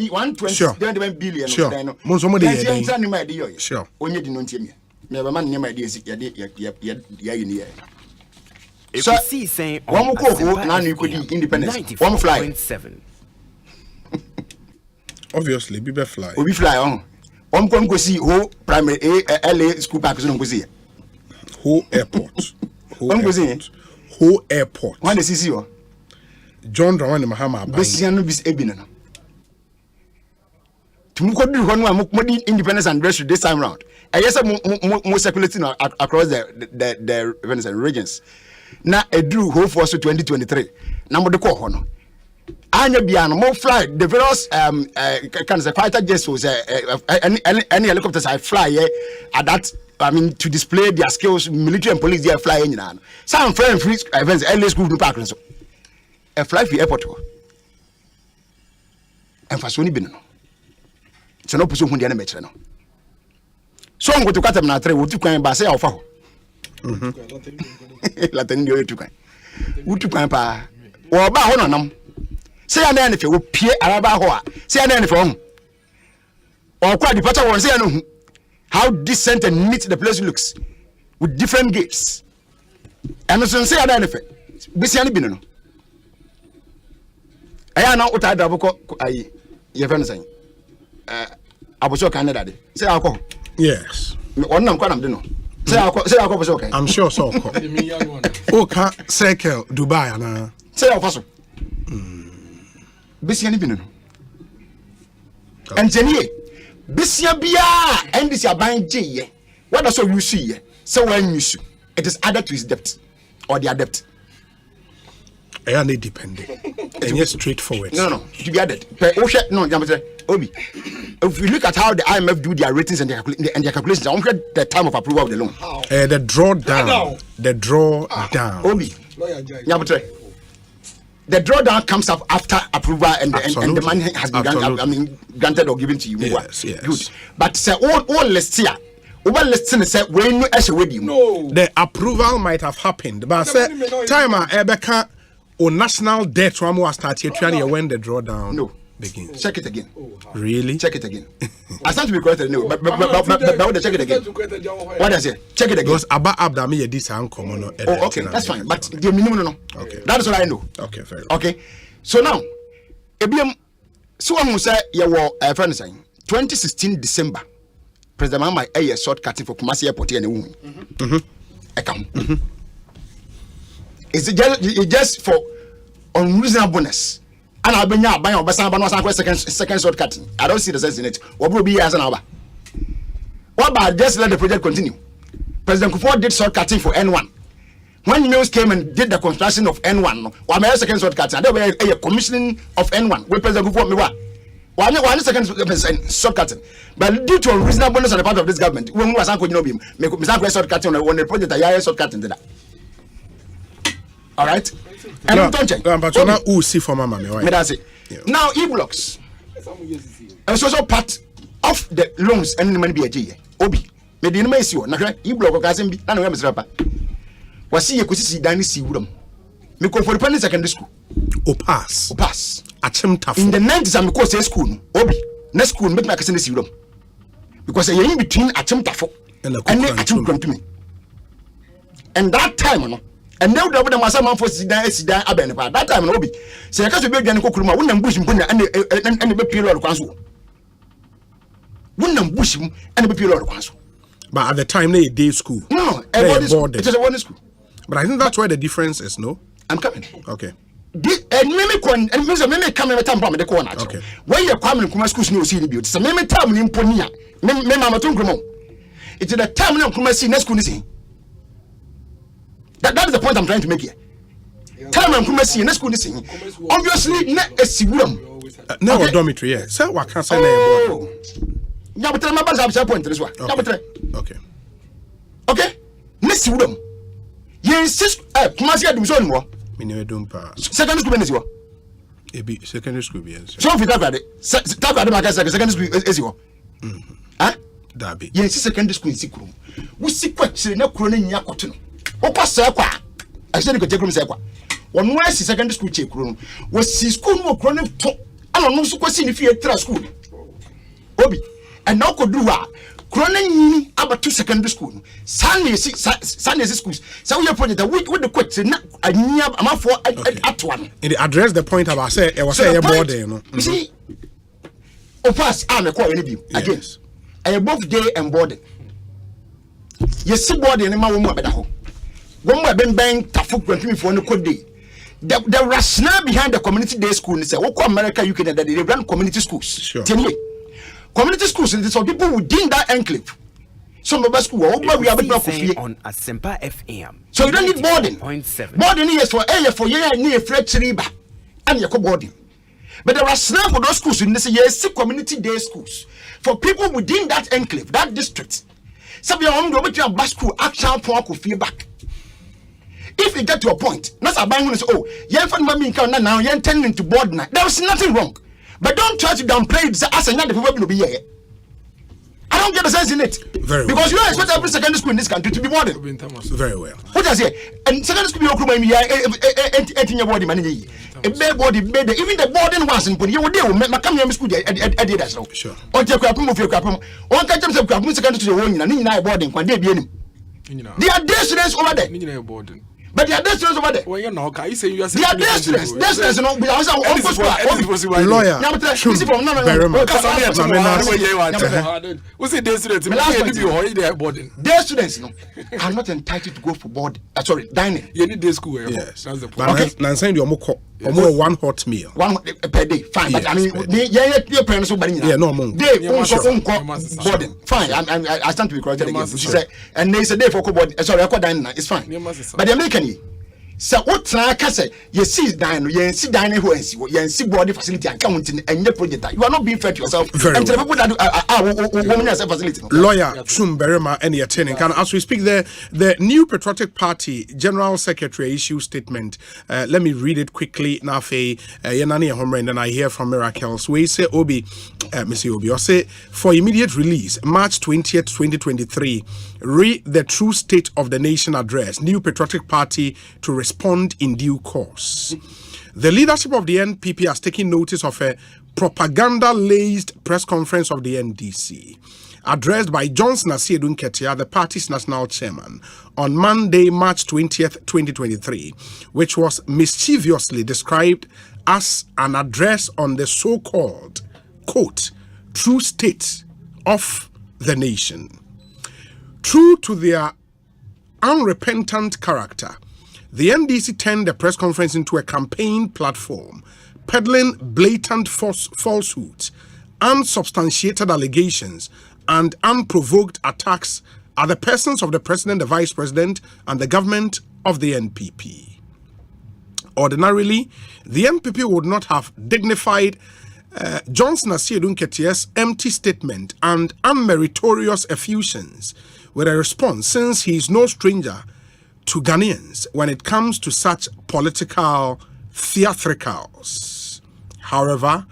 Speaker 12: 120 billion
Speaker 4: no mo so mo de ye
Speaker 12: sure onye di no ntie me ba man ne ma de esi ya ni ye
Speaker 11: Ekosiisen
Speaker 12: On Asempa independence one fly
Speaker 4: obviously be fly
Speaker 12: obi fly on one go see who primary LA school park so go see
Speaker 4: who airport who airport
Speaker 12: when the see you
Speaker 4: John Drawani Mahama
Speaker 12: Besian no bis ebino no tumuko du ho no amodi independence and rest this time round yes mo circulating across the Venezuelan regions na edru ho for 2023 na mo de ko ho no anya bia no mo fly the various can say fighter jets was any helicopters I fly at that I mean to display their skills military and police they fly anyina no some free events LA school no park so a fly free airport ho emfaso ni bi no so no puso hundia na me kire no so ngo to kwatam na 3 wotu kwan ba say ya ofa ho latani ndio yetu kwan wotu kwan pa wo ba ho no nam say ya na ne fe wo pie araba ho a say ya na ne fe ho o kwa departure won say ya no hu how decent and neat the place looks with different gates and so say ya na ne fe bisia ne bi no aya na uta da boko ayi ye fe no say aboso Canada de say akọ
Speaker 4: yes
Speaker 12: on nam kwa nam de no say akọ boso okay
Speaker 4: I'm sure so akọ okay circle Dubai na
Speaker 12: say akọ so bisia ni bi no engineer bisia bia and this aban je what does you see ye say when you see it is added to his debt or their debt
Speaker 4: and it depending and yes straightforward
Speaker 12: no to be added no Obi if you look at how the IMF do their ratings and their calculations I want the time of approval of the loan
Speaker 4: the drawdown
Speaker 12: Obi the drawdown comes up after approval and the money has been granted or given to you.
Speaker 4: Yes.
Speaker 12: Good. But say all list here. Over listing say when you as with you.
Speaker 4: No. The approval might have happened, but say time Ebeka on national debt one more start here trying when the drawdown begins.
Speaker 12: Check it again.
Speaker 4: Really?
Speaker 12: Check it again. I stand to be corrected no, but check it again. What does it? Check it again.
Speaker 4: Because abda me this uncommon no.
Speaker 12: Oh, okay, that's fine. But the minimum no.
Speaker 4: Okay.
Speaker 12: That is what I know.
Speaker 4: Okay, fair.
Speaker 12: Okay. So now, ebiam so one say you were friend saying 2016 December. President Mama a shortcutting for Kumasi Airport here in Ewu. Account. Is it just for unreasonableness? And I'll be now buying a second shortcut. I don't see the sense in it. What will be as an hour? What about just let the project continue? President Kufuor did shortcutting for N1. When news came and did the construction of N1, or my second shortcut, and there were a commissioning of N1 with President Kufuor. One second shortcutting. But due to unreasonableness on the part of this government, when was Uncle Nobim, make shortcutting on the project, I shortcutting that. All right? And
Speaker 4: no,
Speaker 12: don't check.
Speaker 4: But you're not who see for my mommy, right?
Speaker 12: That's it. Now, e-blocks. And it's also part of the loans and the money be a G. Obi. Made in Macy, e-block of Asempa, and I was rapper. Was see Ekosiisen Danny see Woodham. Me go for the Penny Secondary School.
Speaker 4: Pass.
Speaker 12: Asempa. In the 90s, I'm going to school. Obi. Next school, make my cousin see Woodham. Because you're in between Asempa and Asempa to me. And that time, and now the Massa man for Sidan Aben. That time, Obi. Say, I can't be a Kuruma, wouldn't bush him and the pillar of Council. Wouldn't bush him and the pillar of Council.
Speaker 4: But at the time, they day school.
Speaker 12: No, it is a one school.
Speaker 4: But I think that's where the difference is, no?
Speaker 12: I'm coming.
Speaker 4: Okay.
Speaker 12: And Mimi come every time from the corner. Okay. When you're coming to schools, no CDB. So Mimi time in Ponia. Mama Tungramo. It is the time in Kumasi next school. That is the point I'm trying to make here. Time in Kumasi next school. Obviously, not a Siguram.
Speaker 4: No dormitory, yeah. So what can I say?
Speaker 12: Yeah, but I'm about to point to this one.
Speaker 4: Okay.
Speaker 12: Okay? Next Siguram. You insist, Kumasi do so more. Secondary school is what?
Speaker 4: Secondary school, yes.
Speaker 12: So if you talk about it, secondary school is what? Huh?
Speaker 4: Dabi.
Speaker 12: Yes, secondary school in Sikrum. We see question na kuro na nya koto. Opa sekwa. I said go take room sekwa. One more secondary school che kuro. We see school no kuro na to. Ana no so kwasi ni fie tra school. Obi. And now ko do wa. Kuro na nyini about to secondary school. Sunday schools. So we project with the question na anya amafo at one.
Speaker 4: And address the point about say it was say board there, no.
Speaker 12: You see, Opas am a call any again. I both day and boarding. You see boarding in my woman better home. One more bang tafuk when me for no code day. The rationale behind the community day school is what America UK that they run community schools.
Speaker 4: Sure.
Speaker 12: Community schools and some people within that enclave. Some of us school, we have a
Speaker 11: on Asempa FM.
Speaker 12: So you don't need boarding.
Speaker 11: 7.
Speaker 12: Boarding is for near Fred Riba and your boarding. But there are snap for those schools in this year, community day schools for people within that enclave, that district. Some of your own bus school action point could feel back. If it get to a point, not a bang say, oh, young fan mammy now, you're intending to board now. There was nothing wrong. But don't try to downplay it as another people will be here. I don't get the sense in it.
Speaker 4: Very
Speaker 12: because
Speaker 4: well.
Speaker 12: You don't expect every secondary school in this country to be boarded.
Speaker 4: Very well.
Speaker 12: What does it? And secondary school, you your body money. A bed body, even the boarding ones in Pony, you would deal with my coming school. I did as well.
Speaker 4: Sure.
Speaker 12: Or take a of your crapum. One can tell them secondary to the one and I boarding when they be in. They are day students over there. But they are day students over there.
Speaker 13: Well, you know, can you say you are
Speaker 12: they are day students. Day students, no, we are also
Speaker 4: lawyer.
Speaker 13: What's it day students?
Speaker 12: Day students, no, are not entitled to go for board. Sorry, dining.
Speaker 13: You need day school.
Speaker 4: Yes.
Speaker 13: That's the point.
Speaker 4: Okay. Now, send you one hot meal.
Speaker 12: One per day, fine. But I mean, your parents so bad.
Speaker 4: Yeah, no more.
Speaker 12: They boarding. Fine. I stand to be corrected again. She said, and they said they for board. Sorry, I call dining. It's fine. But the American. So what try can say you see dining, you see dining who and see body facility and counting and your project. You are not being fair to yourself. And to the people that women as a facility.
Speaker 4: Lawyer Chumberema and the attending. As we speak there, the New Patriotic Party General Secretary issued statement. Let me read it quickly. Now, Yanani Homer, and then I hear from Miracles. We say Obi, Mr. Obi, say for immediate release, March 20th, 2023. Read the true state of the nation address. New Patriotic Party to respond in due course. The leadership of the NPP has taken notice of a propaganda-laced press conference of the NDC, addressed by Johnson Asiedun Ketia, the party's national chairman, on Monday, March 20th, 2023, which was mischievously described as an address on the so-called, quote, true state of the nation. True to their unrepentant character, the NDC turned the press conference into a campaign platform, peddling blatant falsehoods, unsubstantiated allegations, and unprovoked attacks at the persons of the president, the vice president, and the government of the NPP. Ordinarily, the NPP would not have dignified Johnson Asiedun Ketie's empty statement and unmeritorious effusions with a response, since he is no stranger to Ghanaians when it comes to such political theatricals. However,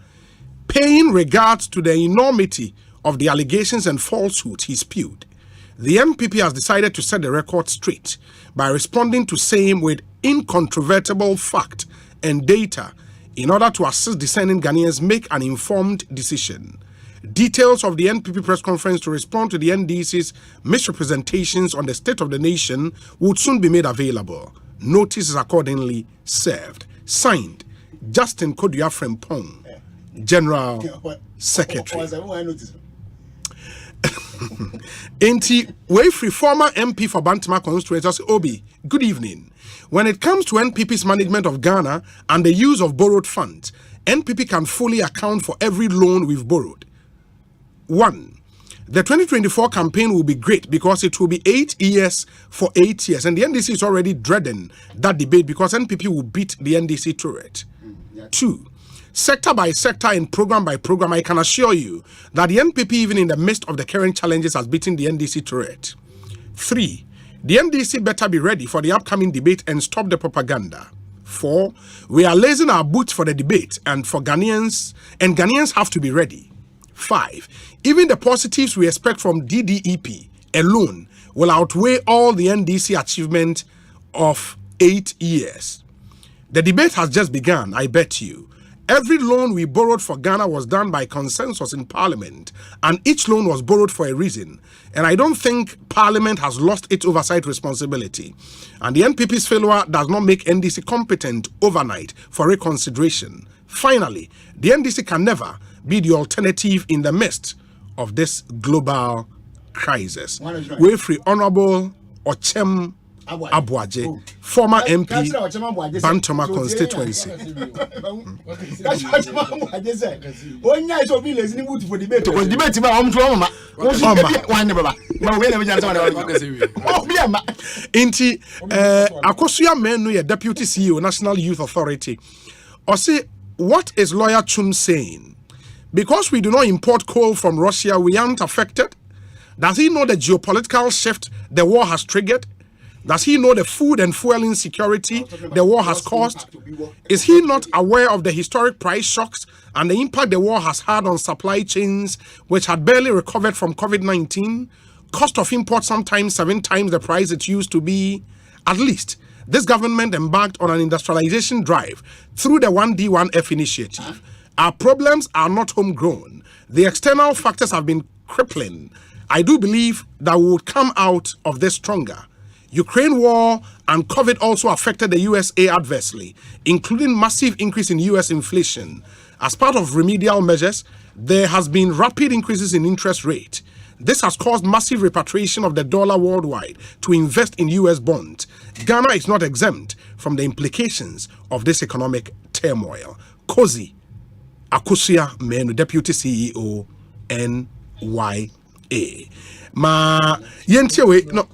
Speaker 4: paying regards to the enormity of the allegations and falsehood he spewed, the MPP has decided to set the record straight by responding to same with incontrovertible fact and data in order to assist discerning Ghanaians make an informed decision. Details of the NPP press conference to respond to the NDC's misrepresentations on the state of the nation would soon be made available. Notice is accordingly served. Signed, Justin Kodua Frempong, General Secretary. Enti Wayfree, former MP for Bantama constituency, Obi, good evening. When it comes to NPP's management of Ghana and the use of borrowed funds, NPP can fully account for every loan we've borrowed. 1. The 2024 campaign will be great because it will be 8 years for 8 years, and the NDC is already dreading that debate because NPP will beat the NDC to it. 2. Sector by sector and program by program, I can assure you that the NPP, even in the midst of the current challenges, has beaten the NDC to it. 3. The NDC better be ready for the upcoming debate and stop the propaganda. 4. We are lacing our boots for the debate and Ghanaians have to be ready. 5. Even the positives we expect from DDEP alone will outweigh all the NDC achievement of 8 years. The debate has just begun, I bet you. Every loan we borrowed for Ghana was done by consensus in Parliament, and each loan was borrowed for a reason. And I don't think Parliament has lost its oversight responsibility. And the NPP's failure does not make NDC competent overnight for reconsideration. Finally, the NDC can never be the alternative in the midst of this global crisis. Wayfree Honorable Ochem Abuaje, former MP, Bantama constituency. Inti Akosuya Menu, Deputy CEO, National Youth Authority. Osei, what is Lawyer Chum saying? Because we do not import coal from Russia, we aren't affected? Does he know the geopolitical shift the war has triggered? Does he know the food and fuel insecurity the war has caused? Is he not aware of the historic price shocks and the impact the war has had on supply chains, which had barely recovered from COVID-19? Cost of import sometimes 7 times the price it used to be. At least, this government embarked on an industrialization drive through the 1D1F initiative. Our problems are not homegrown. The external factors have been crippling. I do believe that we would come out of this stronger. Ukraine war and COVID also affected the USA adversely, including massive increase in US inflation. As part of remedial measures, there has been rapid increases in interest rate. This has caused massive repatriation of the dollar worldwide to invest in US bonds. Ghana is not exempt from the implications of this economic turmoil. Kosi Akusia Menu, Deputy CEO, NYA. Ma yentie no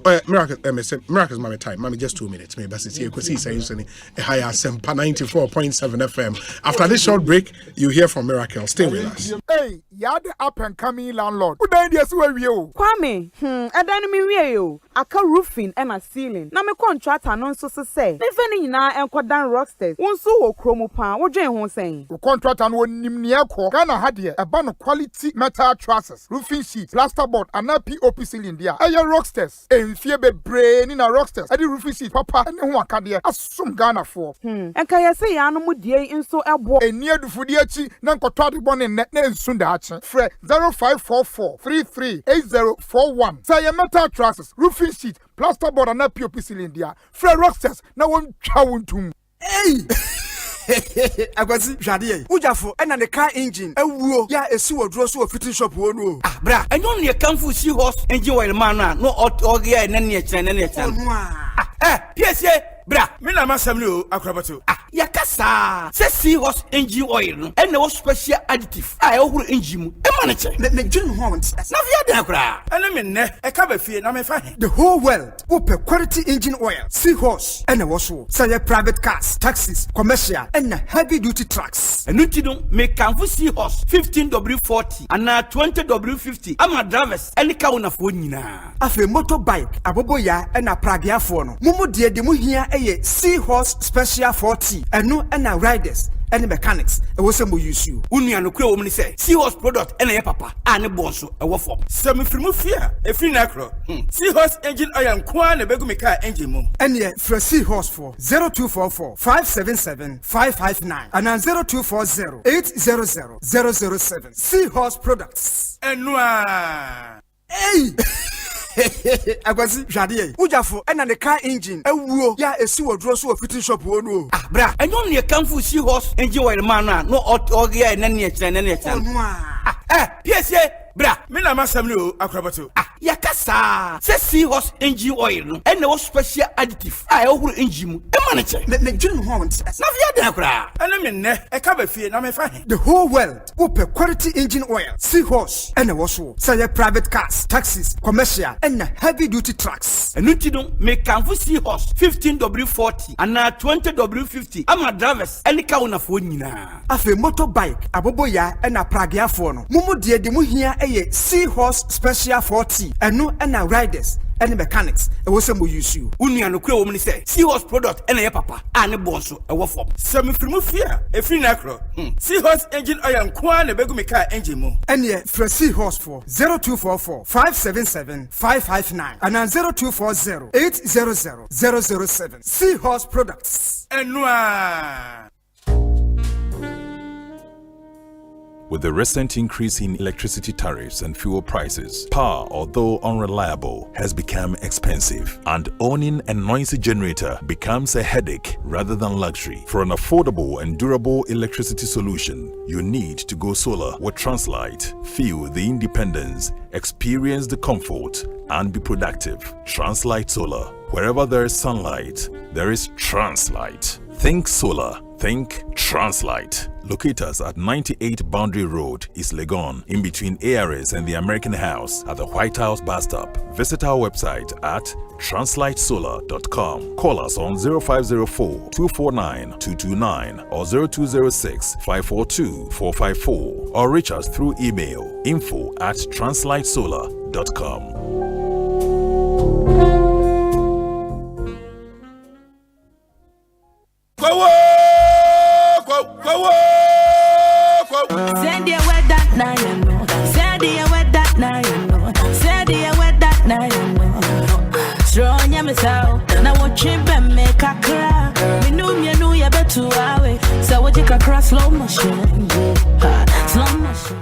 Speaker 4: miracles my time. Mami, just 2 minutes. Maybe that's it. Ekosiise higher Asempa 94.7 FM. After this short break, you hear from Miracle. Stay with us.
Speaker 15: Hey, you're the up and coming landlord. Who died yes where you?
Speaker 31: Kwame, I don't mean you. Aka roofing and a ceiling. Na me contract anonso so say. Ne feni na enkodan rocksters. Wonso wo kromo pan. Wo dwen ho sen.
Speaker 15: Wo contract an won nimne akọ. Ghana hadie e ba no quality metal trusses, roofing sheet, plasterboard and POP ceiling dia. Aye rocksters. Enfie bebre ni na rocksters. Ade roofing sheet papa ne ho akade. Asum Ghana for.
Speaker 31: Enka ye say ya no mu die nso ebo.
Speaker 15: Eni adufudi achi na nkotọ ade bone ne nsunda achi. Fre 0544 338041. Say ye metal trusses, roofing sheet, plasterboard and POP ceiling dia. Fre rocksters na won twa wontum.
Speaker 2: Hey! Agwasi jade ujafo ena the car engine ewuo ya esi wodro so fitting shop wo no
Speaker 16: bra enyo ne kamfu si horse engine oil man no ogia na ne kire na ne kire
Speaker 2: onu
Speaker 16: piesie bra
Speaker 2: me na masam ni o akrabato
Speaker 16: yakasa se seahorse engine oil no and no special additive a ehuru engine mu e ma ne che
Speaker 2: na dwene ho won
Speaker 16: na via den kra ene me ne e ka ba fie na me fa he
Speaker 2: the whole world open quality engine oil seahorse and also say private cars taxis commercial and heavy duty trucks
Speaker 16: enu ti no me kanfo seahorse 15W40 and 20W50 ama drivers any ka wona fo nyina
Speaker 2: afi motorbike aboboya and pragiafo no mumu de mu hia eye seahorse special 40 enu and riders and mechanics e wo sem use you
Speaker 16: unua no kura wo mni say seahorse product and ye papa ane bonsu e wo form sem frimu fia e free na kro seahorse engine oil kwa na begu me car engine mu
Speaker 2: and ye for seahorse for 0244 577 559 and 0240 800 007 seahorse products
Speaker 16: enua
Speaker 2: hey Agwasi jade ujafo ena ne car engine ewuo ya esi wodro so fitting shop wo no
Speaker 16: bra enyo ne kanfo seahorse engine oil man no ogia na ne ekire yes bra me na masam no akrabato yakasa se seahorse engine oil no and no special additive a ehuru engine mu e ma ne che
Speaker 2: na dwene ho won
Speaker 16: na via den kra ene me ne e ka ba fie na me fa he
Speaker 2: the whole world open quality engine oil seahorse and also say private cars taxis commercial and heavy duty trucks
Speaker 16: enu ti no me kanfo seahorse 15W40 and 20W50 ama drivers any ka wona fo nyina
Speaker 2: afi motorbike aboboya and pragiafo no mumu de mu hia eye seahorse special 40 enu and riders and mechanics e wo sem use you
Speaker 16: unua no kura wo mni say seahorse product and ye papa ane bonso e wo form sem frimu fia e free na kro seahorse engine oil kwa na begu me car engine mu
Speaker 2: and ye for seahorse for 0244 577 559 and 0240 800 007 seahorse products
Speaker 16: enua.
Speaker 3: With the recent increase in electricity tariffs and fuel prices, power, although unreliable, has become expensive, and owning a noisy generator becomes a headache rather than luxury. For an affordable and durable electricity solution, you need to go solar with Translight. Feel the independence, experience the comfort, and be productive. Translight Solar. Wherever there is sunlight, there is Translight. Think solar. Think Translight. Locate us at 98 Boundary Road, East Legon, in between ARS and the American House at the White House bus stop. Visit our website at translightsolar.com. Call us on 0504 249 229 or 0206 542 454 or reach us through email info@translightsolar.com.
Speaker 23: Send you with that now you know. Send you with that now you know. Send you with that now you know. Strong ya misao. Na wochimbe make a cry. We know you better away. So we take a cross slow motion. Slow motion.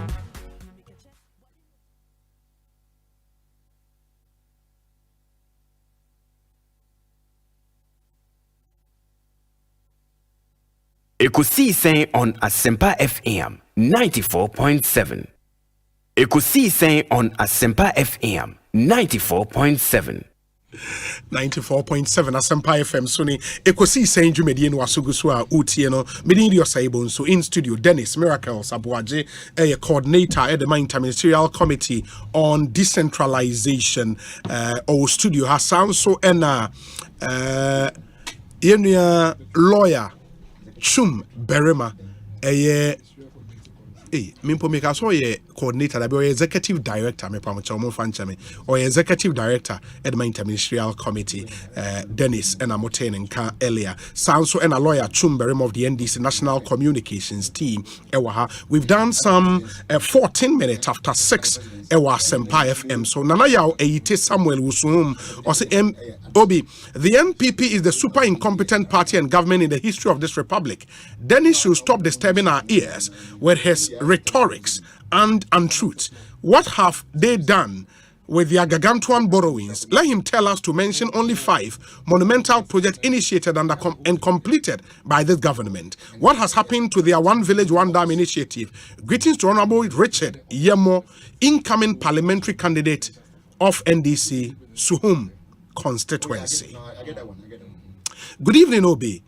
Speaker 11: Ekosiisen on Asempa FM 94.7. Ekosiisen on Asempa FM 94.7.
Speaker 4: 94.7 Asempa FM Sony Ekosiisen dwumedie no asugusu a utie no medin dio saibo so in studio Dennis Miracles Abuaje a coordinator at the Interministerial Committee on Decentralization or studio Hassan so ena yenua lawyer Chum Berema Mimpo make us ye coordinator that be executive director me pamocha fanchame or executive director at the Interministerial Committee Dennis and Amoten and Ka earlier Sanso and a lawyer Chum Berema of the NDC National Communications Team we've done some 14 minutes after 6 Ewa Asempa FM so nana yaw Eyite Samuel Wusum or say Obi the MPP is the super incompetent party and government in the history of this republic. Dennis should stop disturbing our ears with his rhetorics and untruths. What have they done with their gargantuan borrowings? Let him tell us to mention only 5 monumental projects initiated and completed by this government. What has happened to their One Village, One Dam initiative? Greetings to Honorable Richard Yemo, incoming parliamentary candidate of NDC, Suhum constituency. Good evening, Obi.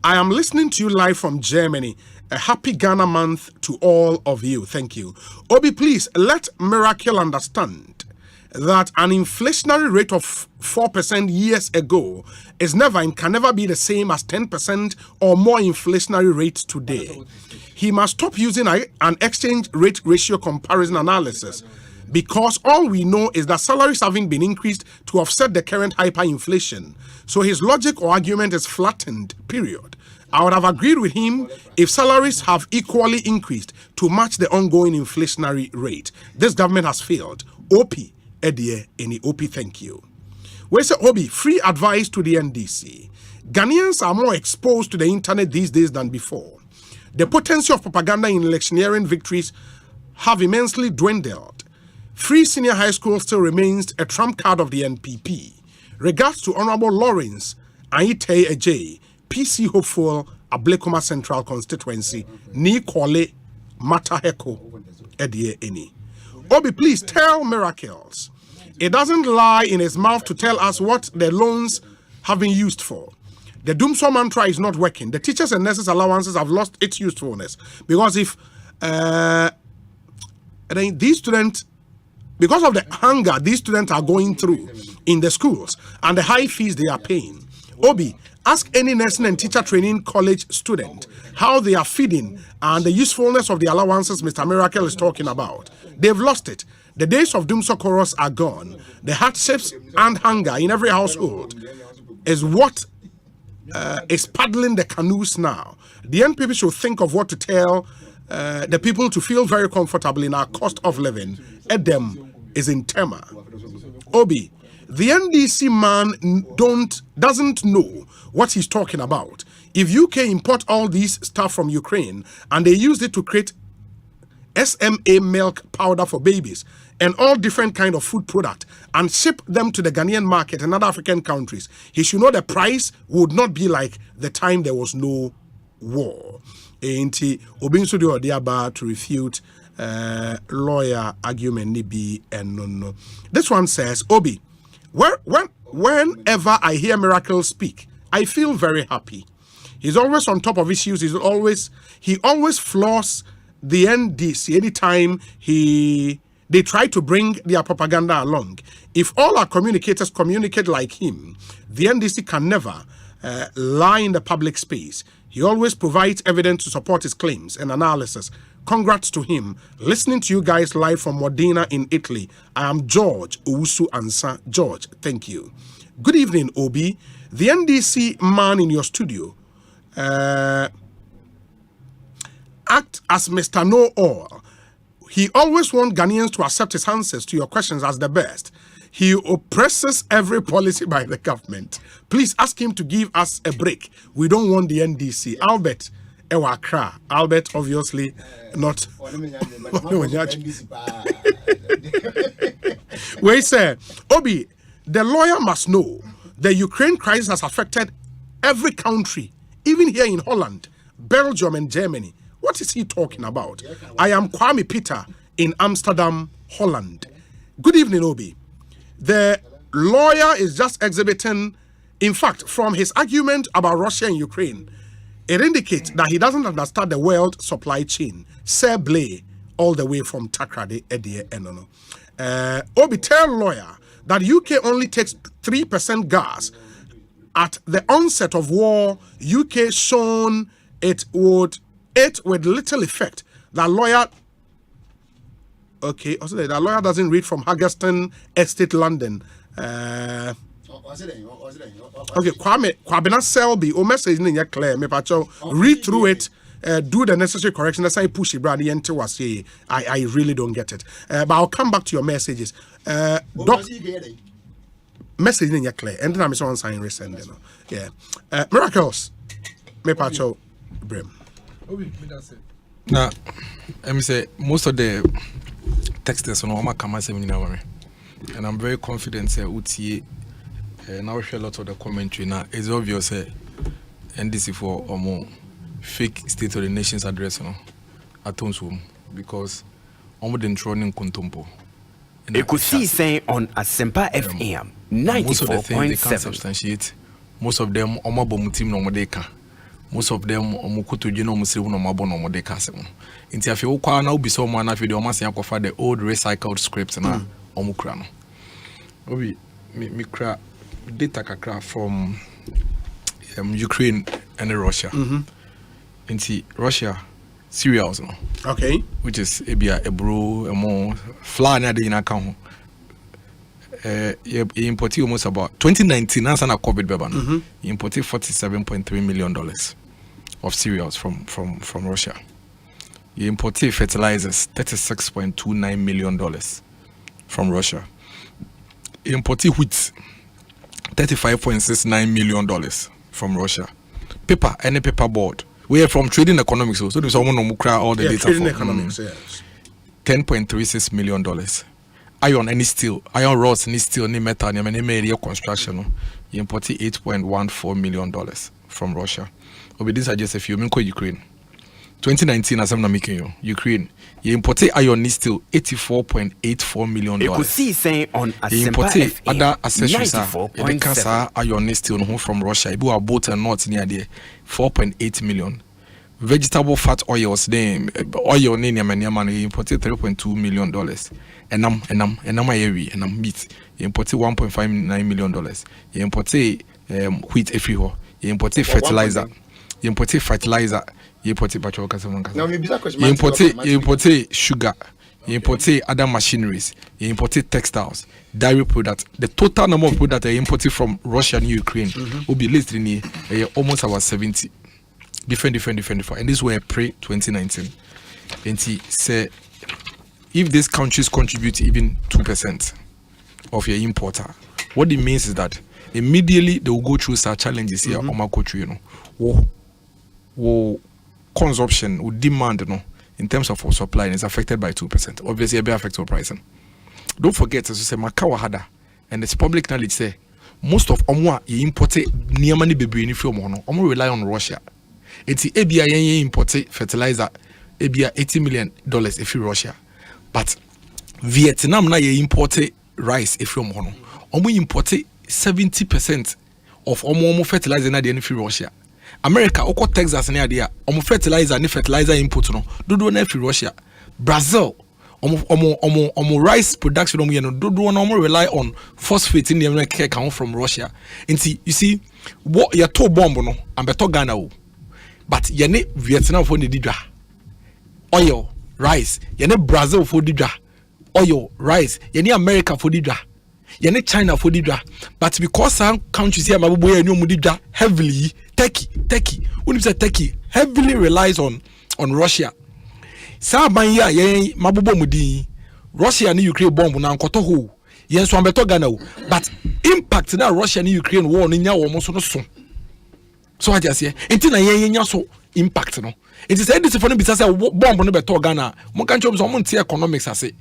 Speaker 4: I am listening to you live from Germany. A happy Ghana month to all of you. Thank you. Obi, please let Miracle understand that an inflationary rate of 4% years ago is never and can never be the same as 10% or more inflationary rates today. He must stop using an exchange rate ratio comparison analysis, because all we know is that salaries haven't been increased to offset the current hyperinflation. So his logic or argument is flattened, period. I would have agreed with him if salaries have equally increased to match the ongoing inflationary rate. This government has failed. OP, Edie, any OP, thank you. Where's the Obi? Free advice to the NDC. Ghanaians are more exposed to the internet these days than before. The potency of propaganda in electioneering victories have immensely dwindled. Free senior high school still remains a trump card of the NPP. Regards to Honorable Lawrence Aite Ejay, PC hopeful, Ablekuma Central Constituency, Ni Kwale Mataheko, Edie Eni. Obi, please tell Miracles. It doesn't lie in his mouth to tell us what the loans have been used for. The Doomsday mantra is not working. The teachers and nurses allowances have lost its usefulness. Because if these students, because of the hunger these students are going through in the schools and the high fees they are paying, Obi, ask any nursing and teacher training college student how they are feeding and the usefulness of the allowances Mr. Miracle is talking about. They've lost it. The days of Doomsday chorus are gone. The hardships and hunger in every household is what is paddling the canoes now. The NPP should think of what to tell the people to feel very comfortable in our cost of living. Edem is in Tema. Obi, the NDC man doesn't know what he's talking about. If UK import all these stuff from Ukraine and they use it to create SMA milk powder for babies and all different kind of food product and ship them to the Ghanaian market and other African countries, he should know the price would not be like the time there was no war. Enti obinso de odiaba to refute lawyer argument nibi and no. This one says, Obi, whenever I hear Miracle speak, I feel very happy. He's always on top of issues. He always floors the NDC anytime they try to bring their propaganda along. If all our communicators communicate like him, the NDC can never lie in the public space. He always provides evidence to support his claims and analysis. Congrats to him. Listening to you guys live from Modena in Italy. I am George Owusu Ansa. George, thank you. Good evening, Obi. The NDC man in your studio act as Mr. Know-All. He always wants Ghanaians to accept his answers to your questions as the best. He oppresses every policy by the government. Please ask him to give us a break. We don't want the NDC. Albert Ewakra. Albert, obviously, not. Wait, sir. Obi, the lawyer must know the Ukraine crisis has affected every country, even here in Holland, Belgium, and Germany. What is he talking about? I am Kwame Peter in Amsterdam, Holland. Good evening, Obi. The lawyer is just exhibiting, in fact, from his argument about Russia and Ukraine, it indicates that he doesn't understand the world supply chain. Sir Blay, all the way from Takrade, Edie, Enono. Obi, tell lawyer that UK only takes 3% gas. At the onset of war, UK shown it with little effect. That lawyer, okay, also that lawyer doesn't read from Haggerston Estate, London. Okay, Kwabena Selby, o message in your clear, me pacho, read through it, do the necessary correction. That's how I push it, brother. I really don't get it. But I'll come back to your messages. Message in your clear, and then I'm so sign resend. Yeah, Miracles, me pacho, Brim.
Speaker 13: Now, let me say most of the texters on Oma Kama seminar, and I'm very confident that UTA now share a lot of the commentary. Now it's obvious NDC for or more fake State of the Nation's address at home because I'm the trolling Kuntumpo.
Speaker 11: Ekosiisen On Asempa FM 94.7.
Speaker 13: Most of the things they can't substantiate. Most of them Oma Bomutim no Modeka. most of them omukuto jeno omusiri no mabo no mode kase mo nti afi wo kwa na obi so mo na afi de omase akofa the old recycled scripts na omukura no obi me kra data kakra from Ukraine and Russia. Nti Russia cereals no.
Speaker 4: Okay.
Speaker 13: Which is ebia ebro emo flour na de ina kan ho. Imported almost about 2019 answer na COVID beba no. Imported $47.3 million of cereals from Russia. You imported fertilizers $36.29 million from Russia. You imported wheat $35.69 million from Russia. Paper, any paper board. We are from trading economics, so there's someone who cry all the data
Speaker 4: trading
Speaker 13: for
Speaker 4: economics. Yes.
Speaker 13: $10.36 million. Iron, any steel, iron rods, any steel, any metal, any area construction. You imported $8.14 million from Russia. But these are just a few. Ukraine. 2019, as I'm not making you, Ukraine. You imported iron, any steel, $84.84 million.
Speaker 11: Ekosiisen On Asempa
Speaker 13: You imported
Speaker 11: FM
Speaker 13: other accessories. You
Speaker 11: 94.7.
Speaker 13: iron, any steel, from Russia. You are both and not near there. $4.8 million. Vegetable fat oils, then oil name you imported $3.2 million. And I'm meat. You imported $1.59 million. You imported wheat everywhere. You imported fertilizer. You imported fertilizer. You imported sugar. You imported other machineries. You imported textiles, dairy products. The total number of products that are imported from Russia and Ukraine will be listed in here almost about 70. Different. And these were pre-2019. And he said, if these countries contribute even 2% of your importer, what it means is that immediately they will go through such challenges here on my country, you know. Consumption, demand, you know, in terms of our supply is affected by 2%. Obviously, it will affect our pricing. Don't forget, as you say, Makawa Hada, and it's public knowledge say, most of Omwa imported near money baby in film on rely on Russia. It's ABI imported fertilizer, ABI $80 million if you Russia. But Vietnam na imported rice if you mono. Imported 70% of omo fertilizer na the free Russia. America oko Texas na dia fertilizer ni fertilizer input no dodo na free Russia. Brazil omo rice production dodo na rely on phosphate in the come from Russia. And you see what you to bomb no and beto Ghana o. But yene Vietnam for the didra. Oil, rice, yene Brazil for didra. Oil, rice, yene America for didra. Yene China for didra. But because some countries here mabuboy no mudidra heavily, Turkey. When you say Turkey, heavily relies on Russia. Sa ban ya yen mabubo mudi. Russia and Ukraine bomb na nkoto ho. Yen so ambeto Ghana o. But impact na Russia and Ukraine war no nya wo mo so no so. So I just say, enti na yen so impact no. It is this for no be say bomb no beto Ghana. Mo kan chom so mo ntie economics ase.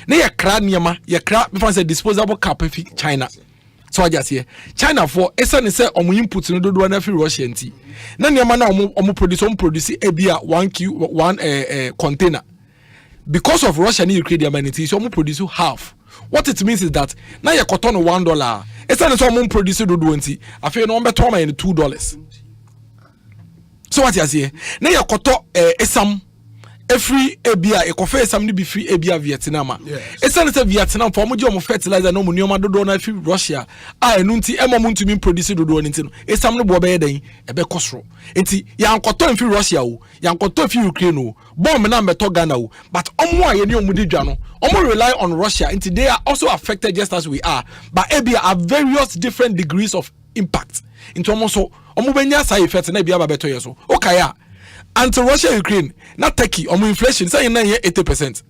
Speaker 13: Na ya kra niema, ya kra before say disposable cap China. So I just say China for essence say omo input no dodo na fi Russia nti. Na niema na omo produce ebia 1 container. Because of Russia and Ukraine humanity, so omo produce half. What it means is that now you cotton $1. Essence so omo produce dodo nti. Afi no beto ma $2. So what you say? Now you cotton esam every ebia ekofe some be free ebia Vietnam. It's not Vietnam for mo fertilizer no mo nioma dodo na free Russia. Enu nti emo mo ntumi produce dodo nti no. Esam no bo be den ebe kosro. Nti ya nkoto free Russia o, ya nkoto free Ukraine o. Bomb na beto Ghana o. But omo aye ni omo didwa no. Omo rely on Russia nti they are also affected just as we are. But ebia have various different degrees of impact. Nti omo so omo benya side effect na ebia ba beto yeso. Okay ya. Anti-Russia Ukraine, not Turkey, inflation, say 80%.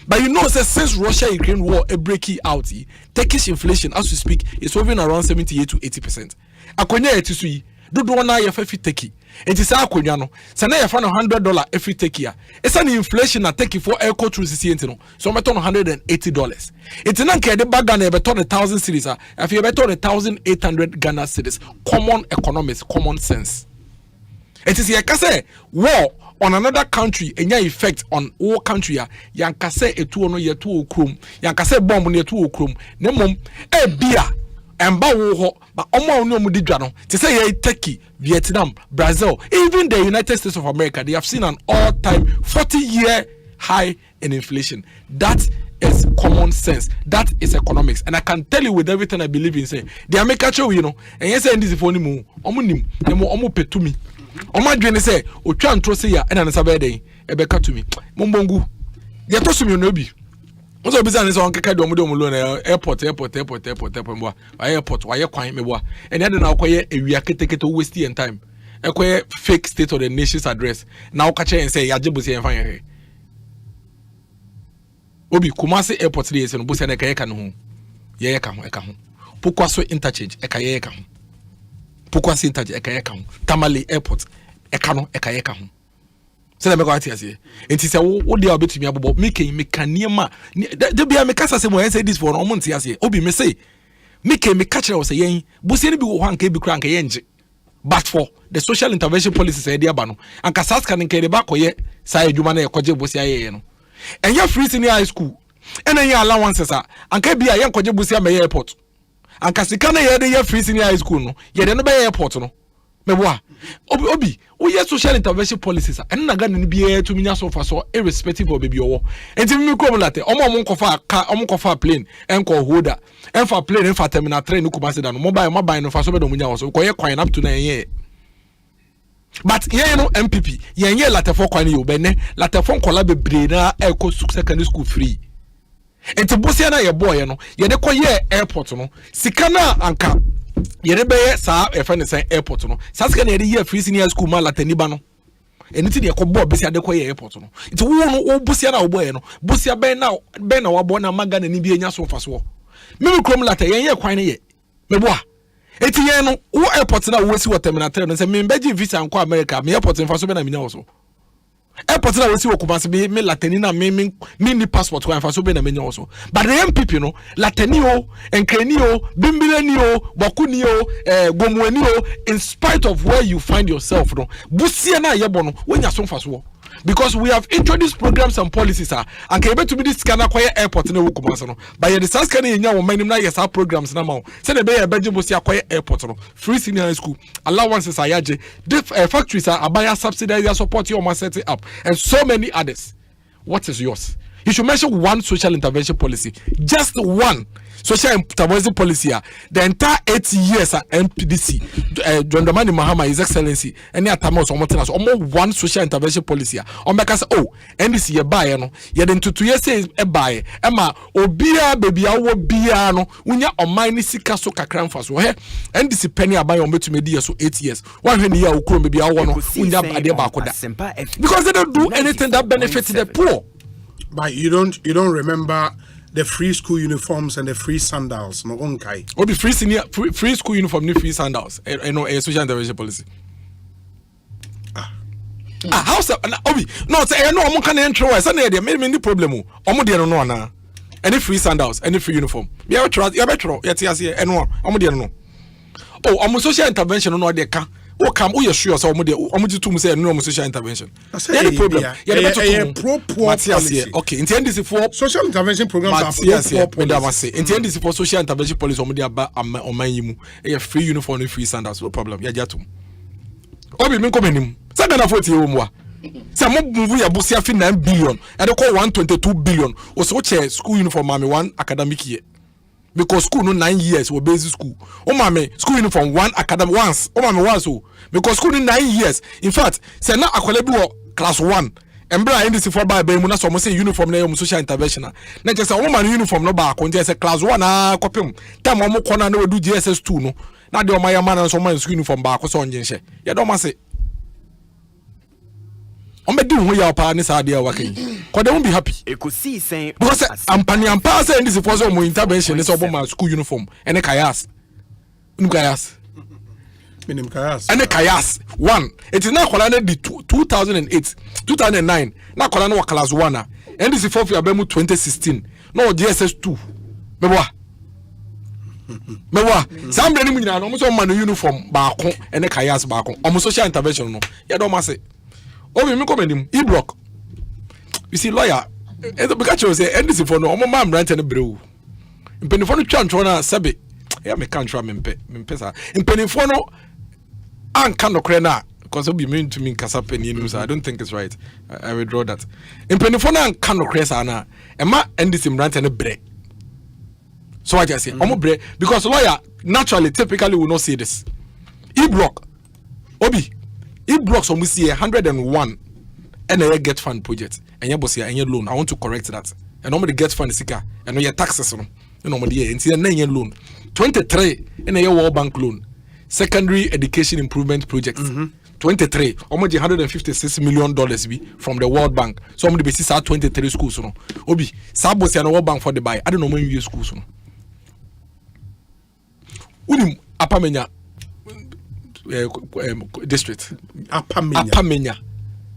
Speaker 13: But you know, since Russia Ukraine war a breaking out, Turkish inflation, as we speak, is hovering around 78 to 80%. Akonya etisui, do na ya fefi Turkey. And it's akonya no, sana ya fana $100 every Turkey. It's an inflation na Turkey for airco through CCNT, so I'm $180. It's an anke de bagana beton 1,000 cities. If you beton 1,800 Ghana cities, common economics, common sense. It is say war on another country and your effect on all country. Yankase etu ono yetu okrum. Yankase bomb no yetu okrum. Nemom e bia emba wo ho but omo no mu di dwa no te say ye Turkey, Vietnam, Brazil, even the United States of America, they have seen an all-time 40-year high in inflation. That is common sense. That is economics. And I can tell you with everything I believe in saying, the American show, you know, and yes, and this is for me, omu petumi. Oma dwene say, o twa ntro say ya, and an sabede, ebeka to me. Mombongu. They told me no be. What's business is on Kaka airport, why you quiet me boy. And then now quiet a reactive to waste and time. A quiet fake state of the nation's address. Now catch and say Yajibusi and fire. Obi Kumasi airport days and Busan Ekayakan home. Yayakam. Pukwaso interchange, Ekayakam. Pukwas interchange, Ekayakam. Tamale airport, Ekano, Ekayakam. So let me go out here. And he said, what they are between me about making Mekanima. There be a Mekasa say, I say this for a moment. Here, Obi me say, Mike me catch was saying, Busini be one KB crank a but for the social intervention policy, say, dear Bano, and Casas can carry back or yet, say, you man, a Koje Busia. And you're free senior high school, and then your allowances are, and can be a young Koje Busia May airport. And Casikana, you're free senior high school, no, yet another airport, no. Mewa obi we social intervention policies and na Ghana be here to minya so far so irrespective of baby owo enti mi ko late omo kofa plane enko holder enfa plane enfa terminal train no kuma se da no mobile no fa so be do munya so ko ye kwan up to na ye but ye no MPP ye latefo kwan ye obene latefo nkola bebre na eko secondary school free enti bosia na ye boy no ye de ko ye airport no sika na anka Yerebe sa efene say airport no. Saska na ye free senior school ma lataniba no. Eniti de ekobbo besi ade koye airport no. Iti wo no busia na obo ye no. Busia ben na wabo na maga na ni bi enya so faso. Mimi krom lata ye kwan ye. Meboa. Eti ye no wo airport na wo si wo terminal 3 no say me beji visa nko America, me airport faso be na minya wo so. Airport na wo si wo Kumasi be me latani na me ni passport kwa faso be na minya wo so. But the MPP no latani o, enkani o, bimbilani o, bakuni o, gomweni o, in spite of where you find yourself no. Busia na yebo no, when ya so faso. Because we have introduced programs and policies and can able to be this scanner quiet airport no Kumasi no. But ye the scanner nya wo manim na yes our programs na ma. Say the be beje Busia quiet airport no. Free senior high school allowances ayaje. Factories are abaya subsidize support your set it up and so many others. What is yours? You should mention one social intervention policy. Just one social intervention policy. The entire 8 years at MPDC, John Dramani Mahama, His Excellency, any atamos or Montanas, almost one social intervention policy. On because NDC ye buy no, ye then 2 years says a buy. Emma, Obia, baby, our Biano, Unya or mine sika so kakran for so. NDC penny buy on to media so 8 years. 1 year, Ukrum, baby, I want Unya Adebakoda. Because they don't do anything that benefits the poor.
Speaker 4: But you don't remember the free school uniforms and the free sandals, no onkai.
Speaker 13: Or be free school uniform, free sandals. No, a social intervention policy. How's that? Obi, no, say no, I'm can enter. I said there may be problem. Omo dey no na. Any free sandals, any free uniform. Be a trust, you better. Yet here, and no, omo dey no. Oh, omo social intervention no dey ka. O come o sure so omo to say no social intervention. Any problem? Yeah,
Speaker 4: pro-poor policy.
Speaker 13: Okay, intend this for
Speaker 4: social intervention programs are pro-poor policy.
Speaker 13: Intend this for social intervention policy omo dey aba omanyimu. E free uniform and free sandals, no problem. Ya jatum. Obi min come nim. Say na 40 o mo a. Say mo move ya busia fi 9 billion. E dey call 122 billion. O so che school uniform mami one academic year. Because school no 9 years or basic school. Oh mama, school uniform one academic once. Oh mama once so. Because school no 9 years. In fact, say na akwale class 1. Embra ndc for by be mu na so mo say uniform na social intervention na. Na just say woman uniform no ba ko say class 1 na kopem. Time mo kona na we do GSS 2 no. Na de o ma yama na so man school uniform ba ko so onje nhye. Ye do ma say Omedi ho ya pa ni sa de wakan. Ko they won't be happy.
Speaker 11: Ekosiisen
Speaker 13: because ampani ampa say this for so mo intervention is about my school uniform and kayas. Kayas.
Speaker 4: Minim kayas.
Speaker 13: And kayas. One. It is now kola the 2008, 2009. Na kola no class 1 and this is for abemu 2016. No GSS 2. Mewa. Some ni nyina no mo so man uniform ba ko and kayas ba ko. Omo social intervention no. Ya do ma say Obi mi come nim e-block. You see lawyer because you say NDC for no omo mam rant and brew. Mpenifo no twa ntwo na sabe ya me kan try mempe sa impenifo no anka no kre na because obi mean to me kasa penny so I don't think it's right. I withdraw that. Impenifo na anka no kre sa na ema ndc mrante ne bre. So I just say omo bre because lawyer naturally typically will not say this. E-block obi E-blocks almost see 101 and a get fund project and your boss and your loan. I want to correct that. And normally get fund sika and your taxes on normally and see a 9 year loan 23 and a World Bank loan secondary education improvement project 23 almost $156 million be from the World Bank. So I'm the basis 23 schools no obi sabos and World Bank for the buy I don't know when you schools no unim apamenya district apamenya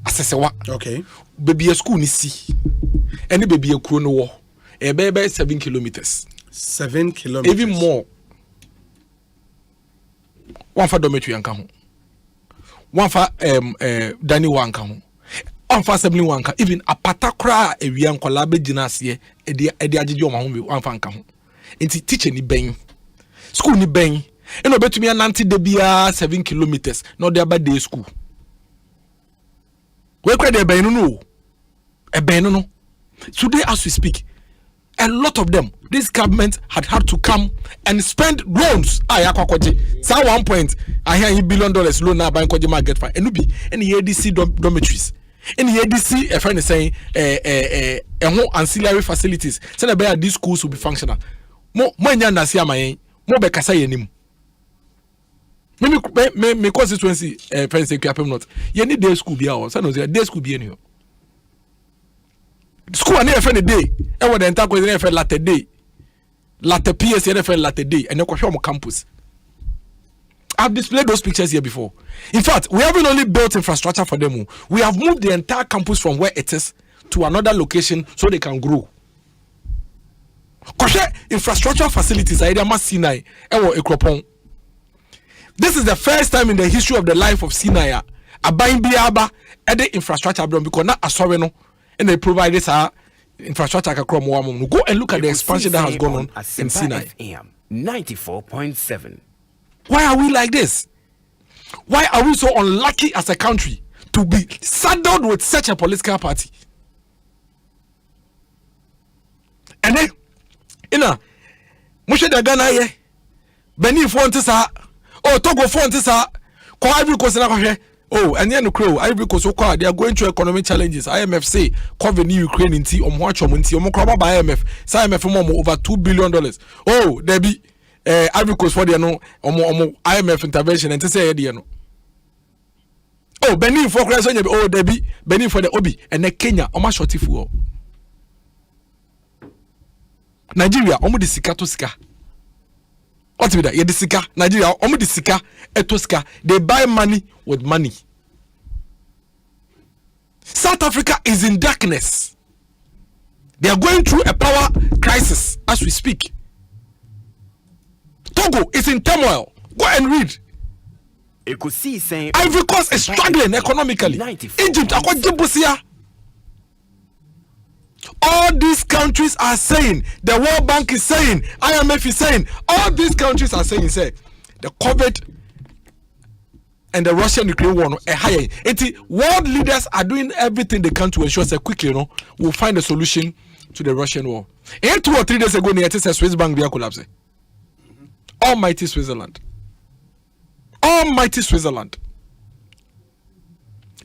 Speaker 13: asesewa
Speaker 4: okay
Speaker 13: baby school ni si any baby ekuro no wo e be 7 kilometers
Speaker 4: 7 kilometers
Speaker 13: even more one for dormitory anka ho one for Danny wanka ho one for assembly wanka even apata kra ewia nkola be gina ase e de agege o ma ho one for anka ho enti teacher ni ben school ni ben eno betumi ananti de bia 7 kilometers no de aba day school we credit e ben no today as we speak a lot of them this government had to come and spend loans ayakwakoje say 1 point I hear $1 billion loan na bank kwaje market fine enubi and ADC dormitories and ADC a friend is saying ancillary facilities say na these schools will be functional mo nya na see amayen mo be kasa yenim me constituency friends say kwapem not ye need day school bia o say no day school bia ni school and friend day e wo the entire question friend latte day latte PS and friend latte day and ekwohwe campus. I've displayed those pictures here before. In fact, we haven't only built infrastructure for them, we have moved the entire campus from where it is to another location so they can grow. Infrastructure facilities are either Sinai or Ekropon. This is the first time in the history of the life of Sinai abayin biaba ede infrastructure because na asoreno and they provide this infrastructure akakro mo go and look at the expansion that has gone on in Sinai.
Speaker 5: 94.7.
Speaker 13: Why are we like this? Why are we so unlucky as a country to be saddled with such a political party? And then Mushe da Ghana ye Benin fonte sa Togo fonte sa ko Ivory Coast na ko oh and then crow Ivory Coast ko they are going through economic challenges. IMF say cover new Ukraine nti omho atwom nti omho kroba ba IMF say IMF mo over $2 billion. Oh there be Ivory Coast for the no omo IMF intervention and say there no oh Benin for crash oh there be Benin for the obi and then Kenya omo shorty fu Nigeria omo de sika to sika. What be that? Yeah, the sika. Nigeria omo de sika eto sika. They buy money with money. South Africa is in darkness. They are going through a power crisis as we speak. Togo is in turmoil. Go and read.
Speaker 5: Ekosiisen
Speaker 13: Ivory Coast is struggling economically. Egypt akwa Djibouti. All these countries are saying, the World Bank is saying, IMF is saying, all these countries are saying, say, the COVID and the Russian-Ukraine war are higher. World leaders are doing everything they can to ensure that quickly, we'll find a solution to the Russian war. 2 or 3 days ago, near Swiss bank they collapsed. Almighty Switzerland. Almighty Switzerland.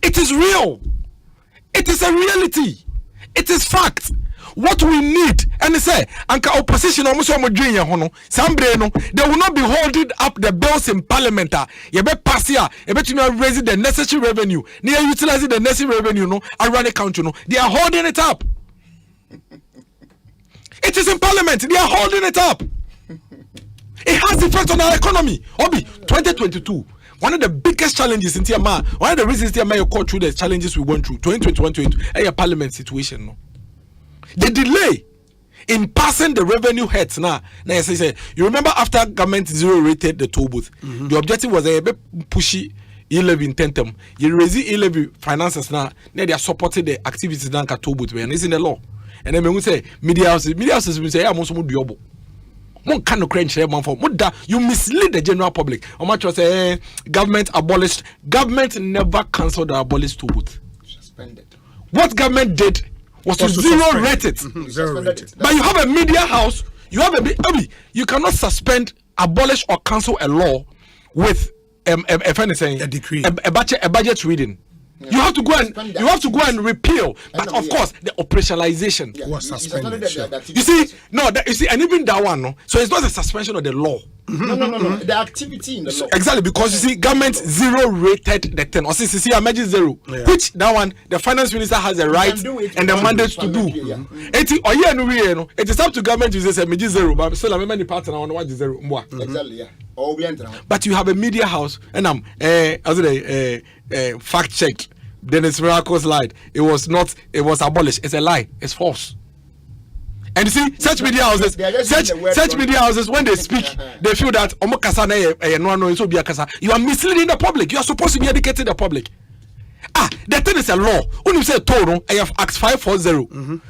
Speaker 13: It is real. It is a reality. It is fact. What we need, and they say, Anka opposition almost they will not be holding up the bills in parliament. You be pass here, you be raising the necessary revenue. They are utilizing the necessary revenue, around the country. They are holding it up. It is in parliament. They are holding it up. It has effect on our economy. Obi 2022. One of the biggest challenges in TMA, one of the reasons TMA you call through the challenges we went through 2021 a parliament situation. No, the delay in passing the revenue heads now. Now you remember after government zero rated the toll booth, the objective was a bit pushy e-levy in tentum. You raise e-levy finances now. They are supporting the activities now at toll booth, and it's in the law. And then we say media houses will say I'm also doable. Mon can no crunch man for muda you mislead the general public. How much was say government abolished? Government never cancelled or abolished TOBUT.
Speaker 12: Suspended.
Speaker 13: What government did was to zero rate it.
Speaker 4: Zero rated.
Speaker 13: But you have a media house, you have you cannot suspend, abolish or cancel a law with a
Speaker 4: decree,
Speaker 13: a budget reading. Yeah. You have to go and repeal. But of course, the operationalization
Speaker 4: was suspended.
Speaker 13: You see, and even that one, no. So it's not a suspension of the law.
Speaker 12: No. The activity in the law.
Speaker 13: Exactly, because you see, government zero rated the 10. Or see, I imagine zero. Yeah. Which that one, the finance minister has the right and the mandate to do. It is up to government to say me zero, but still I'm many partner on what is zero.
Speaker 12: Exactly, yeah.
Speaker 13: But you have a media house, and fact checked. Dennis Miracle's lied. It was abolished. It's a lie. It's false. And you see, such media houses, when they speak, they feel that you are misleading the public. You are supposed to be educating the public. The thing is a law. When you say total, I have Act 540.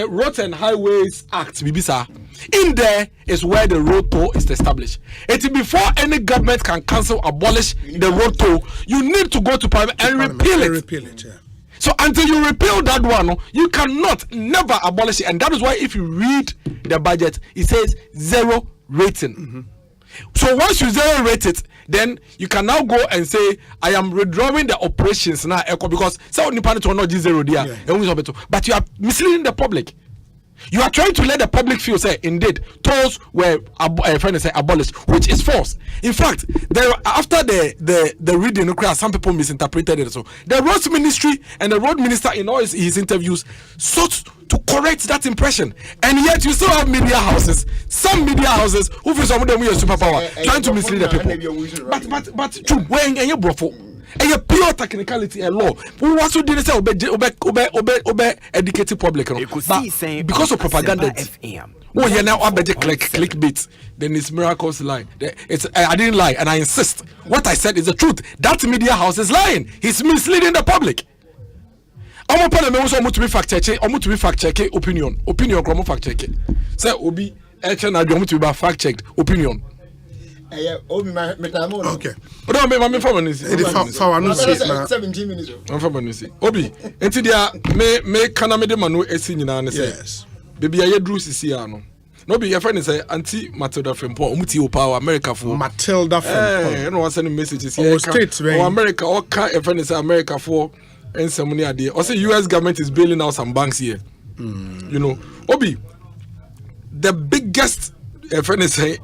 Speaker 13: Roads and Highways Act, Bibisa. In there is where the road toll is established. It's before any government can cancel, abolish the road toll, you need to go to Parliament and repeal it.
Speaker 4: Yeah.
Speaker 13: So until you repeal that one, you cannot never abolish it. And that is why if you read the budget, it says zero rating. So once you zero rate it, then you can now go and say, I am withdrawing the operations now, because not zero there. But you are misleading the public. You are trying to let the public feel, say, indeed, tolls were abolished, which is false. In fact, after the reading, some people misinterpreted it. So the roads ministry and the road minister in all his interviews sought to correct that impression, and yet you still have media houses, some media houses who feel some of them are superpower, trying to mislead the people. But true, when you brofo. A pure technicality and law. We also didn't say obey educated public. But because of propaganda. Oh, yeah, now I bet clickbait. Then it's miracles lie. I didn't lie, and I insist. What I said is the truth. That media house is lying. He's misleading the public. I'm going to be fact checking. I'm going to be fact checking opinion. I'm fact checking. Say Obi, I'm going to be fact checked opinion.
Speaker 12: Okay.
Speaker 13: No, me for
Speaker 12: 17 minutes.
Speaker 13: Obi, enti dia me kana me de manu esi nyina ne say.
Speaker 4: Yes.
Speaker 13: Baby aye dru sisi ano. No be your friend say Auntie Matilda Frempo, omuti o power America for.
Speaker 4: Matilda Frempo.
Speaker 13: No one send messages
Speaker 4: here. States,
Speaker 13: America, or can your friend say America for and some money ade. Or say US government is bailing out some banks here. You know, Obi, the biggest friend say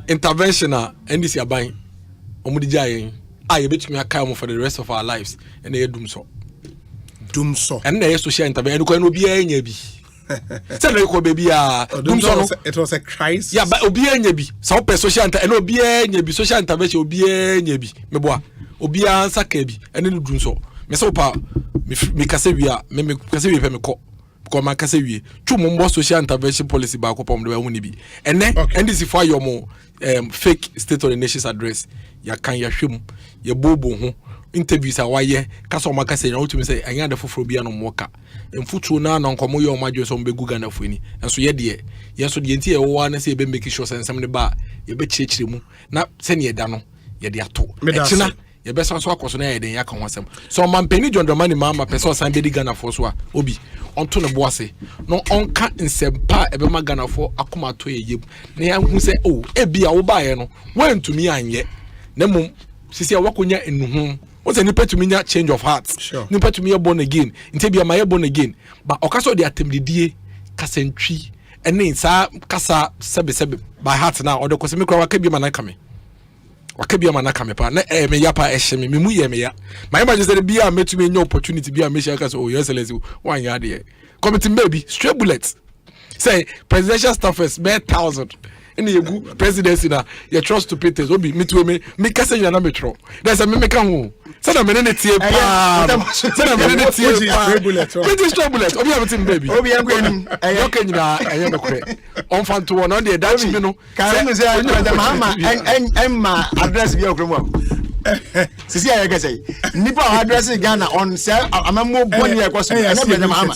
Speaker 13: interventional and this year buying omudi jayen you bet me account for the rest of our lives and they doom so and they social intervention no be anya bi say no ko baby doom so
Speaker 4: it was a crisis.
Speaker 13: Yeah, but obi anya bi so social intervention and obi anya bi social intervention obi anya bi me boa obi ansa ka bi and no doom so me so pa me kase wi me kase wi pe me ko because man kase wi two mo social intervention policy ba ko pom de woni bi and this is for your mo fake state of the nation's address ya kan ya hwem ya bobo ho interviews a waye kaso maka say na utumi say anya da foforo bia no moka emfutu na nkomo ye o madwe so mbegu Ghana fuani enso ye de ye so de nti ye wo na say e be make sure sensem ne ba ye be chirechire mu na se ne da no ye de ato echina ye be sanso akoso na ye den ya kan wasem so man pani John Dramani mama person san be di Ghana for so a obi onto ne boase no onka nsempa ebe ma Ghana for akoma to ye yem na ya hu say oh ebia wo ba ye no wantumi anye na mum sisi awakonya enuhu what's a nipa to me change of heart nipa to me born again nti bia ma ye born again but okaso de atemdidie kasentwi ene sa kasa sebe by heart na o de ko se me kwa waka bi manaka me pa na me ya pa ehye me mu ye me ya my imagine say bia metumi nya opportunity bia me share kasa oh yes let's one ya de committee baby straight bullets say presidential staffers be 1,000 in the presidency na you trust to Peters obi me kasa nya na me tro there's a me kan ho say na me ne tie pa say na me ne tie pa straight bullet obi am baby
Speaker 12: obi am go ni
Speaker 13: yo kan nyina aye me kore on fan to one on the dachi me no
Speaker 12: kan me say mama en address bi okro mu sisi aye ga say nipa address Ghana on say amamo boni e kwaso na be mama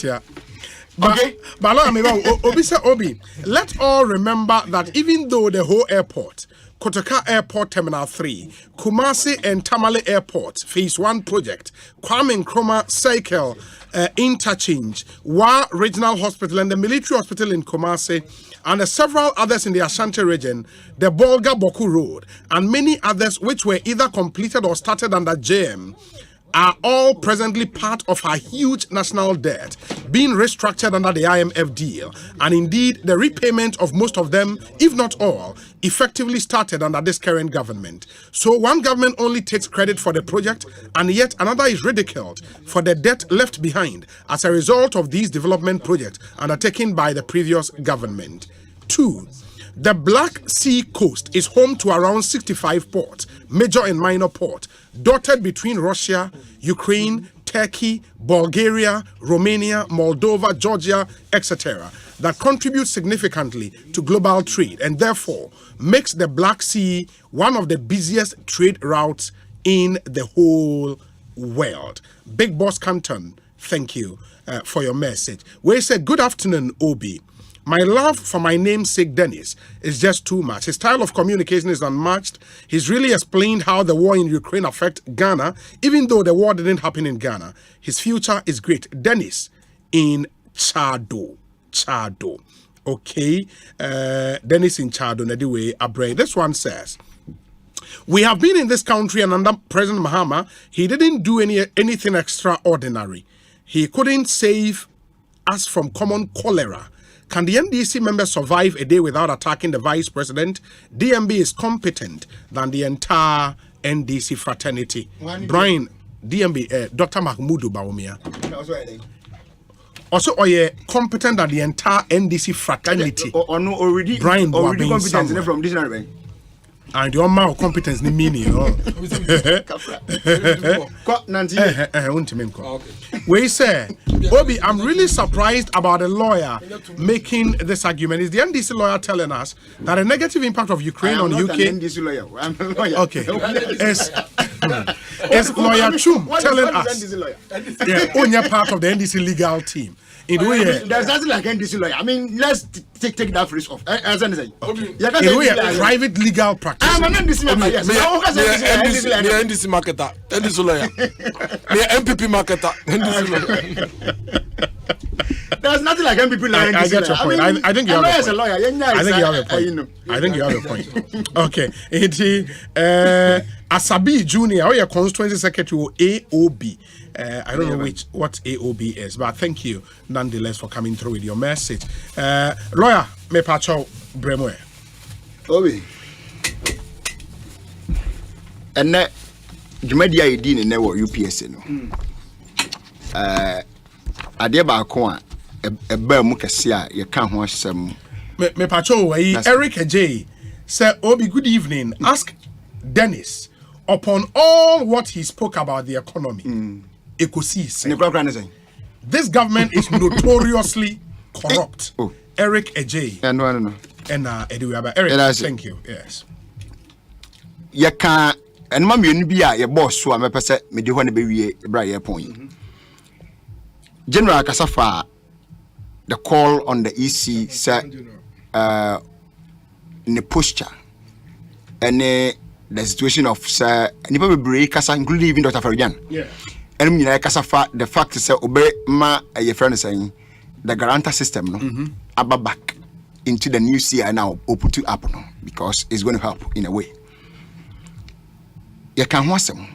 Speaker 4: Obi, let all remember that even though the whole airport, Kotoka Airport Terminal 3, Kumasi and Tamale Airport Phase 1 project, Kwame Nkrumah Cycle Interchange, Wa Regional Hospital and the Military Hospital in Kumasi, and several others in the Ashanti region, the Bolga Boku Road, and many others which were either completed or started under JM, are all presently part of our huge national debt being restructured under the IMF deal, and indeed the repayment of most of them, if not all, effectively started under this current government. So one government only takes credit for the project and yet another is ridiculed for the debt left behind as a result of these development projects undertaken by the previous government. 2. The Black Sea coast is home to around 65 ports, major and minor ports, dotted between Russia, Ukraine, Turkey, Bulgaria, Romania, Moldova, Georgia, etc., that contribute significantly to global trade and therefore makes the Black Sea one of the busiest trade routes in the whole world. Big Boss Canton, thank you for your message. We say, good afternoon, Obi. My love for my namesake Dennis is just too much. His style of communication is unmatched. He's really explained how the war in Ukraine affects Ghana, even though the war didn't happen in Ghana. His future is great. Dennis in Chado. Okay. Dennis in Chado. Anyway, Abre. This one says, we have been in this country and under President Mahama, he didn't do anything extraordinary. He couldn't save us from common cholera. Can the NDC members survive a day without attacking the vice president? DMB is competent than the entire NDC fraternity. Brian, DMB, Dr. Mahmoud Baumia. Also, are you competent than the entire NDC fraternity? Brian, already competent from this. And your mouth competence ni meaning. We say, Obi, I'm really surprised about a lawyer making this argument. Is the NDC lawyer telling us that a negative impact of Ukraine on UK?
Speaker 12: NDC lawyer. I'm a lawyer.
Speaker 4: Okay. Is lawyer Chum telling us? Yeah, only part of the NDC legal team.
Speaker 12: There's nothing like NDC lawyer. I mean, let's take that phrase off. As I say,
Speaker 4: private legal practice.
Speaker 12: I'm an NDC lawyer. Yes.
Speaker 13: NDC marketer, NDC lawyer, MPP marketer, NDC lawyer.
Speaker 12: There's nothing like MPP lawyer.
Speaker 4: I get your point. I think you have a point. I think you have a point. Okay. Asabi Junior, or your constituency secretary AOB. I don't know what AOB is, but thank you nonetheless for coming through with your message. Lawyer, me pacho Bremwe.
Speaker 12: Obi. And that Jumedia Idin in our UPS. Adeba Coa, a Bermucasia, you can't watch some.
Speaker 4: Me pacho, Eric J. Sir Obi, good evening. Ask Dennis upon all what he spoke about the economy. Ekosiisen. This government is notoriously corrupt. Eric Ejay.
Speaker 12: No.
Speaker 4: And Eric, thank you. Yes.
Speaker 12: You can and mammy be a boss so I'm a person me do want to be a bright point. General Kasafa, the call on the EC said in the posture and the situation of Sir Nipa Break, including even Dr. Farian.
Speaker 4: Yeah.
Speaker 12: And the fact is obey ma a friend saying the guarantor system no aba back into the new CI now open to up no because it's going to help in a way. You can want some.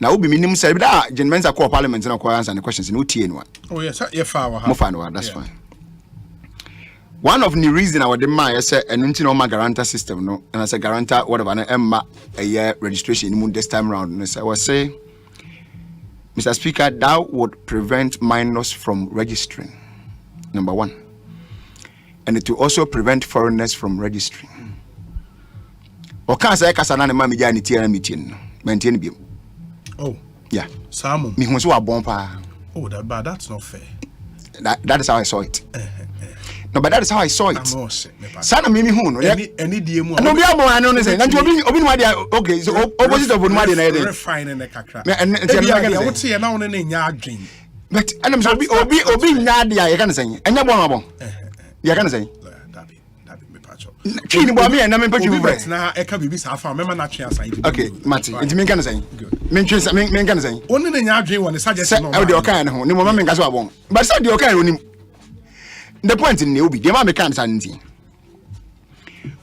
Speaker 12: Now be minimum say that gentlemen are call parliament and answer the questions in UTN one.
Speaker 4: Oh yes, you found
Speaker 12: that's fine. One of the reason I would demand say and no my guarantor system no and as a guarantor whatever a year registration this time round and I was say Mr. Speaker, that would prevent minors from registering, number one. And it will also prevent foreigners from registering. Oh, yeah.
Speaker 4: Samu. Oh, that's not fair.
Speaker 12: That is how I saw it. No, but that is how I saw it. Sana mimi huno.
Speaker 4: Any demo.
Speaker 12: No be amo ano ne say. Na obi nwade okay, so opposite of nwade na dey.
Speaker 4: Refine na kakra. And I would say na one na nya adwin.
Speaker 12: But I'm so obi nadia you can say enya bon abon you can say kini bo me na me patu
Speaker 4: vet na e ka bibi sa fa me ma na twe asan.
Speaker 12: Okay Martin enti me kan say me twe me kan say
Speaker 4: oni na nya adwen won suggest no
Speaker 12: e de okan ne ho ni mo ma me kan so abon but say de okan onim the point in obi de ma me kan say nti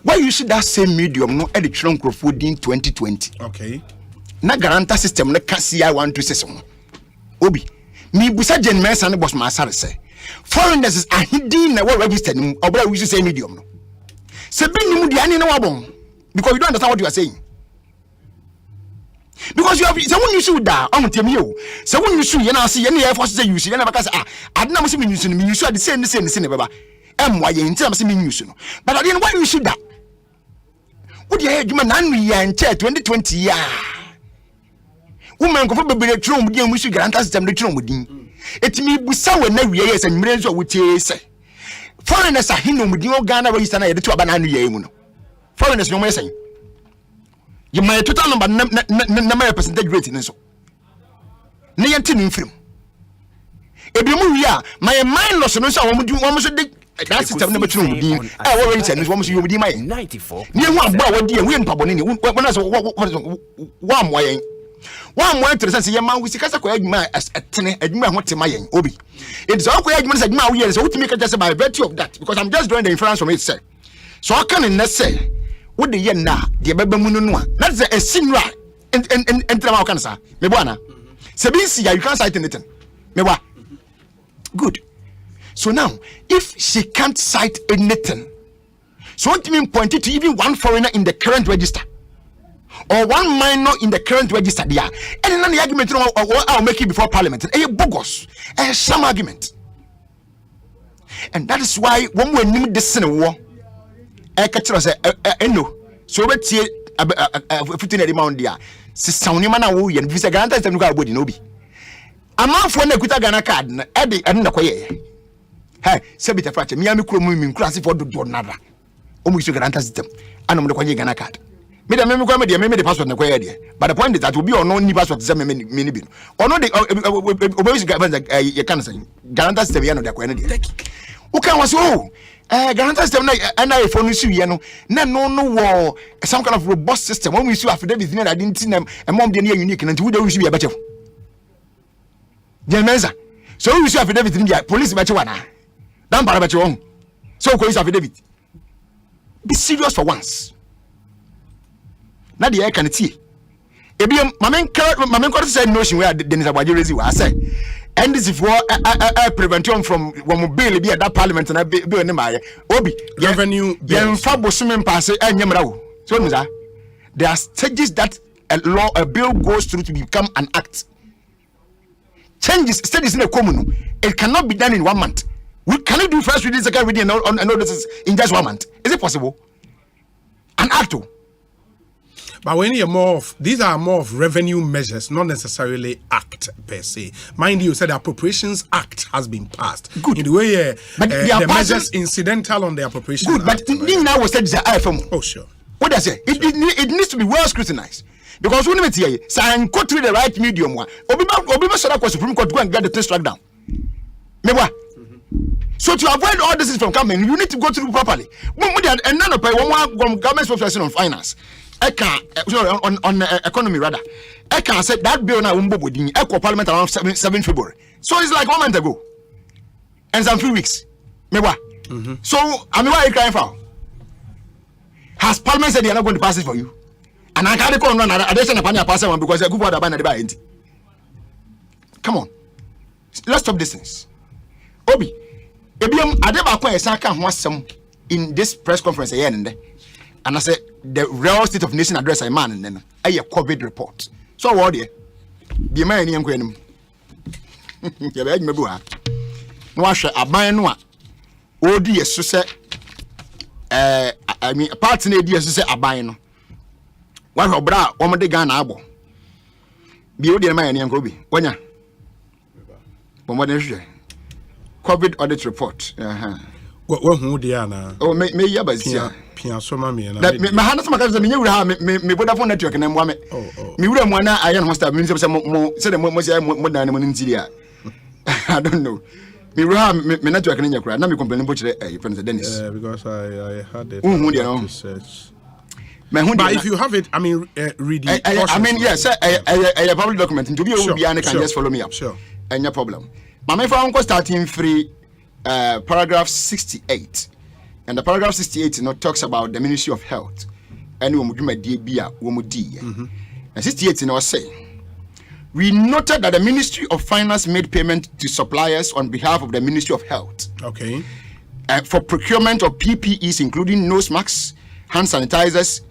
Speaker 12: why you see that same medium no e de twe nkrofo din 2020
Speaker 4: okay
Speaker 12: na guarantor system na ka CI 126 ho obi me busa gen mesa ne boss ma sare say foreigners is a hidden na we register nim obra we say medium no se binim dia ni na wabon because you don't understand what you are saying because you have say when you shoot da on tell you say when you shoot you na say you na force say you shoot you na baka say adna mo say me use the same baba em wa ye ntia mo say me use no but at the end why you shoot that what you hear na nu ya nche 2020 ya woman ko for bebere tro mu dia mu shoot guarantor system de tro mu din etimi busa we na wiye yes anmire nso wotie say foreigners are hino mu din o Ghana register na ye de to aba na nu ye mu no foreigners no mo say you my total number na my percentage rate nso na yenti ni mfrim ebi mu wi a my minus no so wo so de that system na betru mu din e wo register no wo so yo mu din my 94 ni hu agba wo di e wi mpabo ni wona so wa mo yen wa mo interessant ye man wi sikasa ko adwuma atene adwuma ho tema yen obi it is all ko adwuma say adwuma wo yen so utimi ka just by virtue of that because I'm just drawing the inference from it say so I can in say what the yen na de beba mu no that's a sinra and ma kan sa me bo ana se bi si ya you can't cite anything me wa good so now if she can't cite anything so what mean pointed to even one foreigner in the current register or one minor in the current register there and then the argument I'll make it before parliament a bogus a sham argument and that is why when we need this in a war I catch us no so we tie fitin edi ma dia se sawni ma na wo ye visa guarantee system ko abodi no bi amafo na kuta Ghana card na edi na koye hey se bi ta frache mi ami kuro mu mi nkura se for do nada o mu iso guarantee system ana mo de koye Ghana card me de me ko me de passport na koye de but the point is that will be on no ni passport se me ni bi ono de obo guarantee ye kan say guarantee system ya no de koye de o kan was oh guarantee system na if onu su ye no na no wo some kind of robust system when we su affidavit na identity na mom de na unique na nti wo de we su be beche Jenmenza so we su affidavit ni dia police beche wana dan para beche won so ko is affidavit be serious for once na de e kan tie ebiem mamen ko say notion where Dennis Abwaje rezi wa say and this is for prevention from when bill be at that parliament na bill ni ma obi
Speaker 4: revenue
Speaker 12: yen fa bosumen pass enyemra wo so no there are stages that a bill goes through to become an act changes stages in a common it cannot be done in 1 month we cannot do first reading second reading and all this is in just 1 month is it possible an act.
Speaker 4: But when you're more of, these are more of revenue measures, not necessarily act per se. Mind you, said the Appropriations Act has been passed. Good. In the way the measures incidental on the Appropriations
Speaker 12: Act. Good, but now we said the IFM.
Speaker 4: Oh, sure.
Speaker 12: What does it? It needs to be well scrutinized. Because when we say, I go through the right medium, Obima Sarako Supreme Court go and get the thing struck down. So to avoid all this from coming, you need to go through properly. And none of one government spokesperson on finance. On economy rather. I can say that bill now in Eco Parliament around 7 February. So it's like 1 month ago. And some few weeks. So I mean why are you crying for? Has Parliament said they are not going to pass it for you? And I can't go on I don't send a pass one because I go for the ban. Come on. Let's stop this things. Obi. Ebiam adeba kwa esaka ho asem in this press conference here and I said the real state of nation address I man and a COVID report. So what there? Be man ni enko enim. Ya be adwuma bu ha. No ahwe aban no a odi yeso se I mean party na edi yeso se aban no. Wa hwe obra o mo de Ghana abo. Bi odi man ni enko bi. Wonya. Bomo de hwe. COVID audit report.
Speaker 4: What who they are now?
Speaker 12: Oh, me yabazia.
Speaker 4: Pia so mami na.
Speaker 12: That me hana some kaza me nyura me Vodafone network na mwa me. Me wura mo na ayan hosta me say mo say mo dan mo ntiria. I don't know. Me network in your crowd. Now me complaining about the Dennis.
Speaker 4: Because I had it.
Speaker 12: Research.
Speaker 4: But if you have it, I mean, read it.
Speaker 12: I mean, yes, a public document. To be able to can just follow me up.
Speaker 4: Sure.
Speaker 12: And no problem. But if I'm starting free, paragraph 68, and the paragraph 68 talks about the Ministry of Health. And we would and 68 say. We noted that the Ministry of Finance made payment to suppliers on behalf of the Ministry of Health.
Speaker 4: Okay.
Speaker 12: For procurement of PPEs, including nose masks, hand sanitizers,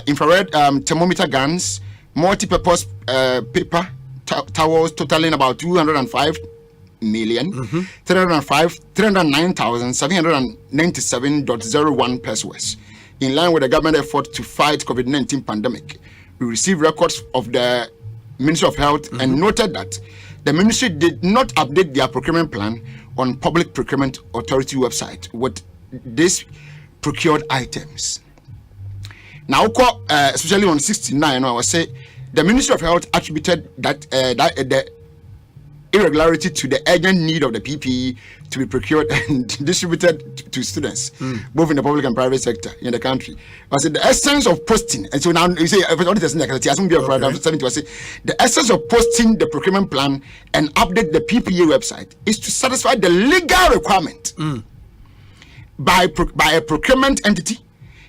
Speaker 12: infrared thermometer guns, multi-purpose paper towels, totaling about 309,797.01 pesos, in line with the government effort to fight COVID-19 pandemic. We received records of the Ministry of Health and noted that the ministry did not update their procurement plan on Public Procurement Authority website with these procured items. Now, especially on 69, I will say the Ministry of Health attributed that the irregularity to the urgent need of the PPE to be procured and distributed to students, both in the public and private sector in the country. I said the essence of posting, and so now you say, the essence of posting the procurement plan and update the PPE website is to satisfy the legal requirement by a procurement entity,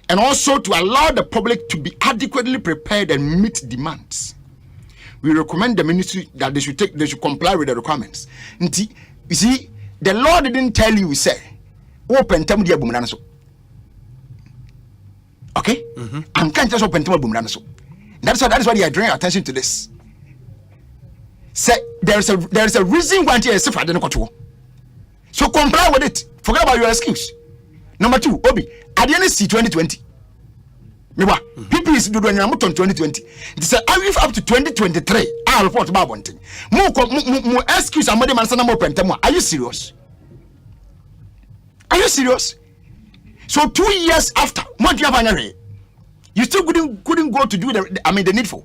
Speaker 12: and also to allow the public to be adequately prepared and meet demands. We recommend the ministry that they should comply with the requirements. You see, the law didn't tell you, say, open term dia bumrana so. Okay? And can't just open term bumrana so. That is why they are drawing attention to this. Say there is a reason why you are safe at the control. So comply with it. Forget about your excuse. Number 2, Obi, at the end of 2020. People is doing 2020. They say, up to 2023, I report about one thing. More excuse somebody man sana more pentamo. Are you serious? Are you serious? So 2 years after, what you have you still couldn't go to do the needful.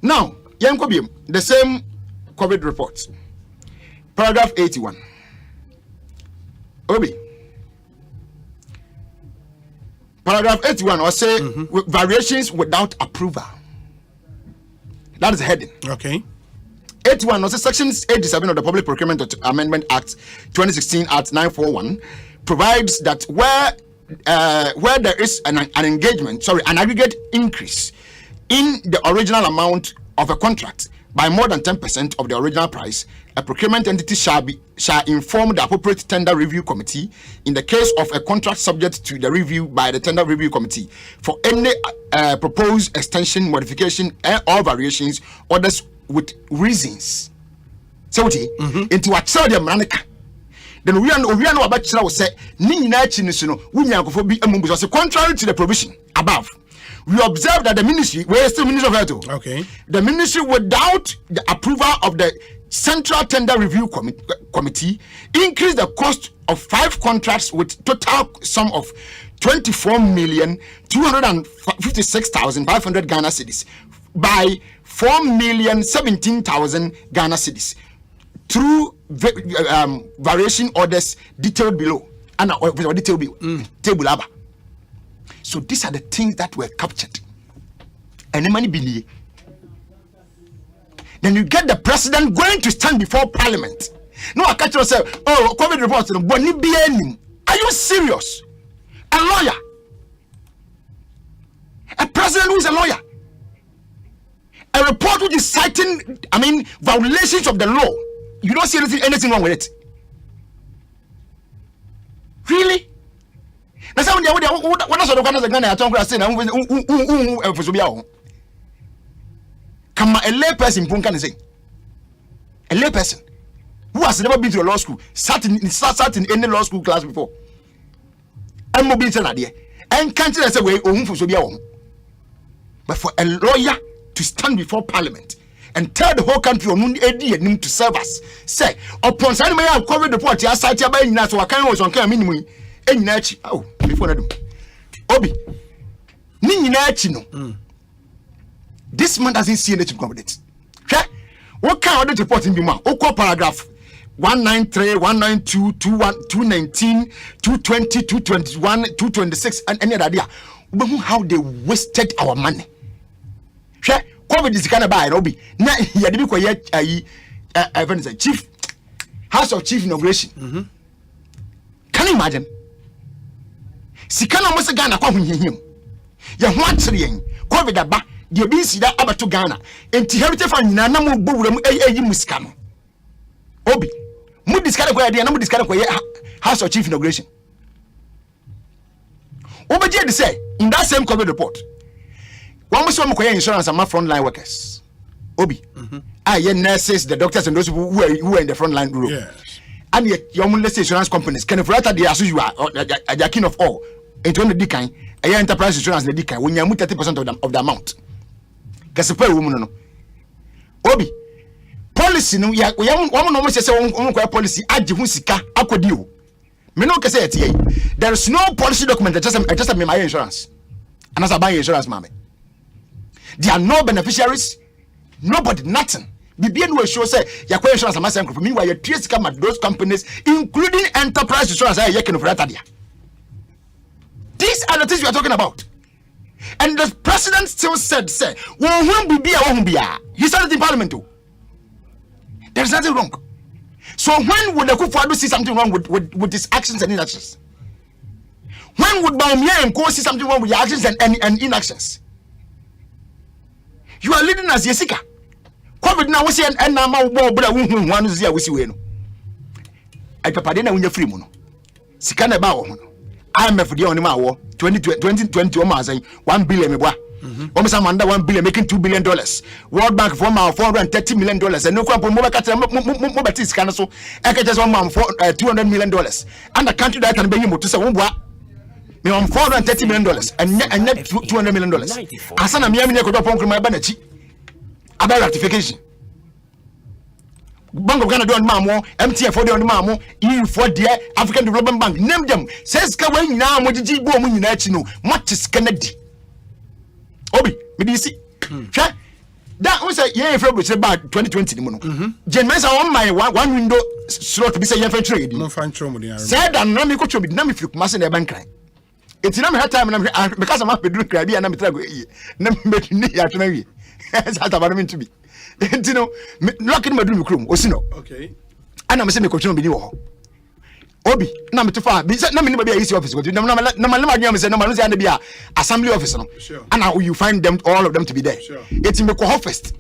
Speaker 12: Now, the same COVID reports. Paragraph 81. Obi. Paragraph 81 or say variations without approval. That is the heading.
Speaker 4: Okay.
Speaker 12: 81 or say section 87 of the Public Procurement Amendment Act 2016 Act 941 provides that where there is an aggregate increase in the original amount of a contract by more than 10% of the original price, a procurement entity shall inform the appropriate tender review committee in the case of a contract subject to the review by the tender review committee for any proposed extension, modification, or variations, orders with reasons. So into a child manica. Then we are no about to say contrary to the provision above. We observe that the ministry, we are still Ministry of Health.
Speaker 4: Okay.
Speaker 12: The ministry, without the approval of the Central Tender Review Committee, increased the cost of 5 contracts with total sum of 24,256,500 Ghana cedis by 4,017,000 Ghana cedis through variation orders detailed below. Table above. So these are the things that were captured. And the money belie. Then you get the president going to stand before parliament. No, I catch yourself. Oh, COVID reports. Are you serious? A lawyer. A president who is a lawyer. A report which is citing, violations of the law. You don't see anything wrong with it. Really? That's how what sort of Ghana I talk saying come a lay person can say a lay person who has never been to a law school, sat in any law school class before. I'm mobile there and can't say way but for a lawyer to stand before parliament and tell the whole country on to serve us, say upon signing my COVID report, I cited by Nato, I can't was on minimum. Oh, before I do. Obi, this man doesn't see anything wrong with it. What kind of audit report in Bima? Oko paragraph 193, 192, 219, 220, 221, 226, and any other idea. How they wasted our money. Sure, COVID is kind of bad, Obi. Now, he had to be quiet. Chief House of Chief Inauguration. Can you imagine? Sikana must Ghana come him. Ya want COVID aba, the BC that about to Ghana. And Heritage Fund Nana Muskano. Obi, Mood this kind of idea, no this kind of House of Chief Inauguration. Over there, they say in that same COVID report, one was some insurance and my frontline workers. Obi, nurses, the doctors, and those who are in the frontline group. Yes. And yet, your insurance companies can afford the as you are a king of all. Into the decline, a enterprise insurance the decline when you have 30% of the amount. Because a woman, no. Obi, policy, no, we have one almost say policy, Ajihusika, Aquadio. There is no policy document that just my insurance. And as I buy insurance, mommy. There are no beneficiaries, nobody, nothing. The BN show say your insurance are massive for me while you trace come at those companies, including enterprise insurance. These are the things we are talking about. And the president still said, say, won't be he said it in parliament too. There's nothing wrong. So when would the Kufuor see something wrong with his actions and inactions? When would Baumia and Co see something wrong with your actions and inactions? You are leading as Jessica. COVID now we say and now one is here we see when I papadena when you're free mono. Sikana bao. I'm for the only man 2020 1 billion. Almost under 1 billion, making $2 billion. World Bank for $430 million, and no crop mobile scanner so I can just $200 million. And the country that can be able to say $430 million and net $200 million. Asana Miami could upon my banechi about ratification. Bank of Ghana do on Mamo, MTF for the on Mamo, EU for the African Development Bank. Name them. Says Kawan now, what did you go when you much is Kennedy. Obi, me see. That was a year from which about 2020. James on my one window slot to be say for trade. No fan trauma. Said and no me coach be na me fluk mass in the bank. It's not my time and because I'm up with drink and I'm try go here. Na me ni ya tuna wi. That's about me to be. You know, locking my room room. Osino. Okay. And I'm say me coach no be ni wo. Obi, na me to far. Be na me be easy office. Na me say na be assembly office no. Sure. And now you find them all of them to be there. Sure. It's me ko first.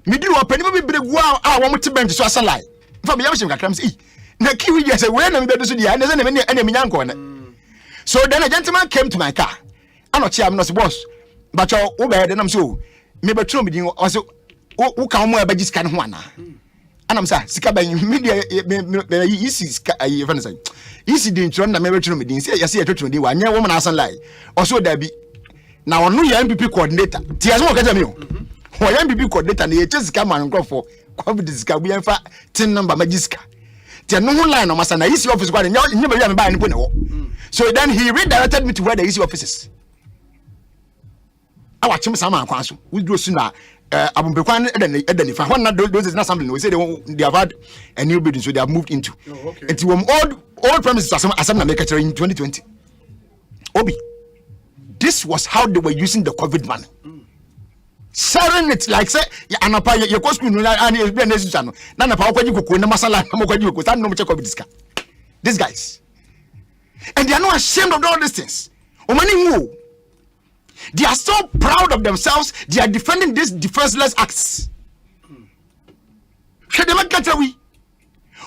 Speaker 12: Me do open me be go a wo mo bench so asalai. For me yam kakram say, na kiwi just say when na me do so dia, na say na me nyanko na. So then a gentleman came to my car. And not am not boss. But you obey them so. Me be tro me din also who can mo e ba scan ho ana. And I'm saying, Sika by media, easy, even say, easy didn't run the military meeting. Say, you see a 20 one, young woman has a lie. Also, there be now, no MPP coordinator. Tia's more Academy. Why MPP coordinator, and he just come and go for COVID. We have 10 number Magiska. There no line on my son. Easy office, and you never buy any. So then he redirected me to where the easy offices. I watch him some council. We do sooner. Abumbequan identify one those is not something we say they have had a new building, so they have moved into. Oh, okay. It's old premises Asempa make in 2020. Obi, this was how they were using the COVID money. Sharing it like say anapa your cost school and you be necessary. Nana pa okwaji koko na masala na okwaji koko stand no check COVID discount. These guys. And they are not ashamed of all these things. Omani who they are so proud of themselves. They are defending these defenseless acts. Should they make it we?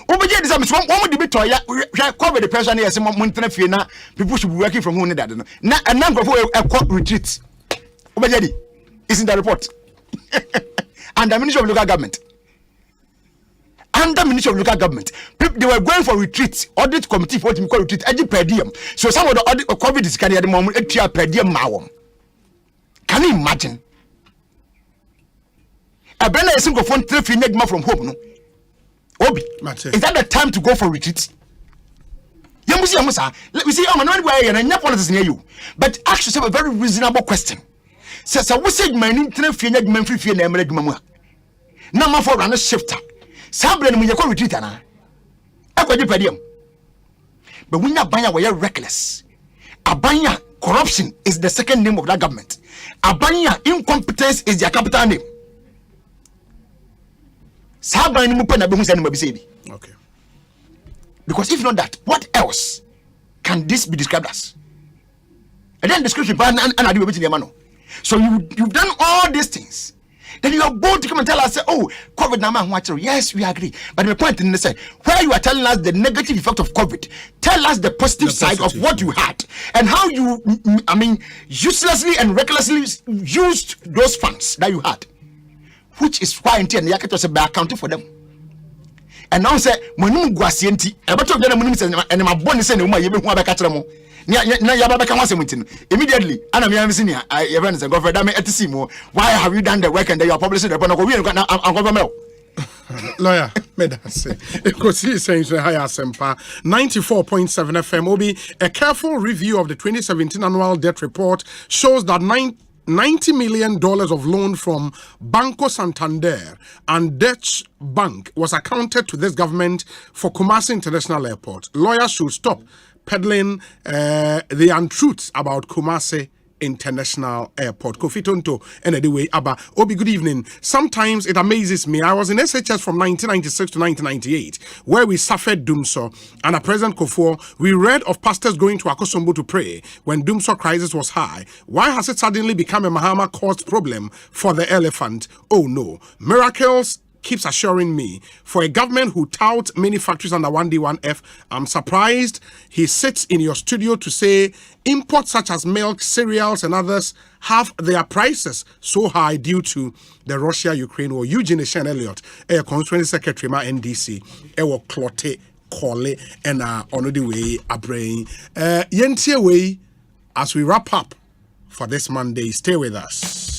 Speaker 12: Over here, this is one debate. Cover the person here. Some people should be working from home. Now, a number of a court retreat. Over here, is in the report. And the Ministry of Local Government. Under Ministry of Local Government, they were going for retreats. Audit committee for what we call retreat. Every per diem. So some of the audit COVID is carrying at the moment. A per diem mawam. Can you imagine? A brand is single phone 3 from home. No, Obi, is that the time to go for retreat? You must say, let me see. I'm not wearing any politics near you, but ask yourself a very reasonable question. Says I was saying, my internet free free na ma for run shifter sabre no ye ko retreat na akwaje padiam but when abanya we reckless abanya corruption is the second name of that government abanya incompetence is their capital name sabre no mu pe na be hu se no mabise bi
Speaker 4: okay
Speaker 12: because if not that what else can this be described as and then description and I do everything no so you've done all these things. Then you are bold to come and tell us, oh, COVID now, yes, we agree. But the point is, where you are telling us the negative effect of COVID, tell us the positive side of what you had and how you, uselessly and recklessly used those funds that you had, which is why in the market was accounting for them. And now say, Monu Guasienti, a better than a minister and my bonus and my even one back immediately, and I'm senior. I events and go for them at the Simo. Why have you done the work and they are publishing the Ponoco?
Speaker 4: Lawyer, may that say. Ekosiisen On Asempa 94.7 FM will be a careful review of the 2017 annual debt report shows that $90 million of loan from Banco Santander and Dutch Bank was accounted to this government for Kumasi International Airport. Lawyers should stop peddling the untruths about Kumasi International Airport. Kofi Tonto, and anyway, Abba, Obi, good evening. Sometimes it amazes me. I was in SHS from 1996 to 1998, where we suffered Dumso, and at present, Kofo, we read of pastors going to Akosombo to pray when Dumso crisis was high. Why has it suddenly become a Mahama-caused problem for the elephant? Oh no. Miracles keeps assuring me, for a government who touts many factories under 1D1F, I'm surprised he sits in your studio to say imports such as milk, cereals, and others have their prices so high due to the Russia-Ukraine war. Eugene Shen Elliott, a constituency secretary, my NDC, a clotte, call and on the way, a brain. Yentie way, as we wrap up for this Monday, stay with us.